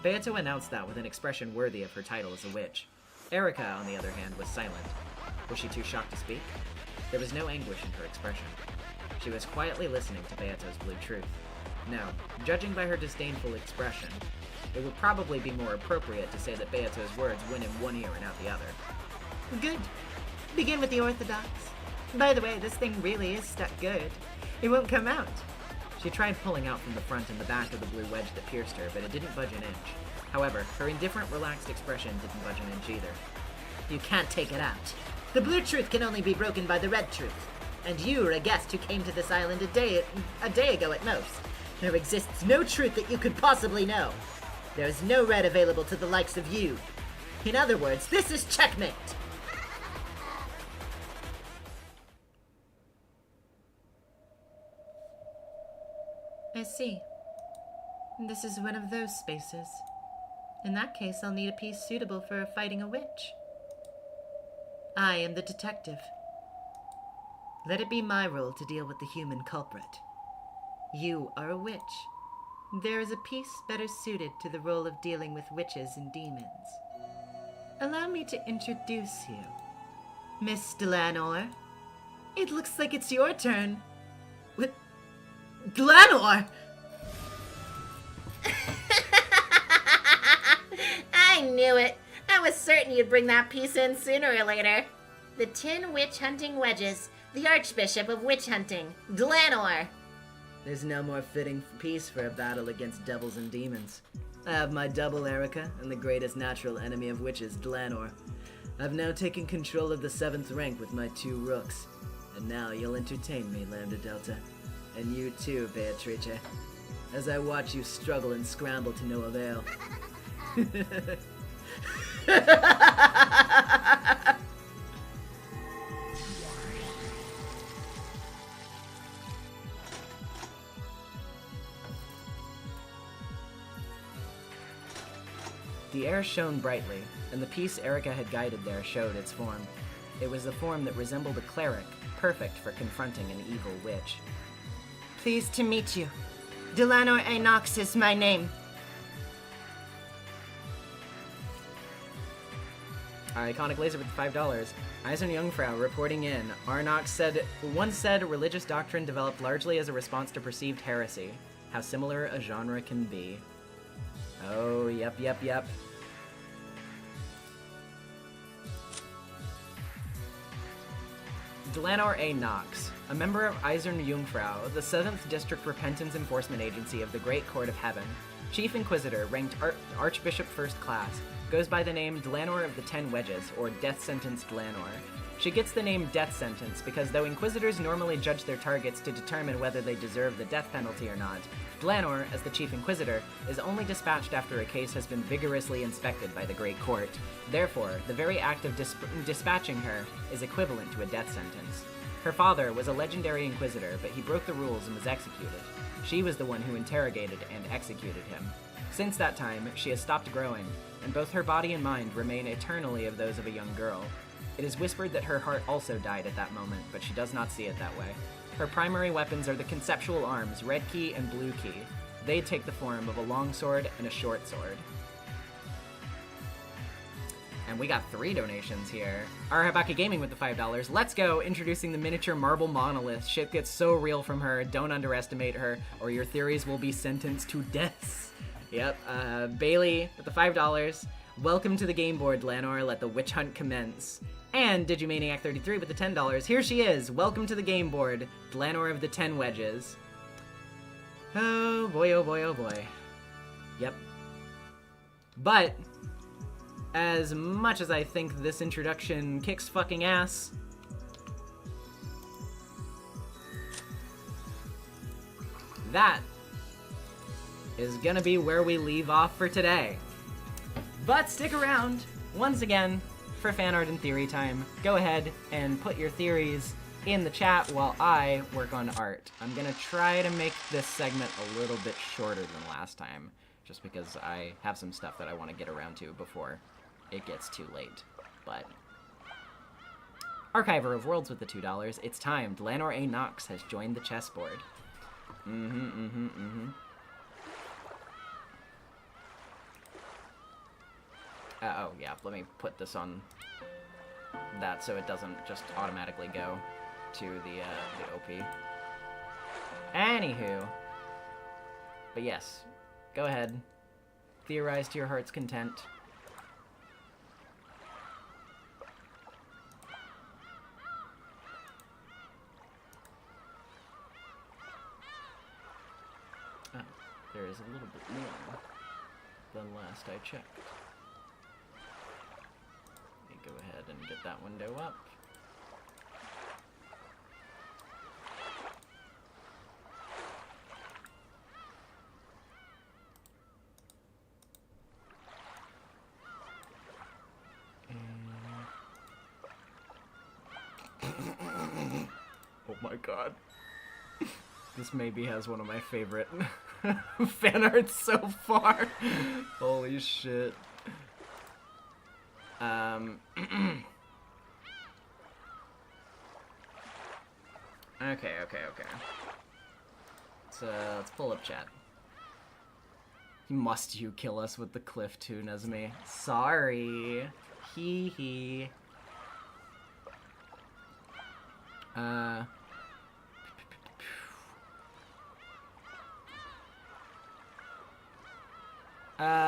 Beato announced that with an expression worthy of her title as a witch. Erica, on the other hand, was silent. Was she too shocked to speak? There was no anguish in her expression. She was quietly listening to Beato's blue truth. Now, judging by her disdainful expression, it would probably be more appropriate to say that Beato's words went in one ear and out the other. Good. Begin with the orthodox. By the way, this thing really is stuck good. It won't come out. She tried pulling out from the front and the back of the blue wedge that pierced her, but it didn't budge an inch. However, her indifferent, relaxed expression didn't budge an inch either. You can't take it out. The blue truth can only be broken by the red truth. And you are a guest who came to this island a day ago at most. There exists no truth that you could possibly know. There is no red available to the likes of you. In other words, this is checkmate. I see. This is one of those spaces. In that case, I'll need a piece suitable for fighting a witch. I am the detective. Let it be my role to deal with the human culprit. You are a witch. There is a piece better suited to the role of dealing with witches and demons. Allow me to introduce you. Miss Delanor. It looks like it's your turn. What? Delanor! I knew it. I was certain you'd bring that piece in sooner or later. The 10 witch hunting wedges. The Archbishop of Witch Hunting, Delanor. There's no more fitting piece for a battle against devils and demons. I have my double Erica and the greatest natural enemy of witches, Delanor. I've now taken control of the 7th rank with my 2 rooks. And now you'll entertain me, Lambda Delta. And you too, Beatrice. As I watch you struggle and scramble to no avail. The air shone brightly, and the piece Erica had guided there showed its form. It was the form that resembled a cleric, perfect for confronting an evil witch. Pleased to meet you. Delanor A. Knox is my name. Iconic laser with $5. Eisern Jungfrau reporting in. Arnox once said religious doctrine developed largely as a response to perceived heresy. How similar a genre can be. Oh, yep. Delanor A. Knox, a member of Eisern Jungfrau, the 7th District Repentance Enforcement Agency of the Great Court of Heaven, Chief Inquisitor, ranked Archbishop First Class, goes by the name Delanor of the 10 Wedges, or Death Sentence Delanor. She gets the name Death Sentence because though Inquisitors normally judge their targets to determine whether they deserve the death penalty or not, Delanor, as the Chief Inquisitor, is only dispatched after a case has been vigorously inspected by the Great Court. Therefore, the very act of dispatching her is equivalent to a death sentence. Her father was a legendary Inquisitor, but he broke the rules and was executed. She was the one who interrogated and executed him. Since that time, she has stopped growing, and both her body and mind remain eternally of those of a young girl. It is whispered that her heart also died at that moment, but she does not see it that way. Her primary weapons are the conceptual arms, Red Key and Blue Key. They take the form of a long sword and a short sword. And we got 3 donations here. Arahabaka Gaming with the $5. Let's go! Introducing the miniature marble monolith. Shit gets so real from her. Don't underestimate her, or your theories will be sentenced to death. Yep, Bailey with the $5. Welcome to the game board, Lanor. Let the witch hunt commence. And Digimaniac33 with the $10. Here she is. Welcome to the game board, Delanor of the 10 Wedges. Oh boy, oh boy, oh boy. Yep. But, as much as I think this introduction kicks fucking ass, that is gonna be where we leave off for today. But stick around, once again, for fan art and theory time. Go ahead and put your theories in the chat while I work on art. I'm gonna try to make this segment a little bit shorter than last time, just because I have some stuff that I want to get around to before it gets too late. But Archiver of Worlds with the $2. It's time. Delanor A. Knox has joined the chessboard. Oh, yeah, let me put this on that so it doesn't just automatically go to the OP. Anywho. But yes, go ahead. Theorize to your heart's content. Oh, there is a little bit more than last I checked. Go ahead and get that window up. Oh my god. This maybe has one of my favorite fan arts so far. Holy shit. Okay. So, let's pull up chat. Must you kill us with the cliff too, Nezumi? Sorry. Hee hee.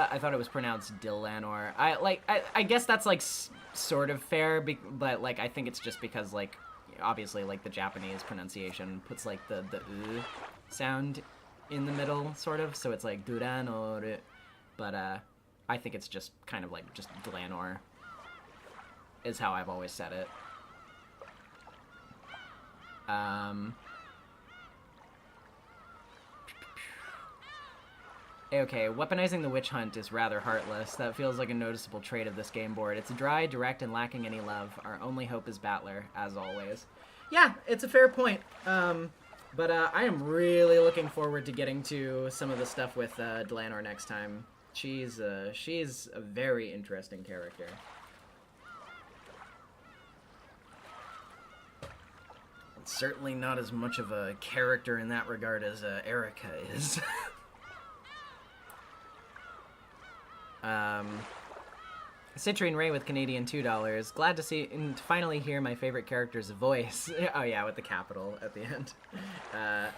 I thought it was pronounced Delanor. I guess that's like sort of fair, but like I think it's just because like obviously like the Japanese pronunciation puts like the sound in the middle sort of, so it's like Duranor, but I think it's just kind of like just Delanor. is how I've always said it. Okay, weaponizing the witch hunt is rather heartless. That feels like a noticeable trait of this game board. It's dry, direct, and lacking any love. Our only hope is Battler, as always. Yeah, it's a fair point. But I am really looking forward to getting to some of the stuff with Dlanor next time. She's a very interesting character. It's certainly not as much of a character in that regard as Erica is. Citrine Ray with Canadian $2. Glad to see and finally hear my favorite character's voice. Oh yeah, with the capital at the end.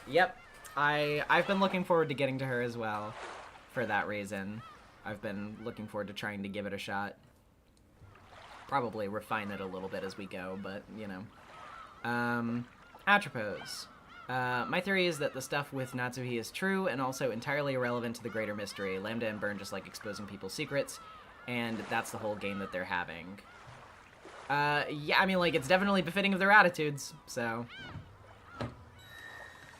Yep, I've been looking forward to getting to her as well. For that reason, I've been looking forward to trying to give it a shot. Probably refine it a little bit as we go, but you know. Atropos. My theory is that the stuff with Natsuhi is true and also entirely irrelevant to the greater mystery. Lambda and Burn just like exposing people's secrets, and that's the whole game that they're having. Yeah, I mean, like, it's definitely befitting of their attitudes, so.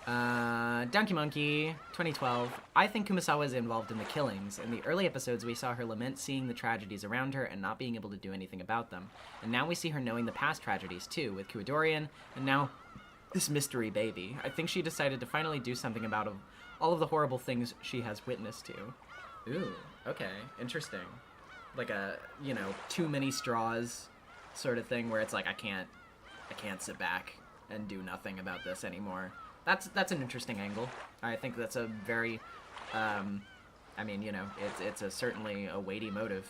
Donkey Monkey, 2012. I think Kumasawa is involved in the killings. In the early episodes, we saw her lament seeing the tragedies around her and not being able to do anything about them. And now we see her knowing the past tragedies, too, with Kuidorian, and now this mystery baby. I think she decided to finally do something about all of the horrible things she has witnessed to. Ooh, okay, interesting. Like a, you know, too many straws sort of thing where it's like, I can't sit back and do nothing about this anymore. That's an interesting angle. I think that's a very, I mean, you know, it's certainly a weighty motive.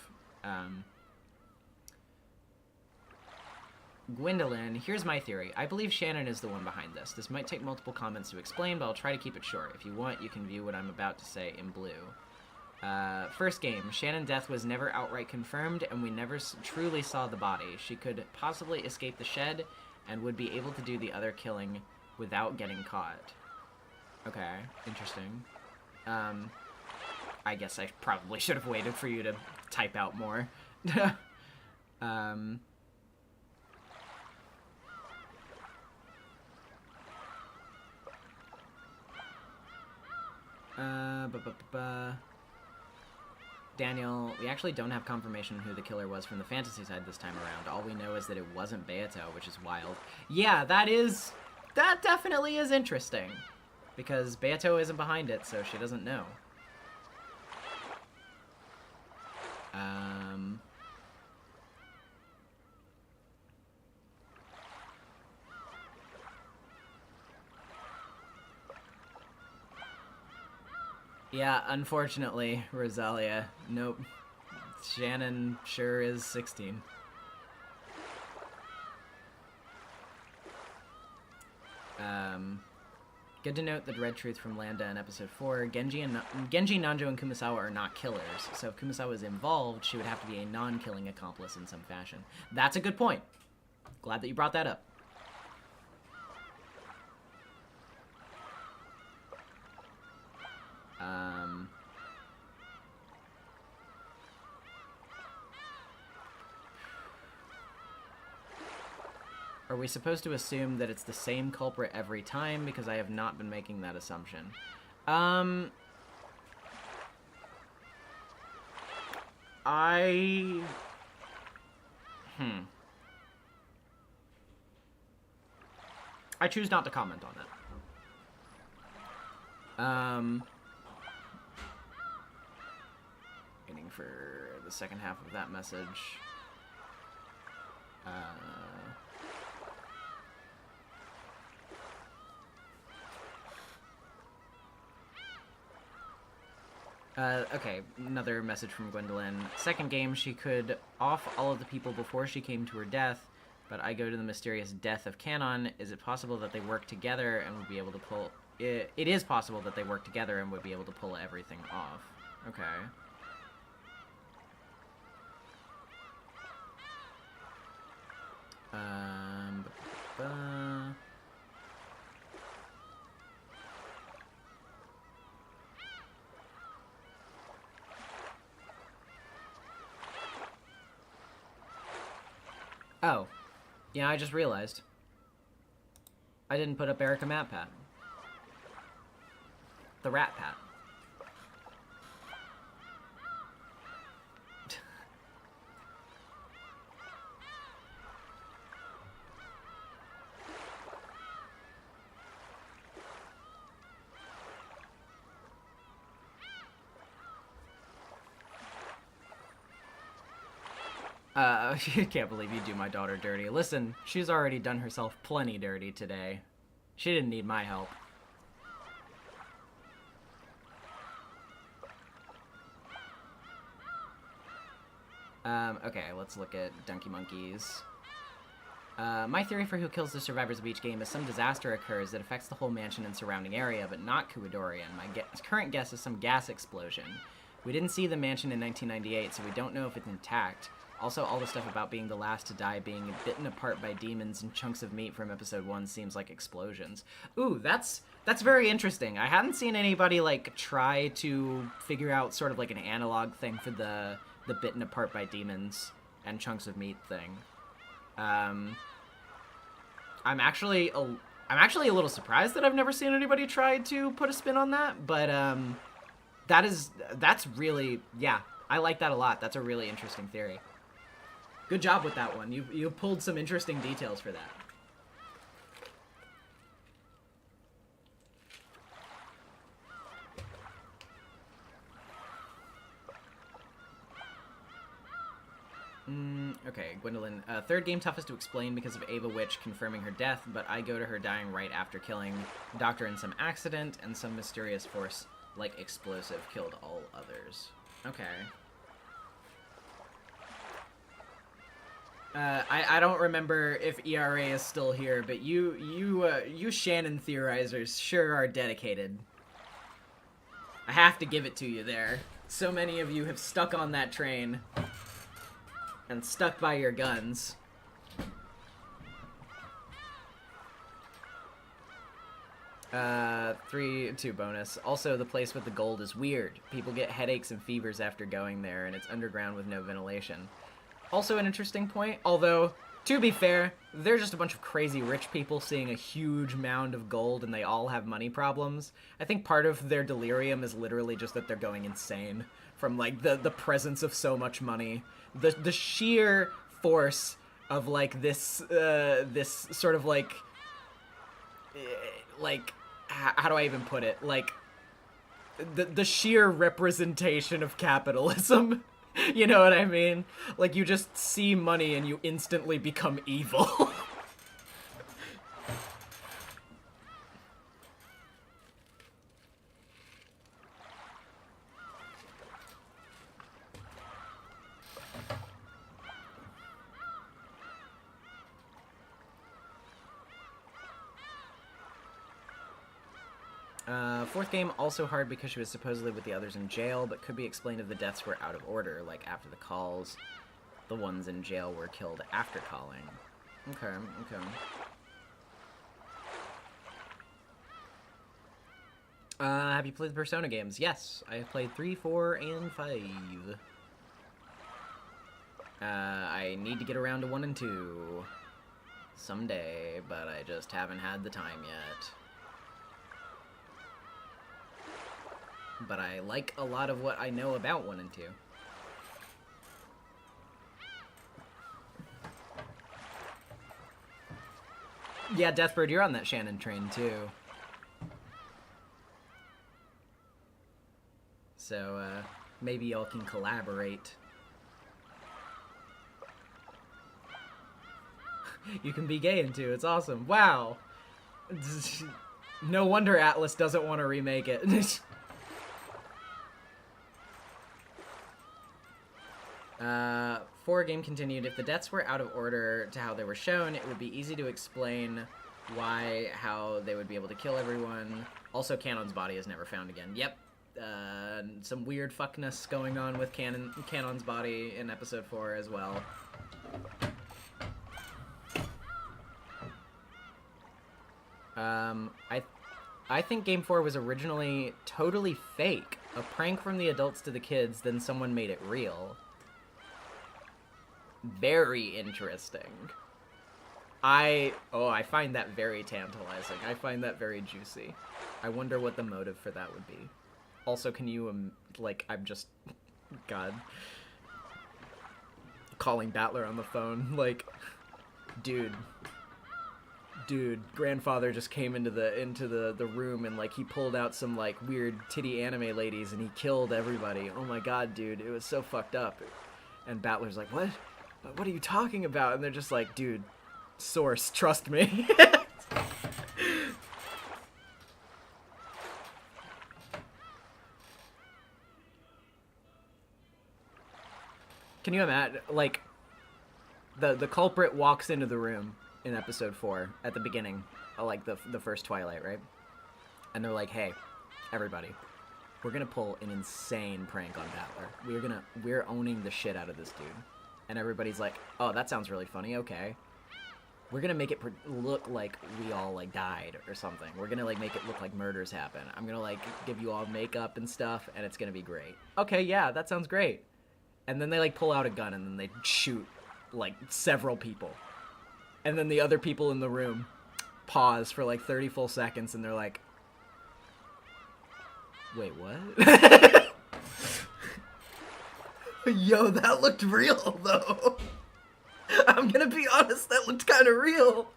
Gwendolyn, here's my theory. I believe Shannon is the one behind this. This might take multiple comments to explain, but I'll try to keep it short. If you want, you can view what I'm about to say in blue. First game, Shannon's death was never outright confirmed, and we never truly saw the body. She could possibly escape the shed, and would be able to do the other killing without getting caught. Okay, interesting. I guess I probably should have waited for you to type out more. Daniel, we actually don't have confirmation who the killer was from the fantasy side this time around. All we know is that it wasn't Beato, which is wild. Yeah, that definitely is interesting. Because Beato isn't behind it, so she doesn't know. Yeah, unfortunately, Rosalia. Nope. Shannon sure is 16. Good to note the Dread Truth from Lambda in Episode 4. Genji, Nanjo, and Kumasawa are not killers, so if Kumasawa is involved, she would have to be a non-killing accomplice in some fashion. That's a good point. Glad that you brought that up. Are we supposed to assume that it's the same culprit every time? Because I have not been making that assumption. I choose not to comment on that. Waiting for the second half of that message. Okay, another message from Gwendolyn. Second game, she could off all of the people before she came to her death, but I go to the mysterious death of Canon. Is it possible that they work together and would be able to pull... It is possible that they work together and would be able to pull everything off. Okay. Oh. Yeah, I just realized. I didn't put up Erica Matpat. The Rat Pat. I can't believe you do my daughter dirty. Listen, she's already done herself plenty dirty today. She didn't need my help. Okay, let's look at Donkey Monkeys. My theory for who kills the survivors of each game is some disaster occurs that affects the whole mansion and surrounding area, but not Kuwadorian. My current guess is some gas explosion. We didn't see the mansion in 1998, so we don't know if it's intact. Also, all the stuff about being the last to die, being bitten apart by demons and chunks of meat from episode 1 seems like explosions. Ooh, that's very interesting. I hadn't seen anybody, like, try to figure out sort of like an analog thing for the bitten apart by demons and chunks of meat thing. I'm actually a little surprised that I've never seen anybody try to put a spin on that, but that's really, yeah, I like that a lot. That's a really interesting theory. Good job with that one. You pulled some interesting details for that. Okay, Gwendolyn. Third game toughest to explain because of Ava Witch confirming her death, but I go to her dying right after killing Doctor in some accident, and some mysterious force, like explosive, killed all others. Okay. I don't remember if ERA is still here, but you Shannon theorizers sure are dedicated. I have to give it to you there. So many of you have stuck on that train and stuck by your guns. Two bonus. Also, the place with the gold is weird. People get headaches and fevers after going there, and it's underground with no ventilation. Also an interesting point, although, to be fair, they're just a bunch of crazy rich people seeing a huge mound of gold and they all have money problems. I think part of their delirium is literally just that they're going insane from, like, the presence of so much money. The sheer force of, like, this sort of, like, how do I even put it? Like, the sheer representation of capitalism. You know what I mean? Like, you just see money and you instantly become evil. Fourth game, also hard because she was supposedly with the others in jail, but could be explained if the deaths were out of order, like after the calls. The ones in jail were killed after calling. Okay, okay. Have you played the Persona games? Yes, I have played 3, 4, and 5. I need to get around to 1 and 2 someday, but I just haven't had the time yet. But I like a lot of what I know about 1 and 2. Yeah, Deathbird, you're on that Shannon train, too. So, maybe y'all can collaborate. You can be gay in 2, it's awesome. Wow! No wonder Atlas doesn't want to remake it. 4 game continued. If the deaths were out of order to how they were shown, it would be easy to explain how they would be able to kill everyone. Also, Canon's body is never found again. Yep. Some weird fuckness going on with Canon's body in episode 4 as well. I think Game 4 was originally totally fake. A prank from the adults to the kids, then someone made it real. very interesting. I find that very tantalizing. I find that very juicy. I wonder what the motive for that would be. Also, can you, I'm just... God. Calling Battler on the phone, like, dude, grandfather just came into the room and, like, he pulled out some, like, weird titty anime ladies and he killed everybody. Oh my god, dude, it was so fucked up. And Battler's like, what? What are you talking about? And they're just like, dude, source, trust me. Can you imagine, like, the culprit walks into the room in episode 4 at the beginning, like the first Twilight, right? And they're like, hey, everybody, we're gonna pull an insane prank on Battler. We're owning the shit out of this dude. And everybody's like, oh, that sounds really funny, okay. We're gonna make it look like we all, like, died or something. We're gonna, like, make it look like murders happen. I'm gonna, like, give you all makeup and stuff, and it's gonna be great. Okay, yeah, that sounds great. And then they, like, pull out a gun, and then they shoot, like, several people. And then the other people in the room pause for, like, 30 full seconds, and they're like, wait, what? Yo, that looked real, though. I'm gonna be honest, that looked kind of real.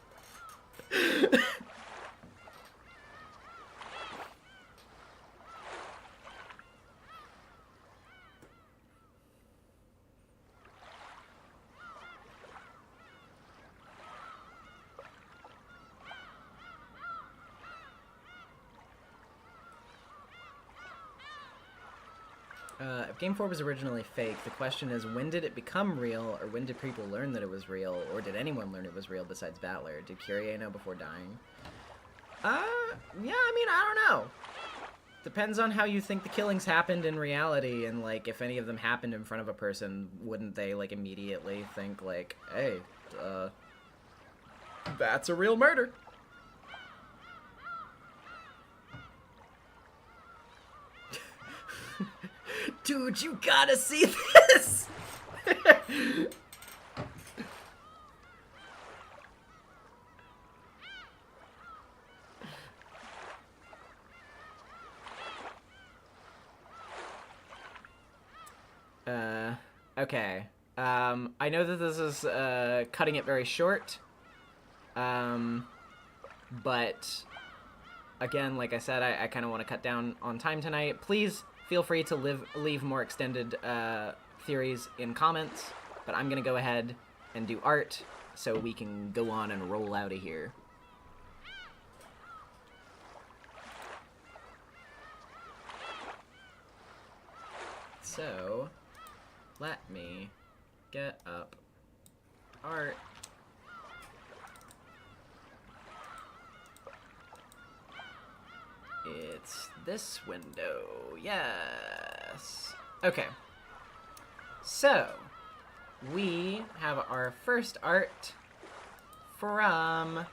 If Game 4 was originally fake, the question is, when did it become real, or when did people learn that it was real, or did anyone learn it was real besides Battler? Did Kyrie know before dying? Yeah, I mean, I don't know. Depends on how you think the killings happened in reality, and, like, if any of them happened in front of a person, wouldn't they, like, immediately think, like, hey, that's a real murder? Dude, you gotta see this! Okay. I know that this is, cutting it very short. But, again, like I said, I kind of want to cut down on time tonight. Please feel free to leave more extended theories in comments, but I'm going to go ahead and do art so we can go on and roll out of here. So, let me get up art. It's this window, yes. Okay, so we have our first art from,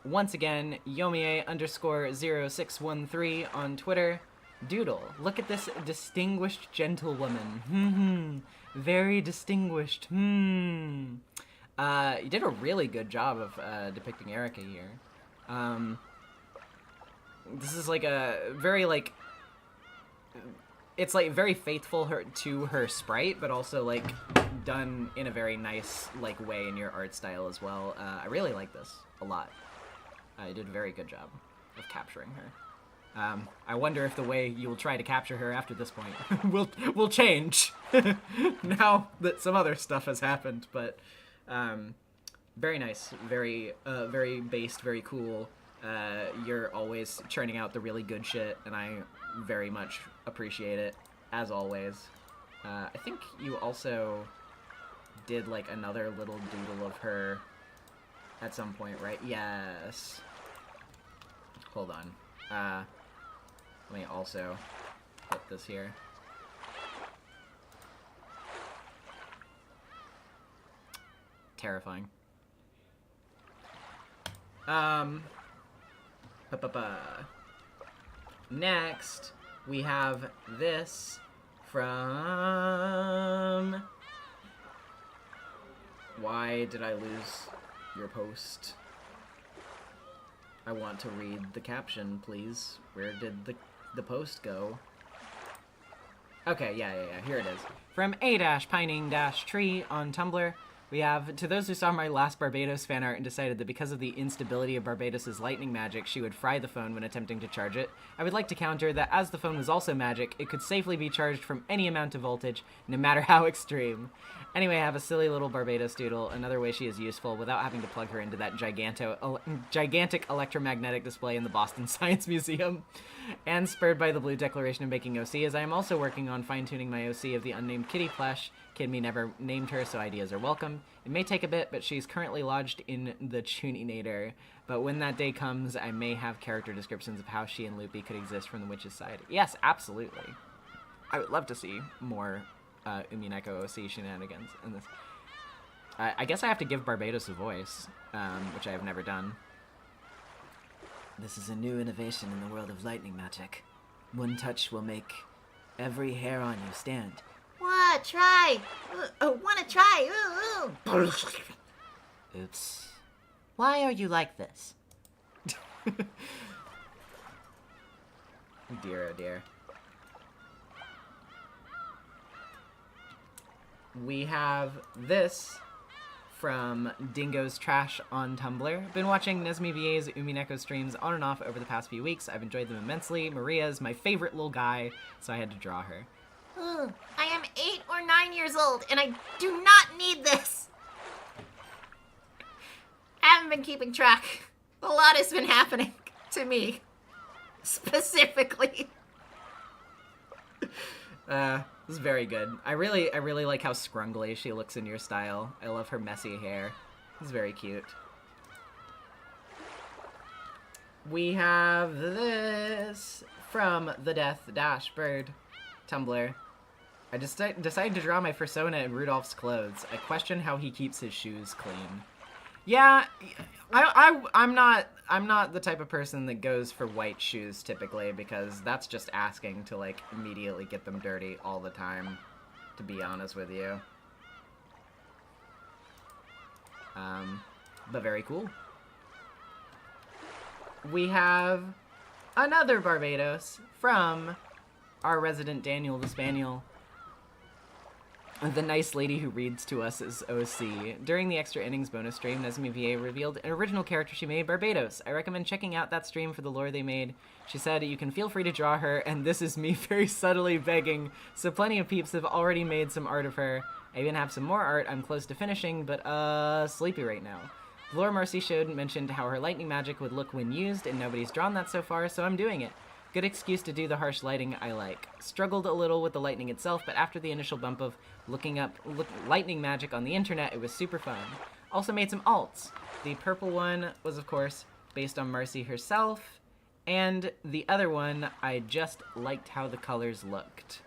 once again, Yomie_0613 on Twitter. Doodle, look at this distinguished gentlewoman. Very distinguished. You did a really good job of depicting Erica here. This is like a very, like, it's like very faithful to her sprite, but also like done in a very nice like way in your art style as well. I really like this a lot. You did a very good job of capturing her. I wonder if the way you will try to capture her after this point will change now that some other stuff has happened. But very nice, very based, very cool. You're always churning out the really good shit, and I very much appreciate it, as always. I think you also did like another little doodle of her at some point, right? Yes. Hold on. Let me also put this here. Terrifying. Next, we have this from Why did I lose your post? I want to read the caption, please. Where did the post go? Okay, yeah, here it is. From A-Pining-Tree on Tumblr, we have, to those who saw my last Barbados fan art and decided that because of the instability of Barbados' lightning magic, she would fry the phone when attempting to charge it, I would like to counter that as the phone was also magic, it could safely be charged from any amount of voltage, no matter how extreme. Anyway, I have a silly little Barbados doodle, another way she is useful without having to plug her into that gigantic electromagnetic display in the Boston Science Museum. And spurred by the Blue Declaration of making OC, as I am also working on fine-tuning my OC of the unnamed kitty plush. Kid me never named her, so ideas are welcome. It may take a bit, but she's currently lodged in the Tuninator. But when that day comes, I may have character descriptions of how she and Loopy could exist from the witch's side. Yes, absolutely. I would love to see more Umineko OC shenanigans in this. I guess I have to give Barbados a voice, which I have never done. This is a new innovation in the world of lightning magic. One touch will make every hair on you stand. What? Try. Wanna try? Ooh. Oops. Why are you like this? Dear, oh dear. We have this from Dingo's Trash on Tumblr. Been watching NezumiVA's Umineko streams on and off over the past few weeks. I've enjoyed them immensely. Maria's my favorite little guy, so I had to draw her. I am 8 or 9 years old, and I do not need this. I haven't been keeping track. A lot has been happening to me, specifically. This is very good. I really like how scrungly she looks in your style. I love her messy hair. It's very cute. We have this from the Death-Bird Tumblr. I just decided to draw my persona in Rudolph's clothes. I question how he keeps his shoes clean. Yeah, I'm not the type of person that goes for white shoes typically, because that's just asking to like immediately get them dirty all the time, to be honest with you. But very cool. We have another Barbados from our resident Daniel the Spaniel. The nice lady who reads to us is OC. During the Extra Innings bonus stream, NezumiVA revealed an original character she made, Barbados. I recommend checking out that stream for the lore they made. She said, you can feel free to draw her, and this is me very subtly begging, so plenty of peeps have already made some art of her. I even have some more art I'm close to finishing, but sleepy right now. The lore Marcy showed mentioned how her lightning magic would look when used, and nobody's drawn that so far, so I'm doing it. Good excuse to do the harsh lighting I like. Struggled a little with the lightning itself, but after the initial bump of looking up lightning magic on the internet, it was super fun. Also made some alts. The purple one was, of course, based on Marcy herself, and the other one, I just liked how the colors looked.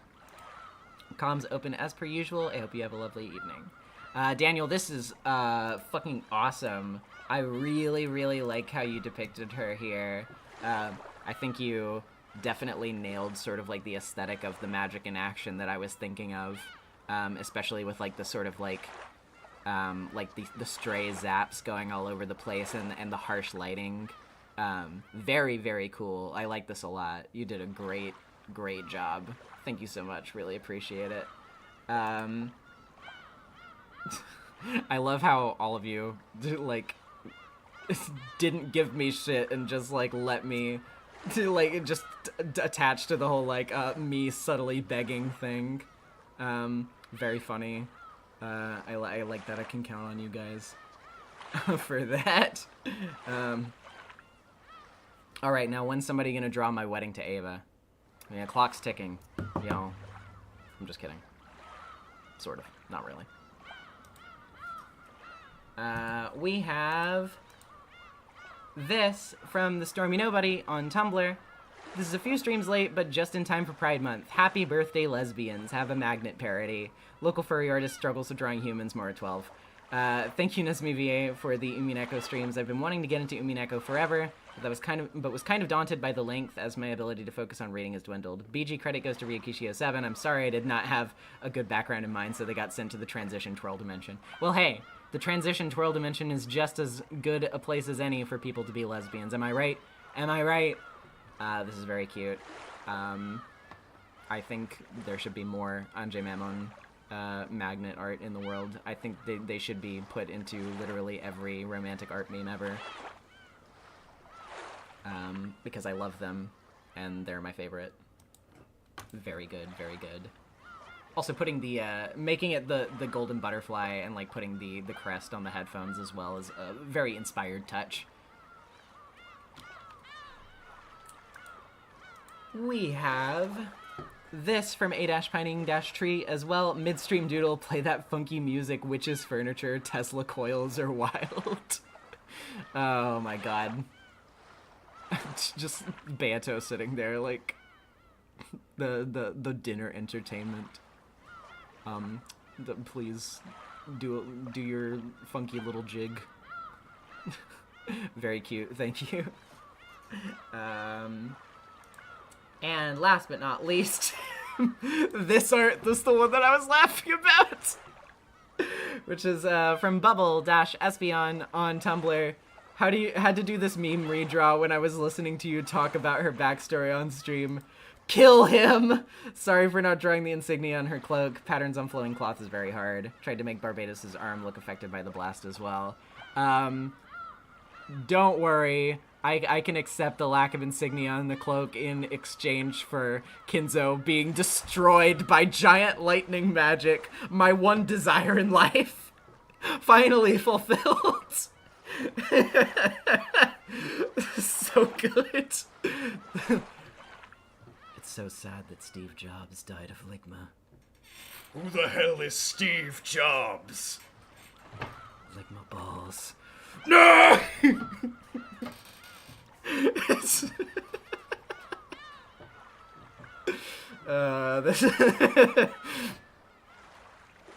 Comms open as per usual. I hope you have a lovely evening. Daniel, this is fucking awesome. I really like how you depicted her here. I think you definitely nailed sort of like the aesthetic of the magic in action that I was thinking of, especially with like the sort of like the stray zaps going all over the place and the harsh lighting. Very cool. I like this a lot. You did a great job. Thank you so much. Really appreciate it. I love how all of you like didn't give me shit and just like let me to like just attach to the whole like me subtly begging thing. Very funny. I like that I can count on you guys for that. All right, now when's somebody gonna draw my wedding to Ava? Yeah, clock's ticking. Yo, I'm just kidding. Sort of, not really. We have this from the Stormy Nobody on Tumblr. This is a few streams late, but just in time for Pride Month. Happy birthday, lesbians. Have a magnet parody. Local furry artist struggles with drawing humans, more at 12. Thank you, NezumiVA, for the Umineko streams. I've been wanting to get into Umineko forever, but was kind of daunted by the length, as my ability to focus on reading has dwindled. BG credit goes to Ryukishi07. I'm sorry I did not have a good background in mind, so they got sent to the transition twirl dimension. Well, hey, The transition twirl dimension is just as good a place as any for people to be lesbians. Am I right? Am I right? This is very cute. I think there should be more Anjay Mammon magnet art in the world. I think they should be put into literally every romantic art meme ever. Because I love them, and they're my favorite. Very good, very good. Also putting the, making it the golden butterfly and, like, putting the crest on the headphones as well is a very inspired touch. We have this from A-Pining-Tree as well. Midstream Doodle, play that funky music, witches furniture, Tesla coils are wild. Oh my god. Just Beato sitting there, like, the dinner entertainment. Please do your funky little jig. Very cute, thank you. And last but not least, this art, this is the one that I was laughing about, which is from Bubble-Espion on Tumblr. Had to do this meme redraw when I was listening to you talk about her backstory on stream. Kill him! Sorry for not drawing the insignia on her cloak. Patterns on flowing cloth is very hard. Tried to make Barbados' arm look affected by the blast as well. Don't worry. I can accept the lack of insignia on the cloak in exchange for Kinzo being destroyed by giant lightning magic. My one desire in life. Finally fulfilled. So good. It's so sad that Steve Jobs died of ligma. Who the hell is Steve Jobs? Ligma balls. No!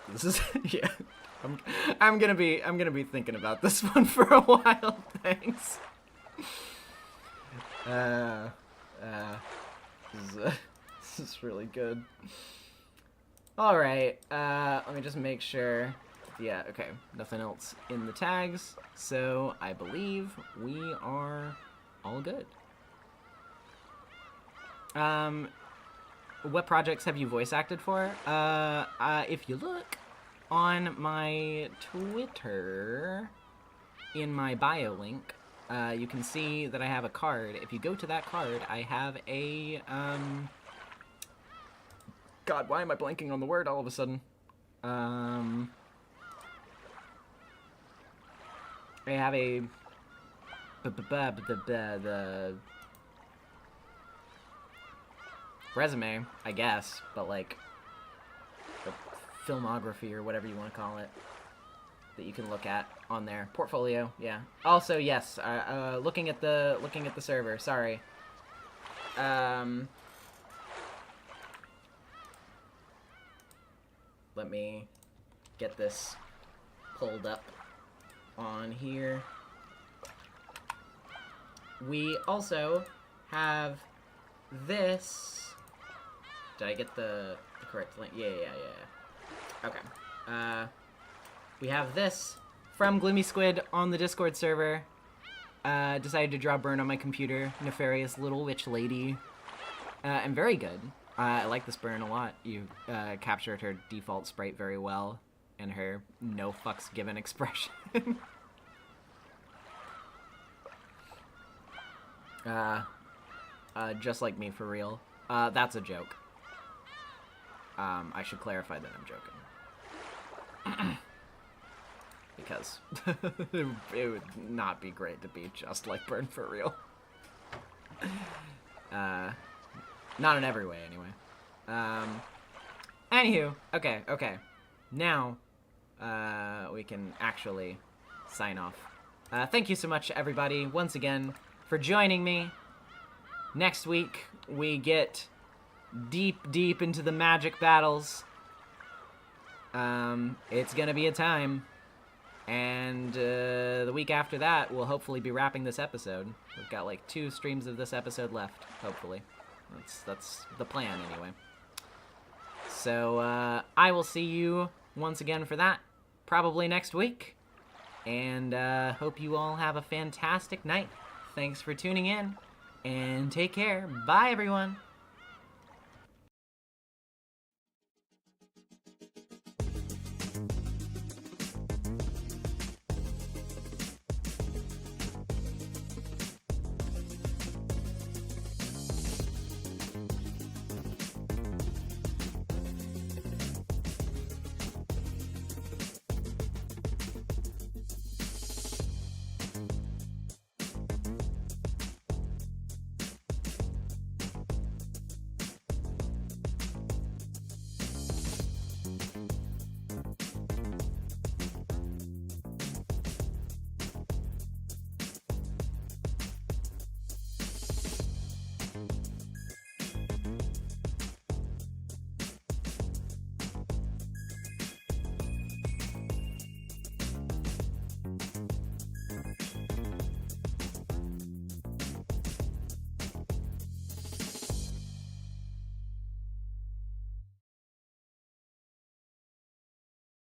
This is yeah. I'm gonna be thinking about this one for a while. Thanks. This is really good. All right. Let me just make sure. Yeah. Okay. Nothing else in the tags. So I believe we are all good. What projects have you voice acted for? If you look on my Twitter, in my bio link, you can see that I have a card. If you go to that card, I have a, God, why am I blanking on the word all of a sudden? I have a, the resume, I guess, but like the filmography or whatever you want to call it that you can look at on there. Portfolio, yeah. Also, yes, looking at the server. Sorry. Let me get this pulled up on here. We also have this. Did I get the correct link? Yeah. Okay. We have this from Glimmy Squid on the Discord server. Decided to draw burn on my computer. Nefarious little witch lady. And very good. I like this burn a lot. You captured her default sprite very well. And her no fucks given expression. Just like me for real. That's a joke. I should clarify that I'm joking. Because it would not be great to be just like Burn for real. Not in every way, anyway. Anywho, okay. Now, we can actually sign off. Thank you so much, everybody, once again, for joining me. Next week, we get deep into the magic battles. It's gonna be a time. And the week after that, we'll hopefully be wrapping this episode. We've got like 2 streams of this episode left, hopefully. That's the plan, anyway. So I will see you once again for that, probably next week. And hope you all have a fantastic night. Thanks for tuning in, and take care. Bye, everyone.